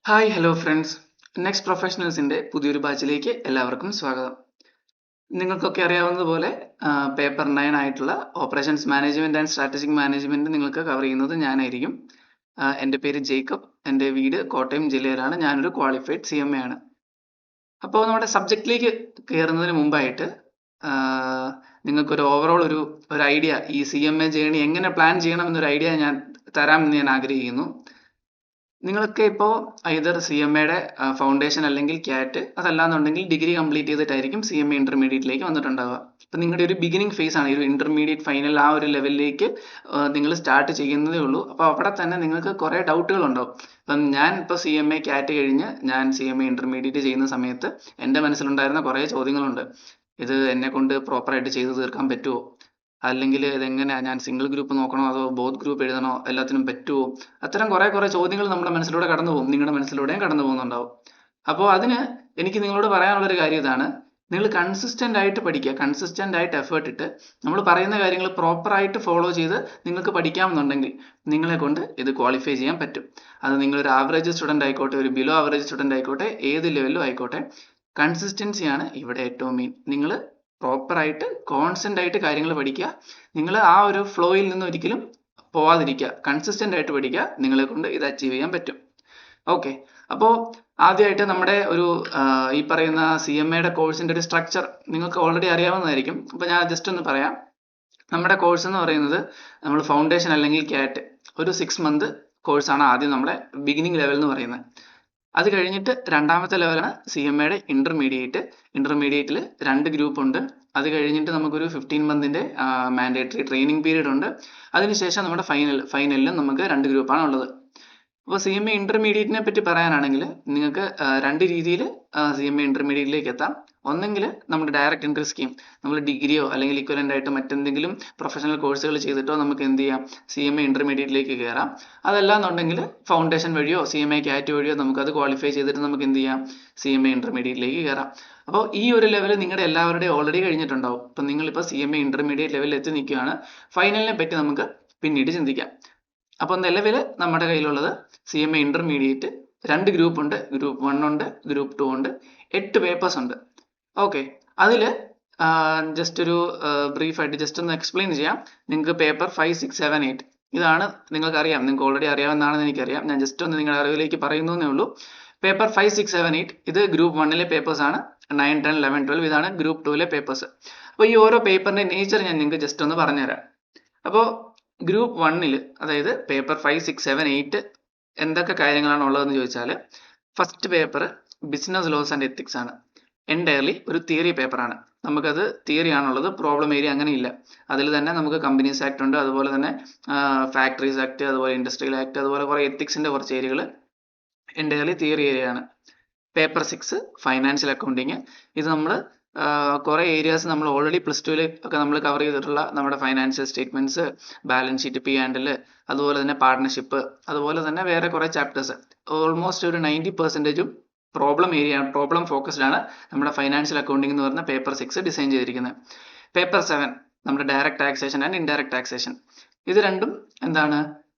Hi hello friends. Next പ്രൊഫഷണൽസിൻ്റെ പുതിയൊരു ബാച്ചിലേക്ക് എല്ലാവർക്കും സ്വാഗതം. നിങ്ങൾക്കൊക്കെ അറിയാവുന്നതുപോലെ പേപ്പർ 9 ആയിട്ടുള്ള operations management and strategic management നിങ്ങൾക്ക് കവർ ചെയ്യുന്നത് ഞാനായിരിക്കും. എൻ്റെ പേര് ജേക്കബ്. എൻ്റെ വീട് കോട്ടയം ജില്ലയിലാണ്. ഞാനൊരു ക്വാളിഫൈഡ് CMA ആണ്. അപ്പോൾ നമ്മുടെ സബ്ജക്റ്റിലേക്ക് കയറുന്നതിന് മുമ്പായിട്ട് നിങ്ങൾക്കൊരു ഓവറോൾ ഒരു ഐഡിയ, ഈ CMA ജേണി എങ്ങനെ പ്ലാൻ ചെയ്യണം എന്നൊരു ഐഡിയ ഞാൻ തരാമെന്ന് ഞാൻ ആഗ്രഹിക്കുന്നു. നിങ്ങളൊക്കെ ഇപ്പോൾ ഐദർ CMAയുടെ ഫൗണ്ടേഷൻ അല്ലെങ്കിൽ ക്യാറ്റ്, അതല്ലാന്നുണ്ടെങ്കിൽ ഡിഗ്രി കംപ്ലീറ്റ് ചെയ്തിട്ടായിരിക്കും CMA ഇന്റർമീഡിയറ്റിലേക്ക് വന്നിട്ടുണ്ടാവുക. അപ്പം നിങ്ങളുടെ ഒരു ബിഗിനിങ് ഫേസ് ആണ്, ഒരു ഇന്റർമീഡിയറ്റ് ഫൈനൽ ആ ഒരു ലെവലിലേക്ക് നിങ്ങൾ സ്റ്റാർട്ട് ചെയ്യുന്നതേ ഉള്ളൂ. അപ്പോൾ അവിടെ തന്നെ നിങ്ങൾക്ക് കുറേ ഡൗട്ടുകൾ ഉണ്ടാവും. ഇപ്പം ഞാൻ ഇപ്പോൾ CMA ക്യാറ്റ് കഴിഞ്ഞ് ഞാൻ CMA ഇന്റർമീഡിയറ്റ് ചെയ്യുന്ന സമയത്ത് എൻ്റെ മനസ്സിലുണ്ടായിരുന്ന കുറേ ചോദ്യങ്ങളുണ്ട്. ഇത് എന്നെ കൊണ്ട് പ്രോപ്പറായിട്ട് ചെയ്തു തീർക്കാൻ പറ്റുമോ, അല്ലെങ്കിൽ ഇതെങ്ങനെയാ, ഞാൻ സിംഗിൾ ഗ്രൂപ്പ് നോക്കണോ അതോ ബോത്ത് ഗ്രൂപ്പ് എഴുതണോ, എല്ലാത്തിനും പറ്റുമോ? അത്തരം കുറേ ചോദ്യങ്ങൾ നമ്മുടെ മനസ്സിലൂടെ കടന്നു പോകും, നിങ്ങളുടെ മനസ്സിലൂടെയും കടന്നു പോകുന്നുണ്ടാവും. അപ്പോൾ അതിന് എനിക്ക് നിങ്ങളോട് പറയാനുള്ളൊരു കാര്യം ഇതാണ്: നിങ്ങൾ കൺസിസ്റ്റന്റ് ആയിട്ട് പഠിക്കുക, കൺസിസ്റ്റന്റ് ആയിട്ട് എഫേർട്ട് ഇട്ട് നമ്മൾ പറയുന്ന കാര്യങ്ങൾ പ്രോപ്പറായിട്ട് ഫോളോ ചെയ്ത് നിങ്ങൾക്ക് പഠിക്കാമെന്നുണ്ടെങ്കിൽ നിങ്ങളെ കൊണ്ട് ഇത് ക്വാളിഫൈ ചെയ്യാൻ പറ്റും. അത് നിങ്ങളൊരു ആവറേജ് സ്റ്റുഡൻ്റ് ആയിക്കോട്ടെ, ഒരു ബിലോ ആവറേജ് സ്റ്റുഡൻ്റ് ആയിക്കോട്ടെ, ഏത് ലെവലിലും ആയിക്കോട്ടെ, കൺസിസ്റ്റൻസിയാണ് ഇവിടെ ഏറ്റവും മെയിൻ. നിങ്ങൾ പ്രോപ്പറായിട്ട് കോൺസ്റ്റന്റ് ആയിട്ട് കാര്യങ്ങൾ പഠിക്കുക. നിങ്ങൾ ആ ഒരു ഫ്ലോയിൽ നിന്ന് ഒരിക്കലും പോവാതിരിക്കുക, കൺസിസ്റ്റന്റ് ആയിട്ട് പഠിക്കുക. നിങ്ങളെ കൊണ്ട് ഇത് അച്ചീവ് ചെയ്യാൻ പറ്റും. ഓക്കെ. അപ്പോൾ ആദ്യമായിട്ട് നമ്മുടെ ഈ പറയുന്ന CMAയുടെ കോഴ്സിന്റെ ഒരു സ്ട്രക്ചർ നിങ്ങൾക്ക് ഓൾറെഡി അറിയാവുന്നതായിരിക്കും. അപ്പോൾ ഞാൻ ജസ്റ്റ് ഒന്ന് പറയാം. നമ്മുടെ കോഴ്സ് എന്ന് പറയുന്നത്, നമ്മൾ ഫൗണ്ടേഷൻ അല്ലെങ്കിൽ ക്യാറ്റ് ഒരു 6 month കോഴ്സാണ് ആദ്യം നമ്മുടെ ബിഗിനിങ് ലെവൽ എന്ന് പറയുന്നത്. അത് കഴിഞ്ഞിട്ട് രണ്ടാമത്തെ ലെവലാണ് CMAയുടെ ഇന്റർമീഡിയറ്റ്. ഇന്റർമീഡിയറ്റിൽ 2 ഗ്രൂപ്പ് ഉണ്ട്. അത് കഴിഞ്ഞിട്ട് നമുക്കൊരു 15 month മാൻഡേറ്ററി ട്രെയിനിങ് പീരീഡ് ഉണ്ട്. അതിനുശേഷം നമ്മുടെ ഫൈനലിലും നമുക്ക് 2 ഗ്രൂപ്പാണ് ഉള്ളത്. അപ്പോൾ CMA ഇന്റർമീഡിയറ്റിനെ പറ്റി പറയാനാണെങ്കിൽ നിങ്ങൾക്ക് 2 രീതിയിൽ CMA ഇന്റർമീഡിയറ്റിലേക്ക് എത്താം. ഒന്നെങ്കിൽ നമ്മുടെ ഡയറക്റ്റ് എൻട്രി സ്കീം, നമ്മൾ ഡിഗ്രിയോ അല്ലെങ്കിൽ ഇക്വലൻ്റ് ആയിട്ട് മറ്റെന്തെങ്കിലും പ്രൊഫഷണൽ കോഴ്സുകൾ ചെയ്തിട്ടോ നമുക്ക് എന്ത് ചെയ്യാം, CMA ഇന്റർമീഡിയറ്റിലേക്ക് കയറാം. അതല്ലാന്നുണ്ടെങ്കിൽ ഫൗണ്ടേഷൻ വഴിയോ CMA ക്യാറ്റ് വഴിയോ നമുക്കത് ക്വാളിഫൈ ചെയ്തിട്ട് നമുക്ക് എന്ത് ചെയ്യാം, CMA ഇന്റർമീഡിയറ്റിലേക്ക് കയറാം. അപ്പോൾ ഈ ഒരു ലെവൽ നിങ്ങളുടെ എല്ലാവരുടെയും ഓൾറെഡി കഴിഞ്ഞിട്ടുണ്ടാവും. അപ്പം നിങ്ങളിപ്പോൾ CMA ഇന്റർമീഡിയറ്റ് ലെവലിൽ എത്തി നിൽക്കുകയാണ്. ഫൈനലിനെ പറ്റി നമുക്ക് പിന്നീട് ചിന്തിക്കാം. അപ്പോൾ നിലവിൽ നമ്മുടെ കയ്യിലുള്ളത് CMA ഇന്റർമീഡിയറ്റ് 2 ഗ്രൂപ്പ് ഉണ്ട്. ഗ്രൂപ്പ് 1 ഉണ്ട്, ഗ്രൂപ്പ് 2 ഉണ്ട്, 8 പേപ്പേഴ്സ് ഉണ്ട്. ഓക്കെ. അതിൽ ജസ്റ്റ് ഒരു ബ്രീഫായിട്ട് ജസ്റ്റ് ഒന്ന് എക്സ്പ്ലെയിൻ ചെയ്യാം. നിങ്ങൾക്ക് പേപ്പർ 5, 6, 7, 8 ഇതാണ് നിങ്ങൾക്കറിയാം, നിങ്ങൾക്ക് ഓൾറെഡി അറിയാവുന്നതാണെന്ന് എനിക്കറിയാം. ഞാൻ ജസ്റ്റ് ഒന്ന് നിങ്ങളുടെ അറിവിലേക്ക് പറയുന്നു എന്നേ ഉള്ളൂ. പേപ്പർ 5, 6, 7, 8 ഇത് ഗ്രൂപ്പ് 1ലെ പേപ്പേഴ്സ് ആണ്. 9, 10, 11, 12 ഇതാണ് ഗ്രൂപ്പ് 2ലെ പേപ്പേഴ്സ്. അപ്പോൾ ഈ ഓരോ പേപ്പറിന്റെ നേച്ചർ ഞാൻ നിങ്ങൾക്ക് ജസ്റ്റ് ഒന്ന് പറഞ്ഞുതരാം. അപ്പോൾ ഗ്രൂപ്പ് 1ൽ, അതായത് പേപ്പർ 5, 6, 7, 8 എന്തൊക്കെ കാര്യങ്ങളാണ് ഉള്ളതെന്ന് ചോദിച്ചാൽ, first paper business laws and ethics ആണ്. എൻറ്റയർലി ഒരു തിയറി പേപ്പറാണ്. നമുക്കത് തിയറി ആണുള്ളത്, പ്രോബ്ലം ഏരിയ അങ്ങനെയില്ല. അതിൽ തന്നെ നമുക്ക് കമ്പനീസ് ആക്ട് ഉണ്ട്, അതുപോലെ തന്നെ ഫാക്ടറീസ് ആക്ട്, അതുപോലെ ഇൻഡസ്ട്രിയൽ ആക്ട്, അതുപോലെ കുറേ എത്തിക്സിന്റെ കുറച്ച് ഏരിയകൾ എൻറ്റയർലി തിയറി ഏരിയയാണ്. Paper 6 financial accounting. ഇത് നമ്മൾ കുറേ ഏരിയാസ് നമ്മൾ ഓൾറെഡി +2 ഒക്കെ നമ്മൾ കവർ ചെയ്തിട്ടുള്ള നമ്മുടെ financial statements, balance sheet, P&L, അതുപോലെ തന്നെ പാർട്ട്ണർഷിപ്പ്, അതുപോലെ തന്നെ വേറെ കുറേ ചാപ്റ്റേഴ്സ്. ഓൾമോസ്റ്റ് ഒരു 90% പ്രോബ്ലം ഫോക്കസ്ഡ് ആണ് നമ്മുടെ ഫൈനാൻഷ്യൽ അക്കൗണ്ടിങ് എന്ന് പറഞ്ഞ പേപ്പർ 6 ഡിസൈൻ ചെയ്തിരിക്കുന്നത്. പേപ്പർ 7 നമ്മുടെ direct taxation and indirect taxation. ഇത് രണ്ടും എന്താണ്,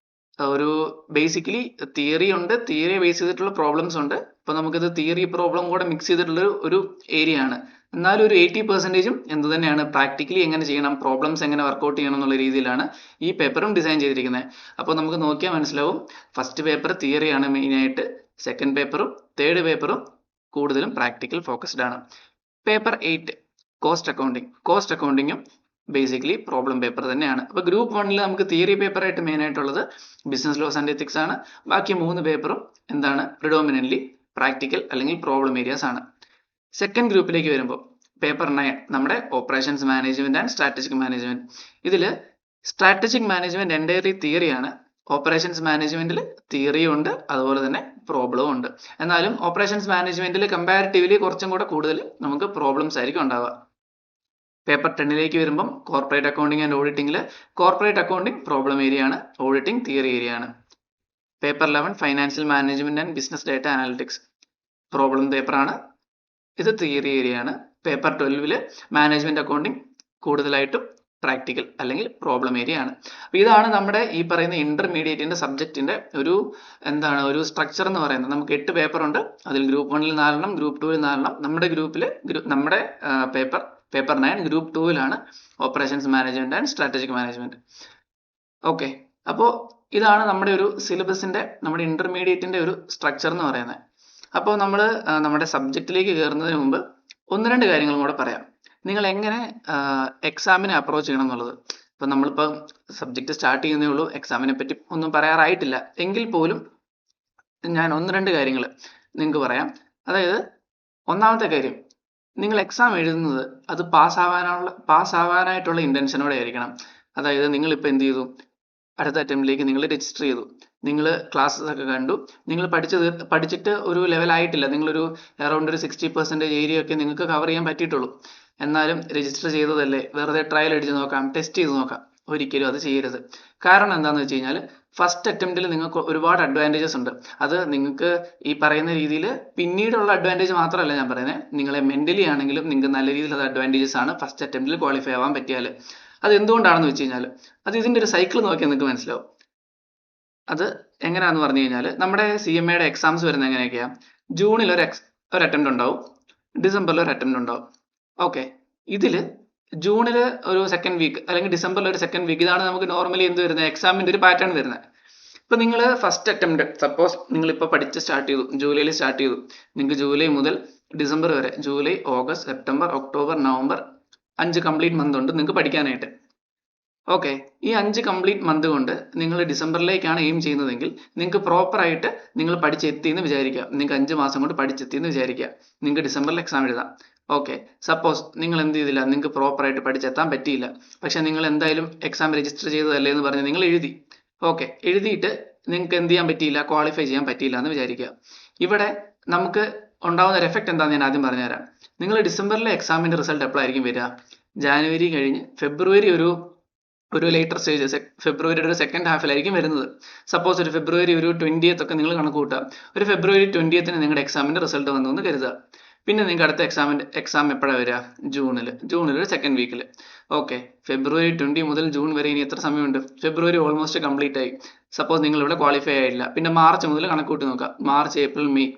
ഒരു ബേസിക്കലി തിയറി ഉണ്ട്, തിയറി ബേസ് ചെയ്തിട്ടുള്ള പ്രോബ്ലംസ് ഉണ്ട്. അപ്പോൾ നമുക്കിത് തിയറി പ്രോബ്ലം കൂടെ മിക്സ് ചെയ്തിട്ടുള്ള ഒരു ഏരിയ ആണ്. എന്നാലും ഒരു 80% എന്ത് തന്നെയാണ്, പ്രാക്ടിക്കലി എങ്ങനെ ചെയ്യണം, പ്രോബ്ലംസ് എങ്ങനെ വർക്കൗട്ട് ചെയ്യണം എന്നുള്ള രീതിയിലാണ് ഈ പേപ്പറും ഡിസൈൻ ചെയ്തിരിക്കുന്നത്. അപ്പോൾ നമുക്ക് നോക്കിയാൽ മനസ്സിലാവും, ഫസ്റ്റ് പേപ്പർ തിയറിയാണ് മെയിനായിട്ട്, സെക്കൻഡ് പേപ്പറും തേർഡ് പേപ്പറും കൂടുതലും പ്രാക്ടിക്കൽ ഫോക്കസ്ഡ് ആണ്. പേപ്പർ 8 കോസ്റ്റ് അക്കൗണ്ടിങ്ങും ബേസിക്കലി പ്രോബ്ലം പേപ്പർ തന്നെയാണ്. അപ്പോൾ ഗ്രൂപ്പ് 1ൽ നമുക്ക് തിയറി പേപ്പറായിട്ട് മെയിൻ ആയിട്ടുള്ളത് ബിസിനസ് ലോസ് ആൻഡ് എത്തിക്സ് ആണ്. ബാക്കി 3 പേപ്പറും എന്താണ്, പ്രിഡോമിനൻ്റ്ലി പ്രാക്ടിക്കൽ അല്ലെങ്കിൽ പ്രോബ്ലം ഏരിയാസ് ആണ്. സെക്കൻഡ് ഗ്രൂപ്പിലേക്ക് വരുമ്പോൾ പേപ്പർ 9 നമ്മുടെ operations management and strategic management. ഇതിൽ സ്ട്രാറ്റജിക് മാനേജ്മെന്റ് എൻറ്റയർലി തിയറിയാണ്. ഓപ്പറേഷൻസ് മാനേജ്മെന്റിൽ തിയറിയും ഉണ്ട്, അതുപോലെ തന്നെ പ്രോബ്ലവും ഉണ്ട്. എന്നാലും ഓപ്പറേഷൻസ് മാനേജ്മെന്റിൽ കമ്പാരിറ്റീവ്ലി കുറച്ചും കൂടെ കൂടുതൽ നമുക്ക് പ്രോബ്ലംസ് ആയിരിക്കും ഉണ്ടാവുക. പേപ്പർ 10ലേക്ക് വരുമ്പം കോർപ്പറേറ്റ് അക്കൗണ്ടിങ് ആൻഡ് ഓഡിറ്റിംഗിൽ കോർപ്പറേറ്റ് അക്കൗണ്ടിങ് പ്രോബ്ലം ഏരിയ ആണ്, ഓഡിറ്റിംഗ് തിയറി ഏരിയ ആണ്. Paper 11 financial management and business data analytics problem പേപ്പറാണ്, ഇത് തിയറി ഏരിയ ആണ്. പേപ്പർ 12 മാനേജ്മെന്റ് അക്കൗണ്ടിങ് കൂടുതലായിട്ടും പ്രാക്ടിക്കൽ അല്ലെങ്കിൽ പ്രോബ്ലം ഏരിയ ആണ്. അപ്പോൾ ഇതാണ് നമ്മുടെ ഈ പറയുന്ന ഇന്റർമീഡിയറ്റിന്റെ സബ്ജക്റ്റിന്റെ ഒരു ഒരു സ്ട്രക്ചർ എന്ന് പറയുന്നത്. നമുക്ക് 8 പേപ്പർ ഉണ്ട്. അതിൽ ഗ്രൂപ്പ് 1-ൽ 4 ഗ്രൂപ്പ് 2-ൽ 4 നമ്മുടെ ഗ്രൂപ്പിൽ നമ്മുടെ പേപ്പർ 9 ഗ്രൂപ്പ് 2-ലാണ് operations management and strategic management. Okay, അപ്പോൾ ഇതാണ് നമ്മുടെ ഒരു സിലബസിന്റെ നമ്മുടെ ഇന്റർമീഡിയറ്റിന്റെ ഒരു സ്ട്രക്ചർ എന്ന് പറയുന്നത്. അപ്പോൾ നമ്മൾ നമ്മുടെ സബ്ജക്റ്റിലേക്ക് കയറുന്നതിന് മുമ്പ് 1-2 കാര്യങ്ങളും കൂടെ പറയാം. നിങ്ങൾ എങ്ങനെ എക്സാമിനെ അപ്രോച്ച് ചെയ്യണം എന്നുള്ളത്. ഇപ്പം നമ്മളിപ്പോൾ സബ്ജക്റ്റ് സ്റ്റാർട്ട് ചെയ്യുന്നേ ഉള്ളൂ, എക്സാമിനെ പറ്റി ഒന്നും പറയാറായിട്ടില്ല, എങ്കിൽ പോലും ഞാൻ 1-2 കാര്യങ്ങൾ നിങ്ങൾക്ക് പറയാം. അതായത്, ഒന്നാമത്തെ കാര്യം, നിങ്ങൾ എക്സാം എഴുതുന്നത് അത് പാസ്സാവാനായിട്ടുള്ള ഇന്റൻഷനോടെ ആയിരിക്കണം. അതായത് നിങ്ങളിപ്പോൾ എന്ത് ചെയ്തു, അടുത്ത അറ്റംപ്റ്റിലേക്ക് നിങ്ങൾ രജിസ്റ്റർ ചെയ്തു, നിങ്ങൾ ക്ലാസ്സസ് ഒക്കെ കണ്ടു, നിങ്ങൾ പഠിച്ചിട്ട് ഒരു ലെവൽ ആയിട്ടില്ല, നിങ്ങളൊരു അറൗണ്ട് ഒരു 60% ഏരിയ ഒക്കെ നിങ്ങൾക്ക് കവർ ചെയ്യാൻ പറ്റിയിട്ടുള്ളൂ. എന്നാലും രജിസ്റ്റർ ചെയ്തതല്ലേ, വെറുതെ ട്രയൽ അടിച്ച് നോക്കാം, ടെസ്റ്റ് ചെയ്ത് നോക്കാം. ഒരിക്കലും അത് ചെയ്യരുത്. കാരണം എന്താണെന്ന് വെച്ച് കഴിഞ്ഞാൽ ഫസ്റ്റ് അറ്റംപ്റ്റിൽ നിങ്ങൾക്ക് ഒരുപാട് അഡ്വാൻറ്റേജസ് ഉണ്ട്. അത് നിങ്ങൾക്ക് ഈ പറയുന്ന രീതിയിൽ പിന്നീടുള്ള അഡ്വാൻറ്റേജ് മാത്രമല്ല ഞാൻ പറയുന്നത്, നിങ്ങളെ മെന്റലി ആണെങ്കിലും നിങ്ങൾക്ക് നല്ല രീതിയിൽ അത് അഡ്വാൻറ്റേജസ് ആണ് ഫസ്റ്റ് അറ്റംപ്റ്റിൽ ക്വാളിഫൈ ആവാൻ പറ്റിയാൽ. അത് എന്തുകൊണ്ടാണെന്ന് വെച്ച് കഴിഞ്ഞാൽ അത് ഇതിൻ്റെ ഒരു സൈക്കിൾ നോക്കിയാൽ നിങ്ങൾക്ക് മനസ്സിലാവും. അത് എങ്ങനെയാന്ന് പറഞ്ഞു കഴിഞ്ഞാൽ നമ്മുടെ CMAയുടെ എക്സാംസ് വരുന്നത് എങ്ങനെയൊക്കെയാണ്, ജൂണിൽ ഒരു അറ്റംപ്റ്റ് ഉണ്ടാവും, ഡിസംബറിൽ ഒരു അറ്റംപ്റ്റ് ഉണ്ടാവും. ഓക്കെ, ഇതിൽ ജൂണിൽ ഒരു സെക്കൻഡ് വീക്ക് അല്ലെങ്കിൽ ഡിസംബറിൽ ഒരു സെക്കൻഡ് വീക്ക്, ഇതാണ് നമുക്ക് നോർമലി എന്ത് വരുന്നത്, എക്സാമിൻ്റെ ഒരു പാറ്റേൺ വരുന്നത്. ഇപ്പം നിങ്ങൾ ഫസ്റ്റ് അറ്റംപ്റ്റ് സപ്പോസ് നിങ്ങളിപ്പോൾ പഠിച്ച് സ്റ്റാർട്ട് ചെയ്തു, ജൂലൈയിൽ സ്റ്റാർട്ട് ചെയ്തു, നിങ്ങൾക്ക് ജൂലൈ മുതൽ ഡിസംബർ വരെ, July, August, September, October, November 5 complete month ഉണ്ട് നിങ്ങൾക്ക് പഠിക്കാനായിട്ട്. ഓക്കെ, ഈ 5 കംപ്ലീറ്റ് മന്ത് കൊണ്ട് നിങ്ങൾ ഡിസംബറിലേക്കാണ് എയിം ചെയ്യുന്നതെങ്കിൽ നിങ്ങൾക്ക് പ്രോപ്പറായിട്ട് നിങ്ങൾ പഠിച്ചെത്തി എന്ന് വിചാരിക്കുക. നിങ്ങൾക്ക് 5 മാസം കൊണ്ട് പഠിച്ചെത്തി എന്ന് വിചാരിക്കുക. നിങ്ങൾക്ക് ഡിസംബറിൽ എക്സാം എഴുതാം. ഓക്കെ, സപ്പോസ് നിങ്ങൾ എന്ത് ചെയ്തില്ല, നിങ്ങൾക്ക് പ്രോപ്പറായിട്ട് പഠിച്ചെത്താൻ പറ്റിയില്ല, പക്ഷെ നിങ്ങൾ എന്തായാലും എക്സാം രജിസ്റ്റർ ചെയ്തതല്ലേ എന്ന് പറഞ്ഞ് നിങ്ങൾ എഴുതി. ഓക്കെ, എഴുതിയിട്ട് നിങ്ങൾക്ക് എന്ത് ചെയ്യാൻ പറ്റിയില്ല, ക്വാളിഫൈ ചെയ്യാൻ പറ്റിയില്ല എന്ന് വിചാരിക്കുക. ഇവിടെ നമുക്ക് ഉണ്ടാകുന്ന ഒരു എഫക്റ്റ് എന്താണെന്ന് ഞാൻ ആദ്യം പറഞ്ഞുതരാം. നിങ്ങൾ ഡിസംബറിലെ എക്സാമിൻ്റെ റിസൾട്ട് എപ്പോഴായിരിക്കും വരിക, ജാനുവരി കഴിഞ്ഞ് ഫെബ്രുവരി ഒരു ലേറ്റർ സ്റ്റേജ്, ഫെബ്രുവരിയുടെ ഒരു സെക്കൻഡ് ഹാഫിലായിരിക്കും വരുന്നത്. സപ്പോസ് ഒരു ഫെബ്രുവരി ഒരു 20th ഒക്കെ നിങ്ങൾ കണക്ക് കൂട്ടുക. ഒരു ഫെബ്രുവരി 20th നിങ്ങളുടെ എക്സാമിൻ്റെ റിസൾട്ട് വന്നു എന്ന് കരുതുക. പിന്നെ നിങ്ങൾക്ക് അടുത്ത എക്സാം എപ്പോഴാണ് വരിക, ജൂണിൽ ഒരു സെക്കൻഡ് വീക്കിൽ. ഓക്കെ, ഫെബ്രുവരി 20 മുതൽ ജൂൺ വരെ ഇനി എത്ര സമയമുണ്ട്, ഫെബ്രുവരി ഓൾമോസ്റ്റ് കംപ്ലീറ്റ് ആയി. സപ്പോസ് നിങ്ങൾ ഇവിടെ ക്വാളിഫൈ ആയില്ല, പിന്നെ മാർച്ച് മുതൽ കണക്ക് കൂട്ടി നോക്കുക, മാർച്ച്, ഏപ്രിൽ, മെയ്,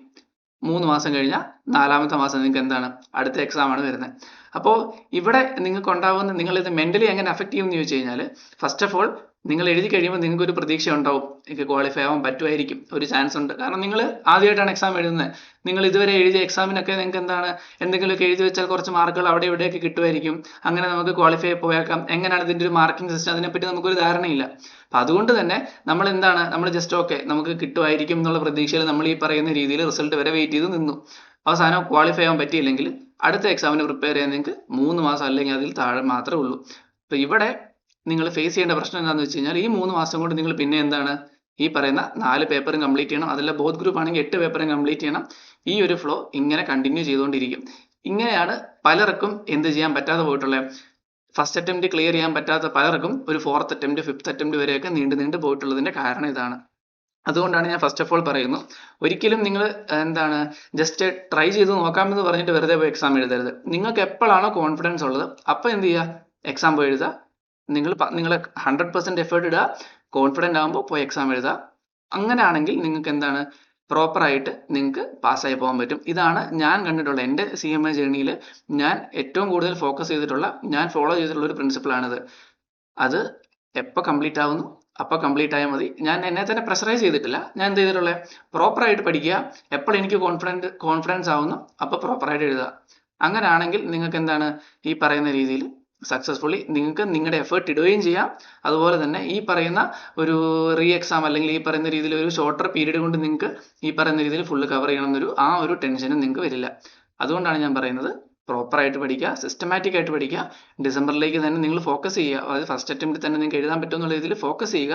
3 മാസം കഴിഞ്ഞാൽ 4ാമത്തെ മാസം നിങ്ങൾക്ക് എന്താണ്, അടുത്ത എക്സാം ആണ് വരുന്നത്. അപ്പോൾ ഇവിടെ നിങ്ങൾക്ക് ഉണ്ടാകുന്ന, നിങ്ങളിത് മെന്റലി എങ്ങനെ അഫക്റ്റ് ചെയ്യുമെന്ന് ചോദിച്ചു കഴിഞ്ഞാൽ, ഫസ്റ്റ് ഓഫ് ഓൾ നിങ്ങൾ എഴുതി കഴിയുമ്പോൾ നിങ്ങൾക്ക് ഒരു പ്രതീക്ഷ ഉണ്ടാവും, എനിക്ക് ക്വാളിഫൈ ആവാൻ പറ്റുമായിരിക്കും, ഒരു ചാൻസ് ഉണ്ട്. കാരണം നിങ്ങൾ ആദ്യമായിട്ടാണ് എക്സാം എഴുതുന്നത്. നിങ്ങൾ ഇതുവരെ എഴുതിയ എക്സാമിനൊക്കെ നിങ്ങൾക്ക് എന്തെങ്കിലുമൊക്കെ എഴുതി വെച്ചാൽ കുറച്ച് മാർക്കുകൾ അവിടെ ഇവിടെയൊക്കെ കിട്ടുമായിരിക്കും, അങ്ങനെ നമുക്ക് ക്വാളിഫൈ പോയേക്കാം. എങ്ങനെയാണ് ഇതിൻ്റെ ഒരു മാർക്കിംഗ് സിസ്റ്റം, അതിനെപ്പറ്റി നമുക്കൊരു ധാരണയില്ല. അപ്പം അതുകൊണ്ട് തന്നെ നമ്മൾ ജസ്റ്റ് ഓക്കെ നമുക്ക് കിട്ടുമായിരിക്കും എന്നുള്ള പ്രതീക്ഷയിൽ നമ്മൾ ഈ പറയുന്ന രീതിയിൽ റിസൾട്ട് വരെ വെയിറ്റ് ചെയ്ത് നിന്നു. അവസാനം ക്വാളിഫൈ ആവാൻ പറ്റിയില്ലെങ്കിൽ അടുത്ത എക്സാമിന് പ്രിപ്പയർ ചെയ്യാൻ നിങ്ങൾക്ക് 3 മാസം അല്ലെങ്കിൽ അതിൽ താഴെ മാത്രമേ ഉള്ളൂ. അപ്പോൾ ഇവിടെ നിങ്ങൾ ഫേസ് ചെയ്യേണ്ട പ്രശ്നം എന്താണെന്ന് വെച്ച് കഴിഞ്ഞാൽ, ഈ 3 മാസം കൊണ്ട് നിങ്ങൾ പിന്നെ ഈ പറയുന്ന 4 പേപ്പറും കംപ്ലീറ്റ് ചെയ്യണം. അതല്ല ബോത്ത് ഗ്രൂപ്പ് ആണെങ്കിൽ 8 പേപ്പറും കംപ്ലീറ്റ് ചെയ്യണം. ഈ ഒരു ഫ്ലോ ഇങ്ങനെ കണ്ടിന്യൂ ചെയ്തുകൊണ്ടിരിക്കും. ഇങ്ങനെയാണ് പലർക്കും എന്ത് ചെയ്യാൻ പറ്റാതെ പോയിട്ടുള്ളത്, ഫസ്റ്റ് അറ്റംപ്റ്റ് ക്ലിയർ ചെയ്യാൻ പറ്റാത്ത പലർക്കും ഒരു 4th അറ്റംപ്റ്റ് 5th അറ്റംപ്റ്റ് വരെയൊക്കെ നീണ്ടു പോയിട്ടുള്ളതിന്റെ കാരണം ഇതാണ്. അതുകൊണ്ടാണ് ഞാൻ ഫസ്റ്റ് ഓഫ് ഓൾ പറയുന്നു, ഒരിക്കലും നിങ്ങൾ ജസ്റ്റ് ട്രൈ ചെയ്ത് നോക്കാമെന്ന് പറഞ്ഞിട്ട് വെറുതെ പോയി എക്സാം എഴുതരുത്. നിങ്ങൾക്ക് എപ്പോഴാണോ കോൺഫിഡൻസ് ഉള്ളത് അപ്പോൾ എന്ത് ചെയ്യുക, എക്സാം പോയി എഴുതുക. നിങ്ങൾ 100% എഫേർട്ട് ഇടുക, കോൺഫിഡൻ്റ് ആകുമ്പോൾ പോയി എക്സാം എഴുതുക. അങ്ങനെയാണെങ്കിൽ നിങ്ങൾക്ക് പ്രോപ്പറായിട്ട് നിങ്ങൾക്ക് പാസ്സായി പോകാൻ പറ്റും. ഇതാണ് ഞാൻ കണ്ടിട്ടുള്ള എൻ്റെ CMA ജേർണിയിൽ ഞാൻ ഏറ്റവും കൂടുതൽ ഫോക്കസ് ചെയ്തിട്ടുള്ള, ഞാൻ ഫോളോ ചെയ്തിട്ടുള്ള ഒരു പ്രിൻസിപ്പിളാണിത്. അത് എപ്പോൾ കംപ്ലീറ്റ് ആവുന്നു അപ്പോൾ കംപ്ലീറ്റ് ആയാൽ മതി. ഞാൻ എന്നെ തന്നെ പ്രഷറൈസ് ചെയ്തിട്ടില്ല. ഞാൻ എന്ത് ചെയ്തിട്ടുള്ളത്, പ്രോപ്പറായിട്ട് പഠിക്കുക, എപ്പോൾ എനിക്ക് കോൺഫിഡൻസ് ആവുന്നു അപ്പോൾ പ്രോപ്പറായിട്ട് എഴുതുക. അങ്ങനെയാണെങ്കിൽ നിങ്ങൾക്ക് ഈ പറയുന്ന രീതിയിൽ സക്സസ്ഫുള്ളി നിങ്ങൾക്ക് നിങ്ങളുടെ എഫേർട്ട് ഇടുകയും ചെയ്യാം. അതുപോലെ തന്നെ ഈ പറയുന്ന ഒരു എക്സാം അല്ലെങ്കിൽ ഈ പറയുന്ന രീതിയിൽ ഒരു ഷോർട്ടർ പീരീഡ് കൊണ്ട് നിങ്ങൾക്ക് ഈ പറയുന്ന രീതിയിൽ ഫുള്ള് കവർ ചെയ്യണമെന്നൊരു ഒരു ടെൻഷനും നിങ്ങൾക്ക് വരില്ല. അതുകൊണ്ടാണ് ഞാൻ പറയുന്നത്, പ്രോപ്പറായിട്ട് പഠിക്കുക, സിസ്റ്റമാറ്റിക് ആയിട്ട് പഠിക്കുക. ഡിസംബറിലേക്ക് തന്നെ നിങ്ങൾ ഫോക്കസ് ചെയ്യുക. അതായത് ഫസ്റ്റ് അറ്റംപ്റ്റിൽ തന്നെ നിങ്ങൾക്ക് എഴുതാൻ പറ്റുമെന്നുള്ള രീതിയിൽ ഫോക്കസ് ചെയ്യുക.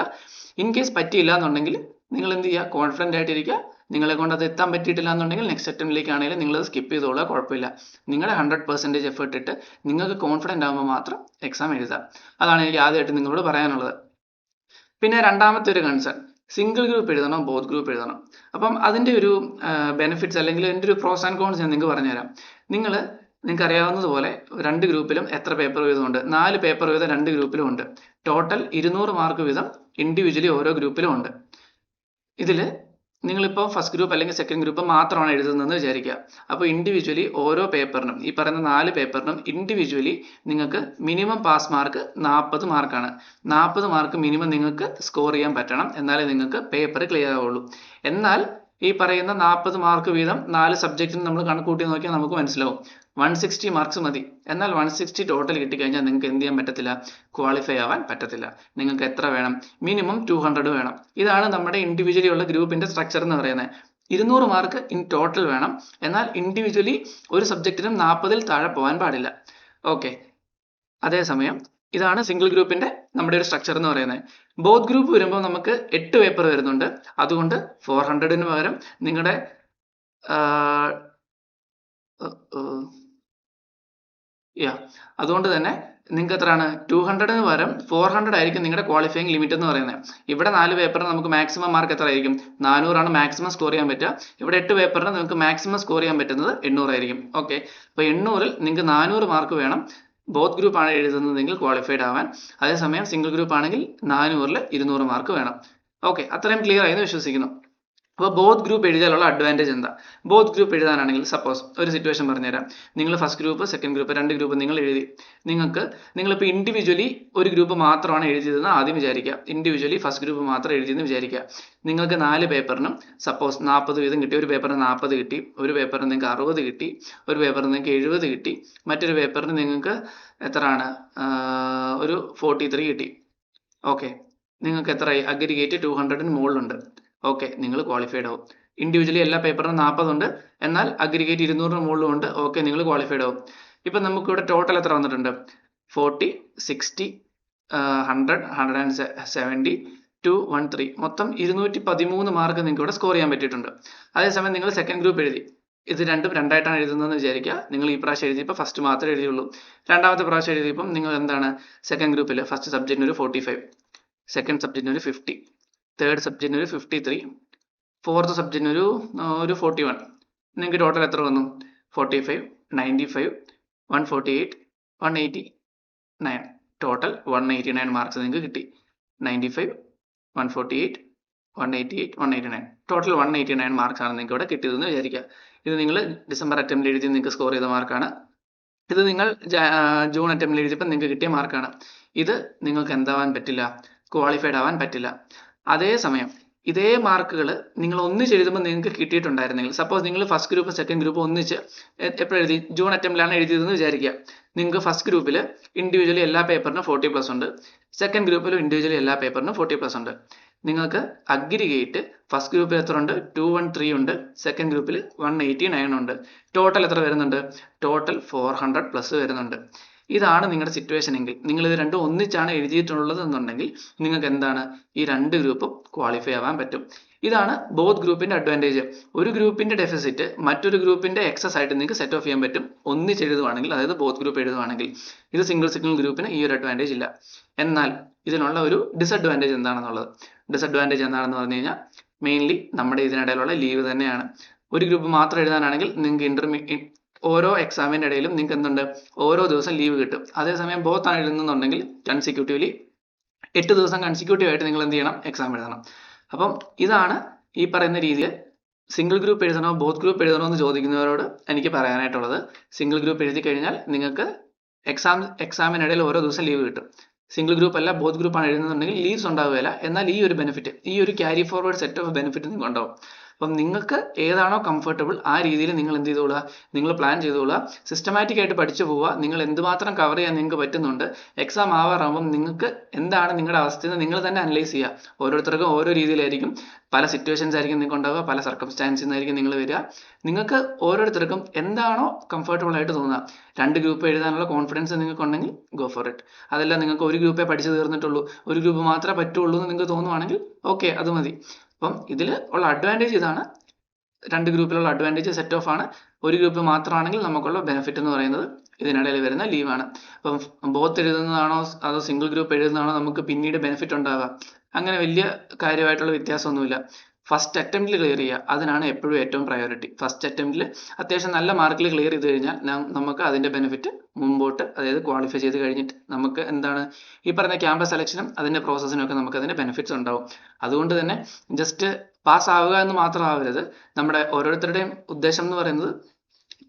ഇൻ കേസ് പറ്റിയില്ല എന്നുണ്ടെങ്കിൽ നിങ്ങൾ എന്ത് ചെയ്യുക, കോൺഫിഡൻ്റ് ആയിട്ടിരിക്കുക. നിങ്ങളെ കൊണ്ട് അത് എത്താൻ പറ്റിയിട്ടില്ല എന്നുണ്ടെങ്കിൽ നെക്സ്റ്റ് അറ്റംപ്റ്റിലേക്ക് ആണെങ്കിലും നിങ്ങളത് സ്കിപ്പ് ചെയ്തോളുക, കുഴപ്പമില്ല. നിങ്ങളുടെ 100% എഫേർട്ട് ഇട്ട് നിങ്ങൾക്ക് കോൺഫിഡൻ്റ് ആകുമ്പോൾ മാത്രം എക്സാം എഴുതുക. അതാണ് എനിക്ക് ആദ്യമായിട്ട് നിങ്ങളോട് പറയാനുള്ളത്. പിന്നെ രണ്ടാമത്തെ ഒരു കൺസേൺ, സിംഗിൾ ഗ്രൂപ്പ് എഴുതണം, ബോത്ത് ഗ്രൂപ്പ് എഴുതണം. അപ്പം അതിൻ്റെ ഒരു ബെനിഫിറ്റ്സ് അല്ലെങ്കിൽ അതിൻ്റെ ഒരു പ്രോസ് ആൻഡ് കോൺസ് ഞാൻ നിങ്ങൾക്ക് പറഞ്ഞുതരാം. നിങ്ങൾ നിങ്ങൾക്ക് അറിയാവുന്നതുപോലെ രണ്ട് ഗ്രൂപ്പിലും എത്ര പേപ്പർ വീതം ഉണ്ട്? 4 പേപ്പർ വീതം രണ്ട് ഗ്രൂപ്പിലും ഉണ്ട്. ടോട്ടൽ 200 മാർക്ക് വീതം ഇൻഡിവിജ്വലി ഓരോ ഗ്രൂപ്പിലും ഉണ്ട്. ഇതിൽ നിങ്ങളിപ്പോൾ ഫസ്റ്റ് ഗ്രൂപ്പ് അല്ലെങ്കിൽ സെക്കൻഡ് ഗ്രൂപ്പ് മാത്രമാണ് എഴുതുന്നതെന്ന് വിചാരിക്കുക. അപ്പോൾ ഇൻഡിവിജ്വലി ഓരോ പേപ്പറിനും, ഈ പറയുന്ന 4 പേപ്പറിനും ഇൻഡിവിജ്വലി നിങ്ങൾക്ക് മിനിമം പാസ് മാർക്ക് 40 മാർക്കാണ്. 40 മാർക്ക് മിനിമം നിങ്ങൾക്ക് സ്കോർ ചെയ്യാൻ പറ്റണം, എന്നാലേ നിങ്ങൾക്ക് പേപ്പർ ക്ലിയർ ആവുള്ളൂ. എന്നാൽ ഈ പറയുന്ന 40 മാർക്ക് വീതം 4 സബ്ജക്റ്റിന് നമ്മൾ കണക്കൂട്ടി നോക്കിയാൽ നമുക്ക് മനസ്സിലാവും 160 മാർക്സ് മതി. എന്നാൽ 160 ടോട്ടൽ കിട്ടിക്കഴിഞ്ഞാൽ നിങ്ങൾക്ക് എന്ത് ചെയ്യാൻ പറ്റത്തില്ല? ക്വാളിഫൈ ആവാൻ പറ്റത്തില്ല. നിങ്ങൾക്ക് എത്ര വേണം? മിനിമം 200 വേണം. ഇതാണ് നമ്മുടെ ഇൻഡിവിജ്വലി ഉള്ള ഗ്രൂപ്പിന്റെ സ്ട്രക്ചർ എന്ന് പറയുന്നത്. 200 മാർക്ക് ഇൻ ടോട്ടൽ വേണം, എന്നാൽ ഇൻഡിവിജ്വലി ഒരു സബ്ജക്റ്റിനും 40-ൽ താഴെ പോകാൻ പാടില്ല. ഓക്കെ. അതേസമയം ഇതാണ് സിംഗിൾ ഗ്രൂപ്പിന്റെ നമ്മുടെ ഒരു സ്ട്രക്ചർ എന്ന് പറയുന്നത്. ബോത്ത് ഗ്രൂപ്പ് വരുമ്പോൾ നമുക്ക് 8 പേപ്പർ വരുന്നുണ്ട്. അതുകൊണ്ട് 400-ന് പകരം നിങ്ങളുടെ അതുകൊണ്ട് തന്നെ നിങ്ങൾക്ക് എത്രയാണ്? 200-ന് പകരം 400 ആയിരിക്കും നിങ്ങളുടെ ക്വാളിഫയിങ് ലിമിറ്റ് എന്ന് പറയുന്നത്. ഇവിടെ 4 പേപ്പറിന് നമുക്ക് മാക്സിമം മാർക്ക് എത്ര ആയിരിക്കും? 400 മാക്സിമം സ്കോർ ചെയ്യാൻ പറ്റുക. ഇവിടെ 8 പേപ്പറിന് നിങ്ങൾക്ക് മാക്സിമം സ്കോർ ചെയ്യാൻ പറ്റുന്നത് 800 ആയിരിക്കും. ഓക്കെ. അപ്പോൾ 800-ൽ നിങ്ങൾക്ക് 400 മാർക്ക് വേണം ബോത്ത് ഗ്രൂപ്പ് ആണ് എഴുതുന്നതെങ്കിൽ ക്വാളിഫൈഡ് ആവാൻ. അതേസമയം സിംഗിൾ ഗ്രൂപ്പ് ആണെങ്കിൽ 400-ൽ 200 മാർക്ക് വേണം. ഓക്കെ, അത്രയും ക്ലിയർ ആയെന്ന് വിശ്വസിക്കുന്നു. അപ്പോൾ ബോത്ത് ഗ്രൂപ്പ് എഴുതിയാലുള്ള അഡ്വാൻറ്റേജ് എന്താ? ബോത്ത് ഗ്രൂപ്പ് എഴുതാനാണെങ്കിൽ സപ്പോസ് ഒരു സിറ്റുവേഷൻ പറഞ്ഞുതരാം. നിങ്ങൾ ഫസ്റ്റ് ഗ്രൂപ്പ് സെക്കൻഡ് ഗ്രൂപ്പ് രണ്ട് ഗ്രൂപ്പ് നിങ്ങൾ എഴുതി. നിങ്ങളിപ്പോൾ ഇൻഡിവിജ്വലി ഒരു ഗ്രൂപ്പ് മാത്രമാണ് എഴുതിയതെന്ന് ആദ്യം വിചാരിക്കുക. ഇൻഡിവിജ്വലി ഫസ്റ്റ് ഗ്രൂപ്പ് മാത്രം എഴുതിയെന്ന് വിചാരിക്കുക. നിങ്ങൾക്ക് 4 പേപ്പറിനും സപ്പോസ് 40 വീതം കിട്ടി. ഒരു പേപ്പറിന് 40 കിട്ടി, ഒരു പേപ്പറിന് നിങ്ങൾക്ക് 60 കിട്ടി, ഒരു പേപ്പറിന് നിങ്ങൾക്ക് 70 കിട്ടി, മറ്റൊരു പേപ്പറിന് നിങ്ങൾക്ക് എത്രയാണ്? ഒരു 43 കിട്ടി. ഓക്കെ, നിങ്ങൾക്ക് എത്രയായി? അഗ്രിഗേറ്റ് 200-ന് മുകളിലുണ്ട്. ഓക്കെ, നിങ്ങൾ ക്വാളിഫൈഡ് ആവും. ഇൻഡിവിജ്വലി എല്ലാ പേപ്പറിനും 40 ഉണ്ട്, എന്നാൽ അഗ്രിഗേറ്റ് 200-ന് മുകളിലും ഉണ്ട്. ഓക്കെ, നിങ്ങൾ ക്വാളിഫൈഡ് ആവും. ഇപ്പം നമുക്കിവിടെ ടോട്ടൽ എത്ര വന്നിട്ടുണ്ട്? 40, 60, 100, 170, 213, മൊത്തം 213 മാർക്ക് നിങ്ങൾക്ക് ഇവിടെ സ്കോർ ചെയ്യാൻ പറ്റിയിട്ടുണ്ട്. അതേസമയം നിങ്ങൾ സെക്കൻഡ് ഗ്രൂപ്പ് എഴുതി. ഇത് രണ്ടും രണ്ടായിട്ടാണ് എഴുതുന്നതെന്ന് വിചാരിക്കുക. നിങ്ങൾ ഈ പ്രാവശ്യം എഴുതിയപ്പോൾ ഫസ്റ്റ് മാത്രമേ എഴുതിയുള്ളൂ. രണ്ടാമത്തെ പ്രാവശ്യം എഴുതിയപ്പം നിങ്ങൾ എന്താണ്? സെക്കൻഡ് ഗ്രൂപ്പിൽ ഫസ്റ്റ് സബ്ജക്റ്റിന് ഒരു 45, സെക്കൻഡ് സബ്ജക്റ്റിന് ഒരു 50, തേർഡ് സബ്ജക്റ്റിന് ഒരു 53, ഫോർത്ത് സബ്ജക്റ്റിന് ഒരു 41. നിങ്ങൾക്ക് ടോട്ടൽ എത്ര വന്നു? 45, 95, 148, 189. ടോട്ടൽ 189 മാർക്സ് നിങ്ങൾക്ക് കിട്ടി. 95, 148, 188, 189. ടോട്ടൽ 189 മാർക്സ് ആണ് നിങ്ങൾക്ക് ഇവിടെ കിട്ടിയതെന്ന് വിചാരിക്കുക. ഇത് നിങ്ങൾ ഡിസംബർ അറ്റംപ്റ്റിൽ എഴുതി നിങ്ങൾക്ക് സ്കോർ ചെയ്ത മാർക്കാണ്. ഇത് നിങ്ങൾ ജൂൺ അറ്റംപ്റ്റിൽ എഴുതിയപ്പോൾ നിങ്ങൾക്ക് കിട്ടിയ മാർക്കാണ്. ഇത് നിങ്ങൾക്ക് എന്താവാൻ പറ്റില്ല? ക്വാളിഫൈഡ് ആവാൻ പറ്റില്ല. അതേസമയം ഇതേ മാർക്കുകൾ നിങ്ങൾ ഒന്നിച്ച് എഴുതുമ്പോൾ നിങ്ങൾക്ക് കിട്ടിയിട്ടുണ്ടായിരുന്നെങ്കിൽ, സപ്പോസ് നിങ്ങൾ ഫസ്റ്റ് ഗ്രൂപ്പ് സെക്കൻഡ് ഗ്രൂപ്പ് ഒന്നിച്ച് എപ്പോഴും എഴുതി? ജൂൺ അറ്റംപ്റ്റിലാണ് എഴുതിയതെന്ന് വിചാരിക്കുക. നിങ്ങൾക്ക് ഫസ്റ്റ് ഗ്രൂപ്പിൽ ഇൻഡിവിജ്വലി എല്ലാ പേപ്പറിനും 40+ ഉണ്ട്, സെക്കൻഡ് ഗ്രൂപ്പിലും ഇൻഡിവിജ്വലി എല്ലാ പേപ്പറിനും 40+ ഉണ്ട്. നിങ്ങൾക്ക് അഗ്രിഗേറ്റ് ഫസ്റ്റ് ഗ്രൂപ്പിൽ എത്ര ഉണ്ട്? 213 ഉണ്ട്, സെക്കൻഡ് ഗ്രൂപ്പിൽ 189 ഉണ്ട്. ടോട്ടൽ എത്ര വരുന്നുണ്ട്? ടോട്ടൽ 400+ വരുന്നുണ്ട്. ഇതാണ് നിങ്ങളുടെ സിറ്റുവേഷൻ എങ്കിൽ, നിങ്ങൾ ഇത് രണ്ടും ഒന്നിച്ചാണ് എഴുതിയിട്ടുള്ളത് എന്നുണ്ടെങ്കിൽ നിങ്ങൾക്ക് എന്താണ്? ഈ രണ്ട് ഗ്രൂപ്പും ക്വാളിഫൈ ആവാൻ പറ്റും. ഇതാണ് ബോത്ത് ഗ്രൂപ്പിന്റെ അഡ്വാൻറ്റേജ്. ഒരു ഗ്രൂപ്പിന്റെ ഡെഫിസിറ്റ് മറ്റൊരു ഗ്രൂപ്പിന്റെ എക്സസ് ആയിട്ട് നിങ്ങൾക്ക് സെറ്റ് ഓഫ് ചെയ്യാൻ പറ്റും ഒന്നിച്ച് എഴുതുവാണെങ്കിൽ, അതായത് ബോത്ത് ഗ്രൂപ്പ് എഴുതുവാണെങ്കിൽ. ഇത് സിംഗിൾ ഗ്രൂപ്പിന് ഈ ഒരു അഡ്വാൻറ്റേജ് ഇല്ല. എന്നാൽ ഇതിനുള്ള ഒരു ഡിസഡ്വാൻറ്റേജ് എന്താണെന്നുള്ളത്, ഡിസഡ്വാൻറ്റേജ് എന്താണെന്ന് പറഞ്ഞു കഴിഞ്ഞാൽ മെയിൻലി നമ്മുടെ ഇതിനിടയിലുള്ള ലീവ് തന്നെയാണ്. ഒരു ഗ്രൂപ്പ് മാത്രം എഴുതാനാണെങ്കിൽ നിങ്ങൾക്ക് ഓരോ എക്സാമിന്റെ ഇടയിലും നിങ്ങൾക്ക് എന്തുണ്ട്? ഓരോ ദിവസം ലീവ് കിട്ടും. അതേസമയം ബോത്ത് ആണ് എഴുതുന്നുണ്ടെങ്കിൽ കൺസിക്യൂട്ടീവ്ലി 8 ദിവസം കൺസിക്യൂട്ടീവ് ആയിട്ട് നിങ്ങൾ എന്ത് ചെയ്യണം? എക്സാം എഴുതണം. അപ്പം ഇതാണ് ഈ പറയുന്ന രീതിയിൽ സിംഗിൾ ഗ്രൂപ്പ് എഴുതണോ ബോത്ത് ഗ്രൂപ്പ് എഴുതണോ എന്ന് ചോദിക്കുന്നവരോട് എനിക്ക് പറയാനായിട്ടുള്ളത്, സിംഗിൾ ഗ്രൂപ്പ് എഴുതി കഴിഞ്ഞാൽ നിങ്ങൾക്ക് എക്സാമിനിടയിൽ ഓരോ ദിവസം ലീവ് കിട്ടും. സിംഗിൾ ഗ്രൂപ്പ് അല്ല ബോത്ത് ഗ്രൂപ്പ് ആണ് എഴുതുന്നുണ്ടെങ്കിൽ ലീവ്സ് ഉണ്ടാവുകയില്ല. എന്നാൽ ഈ ഒരു ബെനിഫിറ്റ്, ഈ ഒരു carry forward set of benefit നിങ്ങൾക്ക് ഉണ്ടാവും. അപ്പം നിങ്ങൾക്ക് ഏതാണോ കംഫർട്ടബിൾ ആ രീതിയിൽ നിങ്ങൾ എന്ത് ചെയ്തോളുക? നിങ്ങൾ പ്ലാൻ ചെയ്തോളുക. സിസ്റ്റമാറ്റിക് ആയിട്ട് പഠിച്ചു പോവുക. നിങ്ങൾ എന്തുമാത്രം കവർ ചെയ്യാൻ നിങ്ങൾക്ക് പറ്റുന്നുണ്ട്. എക്സാം ആവാറാകുമ്പം നിങ്ങൾക്ക് എന്താണ് നിങ്ങളുടെ അവസ്ഥയെന്ന് നിങ്ങൾ തന്നെ അനലൈസ് ചെയ്യുക. ഓരോരുത്തർക്കും ഓരോ രീതിയിലായിരിക്കും, പല സിറ്റുവേഷൻസ് ആയിരിക്കും നിങ്ങൾക്ക് ഉണ്ടാവുക, പല സർക്കംസ്റ്റാൻസിൽ നിന്നായിരിക്കും നിങ്ങൾ വരിക. നിങ്ങൾക്ക് ഓരോരുത്തർക്കും എന്താണോ കംഫർട്ടബിൾ ആയിട്ട് തോന്നുക, രണ്ട് ഗ്രൂപ്പ് എഴുതാനുള്ള കോൺഫിഡൻസ് നിങ്ങൾക്ക് ഉണ്ടെങ്കിൽ ഗോ ഫോർ ഇറ്റ്. അതല്ല നിങ്ങൾക്ക് ഒരു ഗ്രൂപ്പേ പഠിച്ചു തീർന്നിട്ടുള്ളൂ, ഒരു ഗ്രൂപ്പ് മാത്രമേ പറ്റുള്ളൂ എന്ന് നിങ്ങൾക്ക് തോന്നുവാണെങ്കിൽ ഓക്കെ, അത് മതി. അപ്പം ഇതിൽ ഉള്ള അഡ്വാൻറ്റേജ് ഇതാണ്. രണ്ട് ഗ്രൂപ്പിലുള്ള അഡ്വാൻറ്റേജ് സെറ്റ് ഓഫ് ആണ്. ഒരു ഗ്രൂപ്പ് മാത്രമാണെങ്കിൽ നമുക്കുള്ള ബെനിഫിറ്റ് എന്ന് പറയുന്നത് ഇതിനിടയിൽ വരുന്ന ലീവാണ്. അപ്പം ബോത്ത് എഴുതുന്നതാണോ അതോ സിംഗിൾ ഗ്രൂപ്പ് എഴുതുന്നതാണോ നമുക്ക് പിന്നീട് ബെനിഫിറ്റ് ഉണ്ടാവുക? അങ്ങനെ വലിയ കാര്യമായിട്ടുള്ള വ്യത്യാസമൊന്നുമില്ല. ഫസ്റ്റ് അറ്റംപ്റ്റിൽ ക്ലിയർ ചെയ്യുക, അതിനാണ് എപ്പോഴും ഏറ്റവും പ്രയോറിറ്റി. ഫസ്റ്റ് അറ്റംപ്റ്റിൽ അത്യാവശ്യം നല്ല മാർക്കിൽ ക്ലിയർ ചെയ്ത് കഴിഞ്ഞാൽ നമുക്ക് അതിൻ്റെ ബെനിഫിറ്റ് മുമ്പോട്ട്, അതായത് ക്വാളിഫൈ ചെയ്ത് കഴിഞ്ഞിട്ട് നമുക്ക് എന്താണ് ഈ പറയുന്ന ക്യാമ്പസ് സെലക്ഷനും അതിൻ്റെ പ്രോസസ്സിനും ഒക്കെ നമുക്ക് അതിൻ്റെ ബെനിഫിറ്റ്സ് ഉണ്ടാവും. അതുകൊണ്ട് തന്നെ ജസ്റ്റ് പാസ് ആവുക എന്ന് മാത്രമാവരുത്. നമ്മുടെ ഓരോരുത്തരുടെയും ഉദ്ദേശം എന്ന് പറയുന്നത്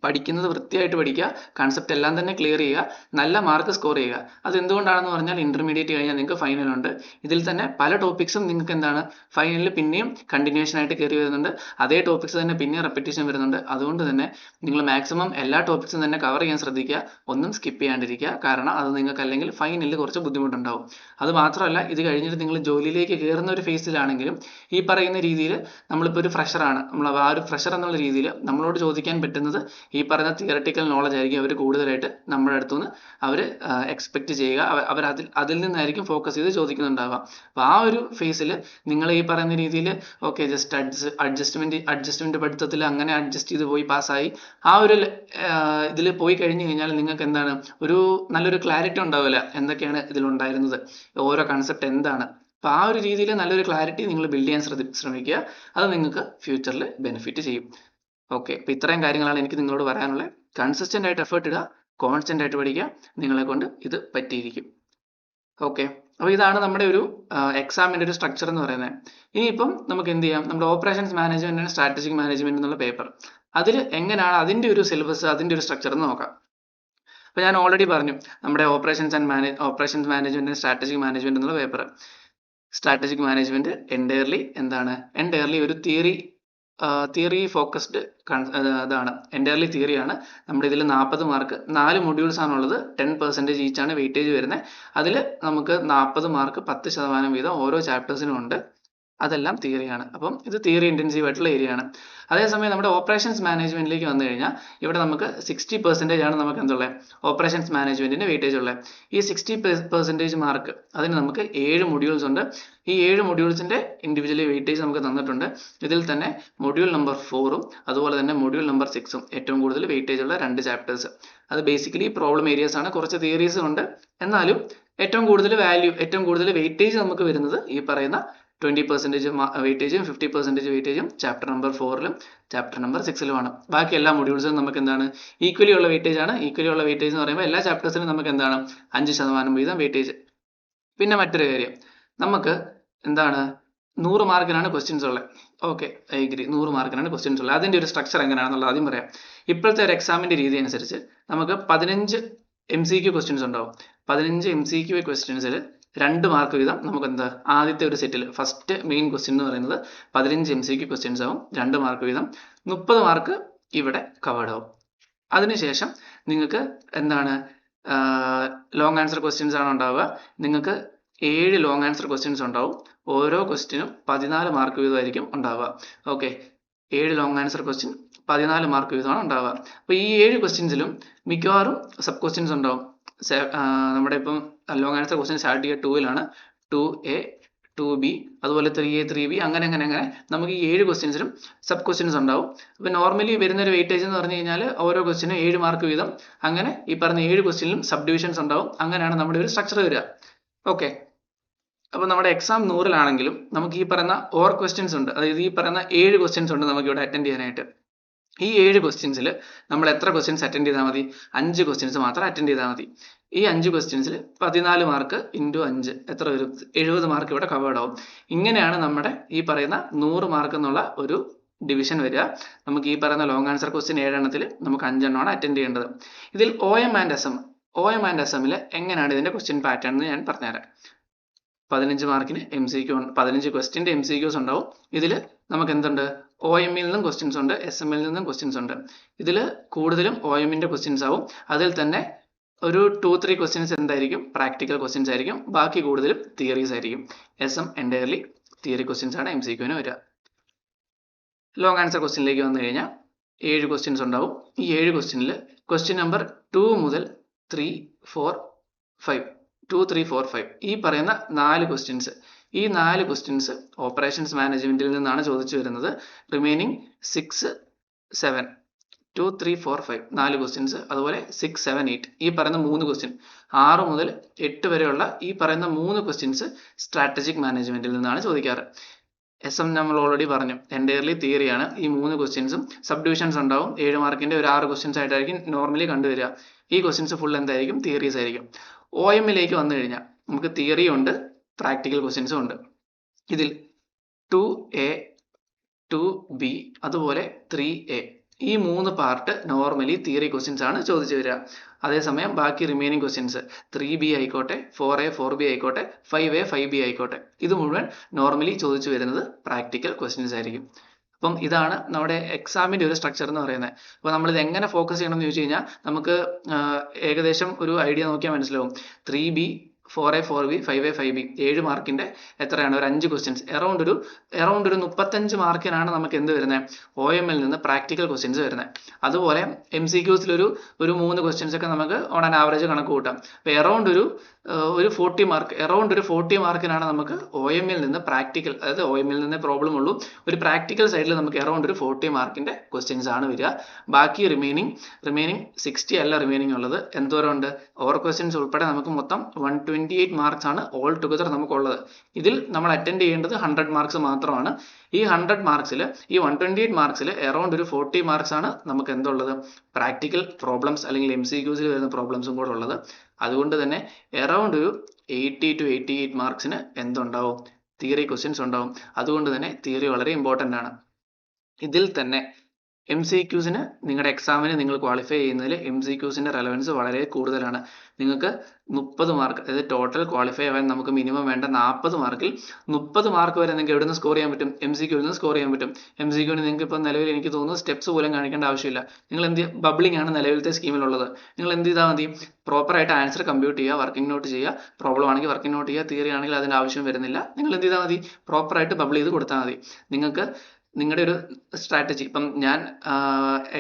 പഠിക്കുന്നത് വൃത്തിയായിട്ട് പഠിക്കുക, കൺസെപ്റ്റ് എല്ലാം തന്നെ ക്ലിയർ ചെയ്യുക, നല്ല മാർക്ക് സ്കോർ ചെയ്യുക. അത് എന്തുകൊണ്ടാണെന്ന് പറഞ്ഞാൽ ഇന്റർമീഡിയറ്റ് കഴിഞ്ഞാൽ നിങ്ങൾക്ക് ഫൈനൽ ഉണ്ട്. ഇതിൽ തന്നെ പല ടോപ്പിക്സും നിങ്ങൾക്ക് എന്താണ് ഫൈനലിൽ പിന്നെയും കണ്ടിന്യൂഷൻ ആയിട്ട് കയറി വരുന്നുണ്ട്. അതേ ടോപ്പിക്സ് തന്നെ പിന്നെ റെപ്പിറ്റേഷൻ വരുന്നുണ്ട്. അതുകൊണ്ട് തന്നെ നിങ്ങൾ മാക്സിമം എല്ലാ ടോപ്പിക്സും തന്നെ കവർ ചെയ്യാൻ ശ്രദ്ധിക്കുക, ഒന്നും സ്കിപ്പ് ചെയ്യാണ്ടിരിക്കുക. കാരണം അത് നിങ്ങൾക്ക് അല്ലെങ്കിൽ ഫൈനലിൽ കുറച്ച് ബുദ്ധിമുട്ടുണ്ടാവും. അത് മാത്രമല്ല, ഇത് കഴിഞ്ഞിട്ട് നിങ്ങൾ ജോലിയിലേക്ക് കയറുന്ന ഒരു ഫേസിലാണെങ്കിലും ഈ പറയുന്ന രീതിയിൽ നമ്മളിപ്പോൾ ഒരു ഫ്രഷറാണ്, നമ്മൾ ആ ഒരു ഫ്രഷർ എന്നുള്ള രീതിയിൽ നമ്മളോട് ചോദിക്കാൻ പറ്റുന്നത് ഈ പറയുന്ന തിയറട്ടിക്കൽ നോളജ് ആയിരിക്കും അവർ കൂടുതലായിട്ട് നമ്മുടെ അടുത്തുനിന്ന് അവർ എക്സ്പെക്ട് ചെയ്യുക. അവർ അതിൽ നിന്നായിരിക്കും ഫോക്കസ് ചെയ്ത് ചോദിക്കുന്നുണ്ടാവുക. അപ്പോൾ ആ ഒരു ഫേസിൽ നിങ്ങൾ ഈ പറയുന്ന രീതിയിൽ ഓക്കെ ജസ്റ്റ് അഡ്ജസ്റ്റ്മെന്റ് പഠിത്തത്തിൽ അങ്ങനെ അഡ്ജസ്റ്റ് ചെയ്ത് പോയി പാസ്സായി ആ ഒരു ഇതിൽ പോയി കഴിഞ്ഞു കഴിഞ്ഞാൽ നിങ്ങൾക്ക് എന്താണ് ഒരു നല്ലൊരു ക്ലാരിറ്റി ഉണ്ടാവില്ല എന്തൊക്കെയാണ് ഇതിലുണ്ടായിരുന്നത്, ഓരോ കൺസെപ്റ്റ് എന്താണ്. അപ്പോൾ ആ ഒരു രീതിയിൽ നല്ലൊരു ക്ലാരിറ്റി നിങ്ങൾ ബിൽഡ് ചെയ്യാൻ ശ്രമിക്കുക. അത് നിങ്ങൾക്ക് ഫ്യൂച്ചറിൽ ബെനിഫിറ്റ് ചെയ്യും. ഓക്കെ, അപ്പോൾ ഇത്രയും കാര്യങ്ങളാണ് എനിക്ക് നിങ്ങളോട് പറയാനുള്ളത്. കൺസിസ്റ്റന്റ് ആയിട്ട് എഫേർട്ട് ഇടുക, കോൺസ്റ്റന്റ് ആയിട്ട് പഠിക്കുക, നിങ്ങളെ കൊണ്ട് ഇത് പറ്റിയിരിക്കും. ഓക്കെ, അപ്പോൾ ഇതാണ് നമ്മുടെ ഒരു എക്സാമിൻ്റെ ഒരു സ്ട്രക്ചർ എന്ന് പറയുന്നത്. ഇനിയിപ്പം നമുക്ക് എന്ത് ചെയ്യാം, നമ്മുടെ operations management and strategic management എന്നുള്ള പേപ്പർ, അതിൽ എങ്ങനെയാണ് അതിൻ്റെ ഒരു സിലബസ്, അതിൻ്റെ ഒരു സ്ട്രക്ചർ എന്ന് നോക്കാം. അപ്പോൾ ഞാൻ ഓൾറെഡി പറഞ്ഞു നമ്മുടെ operations management and strategic management എന്നുള്ള പേപ്പർ. സ്ട്രാറ്റജിക് മാനേജ്മെന്റ് എൻറ്റയർലി ഒരു തിയറി ഫോക്കസ്ഡ് ഇതാണ്, എൻറ്റയർലി തിയറിയാണ്. നമ്മുടെ ഇതിൽ 40 മാർക്ക് 4 മൊഡ്യൂൾസ് ആണുള്ളത്. 10% ഈച്ചാണ് വെയിറ്റേജ് വരുന്നത്. അതിൽ നമുക്ക് 40 മാർക്ക് 10% വീതം ഓരോ ചാപ്റ്റേഴ്സിനും ഉണ്ട്. അതെല്ലാം തിയറിയാണ്. അപ്പം ഇത് തിയറി ഇൻറ്റൻസീവ് ആയിട്ടുള്ള ഏരിയ ആണ്. അതേസമയം നമ്മുടെ ഓപ്പറേഷൻസ് മാനേജ്മെന്റിലേക്ക് വന്നു കഴിഞ്ഞാൽ ഇവിടെ നമുക്ക് 60% ആണ് നമുക്ക് എന്തുള്ളത് ഓപ്പറേഷൻസ് മാനേജ്മെന്റിന് വെയിറ്റേജ് ഉള്ളത്. ഈ 60% മാർക്ക് അതിന് നമുക്ക് 7 മൊഡ്യൂൾസ് ഉണ്ട്. ഈ 7 മൊഡ്യൂൾസിന്റെ ഇൻഡിവിജ്വലി വെയിറ്റേജ് നമുക്ക് തന്നിട്ടുണ്ട്. ഇതിൽ തന്നെ മൊഡ്യൂൾ നമ്പർ 4ഉം അതുപോലെ തന്നെ മൊഡ്യൂൾ നമ്പർ 6ഉം ഏറ്റവും കൂടുതൽ വെയിറ്റേജ് ഉള്ള 2 ചാപ്റ്റേഴ്സ്. അത് ബേസിക്കലി പ്രോബ്ലം ഏരിയാസ് ആണ്, കുറച്ച് തിയറീസും ഉണ്ട്. എന്നാലും ഏറ്റവും കൂടുതൽ വെയിറ്റേജ് നമുക്ക് വരുന്നത് ഈ പറയുന്ന 20% വെയിറ്റേജും 50% വെയിറ്റേജും ചാപ്റ്റർ നമ്പർ 4ലും ചാപ്റ്റർ നമ്പർ 6ലുമാണ്. ബാക്കി എല്ലാ മൊഡ്യൂൾസും നമുക്ക് എന്താണ് ഈക്വലി ഉള്ള വെയിറ്റേജ് ആണ്. ഈക്വലി ഉള്ള വെയിറ്റേജ് എന്ന് പറയുമ്പോൾ എല്ലാ ചാപ്റ്റേഴ്സിനും നമുക്ക് എന്താണ് 5% വീതം വെയിറ്റേജ്. പിന്നെ മറ്റൊരു കാര്യം, നമുക്ക് എന്താണ് 100 മാർക്കിനാണ് ക്വസ്റ്റ്യൻസ് ഉള്ളത്. ഓക്കെ, ഐ അഗ്രി, 100 മാർക്കിനാണ് ക്വസ്റ്റ്യൻസ് ഉള്ളത്. അതിൻ്റെ ഒരു സ്ട്രക്ചർ എങ്ങനെയാണെന്നുള്ളത് ആദ്യം പറയാം. ഇപ്പോഴത്തെ ഒരു എക്സാമിൻ്റെ രീതി അനുസരിച്ച് നമുക്ക് 15 MCQ ക്വസ്റ്റ്യൻസ് ഉണ്ടാവും. 15 MCQ ക്വസ്റ്റ്യൻസിൽ 2 മാർക്ക് വീതം നമുക്ക് എന്താ ആദ്യത്തെ ഒരു സെറ്റിൽ ഫസ്റ്റ് മെയിൻ ക്വസ്റ്റ്യൻ എന്ന് പറയുന്നത് 15 MCQ ക്വസ്റ്റ്യൻസ് ആവും. 2 മാർക്ക് വീതം 30 മാർക്ക് ഇവിടെ കവേർഡ് ആവും. അതിനുശേഷം നിങ്ങൾക്ക് എന്താണ് ലോങ് ആൻസർ ക്വസ്റ്റ്യൻസ് ആണ് ഉണ്ടാവുക. നിങ്ങൾക്ക് 7 ലോങ് ആൻസർ ക്വസ്റ്റ്യൻസ് ഉണ്ടാവും. ഓരോ ക്വസ്റ്റ്യനും 14 മാർക്ക് വീതമായിരിക്കും ഉണ്ടാവുക. Okay, 7 long answer question 14 mark വീതമാണ് ഉണ്ടാവുക. അപ്പോൾ ഈ 7 ക്വസ്റ്റ്യൻസിലും മിക്കവാറും സബ് ക്വസ്റ്റ്യൻസ് ഉണ്ടാവും. നമ്മുടെ ഇപ്പം ലോങ് ആൻസർ ക്വസ്റ്റ്യൻ സ്റ്റാർട്ട് ചെയ്യുക 2ലാണ്. 2A 2B അതുപോലെ 3A 3B അങ്ങനെ നമുക്ക് ഈ 7 ക്വസ്റ്റ്യൻസിലും സബ് ക്വസ്റ്റ്യൻസ് ഉണ്ടാവും. അപ്പോൾ നോർമലി വരുന്ന ഒരു വെയിറ്റേജ് എന്ന് പറഞ്ഞു കഴിഞ്ഞാൽ ഓരോ ക്വസ്റ്റ്യനും 7 മാർക്ക് വീതം, അങ്ങനെ ഈ പറഞ്ഞ 7 ക്വസ്റ്റ്യനിലും സബ് ഡിവിഷൻസ് ഉണ്ടാവും. അങ്ങനെയാണ് നമ്മുടെ ഒരു സ്ട്രക്ചർ വരിക. ഓക്കെ, അപ്പോൾ നമ്മുടെ എക്സാം 100ലാണെങ്കിലും നമുക്ക് ഈ പറയുന്ന ഓർ ക്വസ്റ്റ്യൻസ് ഉണ്ട്. അതായത് ഈ പറയുന്ന 7 ക്വസ്റ്റ്യൻസ് ഉണ്ട് നമുക്ക് ഇവിടെ അറ്റൻഡ് ചെയ്യാനായിട്ട്. ഈ 7 ക്വസ്റ്റ്യൻസിൽ നമ്മൾ എത്ര ക്വസ്റ്റ്യൻസ് അറ്റൻഡ് ചെയ്താൽ മതി? 5 ക്വസ്റ്റ്യൻസ് മാത്രം അറ്റൻഡ് ചെയ്താൽ മതി. ഈ 5 ക്വസ്റ്റ്യൻസിൽ 14 മാർക്ക് ഇൻറ്റു 5 എത്ര വരും? 70 മാർക്ക് ഇവിടെ കവേർഡ് ആവും. ഇങ്ങനെയാണ് നമ്മുടെ ഈ പറയുന്ന 100 മാർക്ക് എന്നുള്ള ഒരു ഡിവിഷൻ വരിക. നമുക്ക് ഈ പറയുന്ന ലോങ് ആൻസർ ക്വസ്റ്റ്യൻ 7 എണ്ണത്തിൽ നമുക്ക് 5 എണ്ണമാണ് അറ്റൻഡ് ചെയ്യേണ്ടത്. ഇതിൽ OM ആൻഡ് SM എങ്ങനെയാണ് ഇതിന്റെ ക്വസ്റ്റ്യൻ പാറ്റേൺ എന്ന് ഞാൻ പറഞ്ഞുതരാം. 15 മാർക്കിന് MCQ 15 ക്വസ്റ്റ്യൻ്റെ MCQs ഉണ്ടാവും. ഇതിൽ നമുക്ക് എന്തുണ്ട് OM-ൽ നിന്നും ക്വസ്റ്റ്യൻസ് ഉണ്ട്, SM-ൽ നിന്നും ക്വസ്റ്റ്യൻസ് ഉണ്ട്. ഇതിൽ കൂടുതലും OM-ന്റെ ക്വസ്റ്റ്യൻസ് ആവും. അതിൽ തന്നെ ഒരു 2-3 ക്വസ്റ്റ്യൻസ് എന്തായിരിക്കും പ്രാക്ടിക്കൽ ക്വസ്റ്റ്യൻസ് ആയിരിക്കും. ബാക്കി കൂടുതലും തിയറീസ് ആയിരിക്കും. SM എൻറ്റയർലി തിയറി ക്വസ്റ്റ്യൻസ് ആണ് MCQന് വരിക. ലോങ് ആൻസർ ക്വസ്റ്റ്യനിലേക്ക് വന്നു കഴിഞ്ഞാൽ 7 ക്വസ്റ്റ്യൻസ് ഉണ്ടാവും. ഈ 7 ക്വസ്റ്റ്യനിൽ ക്വസ്റ്റ്യൻ നമ്പർ 2 മുതൽ 3, 4, 5 2, 3, 4, 5 ഈ പറയുന്ന 4 ക്വസ്റ്റ്യൻസ്, ഈ 4 ക്വസ്റ്റ്യൻസ് ഓപ്പറേഷൻസ് മാനേജ്മെന്റിൽ നിന്നാണ് ചോദിച്ചു വരുന്നത്. റിമൈനിങ് 6, 7 2, 3, 4, 5 4 ക്വസ്റ്റ്യൻസ്, അതുപോലെ 6, 7, 8 ഈ പറയുന്ന 3 ക്വസ്റ്റ്യൻ, 6 മുതൽ 8 വരെയുള്ള ഈ പറയുന്ന 3 ക്വസ്റ്റ്യൻസ് സ്ട്രാറ്റജിക് മാനേജ്മെന്റിൽ നിന്നാണ് ചോദിക്കാറ്. SM നമ്മൾ ഓൾറെഡി പറഞ്ഞു, എൻറ്റയർലി തിയറിയാണ്. ഈ 3 ക്വസ്റ്റ്യൻസും സബ് ഡിവിഷൻസ് ഉണ്ടാവും. 7 മാർക്കിന്റെ ഒരു 6 ക്വസ്റ്റ്യൻസ് ആയിട്ടായിരിക്കും നോർമലി കണ്ടുവരിക. ഈ ക്വസ്റ്റ്യൻസ് ഫുൾ എന്തായിരിക്കും? തിയറീസ് ആയിരിക്കും. OMലേക്ക് വന്നു കഴിഞ്ഞാൽ നമുക്ക് തിയറി ഉണ്ട്, പ്രാക്ടിക്കൽ ക്വസ്റ്റ്യൻസും ഉണ്ട്. ഇതിൽ 2A 2B അതുപോലെ 3A ഈ 3 പാർട്ട് നോർമലി തിയറി ക്വസ്റ്റ്യൻസ് ആണ് ചോദിച്ചു വരിക. അതേസമയം ബാക്കി റിമൈനിങ് ക്വസ്റ്റ്യൻസ് 3B ആയിക്കോട്ടെ, 4A 4B ആയിക്കോട്ടെ, 5A 5B ആയിക്കോട്ടെ, ഇത് മുഴുവൻ നോർമലി ചോദിച്ചു വരുന്നത് പ്രാക്ടിക്കൽ ക്വസ്റ്റ്യൻസ് ആയിരിക്കും. അപ്പം ഇതാണ് നമ്മുടെ എക്സാമിന്റെ ഒരു സ്ട്രക്ചർ എന്ന് പറയുന്നത്. അപ്പോൾ നമ്മൾ ഇത് എങ്ങനെ ഫോക്കസ് ചെയ്യണം എന്ന് ചോദിച്ചു കഴിഞ്ഞാൽ നമുക്ക് ഏകദേശം ഒരു ഐഡിയ നോക്കിയാൽ മനസ്സിലാവും. 3B 4A 4B 5A 5B 7 മാർക്കിന്റെ എത്രയാണ്? ഒരു 5 ക്വസ്റ്റ്യൻസ് അറൗണ്ട് ഒരു 35 മാർക്കിനാണ് നമുക്ക് എന്ത് വരുന്നത്? OML നിന്ന് പ്രാക്ടിക്കൽ ക്വസ്റ്റ്യൻസ് വരുന്നത്. അതുപോലെ MCQസിൽ ഒരു 3 ക്വസ്റ്റ്യൻസ് ഒക്കെ നമുക്ക് ഓൺ ആൻ ആവറേജ് കണക്ക് കൂട്ടാം. അപ്പോൾ അറൗണ്ട് ഒരു 40 മാർക്കിനാണ് നമുക്ക് OML നിന്ന് പ്രാക്ടിക്കൽ, അതായത് OML നിന്ന് പ്രോബ്ലം ഉള്ളൂ, ഒരു പ്രാക്ടിക്കൽ സൈഡിൽ നമുക്ക് അറൗണ്ട് ഒരു 40 മാർക്കിന്റെ ക്വസ്റ്റ്യൻസ് ആണ് വരിക. ബാക്കി റിമൈനിങ് 60 അല്ല റിമൈനിങ് ഉള്ളത്. എന്തോരം ഉണ്ട്? ഓവർ ക്വസ്റ്റ്യൻസ് ഉൾപ്പെടെ നമുക്ക് മൊത്തം 128 മാർക്സ് ആണ് ഓൾ ടുഗദർ നമുക്കുള്ളത്. ഇതിൽ നമ്മൾ അറ്റൻഡ് ചെയ്യേണ്ടത് 100 മാർക്സ് മാത്രമാണ്. ഈ 100 മാർക്സിൽ, ഈ 128 മാർക്സിൽ അറൗണ്ട് ഒരു 40 മാർക്സ് ആണ് നമുക്ക് എന്തുള്ളത്? പ്രാക്ടിക്കൽ പ്രോബ്ലംസ് അല്ലെങ്കിൽ MCQസിൽ വരുന്ന പ്രോബ്ലംസും കൂടെ ഉള്ളത്. അതുകൊണ്ട് തന്നെ അറൗണ്ട് ഒരു 80 to 88 മാർക്സിന് എന്തുണ്ടാവും? തിയറി ക്വസ്റ്റ്യൻസ് ഉണ്ടാവും. അതുകൊണ്ട് തന്നെ തിയറി വളരെ ഇമ്പോർട്ടൻ്റ് ആണ്. ഇതിൽ തന്നെ MCQസിന് നിങ്ങളുടെ എക്സാമിന് നിങ്ങൾ ക്വാളിഫൈ ചെയ്യുന്നതിൽ MCQസിന്റെ റെലവൻസ് വളരെ കൂടുതലാണ്. നിങ്ങൾക്ക് 30 മാർക്ക്, അതായത് ടോട്ടൽ ക്വാളിഫൈ ആവാൻ നമുക്ക് മിനിമം വേണ്ട 40 മാർക്കിൽ 30 മാർക്ക് വരെ നിങ്ങൾക്ക് എവിടെ നിന്ന് സ്കോർ ചെയ്യാൻ പറ്റും? MCQവിൽ നിന്ന് സ്കോർ ചെയ്യാൻ പറ്റും. MCQവിന് നിങ്ങൾക്ക് ഇപ്പോൾ നിലവിൽ എനിക്ക് തോന്നുന്നു സ്റ്റെപ്സ് പോലും കാണിക്കേണ്ട ആവശ്യമില്ല. നിങ്ങൾ ബബ്ലിംഗ് ആണ് നിലവിലത്തെ സ്കീമിലുള്ളത്. നിങ്ങൾ എന്ത് ചെയ്താൽ മതി? പ്രോപ്പറായിട്ട് ആൻസർ കമ്പ്യൂട്ട് ചെയ്യുക, വർക്കിംഗ് നോട്ട് ചെയ്യുക. പ്രോബ്ലം ആണെങ്കിൽ വർക്കിംഗ് നോട്ട് ചെയ്യുക, തിയറി ആണെങ്കിൽ അതിൻ്റെ ആവശ്യം വരുന്നില്ല. നിങ്ങൾ എന്ത് ചെയ്താൽ മതി? പ്രോപ്പറായിട്ട് ബബിൾ ചെയ്ത് കൊടുത്താൽ മതി. നിങ്ങൾക്ക് നിങ്ങളുടെ ഒരു സ്ട്രാറ്റജി, ഇപ്പം ഞാൻ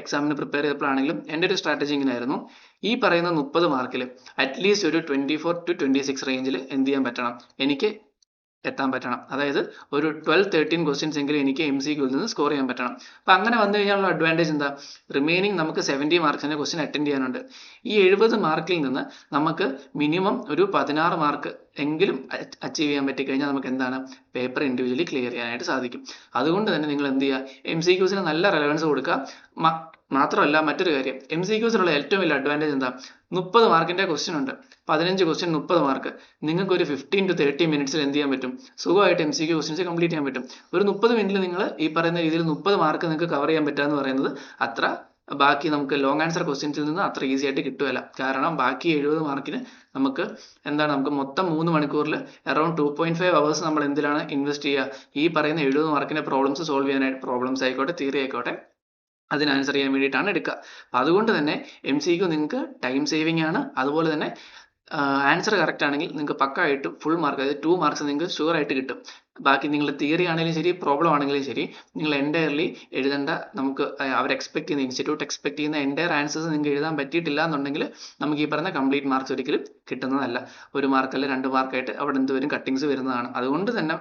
എക്സാമിന് പ്രിപ്പയർ ചെയ്തപ്പോഴാണെങ്കിലും എൻ്റെ ഒരു സ്ട്രാറ്റജി ഇങ്ങനെയായിരുന്നു. ഈ പറയുന്ന 30 മാർക്കിൽ അറ്റ്ലീസ്റ്റ് ഒരു 24 to 26 റേഞ്ചിൽ എന്ത് ചെയ്യാൻ പറ്റണം? എനിക്ക് എത്താൻ പറ്റണം. അതായത് ഒരു 12-13 ക്വസ്റ്റ്യൻസ് എങ്കിലും എനിക്ക് MCQവിൽ നിന്ന് സ്കോർ ചെയ്യാൻ പറ്റണം. അപ്പം അങ്ങനെ വന്നു കഴിഞ്ഞാലുള്ള അഡ്വാൻറ്റേജ് എന്താ? റിമൈനിങ് നമുക്ക് 70 മാർക്സിന്റെ ക്വസ്റ്റ്യൻ അറ്റൻഡ് ചെയ്യാനുണ്ട്. ഈ 70 മാർക്കിൽ നിന്ന് നമുക്ക് മിനിമം ഒരു 16 മാർക്ക് എങ്കിലും അച്ചീവ് ചെയ്യാൻ പറ്റിക്കഴിഞ്ഞാൽ നമുക്ക് എന്താണ്? പേപ്പർ ഇൻഡിവിജ്വലി ക്ലിയർ ചെയ്യാനായിട്ട് സാധിക്കും. അതുകൊണ്ട് തന്നെ നിങ്ങൾ എന്ത് ചെയ്യുക? MCQസിന് നല്ല റെലവൻസ് കൊടുക്കുക. മാത്രമല്ല മറ്റൊരു കാര്യം, MCQസിലുള്ള ഏറ്റവും വലിയ അഡ്വാൻറ്റേജ് എന്താ? 30 മാർക്കിന്റെ ക്വസ്റ്റ്യൻ ഉണ്ട്. 15 ക്വസ്റ്റ്യൻ 30 മാർക്ക്. നിങ്ങൾക്ക് ഒരു 15 to 30 മിനിറ്റ്സിൽ എന്ത് ചെയ്യാൻ പറ്റും? സുഖമായിട്ട് MCQ ക്വസ്റ്റ്യൻസ് കംപ്ലീറ്റ് ചെയ്യാൻ പറ്റും. ഒരു 30 മിനിറ്റിൽ നിങ്ങൾ ഈ പറയുന്ന രീതിയിൽ 30 മാർക്ക് നിങ്ങൾക്ക് കവർ ചെയ്യാൻ പറ്റുക എന്ന് പറയുന്നത് അത്ര ബാക്കി നമുക്ക് ലോങ് ആൻസർ ക്വസ്റ്റ്യൻസിൽ നിന്ന് അത്ര ഈസി ആയിട്ട് കിട്ടുകയില്ല. കാരണം ബാക്കി 70 മാർക്കിന് നമുക്ക് എന്താണ്? നമുക്ക് മൊത്തം 3 മണിക്കൂറിൽ അറൗണ്ട് 2.5 hours നമ്മൾ എന്തിലാണ് ഇൻവെസ്റ്റ് ചെയ്യുക? ഈ പറയുന്ന 70 മാർക്കിന്റെ പ്രോബ്ലംസ് സോൾവ് ചെയ്യാനായിട്ട്, പ്രോബ്ലംസ് ആയിക്കോട്ടെ തിയറി ആയിക്കോട്ടെ, അതിന് ആൻസർ ചെയ്യാൻ വേണ്ടിയിട്ടാണ് എടുക്കുക. അപ്പം അതുകൊണ്ട് തന്നെ MCQ നിങ്ങൾക്ക് ടൈം സേവിങ് ആണ്. അതുപോലെ തന്നെ ആൻസർ കറക്റ്റ് ആണെങ്കിൽ നിങ്ങൾക്ക് പക്കായിട്ട് ഫുൾ മാർക്ക്, അതായത് 2 മാർക്സ് നിങ്ങൾക്ക് ഷുവർ ആയിട്ട് കിട്ടും. ബാക്കി നിങ്ങൾ തിയറി ആണെങ്കിലും ശരി, പ്രോബ്ലം ആണെങ്കിലും ശരി, നിങ്ങൾ എൻറ്റയർലി എഴുതേണ്ട, നമുക്ക് അവർ എക്സ്പെക്ട് ചെയ്യുന്ന, ഇൻസ്റ്റിറ്റ്യൂട്ട് എക്സ്പെക്ട് ചെയ്യുന്ന എൻറ്റയർ ആൻസേഴ്സ് നിങ്ങൾക്ക് എഴുതാൻ പറ്റിയിട്ടില്ല എന്നുണ്ടെങ്കിൽ നമുക്ക് ഈ പറയുന്ന കംപ്ലീറ്റ് മാർക്സ് ഒരിക്കലും കിട്ടുന്നതല്ല. 1 മാർക്കല്ല 2 മാർക്കായിട്ട് അവിടെ എന്ത് വരും? കട്ടിങ്സ് വരുന്നതാണ്. അതുകൊണ്ട് തന്നെ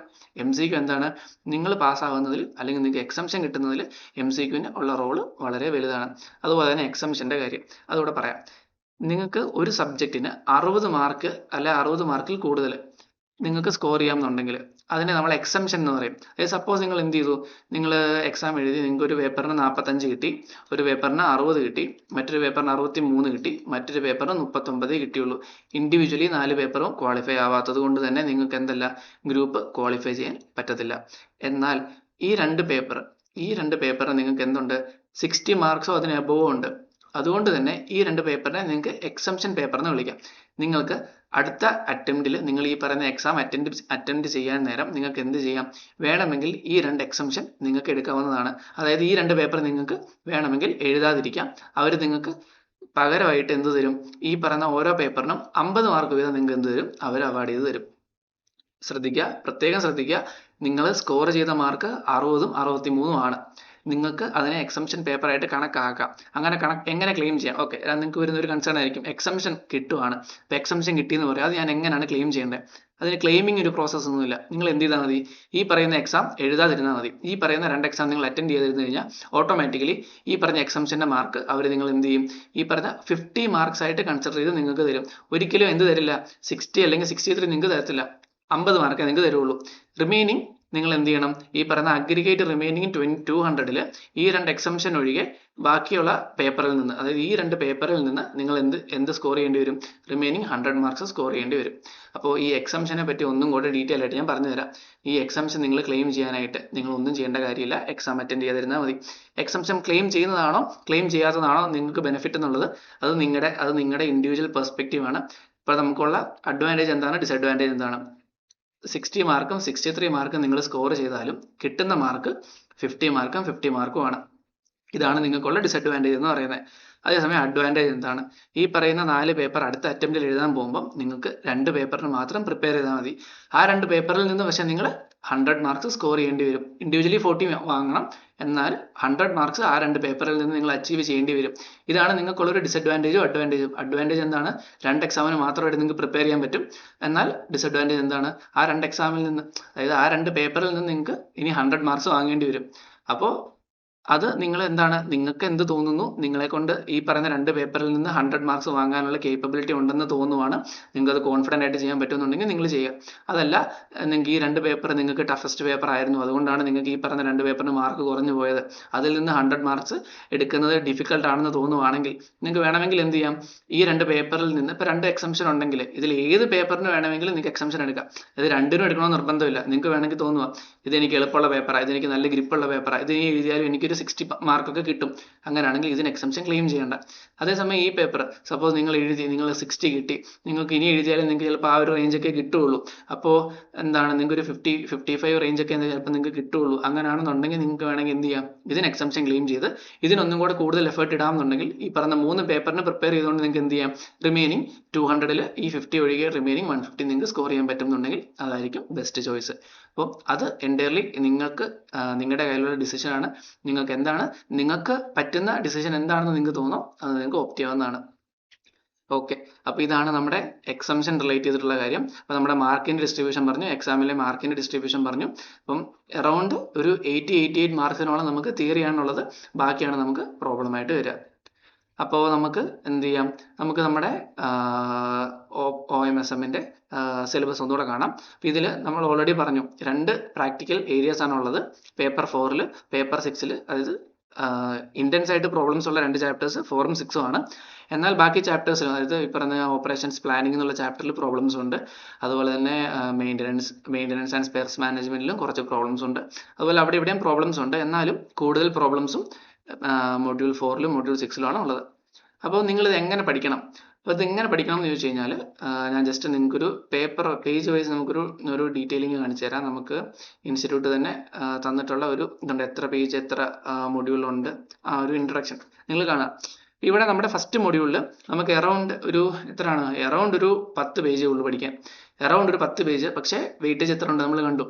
MCQ എന്താണ്? നിങ്ങൾ പാസ്സാവുന്നതിൽ അല്ലെങ്കിൽ നിങ്ങൾക്ക് എക്സംഷൻ കിട്ടുന്നതിൽ MCQന് ഉള്ള റോള് വളരെ വലുതാണ്. അതുപോലെ തന്നെ എക്സംഷന്റെ കാര്യം അതുകൂടെ പറയാം. നിങ്ങൾക്ക് ഒരു സബ്ജക്റ്റിന് 60 മാർക്ക് അല്ല 60 മാർക്കിൽ കൂടുതൽ നിങ്ങൾക്ക് സ്കോർ ചെയ്യാമെന്നുണ്ടെങ്കിൽ അതിനെ നമ്മൾ എക്സംഷൻ എന്ന് പറയും. അതായത് സപ്പോസ് നിങ്ങൾ എന്ത് ചെയ്തു? നിങ്ങൾ എക്സാം എഴുതി, നിങ്ങൾക്ക് ഒരു പേപ്പറിന് 45 കിട്ടി, ഒരു പേപ്പറിന് 60 കിട്ടി, മറ്റൊരു പേപ്പറിന് 63 കിട്ടി, മറ്റൊരു പേപ്പറിന് 39 കിട്ടിയുള്ളൂ. ഇൻഡിവിജ്വലി 4 പേപ്പറും ക്വാളിഫൈ ആവാത്തത് കൊണ്ട് തന്നെ നിങ്ങൾക്ക് എന്തല്ല? ഗ്രൂപ്പ് ക്വാളിഫൈ ചെയ്യാൻ പറ്റത്തില്ല. എന്നാൽ ഈ രണ്ട് പേപ്പർ നിങ്ങൾക്ക് എന്തുണ്ട്? 60 മാർക്സോ അതിന് എബോവോ ഉണ്ട്. അതുകൊണ്ട് തന്നെ ഈ 2 പേപ്പറിനെ നിങ്ങൾക്ക് എക്സംഷൻ പേപ്പർ എന്ന് വിളിക്കാം. നിങ്ങൾക്ക് അടുത്ത അറ്റംപ്റ്റിൽ നിങ്ങൾ ഈ പറയുന്ന എക്സാം അറ്റൻഡ് ചെയ്യാൻ നേരം നിങ്ങൾക്ക് എന്ത് ചെയ്യാം? വേണമെങ്കിൽ ഈ 2 എക്സംഷൻ നിങ്ങൾക്ക് എടുക്കാവുന്നതാണ്. അതായത് ഈ 2 പേപ്പർ നിങ്ങൾക്ക് വേണമെങ്കിൽ എഴുതാതിരിക്കാം. അവർ നിങ്ങൾക്ക് പകരമായിട്ട് എന്ത് തരും? ഈ പറയുന്ന ഓരോ പേപ്പറിനും 50 മാർക്ക് വീതം നിങ്ങൾക്ക് എന്ത് തരും? അവർ അവാർഡ് ചെയ്ത് തരും. ശ്രദ്ധിക്കുക, പ്രത്യേകം ശ്രദ്ധിക്കുക. നിങ്ങൾ സ്കോർ ചെയ്ത മാർക്ക് 60ഉം 63ഉം ആണ്. നിങ്ങൾക്ക് അതിനെ എക്സംഷൻ പേപ്പർ ആയിട്ട് കണക്കാക്കാം. അങ്ങനെ എങ്ങനെ ക്ലെയിം ചെയ്യാം? ഓക്കെ, നിങ്ങൾക്ക് വരുന്ന ഒരു കൺസേൺ ആയിരിക്കും, എക്സംഷൻ കിട്ടുവാണ്, ഇപ്പം എക്സംഷൻ കിട്ടിയെന്ന് പറയാം, അത് ഞാൻ എങ്ങനെയാണ് ക്ലെയിം ചെയ്യേണ്ടത്? അതിന് ക്ലെയിമിംഗ് ഒരു പ്രോസസ്സ് ഒന്നുമില്ല. നിങ്ങൾ എന്ത് ചെയ്താൽ മതി? ഈ പറയുന്ന എക്സാം എഴുതാതിരുന്നാൽ മതി. ഈ പറയുന്ന 2 എക്സാം നിങ്ങൾ അറ്റൻഡ് ചെയ്തിരുന്നു കഴിഞ്ഞാൽ ഓട്ടോമാറ്റിക്കലി ഈ പറഞ്ഞ എക്സംഷന്റെ മാർക്ക് അവർ നിങ്ങൾ എന്ത് ചെയ്യും? ഈ പറഞ്ഞ 50 മാർക്സ് ആയിട്ട് കൺസിഡർ ചെയ്ത് നിങ്ങൾക്ക് തരും. ഒരിക്കലും എന്ത് തരില്ല? 60 അല്ലെങ്കിൽ 63 നിങ്ങൾക്ക് തരത്തില്ല. 50 മാർക്കേ നിങ്ങൾക്ക് തരുള്ളൂ. റിമൈനിങ് നിങ്ങൾ എന്ത് ചെയ്യണം, ഈ പറയുന്ന അഗ്രിഗേറ്റ് റിമൈനിങ് 200-ൽ ഈ 2 എക്സംഷൻ ഒഴികെ ബാക്കിയുള്ള പേപ്പറിൽ നിന്ന്, അതായത് ഈ 2 പേപ്പറിൽ നിന്ന് നിങ്ങൾ എന്ത് സ്കോർ ചെയ്യേണ്ടി വരും, റിമൈനിങ് 100 മാർക്സ് സ്കോർ ചെയ്യേണ്ടി വരും. അപ്പോൾ ഈ എക്സംഷനെ പറ്റി ഒന്നും കൂടെ ഡീറ്റെയിൽ ആയിട്ട് ഞാൻ പറഞ്ഞു തരാം. ഈ എക്സംഷൻ നിങ്ങൾ ക്ലെയിം ചെയ്യാനായിട്ട് നിങ്ങൾ ഒന്നും ചെയ്യേണ്ട കാര്യമില്ല, എക്സാം അറ്റൻഡ് ചെയ്തിരുന്നാൽ മതി. എക്സംഷൻ ക്ലെയിം ചെയ്യുന്നതാണോ ക്ലെയിം ചെയ്യാത്തതാണോ നിങ്ങൾക്ക് ബെനിഫിറ്റ് എന്നുള്ളത് അത് നിങ്ങളുടെ ഇൻഡിവിജ്വൽ പെർസ്പെക്റ്റീവ് ആണ്. ഇപ്പോൾ നമുക്കുള്ള അഡ്വാൻറ്റേജ് എന്താണ്, ഡിസഡ്വാൻറ്റേജ് എന്താണ്. 60 മാർക്കും 63 മാർക്കും നിങ്ങൾ സ്കോർ ചെയ്താലും കിട്ടുന്ന മാർക്ക് 50 മാർക്കും 50 മാർക്കും ആണ്. ഇതാണ് നിങ്ങൾക്കുള്ള ഡിസഡ്വാൻറ്റേജ് എന്ന് പറയുന്നത്. അതേസമയം അഡ്വാൻറ്റേജ് എന്താണ്, ഈ പറയുന്ന 4 പേപ്പർ അടുത്ത അറ്റംപ്റ്റിൽ എഴുതാൻ പോകുമ്പോൾ നിങ്ങൾക്ക് 2 പേപ്പറിന് മാത്രം പ്രിപ്പയർ ചെയ്താൽ മതി. ആ 2 പേപ്പറിൽ നിന്ന് പക്ഷേ നിങ്ങൾ 100 മാർക്സ് സ്കോർ ചെയ്യേണ്ടി വരും. ഇൻഡിവിജ്വലി 40 വാങ്ങണം, എന്നാൽ 100 മാർക്സ് ആ 2 പേപ്പറിൽ നിന്ന് നിങ്ങൾ അച്ചീവ് ചെയ്യേണ്ടി വരും. ഇതാണ് നിങ്ങൾക്കുള്ളൊരു ഡിസഡ്വാൻറ്റേജും അഡ്വാൻറ്റേജും. അഡ്വാൻറ്റേജ് എന്താണ്, 2 എക്സാമിന് മാത്രമായിട്ട് നിങ്ങൾക്ക് പ്രിപ്പയർ ചെയ്യാൻ പറ്റും. എന്നാൽ ഡിസഡ്വാൻറ്റേജ് എന്താണ്, ആ 2 എക്സാമിൽ നിന്ന്, അതായത് ആ 2 പേപ്പറിൽ നിന്ന് നിങ്ങൾക്ക് ഇനി 100 മാർക്സ് വാങ്ങേണ്ടി വരും. അപ്പോൾ അത് നിങ്ങൾ എന്താണ്, നിങ്ങൾക്ക് എന്ത് തോന്നുന്നു, നിങ്ങളെ കൊണ്ട് ഈ പറയുന്ന 2 പേപ്പറിൽ നിന്ന് 100 മാർക്സ് വാങ്ങാനുള്ള കേപ്പബിലിറ്റി ഉണ്ടെന്ന് തോന്നുവാണ്, നിങ്ങൾക്ക് അത് കോൺഫിഡൻ്റ് ആയിട്ട് ചെയ്യാൻ പറ്റുന്നുണ്ടെങ്കിൽ നിങ്ങൾ ചെയ്യുക. അതല്ല, നിങ്ങൾക്ക് ഈ 2 പേപ്പർ നിങ്ങൾക്ക് ടഫസ്റ്റ് പേപ്പർ ആയിരുന്നു, അതുകൊണ്ടാണ് നിങ്ങൾക്ക് ഈ പറഞ്ഞ 2 പേപ്പറിന് മാർക്ക് കുറഞ്ഞു പോയത്, അതിൽ നിന്ന് 100 മാർക്സ് എടുക്കുന്നത് ഡിഫിക്കൽട്ട് ആണെന്ന് തോന്നുവാണെങ്കിൽ നിങ്ങൾക്ക് വേണമെങ്കിൽ എന്ത് ചെയ്യാം, ഈ 2 പേപ്പറിൽ നിന്ന് ഇപ്പോൾ 2 എക്സംഷൻ ഉണ്ടെങ്കിൽ ഇതിൽ ഏത് പേപ്പറിന് വേണമെങ്കിലും നിങ്ങൾക്ക് എക്സംഷൻ എടുക്കാം. ഇത് രണ്ടിനും എടുക്കണമെന്ന് നിർബന്ധമില്ല. നിങ്ങൾക്ക് വേണമെങ്കിൽ തോന്നുക ഇതെനിക്ക് എളുപ്പമുള്ള പേപ്പറാണ്, ഇതെനിക്ക് നല്ല ഗ്രിപ്പുള്ള പേപ്പറാണ്, ഇത് എഴുതിയാലും എനിക്കൊരു 60 മാർക്കൊക്കെ കിട്ടും, അങ്ങനെയാണെങ്കിൽ ഇതിന് എക്സംഷൻ ക്ലെയിം ചെയ്യേണ്ട. അതേസമയം ഈ പേപ്പർ സപ്പോസ് നിങ്ങൾ 60 കിട്ടി, നിങ്ങൾക്ക് ഇനി എഴുതിയാലും നിങ്ങൾക്ക് ചിലപ്പോൾ ആ ഒരു റേഞ്ചൊക്കെ കിട്ടുകയുള്ളൂ. അപ്പോൾ എന്താണ്, നിങ്ങൾക്ക് ഒരു 50-55 റേഞ്ചൊക്കെ ചിലപ്പോൾ നിങ്ങൾക്ക് കിട്ടുകയുള്ളൂ. അങ്ങനെയാണെന്നുണ്ടെങ്കിൽ നിങ്ങൾക്ക് വേണമെങ്കിൽ എന്ത് ചെയ്യാം, ഇതിന് എക്സംഷൻ ക്ലെയിം ചെയ്ത് ഇതിനൊന്നും കൂടെ കൂടുതൽ എഫേർട്ട് ഇടാമെന്നുണ്ടെങ്കിൽ ഈ പറഞ്ഞ 3 പേപ്പറിന് പ്രിപ്പയർ ചെയ്തുകൊണ്ട് നിങ്ങൾക്ക് എന്ത് ചെയ്യാം, റിമൈനിങ് 200-ൽ ഈ 50 ഒഴികെ റിമൈനിങ് 150 നിങ്ങൾക്ക് സ്കോർ ചെയ്യാൻ പറ്റുന്നുണ്ടെങ്കിൽ അതായിരിക്കും ബെസ്റ്റ് ചോയ്സ്. അപ്പോൾ അത് എൻ്റയർലി നിങ്ങൾക്ക് നിങ്ങളുടെ കയ്യിലുള്ള ഡിസിഷനാണ്. നിങ്ങൾക്ക് പറ്റുന്ന ഡിസിഷൻ എന്താണെന്ന് നിങ്ങൾക്ക് തോന്നും, അത് നിങ്ങൾക്ക് ഓപ്റ്റ് ചെയ്യാവുന്നതാണ്. ഓക്കെ, അപ്പോൾ ഇതാണ് നമ്മുടെ എക്സംഷൻ റിലേറ്റ് ചെയ്തിട്ടുള്ള കാര്യം. അപ്പോൾ നമ്മുടെ മാർക്കിൻ്റെ ഡിസ്ട്രിബ്യൂഷൻ പറഞ്ഞു, എക്സാമിലെ മാർക്കിൻ്റെ ഡിസ്ട്രിബ്യൂഷൻ പറഞ്ഞു. അപ്പം അറൗണ്ട് ഒരു 88 മാർക്സിനോളം നമുക്ക് തിയറി ആണുള്ളത്, ബാക്കിയാണ് നമുക്ക് പ്രോബ്ലമായിട്ട് വരിക. അപ്പോൾ നമുക്ക് എന്ത് ചെയ്യാം, നമുക്ക് നമ്മുടെ OMSMൻ്റെ സിലബസ് ഒന്നുകൂടെ കാണാം. അപ്പോൾ ഇതിൽ നമ്മൾ ഓൾറെഡി പറഞ്ഞു 2 പ്രാക്ടിക്കൽ ഏരിയാസ് ആണുള്ളത്, പേപ്പർ 4-ൽ പേപ്പർ 6-ൽ, അതായത് ഇൻറ്റൻസ് ആയിട്ട് പ്രോബ്ലംസ് ഉള്ള 2 ചാപ്റ്റേഴ്സ് 4ഉം 6ഉം ആണ്. എന്നാൽ ബാക്കി ചാപ്റ്റേഴ്സിൽ, അതായത് ഈ പറഞ്ഞ ഓപ്പറേഷൻസ് പ്ലാനിംഗ് എന്നുള്ള ചാപ്റ്ററിൽ പ്രോബ്ലംസ് ഉണ്ട്. അതുപോലെ തന്നെ മെയിൻ്റനൻസ് ആൻഡ് സ്പെയർസ് മാനേജ്മെൻറ്റിലും കുറച്ച് പ്രോബ്ലംസ് ഉണ്ട്. അതുപോലെ അവിടെ ഇവിടെയും പ്രോബ്ലംസ് ഉണ്ട്, എന്നാലും കൂടുതൽ പ്രോബ്ലംസും മൊഡ്യൂൾ 4-ലും മൊഡ്യൂൾ 6-ലും ആണ് ഉള്ളത്. അപ്പോൾ നിങ്ങളിത് എങ്ങനെ പഠിക്കണം, അപ്പോൾ ഇത് എങ്ങനെ പഠിക്കണം എന്ന് ചോദിച്ചു കഴിഞ്ഞാൽ ഞാൻ ജസ്റ്റ് നിങ്ങൾക്കൊരു പേജ് വൈസ് നമുക്കൊരു ഡീറ്റെയിലിംഗ് കാണിച്ചു തരാം. നമുക്ക് ഇൻസ്റ്റിറ്റ്യൂട്ട് തന്നെ തന്നിട്ടുള്ള ഒരു ഇതുണ്ട്, എത്ര പേജ് എത്ര മൊഡ്യൂളുണ്ട്, ആ ഒരു ഇൻട്രഡക്ഷൻ നിങ്ങൾ കാണാം. ഇവിടെ നമ്മുടെ ഫസ്റ്റ് മൊഡ്യൂളിൽ നമുക്ക് അറൗണ്ട് ഒരു 10 പേജേ ഉള്ളൂ പഠിക്കാൻ, അറൗണ്ട് ഒരു 10 പേജ്. പക്ഷേ വെയിറ്റേജ് എത്ര ഉണ്ട് നമ്മൾ കണ്ടു.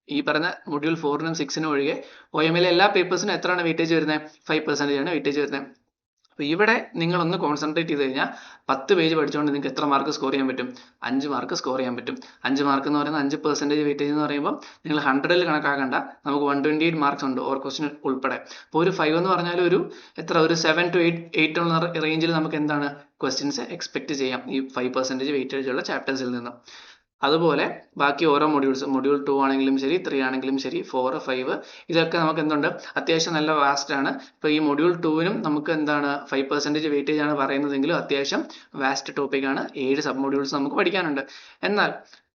ഈ പറഞ്ഞ മൊഡ്യൂൾ 4-നും 6-നും ഒഴികെ OML എല്ലാ പേപ്പേഴ്സിനും എത്രയാണ് വെയിറ്റേജ് വരുന്നത്, 5% ആണ് വെയിറ്റേജ് വരുന്നത്. അപ്പോൾ ഇവിടെ നിങ്ങളൊന്ന് കോൺസെൻട്രേറ്റ് ചെയ്ത് കഴിഞ്ഞാൽ 10 പേജ് പഠിച്ചുകൊണ്ട് നിങ്ങൾക്ക് എത്ര മാർക്ക് സ്കോർ ചെയ്യാൻ പറ്റും, 5 മാർക്ക് സ്കോർ ചെയ്യാൻ പറ്റും. 5 മാർക്ക് എന്ന് പറയുന്നത് 5% വെയിറ്റേജ് എന്ന് പറയുമ്പോൾ നിങ്ങൾ 100-ൽ കണക്കാക്കണ്ട, നമുക്ക് 128 മാർക്സ് ഉണ്ട് ഓർ ക്വസ്റ്റ്യൻ ഉൾപ്പെടെ. അപ്പോൾ ഒരു 5 എന്ന് പറഞ്ഞാൽ ഒരു 7 to 8 ഉള്ള റേഞ്ചിൽ നമുക്ക് എന്താണ് ക്വസ്റ്റ്യൻസ് എക്സ്പെക്ട് ചെയ്യാം ഈ 5% വെയിറ്റേജ് ഉള്ള ചാപ്റ്റേഴ്സിൽ നിന്ന്. അതുപോലെ ബാക്കി ഓരോ മൊഡ്യൂൾ 2 ആണെങ്കിലും ശരി, 3 ആണെങ്കിലും ശരി, 4, 5 ഇതൊക്കെ നമുക്ക് എന്തുണ്ട്, അത്യാവശ്യം നല്ല വാസ്റ്റ് ആണ്. ഇപ്പോൾ ഈ മൊഡ്യൂൾ 2-നും നമുക്ക് എന്താണ് 5% വെയിറ്റേജ് ആണ് പറയുന്നതെങ്കിലും അത്യാവശ്യം വാസ്റ്റ് ടോപ്പിക് ആണ്. 7 സബ് മൊഡ്യൂൾസ് നമുക്ക് പഠിക്കാനുണ്ട്. എന്നാൽ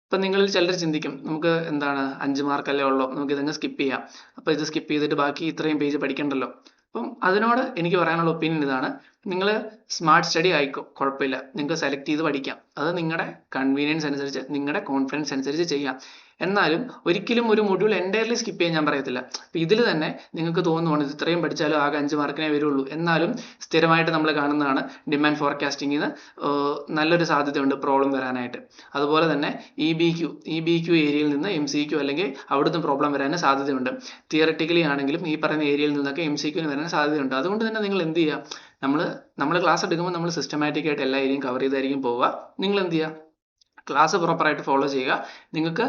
ഇപ്പം നിങ്ങളിൽ ചിലർ ചിന്തിക്കും, നമുക്ക് എന്താണ് 5 മാർക്കല്ലേ ഉള്ളൂ, നമുക്ക് ഇതങ്ങ് സ്കിപ്പ് ചെയ്യാം, അപ്പോൾ ഇത് സ്കിപ്പ് ചെയ്തിട്ട് ബാക്കി ഇത്രയും പേജ് പഠിക്കണ്ടല്ലോ. അപ്പം അതിനോട് എനിക്ക് പറയാനുള്ള ഒപ്പീനിയൻ ഇതാണ്, നിങ്ങൾ സ്മാർട്ട് സ്റ്റഡി ആയിക്കോ, കുഴപ്പമില്ല, നിങ്ങൾക്ക് സെലക്ട് ചെയ്ത് പഠിക്കാം, അത് നിങ്ങളുടെ കൺവീനിയൻസ് അനുസരിച്ച് നിങ്ങളുടെ കോൺഫിഡൻസ് അനുസരിച്ച് ചെയ്യാം. എന്നാലും ഒരിക്കലും ഒരു മൊഡ്യൂൾ എൻ്റയർലി സ്കിപ്പ് ചെയ്യാൻ ഞാൻ പറയത്തില്ല. അപ്പോൾ ഇതിൽ തന്നെ നിങ്ങൾക്ക് തോന്നുവാണ് ഇത് ഇത്രയും പഠിച്ചാലും ആകെ 5 മാർക്കിനേ വരുള്ളൂ, എന്നാലും സ്ഥിരമായിട്ട് നമ്മൾ കാണുന്നതാണ് ഡിമാൻഡ് ഫോർകാസ്റ്റിങ്ങിന് നല്ലൊരു സാധ്യതയുണ്ട് പ്രോബ്ലം വരാനായിട്ട്. അതുപോലെ തന്നെ EBQ ഏരിയയിൽ നിന്ന് MCQ അല്ലെങ്കിൽ അവിടുന്ന് പ്രോബ്ലം വരാൻ സാധ്യതയുണ്ട്. തിയററ്റിക്കലി ആണെങ്കിലും ഈ പറയുന്ന ഏരിയയിൽ നിന്നൊക്കെ MCQന് വരാൻ സാധ്യതയുണ്ട്. അതുകൊണ്ട് തന്നെ നിങ്ങൾ എന്ത് ചെയ്യുക, നമ്മൾ ക്ലാസ് എടുക്കുമ്പോൾ നമ്മൾ സിസ്റ്റമാറ്റിക് ആയിട്ട് എല്ലാ ഏരിയയും കവർ ചെയ്തായിരിക്കും പോവുക. നിങ്ങൾ എന്ത് ചെയ്യുക, ക്ലാസ് പ്രോപ്പറായിട്ട് ഫോളോ ചെയ്യുക. നിങ്ങൾക്ക്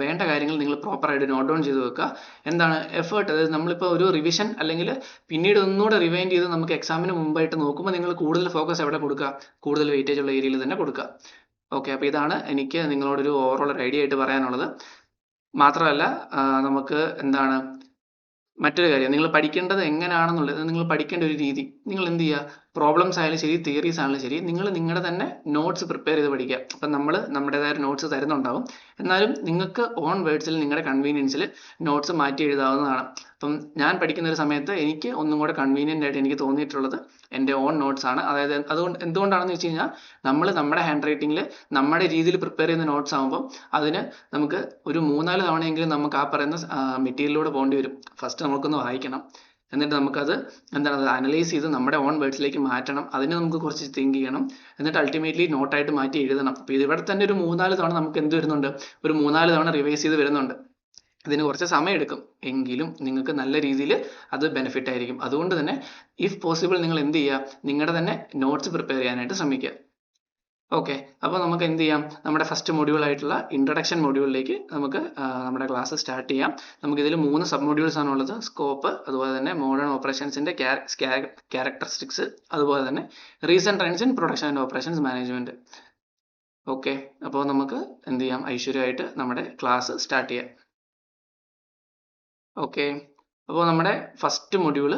വേണ്ട കാര്യങ്ങൾ നിങ്ങൾ പ്രോപ്പറായിട്ട് നോട്ട് ഡൗൺ ചെയ്ത് വെക്കുക. എന്താണ് എഫേർട്ട്, അതായത് നമ്മളിപ്പോൾ ഒരു റിവിഷൻ അല്ലെങ്കിൽ പിന്നീട് ഒന്നുകൂടെ റിവൈൻഡ് ചെയ്ത് നമുക്ക് എക്സാമിന് മുമ്പായിട്ട് നോക്കുമ്പോൾ നിങ്ങൾ കൂടുതൽ ഫോക്കസ് എവിടെ കൊടുക്കുക, കൂടുതൽ വെയിറ്റേജ് ഉള്ള ഏരിയയിൽ തന്നെ കൊടുക്കുക. ഓക്കെ, അപ്പോൾ ഇതാണ് എനിക്ക് നിങ്ങളോടൊരു ഓവറോൾ ഒരു ഐഡിയ ആയിട്ട് പറയാനുള്ളത്. മാത്രമല്ല നമുക്ക് എന്താണ് മറ്റൊരു കാര്യം, നിങ്ങൾ പഠിക്കേണ്ടത് എങ്ങനെയാണെന്നുള്ളത്, നിങ്ങൾ പഠിക്കേണ്ട ഒരു രീതി, നിങ്ങൾ എന്ത് ചെയ്യുക, പ്രോബ്ലംസ് ആയാലും ശരി തിയറീസ് ആയാലും ശരി, നിങ്ങൾ നിങ്ങളുടെ തന്നെ നോട്ട്സ് പ്രിപ്പയർ ചെയ്ത് പഠിക്കുക. അപ്പം നമ്മൾ നമ്മുടേതായ നോട്ട്സ് തരുന്നുണ്ടാവും, എന്നാലും നിങ്ങൾക്ക് ഓൺ വേർഡ്സിൽ നിങ്ങളുടെ കൺവീനിയൻസിൽ നോട്ട്സ് മാറ്റി എഴുതാവുന്നതാണ്. അപ്പം ഞാൻ പഠിക്കുന്ന ഒരു സമയത്ത് എനിക്ക് ഒന്നും കൂടെ കൺവീനിയൻ്റ് ആയിട്ട് എനിക്ക് തോന്നിയിട്ടുള്ളത് എൻ്റെ ഓൺ നോട്ട്സ് ആണ്. അതായത് അതുകൊണ്ട് എന്തുകൊണ്ടാണെന്ന് വെച്ച് കഴിഞ്ഞാൽ, നമ്മൾ നമ്മുടെ ഹാൻഡ് റൈറ്റിങ്ങിൽ നമ്മുടെ രീതിയിൽ പ്രിപ്പയർ ചെയ്യുന്ന നോട്ട്സ് ആകുമ്പോൾ അതിന് നമുക്ക് ഒരു 3-4 തവണയെങ്കിലും നമുക്ക് ആ പറയുന്ന മെറ്റീരിയലിലൂടെ പോകേണ്ടി വരും. ഫസ്റ്റ് നമുക്കൊന്ന് വായിക്കണം, എന്നിട്ട് നമുക്കത് എന്താണ് അത് അനലൈസ് ചെയ്ത് നമ്മുടെ ഓൺ വേർഡ്സിലേക്ക് മാറ്റണം, അതിന് നമുക്ക് കുറച്ച് തിങ്ക് ചെയ്യണം, എന്നിട്ട് അൾട്ടിമേറ്റ്ലി നോട്ടായിട്ട് മാറ്റി എഴുതണം. അപ്പോൾ ഇവിടെ തന്നെ ഒരു 3-4 തവണ നമുക്ക് എന്ത് വരുന്നുണ്ട്, ഒരു 3-4 തവണ റിവൈസ് ചെയ്ത് വരുന്നുണ്ട്. ഇതിന് കുറച്ച് സമയം എടുക്കും, എങ്കിലും നിങ്ങൾക്ക് നല്ല രീതിയിൽ അത് ബെനിഫിറ്റ് ആയിരിക്കും. അതുകൊണ്ട് തന്നെ ഇഫ് പോസിബിൾ നിങ്ങൾ എന്ത് ചെയ്യുക, നിങ്ങളുടെ തന്നെ നോട്ട്സ് പ്രിപ്പയർ ചെയ്യാനായിട്ട് ശ്രമിക്കുക. ഓക്കെ, അപ്പോൾ നമുക്ക് എന്ത് ചെയ്യാം, നമ്മുടെ ഫസ്റ്റ് മൊഡ്യൂൾ ആയിട്ടുള്ള ഇൻട്രഡക്ഷൻ മൊഡ്യൂളിലേക്ക് നമുക്ക് നമ്മുടെ ക്ലാസ് സ്റ്റാർട്ട് ചെയ്യാം. നമുക്കിതിൽ 3 സബ് മൊഡ്യൂൾസ് ആണുള്ളത്. സ്കോപ്പ്, അതുപോലെ തന്നെ മോഡേൺ ഓപ്പറേഷൻസിൻ്റെ ക്യാരക്ടറിസ്റ്റിക്സ്, അതുപോലെ തന്നെ recent trends in production and operations management. Okay, അപ്പോൾ നമുക്ക് എന്ത് ചെയ്യാം, ഐശ്വര്യമായിട്ട് നമ്മുടെ ക്ലാസ് സ്റ്റാർട്ട് ചെയ്യാം. ഓക്കെ, അപ്പോൾ നമ്മുടെ ഫസ്റ്റ് മൊഡ്യൂള്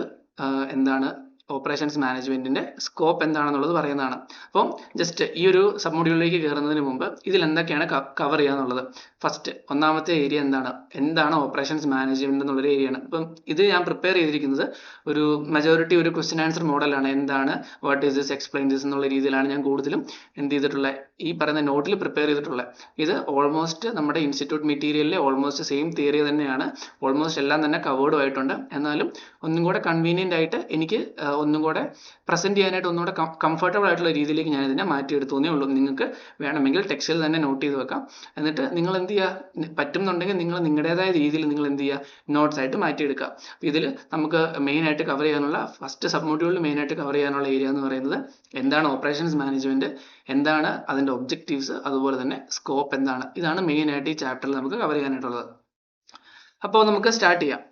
എന്താണ്, ഓപ്പറേഷൻസ് മാനേജ്മെന്റിന്റെ സ്കോപ്പ് എന്താണെന്നുള്ളത് പറയുന്നതാണ്. അപ്പം ജസ്റ്റ് ഈ ഒരു സബ് മൊഡ്യൂളിലേക്ക് കയറുന്നതിന് മുമ്പ് ഇതിൽ എന്തൊക്കെയാണ് കവർ ചെയ്യാന്നുള്ളത്. ഫസ്റ്റ് ഒന്നാമത്തെ ഏരിയ എന്താണ് ഓപ്പറേഷൻസ് മാനേജ്മെന്റ് എന്നുള്ളൊരു ഏരിയയാണ്. അപ്പം ഇത് ഞാൻ പ്രിപ്പയർ ചെയ്തിരിക്കുന്നത് ഒരു മെജോറിറ്റി ഒരു ക്വസ്റ്റ്യൻ ആൻസർ മോഡലാണ്. എന്താണ്, what is this, explain this എന്നുള്ള രീതിയിലാണ് ഞാൻ കൂടുതലും എന്ത് ചെയ്തിട്ടുള്ളത്, ഈ പറയുന്ന നോട്ടിൽ പ്രിപ്പയർ ചെയ്തിട്ടുള്ളത്. ഇത് ഓൾമോസ്റ്റ് നമ്മുടെ ഇൻസ്റ്റിറ്റ്യൂട്ട് മെറ്റീരിയലിലെ ഓൾമോസ്റ്റ് സെയിം തിയറി തന്നെയാണ്, ഓൾമോസ്റ്റ് എല്ലാം തന്നെ കവേർഡും ആയിട്ടുണ്ട്. എന്നാലും ഒന്നും കൂടെ കൺവീനിയൻ്റ് ആയിട്ട് എനിക്ക് ഒന്നും കൂടെ പ്രസന്റ് ചെയ്യാനായിട്ട് ഒന്നുകൂടെ കംഫർട്ടബിൾ ആയിട്ടുള്ള രീതിയിലേക്ക് ഞാൻ ഇതിനെ മാറ്റിയെടുത്തേ ഉള്ളൂ. നിങ്ങൾക്ക് വേണമെങ്കിൽ ടെക്സ്റ്റിൽ തന്നെ നോട്ട് ചെയ്ത് വെക്കാം. എന്നിട്ട് നിങ്ങൾ എന്ത് ചെയ്യുക, പറ്റുന്നുണ്ടെങ്കിൽ നിങ്ങൾ നിങ്ങളുടേതായ രീതിയിൽ നിങ്ങൾ എന്ത് ചെയ്യുക, നോട്ട്സ് ആയിട്ട് മാറ്റിയെടുക്കുക. ഇതിൽ നമുക്ക് മെയിൻ ആയിട്ട് കവർ ചെയ്യാനുള്ള ഫസ്റ്റ് സബ് മൊഡ്യൂളിൽ മെയിൻ ആയിട്ട് കവർ ചെയ്യാനുള്ള ഏരിയ എന്ന് പറയുന്നത് എന്താണ് ഓപ്പറേഷൻസ് മാനേജ്മെന്റ്, എന്താണ് അതിന്റെ ഒബ്ജക്റ്റീവ്സ്, അതുപോലെ തന്നെ സ്കോപ്പ് എന്താണ്. ഇതാണ് മെയിൻ ആയിട്ട് ഈ ചാപ്റ്ററിൽ നമുക്ക് കവർ ചെയ്യാനായിട്ടുള്ളത്. അപ്പോൾ നമുക്ക് സ്റ്റാർട്ട് ചെയ്യാം.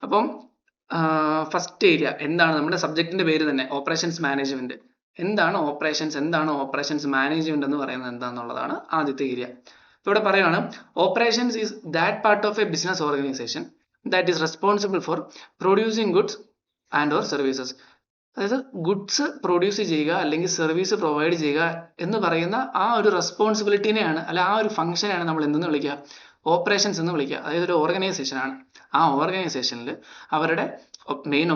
അപ്പം ഫസ്റ്റ് ഏരിയ എന്താണ്, നമ്മുടെ സബ്ജക്റ്റിന്റെ പേര് തന്നെ ഓപ്പറേഷൻസ് മാനേജ്മെന്റ്. എന്താണ് ഓപ്പറേഷൻസ് മാനേജ്മെന്റ് എന്ന് പറയുന്നത് എന്താണെന്നുള്ളതാണ് ആദ്യത്തെ ഏരിയ. ഇവിടെ പറയുകയാണ്, operations is that part of a business organisation that is responsible for producing goods and or services. അതായത് ഗുഡ്സ് പ്രൊഡ്യൂസ് ചെയ്യുക അല്ലെങ്കിൽ സർവീസ് പ്രൊവൈഡ് ചെയ്യുക എന്ന് പറയുന്ന ആ ഒരു റെസ്പോൺസിബിലിറ്റിനെയാണ്, അല്ല ആ ഒരു ഫംഗ്ഷനെയാണ് നമ്മൾ എന്തെന്ന് വിളിക്കുക, ഓപ്പറേഷൻസ് എന്ന് വിളിക്കുക. അതായത് ഒരു ഓർഗനൈസേഷൻ ആണ്, ആ ഓർഗനൈസേഷനിൽ അവരുടെ മെയിൻ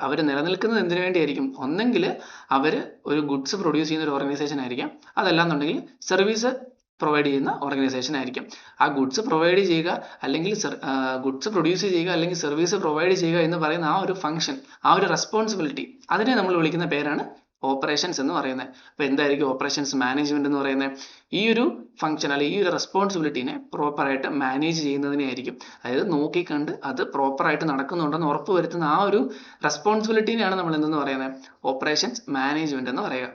അവർ നിലനിൽക്കുന്നത് എന്തിനു വേണ്ടിയായിരിക്കും, ഒന്നെങ്കിൽ അവർ ഒരു ഗുഡ്സ് പ്രൊഡ്യൂസ് ചെയ്യുന്ന ഒരു ഓർഗനൈസേഷൻ ആയിരിക്കാം, അതല്ലാന്നുണ്ടെങ്കിൽ സർവീസ് പ്രൊവൈഡ് ചെയ്യുന്ന ഓർഗനൈസേഷൻ ആയിരിക്കും. ആ ഗുഡ്സ് പ്രൊവൈഡ് ചെയ്യുക അല്ലെങ്കിൽ ഗുഡ്സ് പ്രൊഡ്യൂസ് ചെയ്യുക അല്ലെങ്കിൽ സർവീസ് പ്രൊവൈഡ് ചെയ്യുക എന്ന് പറയുന്ന ആ ഒരു ഫംഗ്ഷൻ, ആ ഒരു റെസ്പോൺസിബിലിറ്റി, അതിനെ നമ്മൾ വിളിക്കുന്ന പേരാണ് ഓപ്പറേഷൻസ് എന്ന് പറയുന്നത്. അപ്പോൾ എന്തായിരിക്കും ഓപ്പറേഷൻസ് മാനേജ്മെന്റ് എന്ന് പറയുന്നത്, ഈ ഒരു ഫംഗ്ഷൻ അല്ലെങ്കിൽ ഈ ഒരു റെസ്പോൺസിബിലിറ്റിനെ പ്രോപ്പറായിട്ട് മാനേജ് ചെയ്യുന്നതിനെ ആയിരിക്കും. അതായത് നോക്കിക്കണ്ട് അത് പ്രോപ്പറായിട്ട് നടക്കുന്നുണ്ടെന്ന് ഉറപ്പ് വരുത്തുന്ന ആ ഒരു റെസ്പോൺസിബിലിറ്റിനെയാണ് നമ്മൾ എന്തെന്ന് പറയുന്നത്, ഓപ്പറേഷൻസ് മാനേജ്മെന്റ് എന്ന് പറയുക.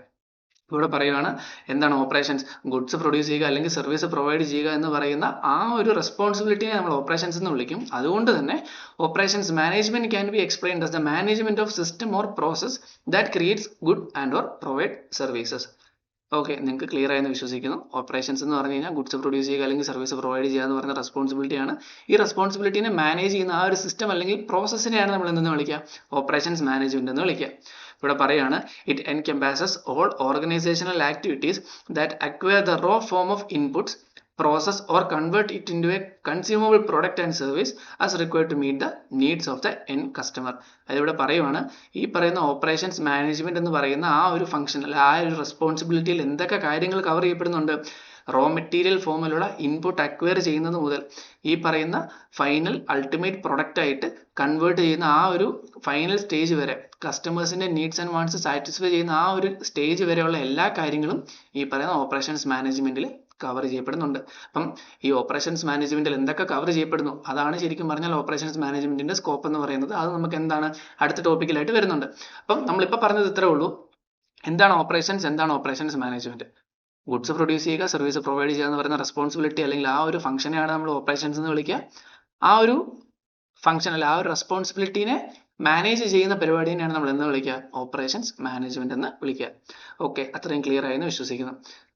ഇവിടെ പറയുകയാണ്, എന്താണ് ഓപ്പറേഷൻസ്, ഗുഡ്സ് പ്രൊഡ്യൂസ് ചെയ്യുക അല്ലെങ്കിൽ സർവീസ് പ്രൊവൈഡ് ചെയ്യുക എന്ന് പറയുന്ന ആ ഒരു റെസ്പോൺസിബിലിറ്റിനെ നമ്മൾ ഓപ്പറേഷൻസ് എന്ന് വിളിക്കും. അതുകൊണ്ട് തന്നെ operations management can be explained as the management of system or process that creates good and or provide services. Okay, നിങ്ങൾക്ക് ക്ലിയർ ആയെന്ന് വിശ്വസിക്കുന്നു. ഓപ്പറേഷൻസ് എന്ന് പറഞ്ഞു കഴിഞ്ഞാൽ ഗുഡ്സ് പ്രൊഡ്യൂസ് ചെയ്യുക അല്ലെങ്കിൽ സർവീസ് പ്രൊവൈഡ് ചെയ്യുക എന്ന് പറയുന്ന റെസ്പോൺസിബിലിറ്റിയാണ്. ഈ റെസ്പോൺസിബിലിറ്റിനെ മാനേജ് ചെയ്യുന്ന ആ ഒരു സിസ്റ്റം അല്ലെങ്കിൽ പ്രോസസ്സിനെയാണ് നമ്മൾ എന്തെന്ന് വിളിക്കുക, ഓപ്പറേഷൻസ് മാനേജ്മെന്റ് എന്ന് വിളിക്കുക. ഇവിടെ പറയാണ്, it encompasses all organisational activities that acquire the raw form of inputs, process or convert it into a consumable product and service as required to meet the needs of the end customer. അതിവിടെ പറയുവാണ്, ഈ പറയുന്ന operations management എന്ന് പറയുന്ന ആ ഒരു function അല്ല ആ ഒരു റെസ്പോൺസിബിലിറ്റിയിൽ എന്തൊക്കെ കാര്യങ്ങൾ കവർ ചെയ്യപ്പെടുന്നുണ്ട്, റോ മെറ്റീരിയൽ ഫോമിലുള്ള ഇൻപുട്ട് അക്വയർ ചെയ്യുന്നത് മുതൽ ഈ പറയുന്ന ഫൈനൽ അൾട്ടിമേറ്റ് പ്രൊഡക്റ്റ് ആയിട്ട് കൺവേർട്ട് ചെയ്യുന്ന ആ ഒരു ഫൈനൽ സ്റ്റേജ് വരെ, കസ്റ്റമേഴ്സിന്റെ നീഡ്സ് ആൻഡ് വാണ്ട്സ് സാറ്റിസ്ഫൈ ചെയ്യുന്ന ആ ഒരു സ്റ്റേജ് വരെയുള്ള എല്ലാ കാര്യങ്ങളും ഈ പറയുന്ന ഓപ്പറേഷൻസ് മാനേജ്മെന്റിൽ കവർ ചെയ്യപ്പെടുന്നുണ്ട്. അപ്പം ഈ ഓപ്പറേഷൻസ് മാനേജ്മെന്റിൽ എന്തൊക്കെ കവർ ചെയ്യപ്പെടുന്നു അതാണ് ശരിക്കും പറഞ്ഞാൽ ഓപ്പറേഷൻസ് മാനേജ്മെന്റിന്റെ സ്കോപ്പ് എന്ന് പറയുന്നത്. അത് നമുക്ക് എന്താണ് അടുത്ത ടോപ്പിക്കിലായിട്ട് വരുന്നുണ്ട്. അപ്പം നമ്മളിപ്പോൾ പറഞ്ഞത് ഇത്രേ ഉള്ളൂ. എന്താണ് ഓപ്പറേഷൻസ് മാനേജ്മെന്റ്, ഗുഡ്സ് പ്രൊഡ്യൂസ് ചെയ്യുക, സർവീസ് പ്രൊവൈഡ് ചെയ്യുക എന്ന് പറയുന്ന റെസ്പോൺസിബിലിറ്റി അല്ലെങ്കിൽ ആ ഒരു ഫംഗ്ഷനെയാണ് നമ്മൾ ഓപ്പറേഷൻസ് എന്ന് വിളിക്കുക. ആ ഒരു ഫംഗ്ഷൻ അല്ല ആ ഒരു റെസ്പോൺസിബിലിറ്റിനെ മാനേജ് ചെയ്യുന്ന പരിപാടിനെയാണ് നമ്മൾ എന്ന് വിളിക്കുക, ഓപ്പറേഷൻസ് മാനേജ്മെന്റ് എന്ന് വിളിക്കുക. ഓക്കെ, അത്രയും ക്ലിയർ ആയെന്ന് വിശ്വസിക്കുന്നു.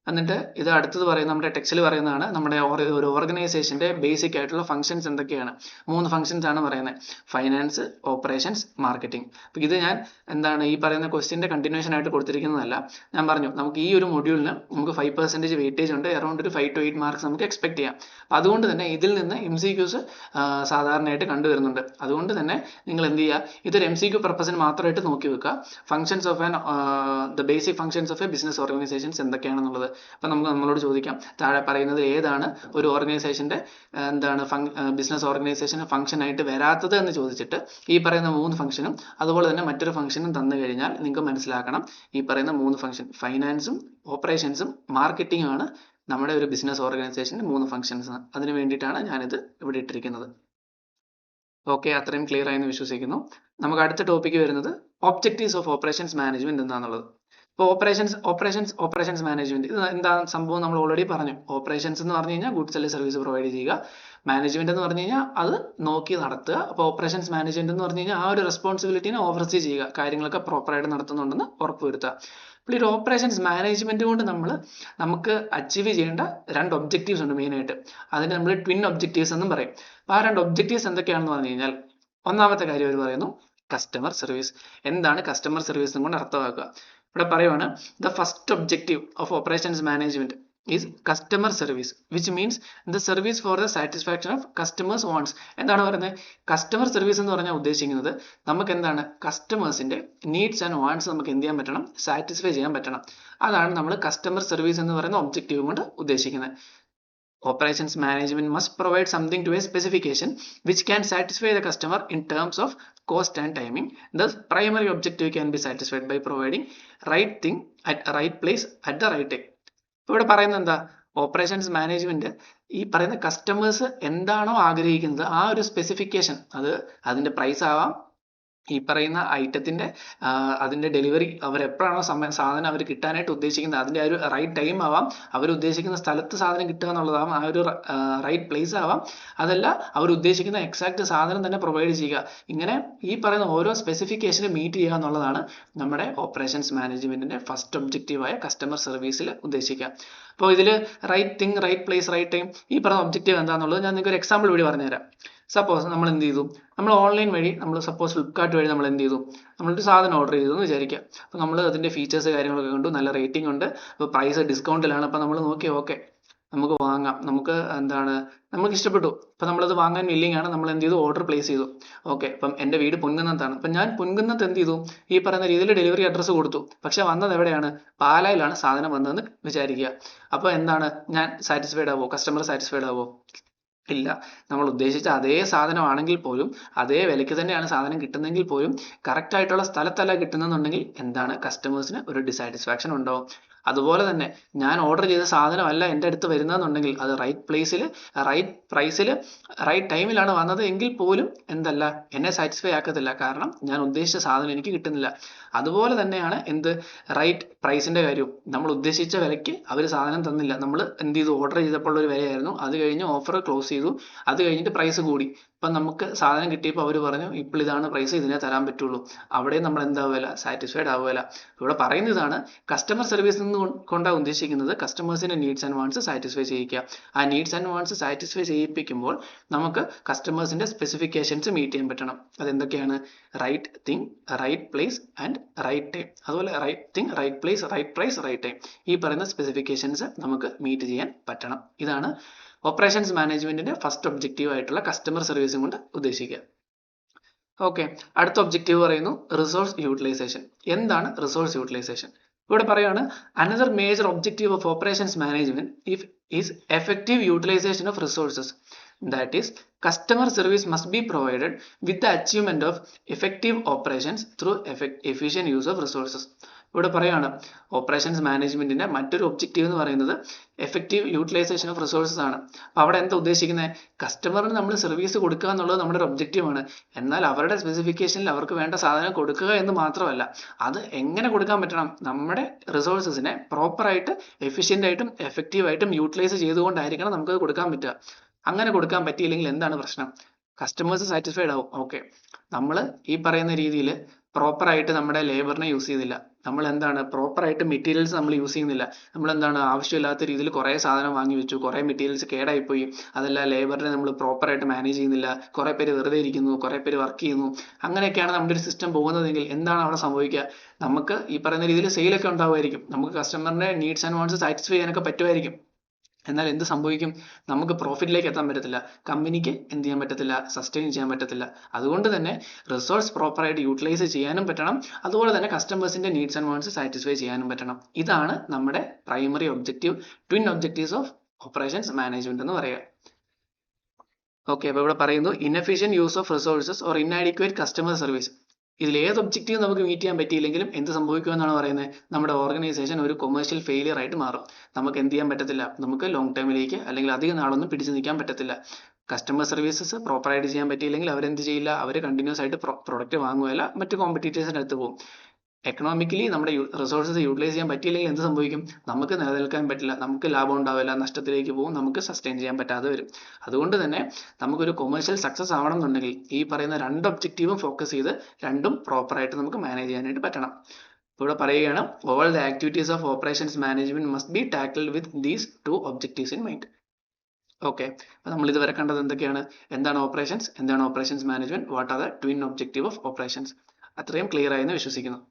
എന്നിട്ട് ഇത് അടുത്തത് പറയുന്നത് നമ്മുടെ ടെക്സ്റ്റിൽ പറയുന്നതാണ് നമ്മുടെ ഒരു ഓർഗനൈസേഷന്റെ ബേസിക് ആയിട്ടുള്ള ഫംഗ്ഷൻസ് എന്തൊക്കെയാണ്. 3 ഫംഗ്ഷൻസ് ആണ് പറയുന്നത്. Finance, operations, marketing. അപ്പോൾ ഇത് ഞാൻ എന്താണ് ഈ പറയുന്ന ക്വസ്റ്റ്യന്റെ കണ്ടിന്യൂഷൻ ആയിട്ട് കൊടുത്തിരിക്കുന്നതല്ല. ഞാൻ പറഞ്ഞു നമുക്ക് ഈ ഒരു മൊഡ്യൂളിന് നമുക്ക് 5% വെയിറ്റേജ് ഉണ്ട്. അറൗണ്ട് ഒരു 5 to 8 മാർക്സ് നമുക്ക് എക്സ്പെക്ട് ചെയ്യാം. അപ്പോൾ അതുകൊണ്ട് തന്നെ ഇതിൽ നിന്ന് MCQs സാധാരണയായിട്ട് കണ്ടുവരുന്നുണ്ട്. അതുകൊണ്ട് തന്നെ നിങ്ങൾ എന്ത് ചെയ്യുക, ഇതൊരു MCQ പർപ്പസിന് മാത്രമായിട്ട് നോക്കി വെക്കുക. Functions of the basic functions of a business organisations എന്തൊക്കെയാണെന്നുള്ളത്. അപ്പം നമ്മളോട് ചോദിക്കാം, താഴെ പറയുന്നത് ഏതാണ് ഒരു ഓർഗനൈസേഷന്റെ എന്താണ് ബിസിനസ് ഓർഗനൈസേഷൻ ഫംഗ്ഷൻ ആയിട്ട് വരാത്തത് എന്ന് ചോദിച്ചിട്ട് ഈ പറയുന്ന 3 ഫംഗ്ഷനും അതുപോലെ തന്നെ മറ്റൊരു ഫംഗ്ഷനും തന്നു കഴിഞ്ഞാൽ നിങ്ങൾക്ക് മനസ്സിലാക്കണം ഈ പറയുന്ന 3 ഫംഗ്ഷൻ ഫൈനാൻസും ഓപ്പറേഷൻസും മാർക്കറ്റിംഗും ആണ് നമ്മുടെ ഒരു ബിസിനസ് ഓർഗനൈസേഷന്റെ 3 ഫംഗ്ഷൻസ്. അതിന് വേണ്ടിയിട്ടാണ് ഞാനിത് ഇവിടെ ഇട്ടിരിക്കുന്നത്. ഓക്കെ, അത്രയും ക്ലിയർ ആയെന്ന് വിശ്വസിക്കുന്നു. നമുക്ക് അടുത്ത ടോപ്പിക്ക് വരുന്നത് ഒബ്ജക്റ്റീവ്സ് ഓഫ് ഓപ്പറേഷൻസ് മാനേജ്മെന്റ് എന്താണെന്നുള്ളത്. ഇപ്പോൾ ഓപ്പറേഷൻസ് മാനേജ്മെന്റ് ഇത് എന്താ സംഭവം നമ്മൾ ഓൾറെഡി പറഞ്ഞു. ഓപ്പറേഷൻസ് എന്ന് പറഞ്ഞു കഴിഞ്ഞാൽ ഗുഡ്സ് അല്ലെങ്കിൽ സർവീസ് പ്രൊവൈഡ് ചെയ്യുക. മാനേജ്മെന്റ് എന്ന് പറഞ്ഞു കഴിഞ്ഞാൽ അത് നോക്കി നടത്തുക. അപ്പോൾ ഓപ്പറേഷൻസ് മാനേജ്മെന്റ് എന്ന് പറഞ്ഞു കഴിഞ്ഞാൽ ആ ഒരു റെസ്പോൺസിബിലിറ്റിനെ ഓവർസീ ചെയ്യുക, കാര്യങ്ങളൊക്കെ പ്രോപ്പറായിട്ട് നടത്തുന്നുണ്ടെന്ന് ഉറപ്പുവരുത്തുക. അപ്പോൾ ഈ ഓപ്പറേഷൻസ് മാനേജ്മെന്റ് കൊണ്ട് നമുക്ക് അച്ചീവ് ചെയ്യേണ്ട 2 ഒബ്ജക്റ്റീവ്സ് ഉണ്ട് മെയിനായിട്ട്. അതിന് നമ്മൾ ട്വിൻ ഒബ്ജക്റ്റീവ്സ് എന്നും പറയും. അപ്പോൾ ആ 2 ഒബ്ജക്റ്റീവ്സ് എന്തൊക്കെയാണെന്ന് പറഞ്ഞു കഴിഞ്ഞാൽ ഒന്നാമത്തെ കാര്യം അവർ പറയുന്നു കസ്റ്റമർ സർവീസ്. എന്താണ് കസ്റ്റമർ സർവീസ് കൊണ്ട് അർത്ഥമാക്കുക? ഇവിടെ പറയുവാണ് the first objective of operations management is customer service, which means the service for the satisfaction of customers wants. എന്താണ് പറയുന്നത്? കസ്റ്റമർ സർവീസ് എന്ന് പറഞ്ഞാൽ ഉദ്ദേശിക്കുന്നത് നമുക്ക് എന്താണ് കസ്റ്റമേഴ്സിന്റെ നീഡ്സ് ആൻഡ് വാണ്ട്സ് നമുക്ക് എന്ത് ചെയ്യാൻ പറ്റണം, സാറ്റിസ്ഫൈ ചെയ്യാൻ പറ്റണം. അതാണ് നമ്മൾ കസ്റ്റമർ സർവീസ് എന്ന് പറയുന്ന ഒബ്ജക്റ്റീവ് കൊണ്ട് ഉദ്ദേശിക്കുന്നത്. Operations management must provide something to a specification which can satisfy the customer in terms of cost and timing. Thus, primary objective can be satisfied by providing right thing at right place at the right time. ഇവിടെ പറയുന്നത് എന്താ? Operations management ഈ പറയുന്ന customers എന്താണോ ആഗ്രഹിക്കുന്നത് ആ ഒരു specification, അതിന്റെ പ്രൈസ് ആവാം, ഈ പറയുന്ന ഐറ്റത്തിന്റെ അതിന്റെ ഡെലിവറി അവർ എപ്പോഴാണോ സാധനം അവർ കിട്ടാനായിട്ട് ഉദ്ദേശിക്കുന്നത് അതിന്റെ ആ ഒരു റൈറ്റ് ടൈം ആവാം, അവർ ഉദ്ദേശിക്കുന്ന സ്ഥലത്ത് സാധനം കിട്ടുക എന്നുള്ളതാവാം, ആ ഒരു റൈറ്റ് പ്ലേസ് ആവാം, അതല്ല അവർ ഉദ്ദേശിക്കുന്ന എക്സാക്ട് സാധനം തന്നെ പ്രൊവൈഡ് ചെയ്യുക. ഇങ്ങനെ ഈ പറയുന്ന ഓരോ സ്പെസിഫിക്കേഷനും മീറ്റ് ചെയ്യുക എന്നുള്ളതാണ് നമ്മുടെ ഓപ്പറേഷൻസ് മാനേജ്മെന്റിന്റെ ഫസ്റ്റ് ഒബ്ജക്റ്റീവായ കസ്റ്റമർ സർവീസിൽ ഉദ്ദേശിക്കുക. അപ്പോൾ ഇതിൽ right thing, right place, right time, ഈ പറയുന്ന ഒബ്ജക്റ്റീവ് എന്താണെന്നുള്ളത് ഞാൻ നിങ്ങൾക്ക് ഒരു എക്സാമ്പിൾ കൂടി പറഞ്ഞുതരാം. സപ്പോസ് നമ്മൾ എന്ത് ചെയ്തു, നമ്മൾ ഓൺലൈൻ വഴി സപ്പോസ് ഫ്ലിപ്കാർട്ട് വഴി നമ്മൾ എന്ത് ചെയ്തു, നമ്മളൊരു സാധനം ഓർഡർ ചെയ്തു എന്ന് വിചാരിക്കുക. അപ്പോൾ നമ്മൾ അതിന്റെ ഫീച്ചേഴ്സ് കാര്യങ്ങളൊക്കെ കണ്ടു, നല്ല റേറ്റിംഗ് ഉണ്ട്, അപ്പോൾ പ്രൈസ് ഡിസ്കൗണ്ടിലാണ്. അപ്പോൾ നമ്മൾ നോക്കി ഓക്കെ നമുക്ക് വാങ്ങാം, നമുക്ക് ഇഷ്ടപ്പെട്ടു, അപ്പോൾ നമ്മളത് വാങ്ങാൻ വില്ലിങ് ആണ്. നമ്മൾ എന്ത് ചെയ്തു, ഓർഡർ പ്ലേസ് ചെയ്തു. ഓക്കെ, അപ്പം എൻ്റെ വീട് പൊൻകുന്നത്താണ്, അപ്പം ഞാൻ പൊൻകുന്നത്ത് എന്ത് ചെയ്തു, ഈ പറയുന്ന രീതിയിൽ ഡെലിവറി അഡ്രസ്സ് കൊടുത്തു. പക്ഷെ വന്നത് എവിടെയാണ്, പാലായിലാണ് സാധനം വന്നതെന്ന് വിചാരിക്കുക. അപ്പോൾ എന്താണ്, ഞാൻ സാറ്റിസ്ഫൈഡ് ആവോ, കസ്റ്റമർ സാറ്റിസ്ഫൈഡ് ആവോ? ഇല്ല. നമ്മൾ ഉദ്ദേശിച്ച അതേ സാധനമാണെങ്കിൽ പോലും, അതേ വിലയ്ക്ക് തന്നെയാണ് സാധനം കിട്ടുന്നെങ്കിൽ പോലും കറക്റ്റ് ആയിട്ടുള്ള സ്ഥലത്തല്ല കിട്ടുന്നെന്നുണ്ടെങ്കിൽ എന്താണ്, കസ്റ്റമേഴ്സിന് ഒരു ഡിസാറ്റിസ്ഫാക്ഷൻ ഉണ്ടാവും. അതുപോലെ തന്നെ ഞാൻ ഓർഡർ ചെയ്ത സാധനമല്ല എൻ്റെ അടുത്ത് വരുന്നതെന്നുണ്ടെങ്കിൽ അത് റൈറ്റ് പ്ലേസിൽ, റൈറ്റ് പ്രൈസിൽ, റൈറ്റ് ടൈമിലാണ് വന്നത് എങ്കിൽ പോലും എന്തല്ല, എന്നെ സാറ്റിസ്ഫൈ ആക്കത്തില്ല. കാരണം ഞാൻ ഉദ്ദേശിച്ച സാധനം എനിക്ക് കിട്ടുന്നില്ല. അതുപോലെ തന്നെയാണ് റൈറ്റ് പ്രൈസിന്റെ കാര്യവും. നമ്മൾ ഉദ്ദേശിച്ച വിലയ്ക്ക് അവർ സാധനം തന്നില്ല. നമ്മൾ എന്ത് ചെയ്തു, ഓർഡർ ചെയ്തപ്പോൾ ഒരു വിലയായിരുന്നു, അത് കഴിഞ്ഞ് ഓഫർ ക്ലോസ് ചെയ്തു, അത് കഴിഞ്ഞിട്ട് പ്രൈസ് കൂടി. അപ്പം നമുക്ക് സാധനം കിട്ടിയപ്പോൾ അവർ പറഞ്ഞു ഇപ്പോൾ ഇതാണ് പ്രൈസ്, ഇതിനെ തരാൻ പറ്റുള്ളൂ. അവിടെ നമ്മൾ എന്താവുകയില്ല, സാറ്റിസ്ഫൈഡ് ആവുകയില്ല. ഇവിടെ പറയുന്ന ഇതാണ്, കസ്റ്റമർ സർവീസ് കൊണ്ടാണ് ഉദ്ദേശിക്കുന്നത് കസ്റ്റമേഴ്സിന്റെ നീഡ്സ് ആൻഡ് വാണ്ട്സ് സാറ്റിസ്ഫൈ ചെയ്യിക്കുക. ആ നീഡ്സ് ആൻഡ് വാണ്ട്സ് സാറ്റിസ്ഫൈ ചെയ്യിപ്പിക്കുമ്പോൾ നമുക്ക് കസ്റ്റമേഴ്സിന്റെ സ്പെസിഫിക്കേഷൻസ് മീറ്റ് ചെയ്യാൻ പറ്റണം. അതെന്തൊക്കെയാണ്, right thing, right place and right time. അതുപോലെ right thing, right place, right price, right time, ഈ പറയുന്ന സ്പെസിഫിക്കേഷൻസ് നമുക്ക് മീറ്റ് ചെയ്യാൻ പറ്റണം. ഇതാണ് ഓപ്പറേഷൻസ് മാനേജ്മെന്റിന്റെ ഫസ്റ്റ് ഒബ്ജക്റ്റീവ് ആയിട്ടുള്ള കസ്റ്റമർ സർവീസും കൊണ്ട് ഉദ്ദേശിക്കുക. ഓക്കെ, അടുത്ത ഒബ്ജക്റ്റീവ് പറയുന്നു റിസോഴ്സ് യൂട്ടിലൈസേഷൻ. എന്താണ് റിസോഴ്സ് യൂട്ടിലൈസേഷൻ? ഇവിടെ പറയാണ് another major objective of operations management is effective utilisation of resources. That is, customer service must be provided with the achievement of effective operations through efficient use of resources. ഇവിടെ പറയാണ് operations മാനേജ്മെന്റിന്റെ മറ്റൊരു objective എന്ന് പറയുന്നത് effective utilisation of resources ആണ്. അപ്പോൾ അവിടെ എന്താ ഉദ്ദേശിക്കുന്നത്, കസ്റ്റമറിന് നമ്മൾ സർവീസ് കൊടുക്കുക എന്നുള്ളത് നമ്മുടെ ഒരു ഒബ്ജക്റ്റീവ് ആണ്. എന്നാൽ അവരുടെ സ്പെസിഫിക്കേഷനിൽ അവർക്ക് വേണ്ട സാധനം കൊടുക്കുക എന്ന് മാത്രമല്ല, അത് എങ്ങനെ കൊടുക്കാൻ പറ്റണം, നമ്മുടെ റിസോഴ്സസിനെ പ്രോപ്പറായിട്ട് എഫിഷ്യൻ്റ് ആയിട്ടും എഫക്റ്റീവായിട്ടും യൂട്ടിലൈസ് ചെയ്തുകൊണ്ടായിരിക്കണം നമുക്കത് കൊടുക്കാൻ പറ്റുക. അങ്ങനെ കൊടുക്കാൻ പറ്റിയില്ലെങ്കിൽ എന്താണ് പ്രശ്നം, കസ്റ്റമേഴ്സ് സാറ്റിസ്ഫൈഡ് ആവും. ഓക്കെ, നമ്മൾ ഈ പറയുന്ന രീതിയിൽ പ്രോപ്പർ ആയിട്ട് നമ്മുടെ ലേബറിനെ യൂസ് ചെയ്യുന്നില്ല. നമ്മൾ എന്താണ് പ്രോപ്പർ ആയിട്ട് മെറ്റീരിയൽസ് നമ്മൾ യൂസ് ചെയ്യുന്നില്ല. നമ്മൾ എന്താണ് ആവശ്യമില്ലാത്ത രീതിയിൽ കുറേ സാധനം വാങ്ങി വെച്ചു, കുറേ മെറ്റീരിയൽസ് കേടായിപ്പോയി, അതല്ല ലേബറിനെ നമ്മൾ പ്രോപ്പർ ആയിട്ട് മാനേജ് ചെയ്യുന്നില്ല, കുറേ പേര് വെറുതെ ഇരിക്കുന്നു, കുറേ പേര് വർക്ക് ചെയ്യുന്നു. അങ്ങനെയൊക്കെയാണ് നമ്മുടെ ഒരു സിസ്റ്റം പോകുന്നതെങ്കിൽ എന്താണ് അവിടെ സംഭവിക്കുക? നമുക്ക് ഈ പറയുന്ന രീതിയിൽ സെയിലൊക്കെ ഉണ്ടാവുമായിരിക്കും, നമുക്ക് കസ്റ്റമറിന്റെ നീഡ്സ് ആൻഡ് വാണ്ട്സ് സാറ്റിസ്ഫൈ ചെയ്യാനൊക്കെ പറ്റുമായിരിക്കും. എന്നാൽ എന്ത് സംഭവിക്കും? നമുക്ക് പ്രോഫിറ്റിലേക്ക് എത്താൻ പറ്റത്തില്ല, കമ്പനിക്ക് എന്ത് ചെയ്യാൻ പറ്റത്തില്ല, സസ്റ്റെയിൻ ചെയ്യാൻ പറ്റത്തില്ല. അതുകൊണ്ട് തന്നെ റിസോഴ്സ് പ്രോപ്പറായിട്ട് യൂട്ടിലൈസ് ചെയ്യാനും പറ്റണം, അതുപോലെ തന്നെ കസ്റ്റമേഴ്സിന്റെ നീഡ്സ് ആൻഡ് വാണ്ട്സ് സാറ്റിസ്ഫൈ ചെയ്യാനും പറ്റണം. ഇതാണ് നമ്മുടെ primary objective, twin objectives of operations management എന്ന് പറയുക. ഓക്കെ, അപ്പോൾ ഇവിടെ പറയുന്നു inefficient use of resources or inadequate customer service. ഇതിൽ ഏത് ഒബ്ജക്റ്റീവ് നമുക്ക് മീറ്റ് ചെയ്യാൻ പറ്റിയില്ലെങ്കിലും എന്ത് സംഭവിക്കുമെന്നാണ് പറയുന്നത്? നമ്മുടെ ഓർഗനൈസേഷൻ ഒരു കൊമേഴ്ഷ്യൽ ഫെയിലിയർ ആയിട്ട് മാറും. നമുക്ക് എന്ത് ചെയ്യാൻ പറ്റത്തില്ല, നമുക്ക് ലോങ് ടൈമിലേക്ക് അല്ലെങ്കിൽ അധികം നാളൊന്നും പിടിച്ചു നിൽക്കാൻ പറ്റത്തില്ല. കസ്റ്റമർ സർവീസസ് പ്രോപ്പറായിട്ട് ചെയ്യാൻ പറ്റിയില്ലെങ്കിൽ അവരെന്ത് ചെയ്യില്ല, അവർ കണ്ടിന്യൂസ് ആയിട്ട് പ്രൊഡക്റ്റ് വാങ്ങുകയല്ല, മറ്റ് കോമ്പറ്റീറ്റേഴ്സിൻ്റെ അടുത്ത് പോകും. എക്കണോമിക്കലി നമ്മുടെ റിസോഴ്സസ് യൂട്ടിലൈസ് ചെയ്യാൻ പറ്റിയില്ലെങ്കിൽ എന്ത് സംഭവിക്കും? നമുക്ക് നിലനിൽക്കാൻ പറ്റില്ല, നമുക്ക് ലാഭം ഉണ്ടാവില്ല, നഷ്ടത്തിലേക്ക് പോകും, നമുക്ക് സസ്റ്റെയിൻ ചെയ്യാൻ പറ്റാതെ വരും. അതുകൊണ്ട് തന്നെ നമുക്കൊരു കൊമേഴ്ഷ്യൽ സക്സസ് ആവണം എന്നുണ്ടെങ്കിൽ ഈ പറയുന്ന രണ്ട് ഒബ്ജക്റ്റീവും ഫോക്കസ് ചെയ്ത് രണ്ടും പ്രോപ്പറായിട്ട് നമുക്ക് മാനേജ് ചെയ്യാനായിട്ട് പറ്റണം. ഇവിടെ പറയുകയാണ് all the activities of operations management must be tackled with these two objectives in mind. Okay, അപ്പോൾ നമ്മൾ ഇതുവരെ കണ്ടത് എന്തൊക്കെയാണ്? എന്താണ് ഓപ്പറേഷൻസ്, എന്താണ് operations management, what are the twin objective of operations. അത്രയും ക്ലിയർ ആയെന്ന് വിശ്വസിക്കുന്നു.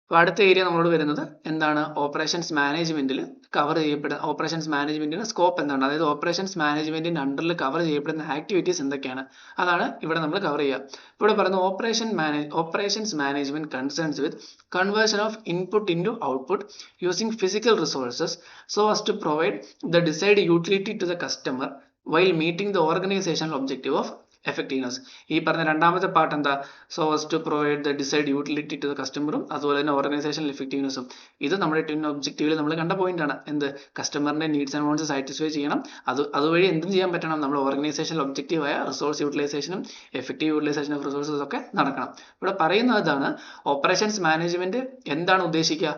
അപ്പോൾ അടുത്ത ഏരിയ നമ്മളോട് വരുന്നത് എന്താണ്? ഓപ്പറേഷൻസ് മാനേജ്മെന്റിൽ കവർ ചെയ്യപ്പെടുന്ന ഓപ്പറേഷൻസ് മാനേജ്മെന്റിന്റെ സ്കോപ്പ് എന്താണ്, അതായത് ഓപ്പറേഷൻസ് മാനേജ്മെന്റിന്റെ അണ്ടറിൽ കവർ ചെയ്യപ്പെടുന്ന ആക്ടിവിറ്റീസ് എന്തൊക്കെയാണ്, അതാണ് ഇവിടെ നമ്മൾ കവർ ചെയ്യുക. ഇവിടെ പറയുന്നത് operations management concerns with conversion of input into output using physical resources so as to provide the desired utility to the customer while meeting the organisational objective of effectiveness. ഈ പറഞ്ഞ രണ്ടാമത്തെ പാർട്ട് എന്താ? So as to provide the desired utility to the കസ്റ്റമറും അതുപോലെ തന്നെ organisational എഫക്റ്റീവ്നെസ്സും. ഇത് നമ്മുടെ twin ഒബ്ജക്റ്റീവിൽ നമ്മൾ കണ്ട പോയിന്റ് ആണ്. എന്ത്? കസ്റ്റമറിന്റെ നീഡ്സ് ആൻഡ് വാണ്ട്സ് സാറ്റിസ്ഫൈ ചെയ്യണം, അതുവഴി എന്തും ചെയ്യാൻ പറ്റണം, നമ്മുടെ ഓർഗനൈസേഷണൽ ഒബ്ജക്റ്റീവായ റിസോഴ്സ് യൂട്ടിലൈസേഷനും എഫക്റ്റീവ് യൂട്ടിലൈസേഷൻ ഓഫ് റിസോഴ്സസ് ഒക്കെ നടക്കണം. ഇവിടെ പറയുന്നത് ഇതാണ്, ഓപ്പറേഷൻസ് മാനേജ്മെന്റ് എന്താണ് ഉദ്ദേശിക്കുക?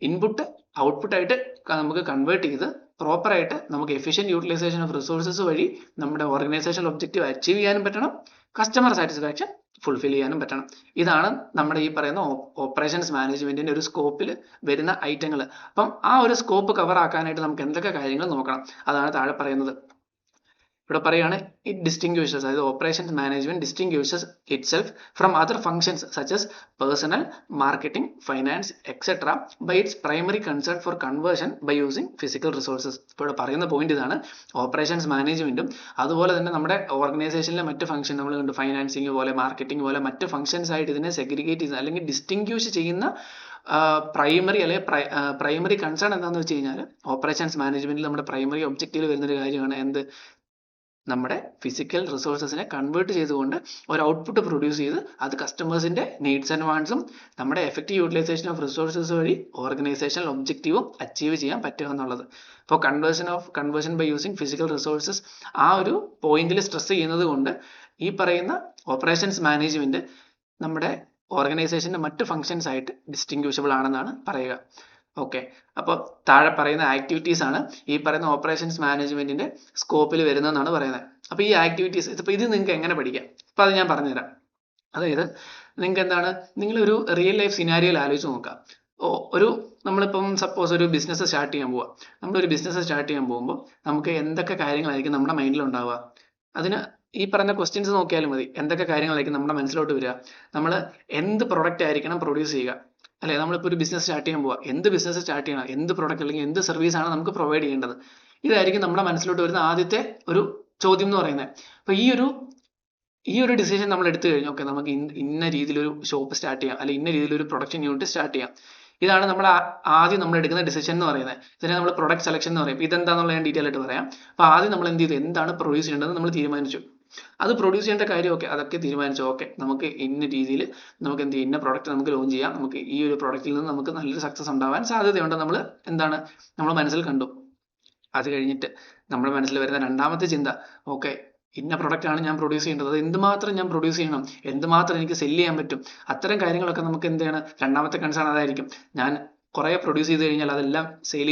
ഇൻപുട്ട് ഔട്ട്പുട്ട് ആയിട്ട് നമുക്ക് കൺവേർട്ട് ചെയ്ത് പ്രോപ്പറായിട്ട് നമുക്ക് എഫിഷ്യന്റ് യൂട്ടിലൈസേഷൻ ഓഫ് റിസോഴ്സസ് വഴി നമ്മുടെ ഓർഗനൈസേഷണൽ ഒബ്ജക്റ്റീവ് അച്ചീവ് ചെയ്യാനും പറ്റണം, കസ്റ്റമർ സാറ്റിസ്ഫാക്ഷൻ ഫുൾഫിൽ ചെയ്യാനും പറ്റണം. ഇതാണ് നമ്മുടെ ഈ പറയുന്ന ഓപ്പറേഷൻസ് മാനേജ്മെന്റിന്റെ ഒരു സ്കോപ്പിൽ വരുന്ന ഐറ്റങ്ങൾ. അപ്പം ആ ഒരു സ്കോപ്പ് കവർ ആക്കാനായിട്ട് നമുക്ക് എന്തൊക്കെ കാര്യങ്ങൾ നോക്കണം, അതാണ് താഴെ പറയുന്നത്. ഇവിടെ പറയുകയാണ് ഇറ്റ് ഡിസ്റ്റിങ്വിഷസ്, അതായത് operations management distinguishes itself from other functions such as personnel, marketing, finance etcetera by its primary concern for conversion by using physical resources. ഇവിടെ പറയുന്ന പോയിന്റ് ഇതാണ്, ഓപ്പറേഷൻസ് മാനേജ്മെന്റും അതുപോലെ തന്നെ നമ്മുടെ ഓർഗനൈസേഷനിലെ മറ്റ് ഫംഗ്ഷൻ നമ്മൾ കണ്ടു, ഫൈനാൻസിങ് പോലെ മാർക്കറ്റിംഗ് പോലെ മറ്റ് ഫംഗ്ഷൻസ് ആയിട്ട് ഇതിനെ സെഗ്രിഗേറ്റ് ചെയ്യുന്ന അല്ലെങ്കിൽ ഡിസ്റ്റിങ്വിഷ് ചെയ്യുന്ന പ്രൈമറി പ്രൈമറി കൺസേൺ എന്താണെന്ന് വെച്ച് കഴിഞ്ഞാൽ ഓപ്പറേഷൻസ് മാനേജ്മെന്റിൽ നമ്മുടെ പ്രൈമറി ഒബ്ജക്റ്റീവ് വരുന്നൊരു കാര്യമാണ് എന്ത്? നമ്മുടെ ഫിസിക്കൽ റിസോഴ്സസിനെ കൺവേർട്ട് ചെയ്തുകൊണ്ട് ഒരു ഔട്ട്പുട്ട് പ്രൊഡ്യൂസ് ചെയ്ത് അത് കസ്റ്റമേഴ്സിന്റെ നീഡ്സ് ആൻഡ് വാണ്ട്സും നമ്മുടെ എഫക്റ്റീവ് യൂട്ടിലൈസേഷൻ ഓഫ് റിസോഴ്സസ് വഴി ഓർഗനൈസേഷണൽ ഒബ്ജക്റ്റീവും അച്ചീവ് ചെയ്യാൻ പറ്റുക എന്നുള്ളത്. അപ്പോൾ conversion by using physical resources ആ ഒരു പോയിന്റിൽ സ്ട്രെസ് ചെയ്യുന്നത് കൊണ്ട് ഈ പറയുന്ന ഓപ്പറേഷൻസ് മാനേജ്മെന്റ് നമ്മുടെ ഓർഗനൈസേഷന്റെ മറ്റ് ഫംഗ്ഷൻസ് ആയിട്ട് ഡിസ്റ്റിങ്വിഷബിൾ ആണെന്നാണ് പറയുക. ഓക്കെ, അപ്പോൾ താഴെ പറയുന്ന ആക്ടിവിറ്റീസ് ആണ് ഈ പറയുന്ന ഓപ്പറേഷൻസ് മാനേജ്മെന്റിന്റെ സ്കോപ്പിൽ വരുന്നതെന്നാണ് പറയുന്നത്. അപ്പോൾ ഈ ആക്ടിവിറ്റീസ് ഇത് നിങ്ങൾക്ക് എങ്ങനെ പഠിക്കാം? അപ്പോൾ അത് ഞാൻ പറഞ്ഞുതരാം. അതായത് നിങ്ങൾക്ക് എന്താണ്, നിങ്ങളൊരു റിയൽ ലൈഫ് സിനാരിയോയിൽ ആലോചിച്ച് നോക്കാം. നമ്മളിപ്പം സപ്പോസ് ഒരു ബിസിനസ് സ്റ്റാർട്ട് ചെയ്യാൻ പോവാം. നമ്മളൊരു ബിസിനസ് സ്റ്റാർട്ട് ചെയ്യാൻ പോകുമ്പോൾ നമുക്ക് എന്തൊക്കെ കാര്യങ്ങളായിരിക്കും നമ്മുടെ മൈൻഡിൽ ഉണ്ടാവുക? അതിന് ഈ പറഞ്ഞ ക്വസ്റ്റ്യൻസ് നോക്കിയാലും മതി, എന്തൊക്കെ കാര്യങ്ങളായിരിക്കും നമ്മുടെ മനസ്സിലോട്ട് വരിക? നമ്മൾ എന്ത് പ്രൊഡക്റ്റ് ആയിരിക്കണം പ്രൊഡ്യൂസ് ചെയ്യുക, അല്ലെ? നമ്മളിപ്പോൾ ഒരു ബിസിനസ് സ്റ്റാർട്ട് ചെയ്യാൻ പോവാ, എന്ത് ബിസിനസ് സ്റ്റാർട്ട് ചെയ്യണം, എന്ത് പ്രൊഡക്റ്റ് അല്ലെങ്കിൽ എന്ത് സർവീസ് ആണ് നമുക്ക് പ്രൊവൈഡ് ചെയ്യേണ്ടത്? ഇതായിരിക്കും നമ്മുടെ മനസ്സിലോട്ട് വരുന്ന ആദ്യത്തെ ഒരു ചോദ്യം എന്ന് പറയുന്നത്. അപ്പൊ ഈ ഒരു ഡിസിഷൻ നമ്മൾ എടുത്തു കഴിഞ്ഞു, ഓക്കെ നമുക്ക് ഇന്ന രീതിയിലൊരു ഷോപ്പ് സ്റ്റാർട്ട് ചെയ്യാം, അല്ലെങ്കിൽ ഇന്ന രീതിയിലൊരു പ്രൊഡക്ഷൻ യൂണിറ്റ് സ്റ്റാർട്ട് ചെയ്യാം. ഇതാണ് നമ്മൾ ആദ്യം നമ്മൾ എടുക്കുന്ന ഡിസിഷൻ എന്ന് പറയുന്നത്. ഇതിനെ നമ്മൾ പ്രൊഡക്റ്റ് സെലക്ഷൻ എന്ന് പറയും. ഇതെന്താണെന്നുള്ള ഞാൻ ഡീറ്റെയിൽ ആയിട്ട് പറയാം. അപ്പൊ ആദ്യം നമ്മൾ എന്ത് ചെയ്തു, എന്താണ് പ്രൊഡ്യൂസ് ചെയ്യേണ്ടത് നമ്മൾ തീരുമാനിച്ചു. അത് പ്രൊഡ്യൂസ് ചെയ്യേണ്ട കാര്യം അതൊക്കെ തീരുമാനിച്ചു. ഓക്കെ നമുക്ക് ഇന്ന രീതിയിൽ നമുക്ക് എന്ത് ഇന്ന പ്രൊഡക്റ്റ് നമുക്ക് ലോഞ്ച് ചെയ്യാം, നമുക്ക് ഈ ഒരു പ്രൊഡക്റ്റിൽ നിന്ന് നമുക്ക് നല്ലൊരു സക്സസ് ഉണ്ടാവാൻ സാധ്യതയുണ്ട്, നമ്മൾ എന്താണ് നമ്മൾ മനസ്സിൽ കണ്ടു. അത് കഴിഞ്ഞിട്ട് നമ്മുടെ മനസ്സിൽ വരുന്ന രണ്ടാമത്തെ ചിന്ത, ഓക്കെ ഇന്ന പ്രൊഡക്റ്റ് ആണ് ഞാൻ പ്രൊഡ്യൂസ് ചെയ്യേണ്ടത്, അത് എന്തുമാത്രം ഞാൻ പ്രൊഡ്യൂസ് ചെയ്യണം, എന്തുമാത്രം എനിക്ക് സെല് ചെയ്യാൻ പറ്റും, അത്തരം കാര്യങ്ങളൊക്കെ നമുക്ക് എന്താണ് രണ്ടാമത്തെ കൺസേൺ അതായിരിക്കും. ഞാൻ കുറെ പ്രൊഡ്യൂസ് ചെയ്ത് കഴിഞ്ഞാൽ അതെല്ലാം സെയിൽ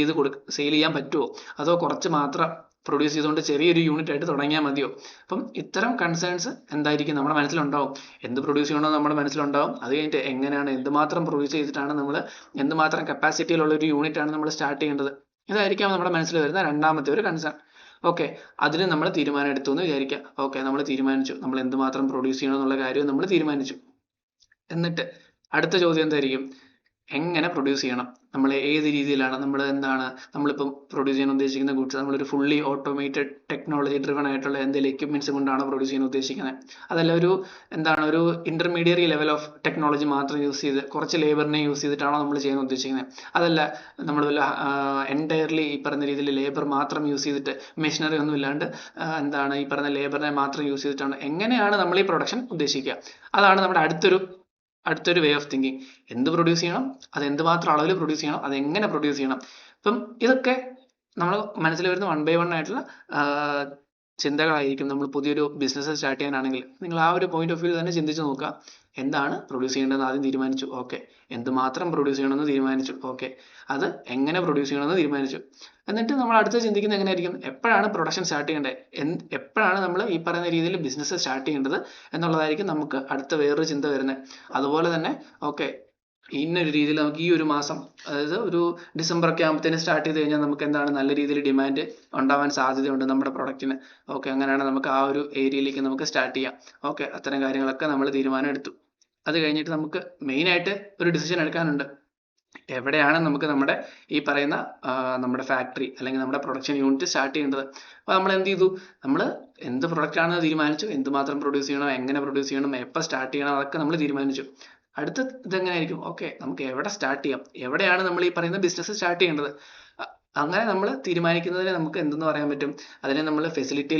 ചെയ്യാൻ പറ്റുമോ, അതോ കുറച്ച് മാത്രം പ്രൊഡ്യൂസ് ചെയ്തുകൊണ്ട് ചെറിയൊരു യൂണിറ്റ് ആയിട്ട് തുടങ്ങിയാൽ മതിയോ? അപ്പം ഇത്തരം കൺസേൺസ് എന്തായിരിക്കും നമ്മുടെ മനസ്സിലുണ്ടാവും. എന്ത് പ്രൊഡ്യൂസ് ചെയ്യണമെന്ന് നമ്മുടെ മനസ്സിലുണ്ടാവും. അത് കഴിഞ്ഞിട്ട് എങ്ങനെയാണ്, എന്തുമാത്രം പ്രൊഡ്യൂസ് ചെയ്തിട്ടാണ് നമ്മൾ, എന്തുമാത്രം കപ്പാസിറ്റിയിലുള്ള ഒരു യൂണിറ്റ് ആണ് നമ്മൾ സ്റ്റാർട്ട് ചെയ്യേണ്ടത്, ഇതായിരിക്കാം നമ്മുടെ മനസ്സിൽ വരുന്ന രണ്ടാമത്തെ ഒരു കൺസേൺ. ഓക്കെ, അതിന് നമ്മൾ തീരുമാനം എടുത്തു എന്ന് വിചാരിക്കുക. ഓക്കെ, നമ്മൾ തീരുമാനിച്ചു, നമ്മൾ എന്തുമാത്രം പ്രൊഡ്യൂസ് ചെയ്യണം എന്നുള്ള കാര്യം നമ്മൾ തീരുമാനിച്ചു. എന്നിട്ട് അടുത്ത ചോദ്യം എന്തായിരിക്കും? എങ്ങനെ പ്രൊഡ്യൂസ് ചെയ്യണം, നമ്മൾ ഏത് രീതിയിലാണ്, നമ്മൾ എന്താണ്, നമ്മളിപ്പം പ്രൊഡ്യൂസ് ചെയ്യാൻ ഉദ്ദേശിക്കുന്ന ഗുഡ്സ് നമ്മളൊരു ഫുള്ളി ഓട്ടോമേറ്റഡ് ടെക്നോളജി ഡ്രിവൺ ആയിട്ടുള്ള എന്തെങ്കിലും എക്യുപ്മെന്റ്സ് കൊണ്ടാണ് പ്രൊഡ്യൂസ് ചെയ്യാൻ ഉദ്ദേശിക്കുന്നത്. അതല്ല ഒരു ഒരു ഇന്റർമീഡിയറി ലെവൽ ഓഫ് ടെക്നോളജി മാത്രം യൂസ് ചെയ്ത് കുറച്ച് ലേബറിനെ യൂസ് ചെയ്തിട്ടാണോ നമ്മൾ ചെയ്യാൻ ഉദ്ദേശിക്കുന്നത്? അതല്ല നമ്മൾ വല്ല എൻറ്റയർലി ഈ പറഞ്ഞ രീതിയിൽ ലേബർ മാത്രം യൂസ് ചെയ്തിട്ട് മെഷീനറി ഒന്നും ഇല്ലാണ്ട് ഈ പറഞ്ഞ ലേബറിനെ മാത്രം യൂസ് ചെയ്തിട്ടാണ്, എങ്ങനെയാണ് നമ്മൾ ഈ പ്രൊഡക്ഷൻ ഉദ്ദേശിക്കുക? അതാണ് നമ്മുടെ അടുത്തൊരു വേ ഓഫ് തിങ്കിങ്. എന്ത് പ്രൊഡ്യൂസ് ചെയ്യണം, അത് എന്തുമാത്രം അളവിൽ പ്രൊഡ്യൂസ് ചെയ്യണം, അത് എങ്ങനെ പ്രൊഡ്യൂസ് ചെയ്യണം. അപ്പം ഇതൊക്കെ നമ്മൾ മനസ്സിൽ വരുന്ന 1 by 1 ആയിട്ടുള്ള ചിന്തകളായിരിക്കും. നമ്മൾ പുതിയൊരു ബിസിനസ് സ്റ്റാർട്ട് ചെയ്യാനാണെങ്കിൽ നിങ്ങൾ ആ ഒരു പോയിന്റ് ഓഫ് വ്യൂ തന്നെ ചിന്തിച്ച് നോക്കുക. എന്താണ് പ്രൊഡ്യൂസ് ചെയ്യേണ്ടതെന്ന് ആദ്യം തീരുമാനിച്ചു, ഓക്കെ. എന്തുമാത്രം പ്രൊഡ്യൂസ് ചെയ്യണമെന്ന് തീരുമാനിച്ചു, ഓക്കെ. അത് എങ്ങനെ പ്രൊഡ്യൂസ് ചെയ്യണമെന്ന് തീരുമാനിച്ചു. എന്നിട്ട് നമ്മൾ അടുത്ത് ചിന്തിക്കുന്നത് എങ്ങനെയായിരിക്കും, എപ്പോഴാണ് പ്രൊഡക്ഷൻ സ്റ്റാർട്ട് ചെയ്യേണ്ടത്, എപ്പോഴാണ് നമ്മൾ ഈ പറയുന്ന രീതിയിൽ ബിസിനസ് സ്റ്റാർട്ട് ചെയ്യേണ്ടത് എന്നുള്ളതായിരിക്കും നമുക്ക് അടുത്ത വേറൊരു ചിന്ത വരുന്നത്. അതുപോലെ തന്നെ ഓക്കെ, ഇന്നൊരു രീതിയിൽ നമുക്ക് ഈ ഒരു മാസം, അതായത് ഒരു ഡിസംബർ ഒക്കെ ആകുമ്പോഴത്തേന് സ്റ്റാർട്ട് ചെയ്ത് കഴിഞ്ഞാൽ നമുക്ക് നല്ല രീതിയിൽ ഡിമാൻഡ് ഉണ്ടാവാൻ സാധ്യതയുണ്ട് നമ്മുടെ പ്രൊഡക്റ്റിന്. ഓക്കെ, അങ്ങനെയാണ് നമുക്ക് ആ ഒരു ഏരിയയിലേക്ക് നമുക്ക് സ്റ്റാർട്ട് ചെയ്യാം. ഓക്കെ, അത്തരം കാര്യങ്ങളൊക്കെ നമ്മൾ തീരുമാനം എടുത്തു. അത് കഴിഞ്ഞിട്ട് നമുക്ക് മെയിൻ ആയിട്ട് ഒരു ഡിസിഷൻ എടുക്കാനുണ്ട്. എവിടെയാണ് നമുക്ക് നമ്മുടെ ഈ പറയുന്ന നമ്മുടെ ഫാക്ടറി അല്ലെങ്കിൽ നമ്മുടെ പ്രൊഡക്ഷൻ യൂണിറ്റ് സ്റ്റാർട്ട് ചെയ്യേണ്ടത്. അപ്പോൾ നമ്മൾ എന്ത് ചെയ്തു, നമ്മൾ എന്ത് പ്രൊഡക്റ്റ് ആണെന്ന് തീരുമാനിച്ചു, എന്തുമാത്രം പ്രൊഡ്യൂസ് ചെയ്യണം, എങ്ങനെ പ്രൊഡ്യൂസ് ചെയ്യണം, എപ്പോൾ സ്റ്റാർട്ട് ചെയ്യണം, അതൊക്കെ നമ്മൾ തീരുമാനിച്ചു. അടുത്ത ഇതെങ്ങനെയായിരിക്കും, ഓക്കെ, നമുക്ക് എവിടെ സ്റ്റാർട്ട് ചെയ്യാം, എവിടെയാണ് നമ്മൾ ഈ പറയുന്ന ബിസിനസ് സ്റ്റാർട്ട് ചെയ്യേണ്ടത്. അങ്ങനെ നമ്മൾ തീരുമാനിക്കുന്നതിനെ നമുക്ക് എന്തെന്ന് പറയാൻ പറ്റും, അതിനെ നമ്മൾ ഫെസിലിറ്റി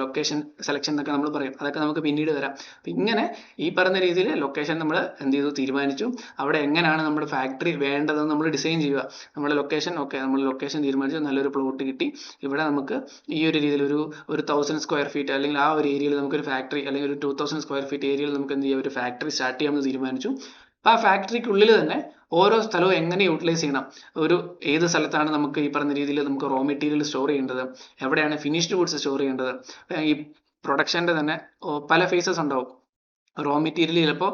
ലൊക്കേഷൻ സെലക്ഷൻ എന്നൊക്കെ നമ്മൾ പറയും. അതൊക്കെ നമുക്ക് പിന്നീട് വരാം. അപ്പം ഇങ്ങനെ ഈ പറയുന്ന രീതിയിൽ ലൊക്കേഷൻ നമ്മൾ എന്ത് ചെയ്തു, തീരുമാനിച്ചു. അവിടെ എങ്ങനെയാണ് നമ്മുടെ ഫാക്ടറി വേണ്ടതെന്ന് നമ്മൾ ഡിസൈൻ ചെയ്യുക. നമ്മൾ ലൊക്കേഷൻ, ഓക്കെ, നമ്മൾ ലൊക്കേഷൻ തീരുമാനിച്ചു, നല്ലൊരു പ്ലോട്ട് കിട്ടി. ഇവിടെ നമുക്ക് ഈ ഒരു രീതിയിൽ ഒരു 1000 സ്ക്വയർ ഫീറ്റ് അല്ലെങ്കിൽ ആ ഒരു ഏരിയയിൽ നമുക്കൊരു ഫാക്ടറി, അല്ലെങ്കിൽ ഒരു 2000 സ്ക്വയർ ഫീറ്റ് ഏരിയയിൽ നമുക്ക് എന്ത് ചെയ്യാം, ഒരു ഫാക്ടറി സ്റ്റാർട്ട് ചെയ്യാമെന്ന് തീരുമാനിച്ചു. അപ്പോൾ ആ ഫാക്ടറിക്കുള്ളിൽ തന്നെ ഓരോ സ്ഥലവും എങ്ങനെ യൂട്ടിലൈസ് ചെയ്യണം, ഏത് സ്ഥലത്താണ് നമുക്ക് ഈ പറഞ്ഞ രീതിയിൽ നമുക്ക് റോ മെറ്റീരിയൽ സ്റ്റോർ ചെയ്യേണ്ടത്, എവിടെയാണ് ഫിനിഷ്ഡ് ഗുഡ്സ് സ്റ്റോർ ചെയ്യേണ്ടത്. ഈ പ്രൊഡക്ഷൻ്റെ തന്നെ പല ഫേസസ് ഉണ്ടാവും. റോ മെറ്റീരിയൽ ചിലപ്പോൾ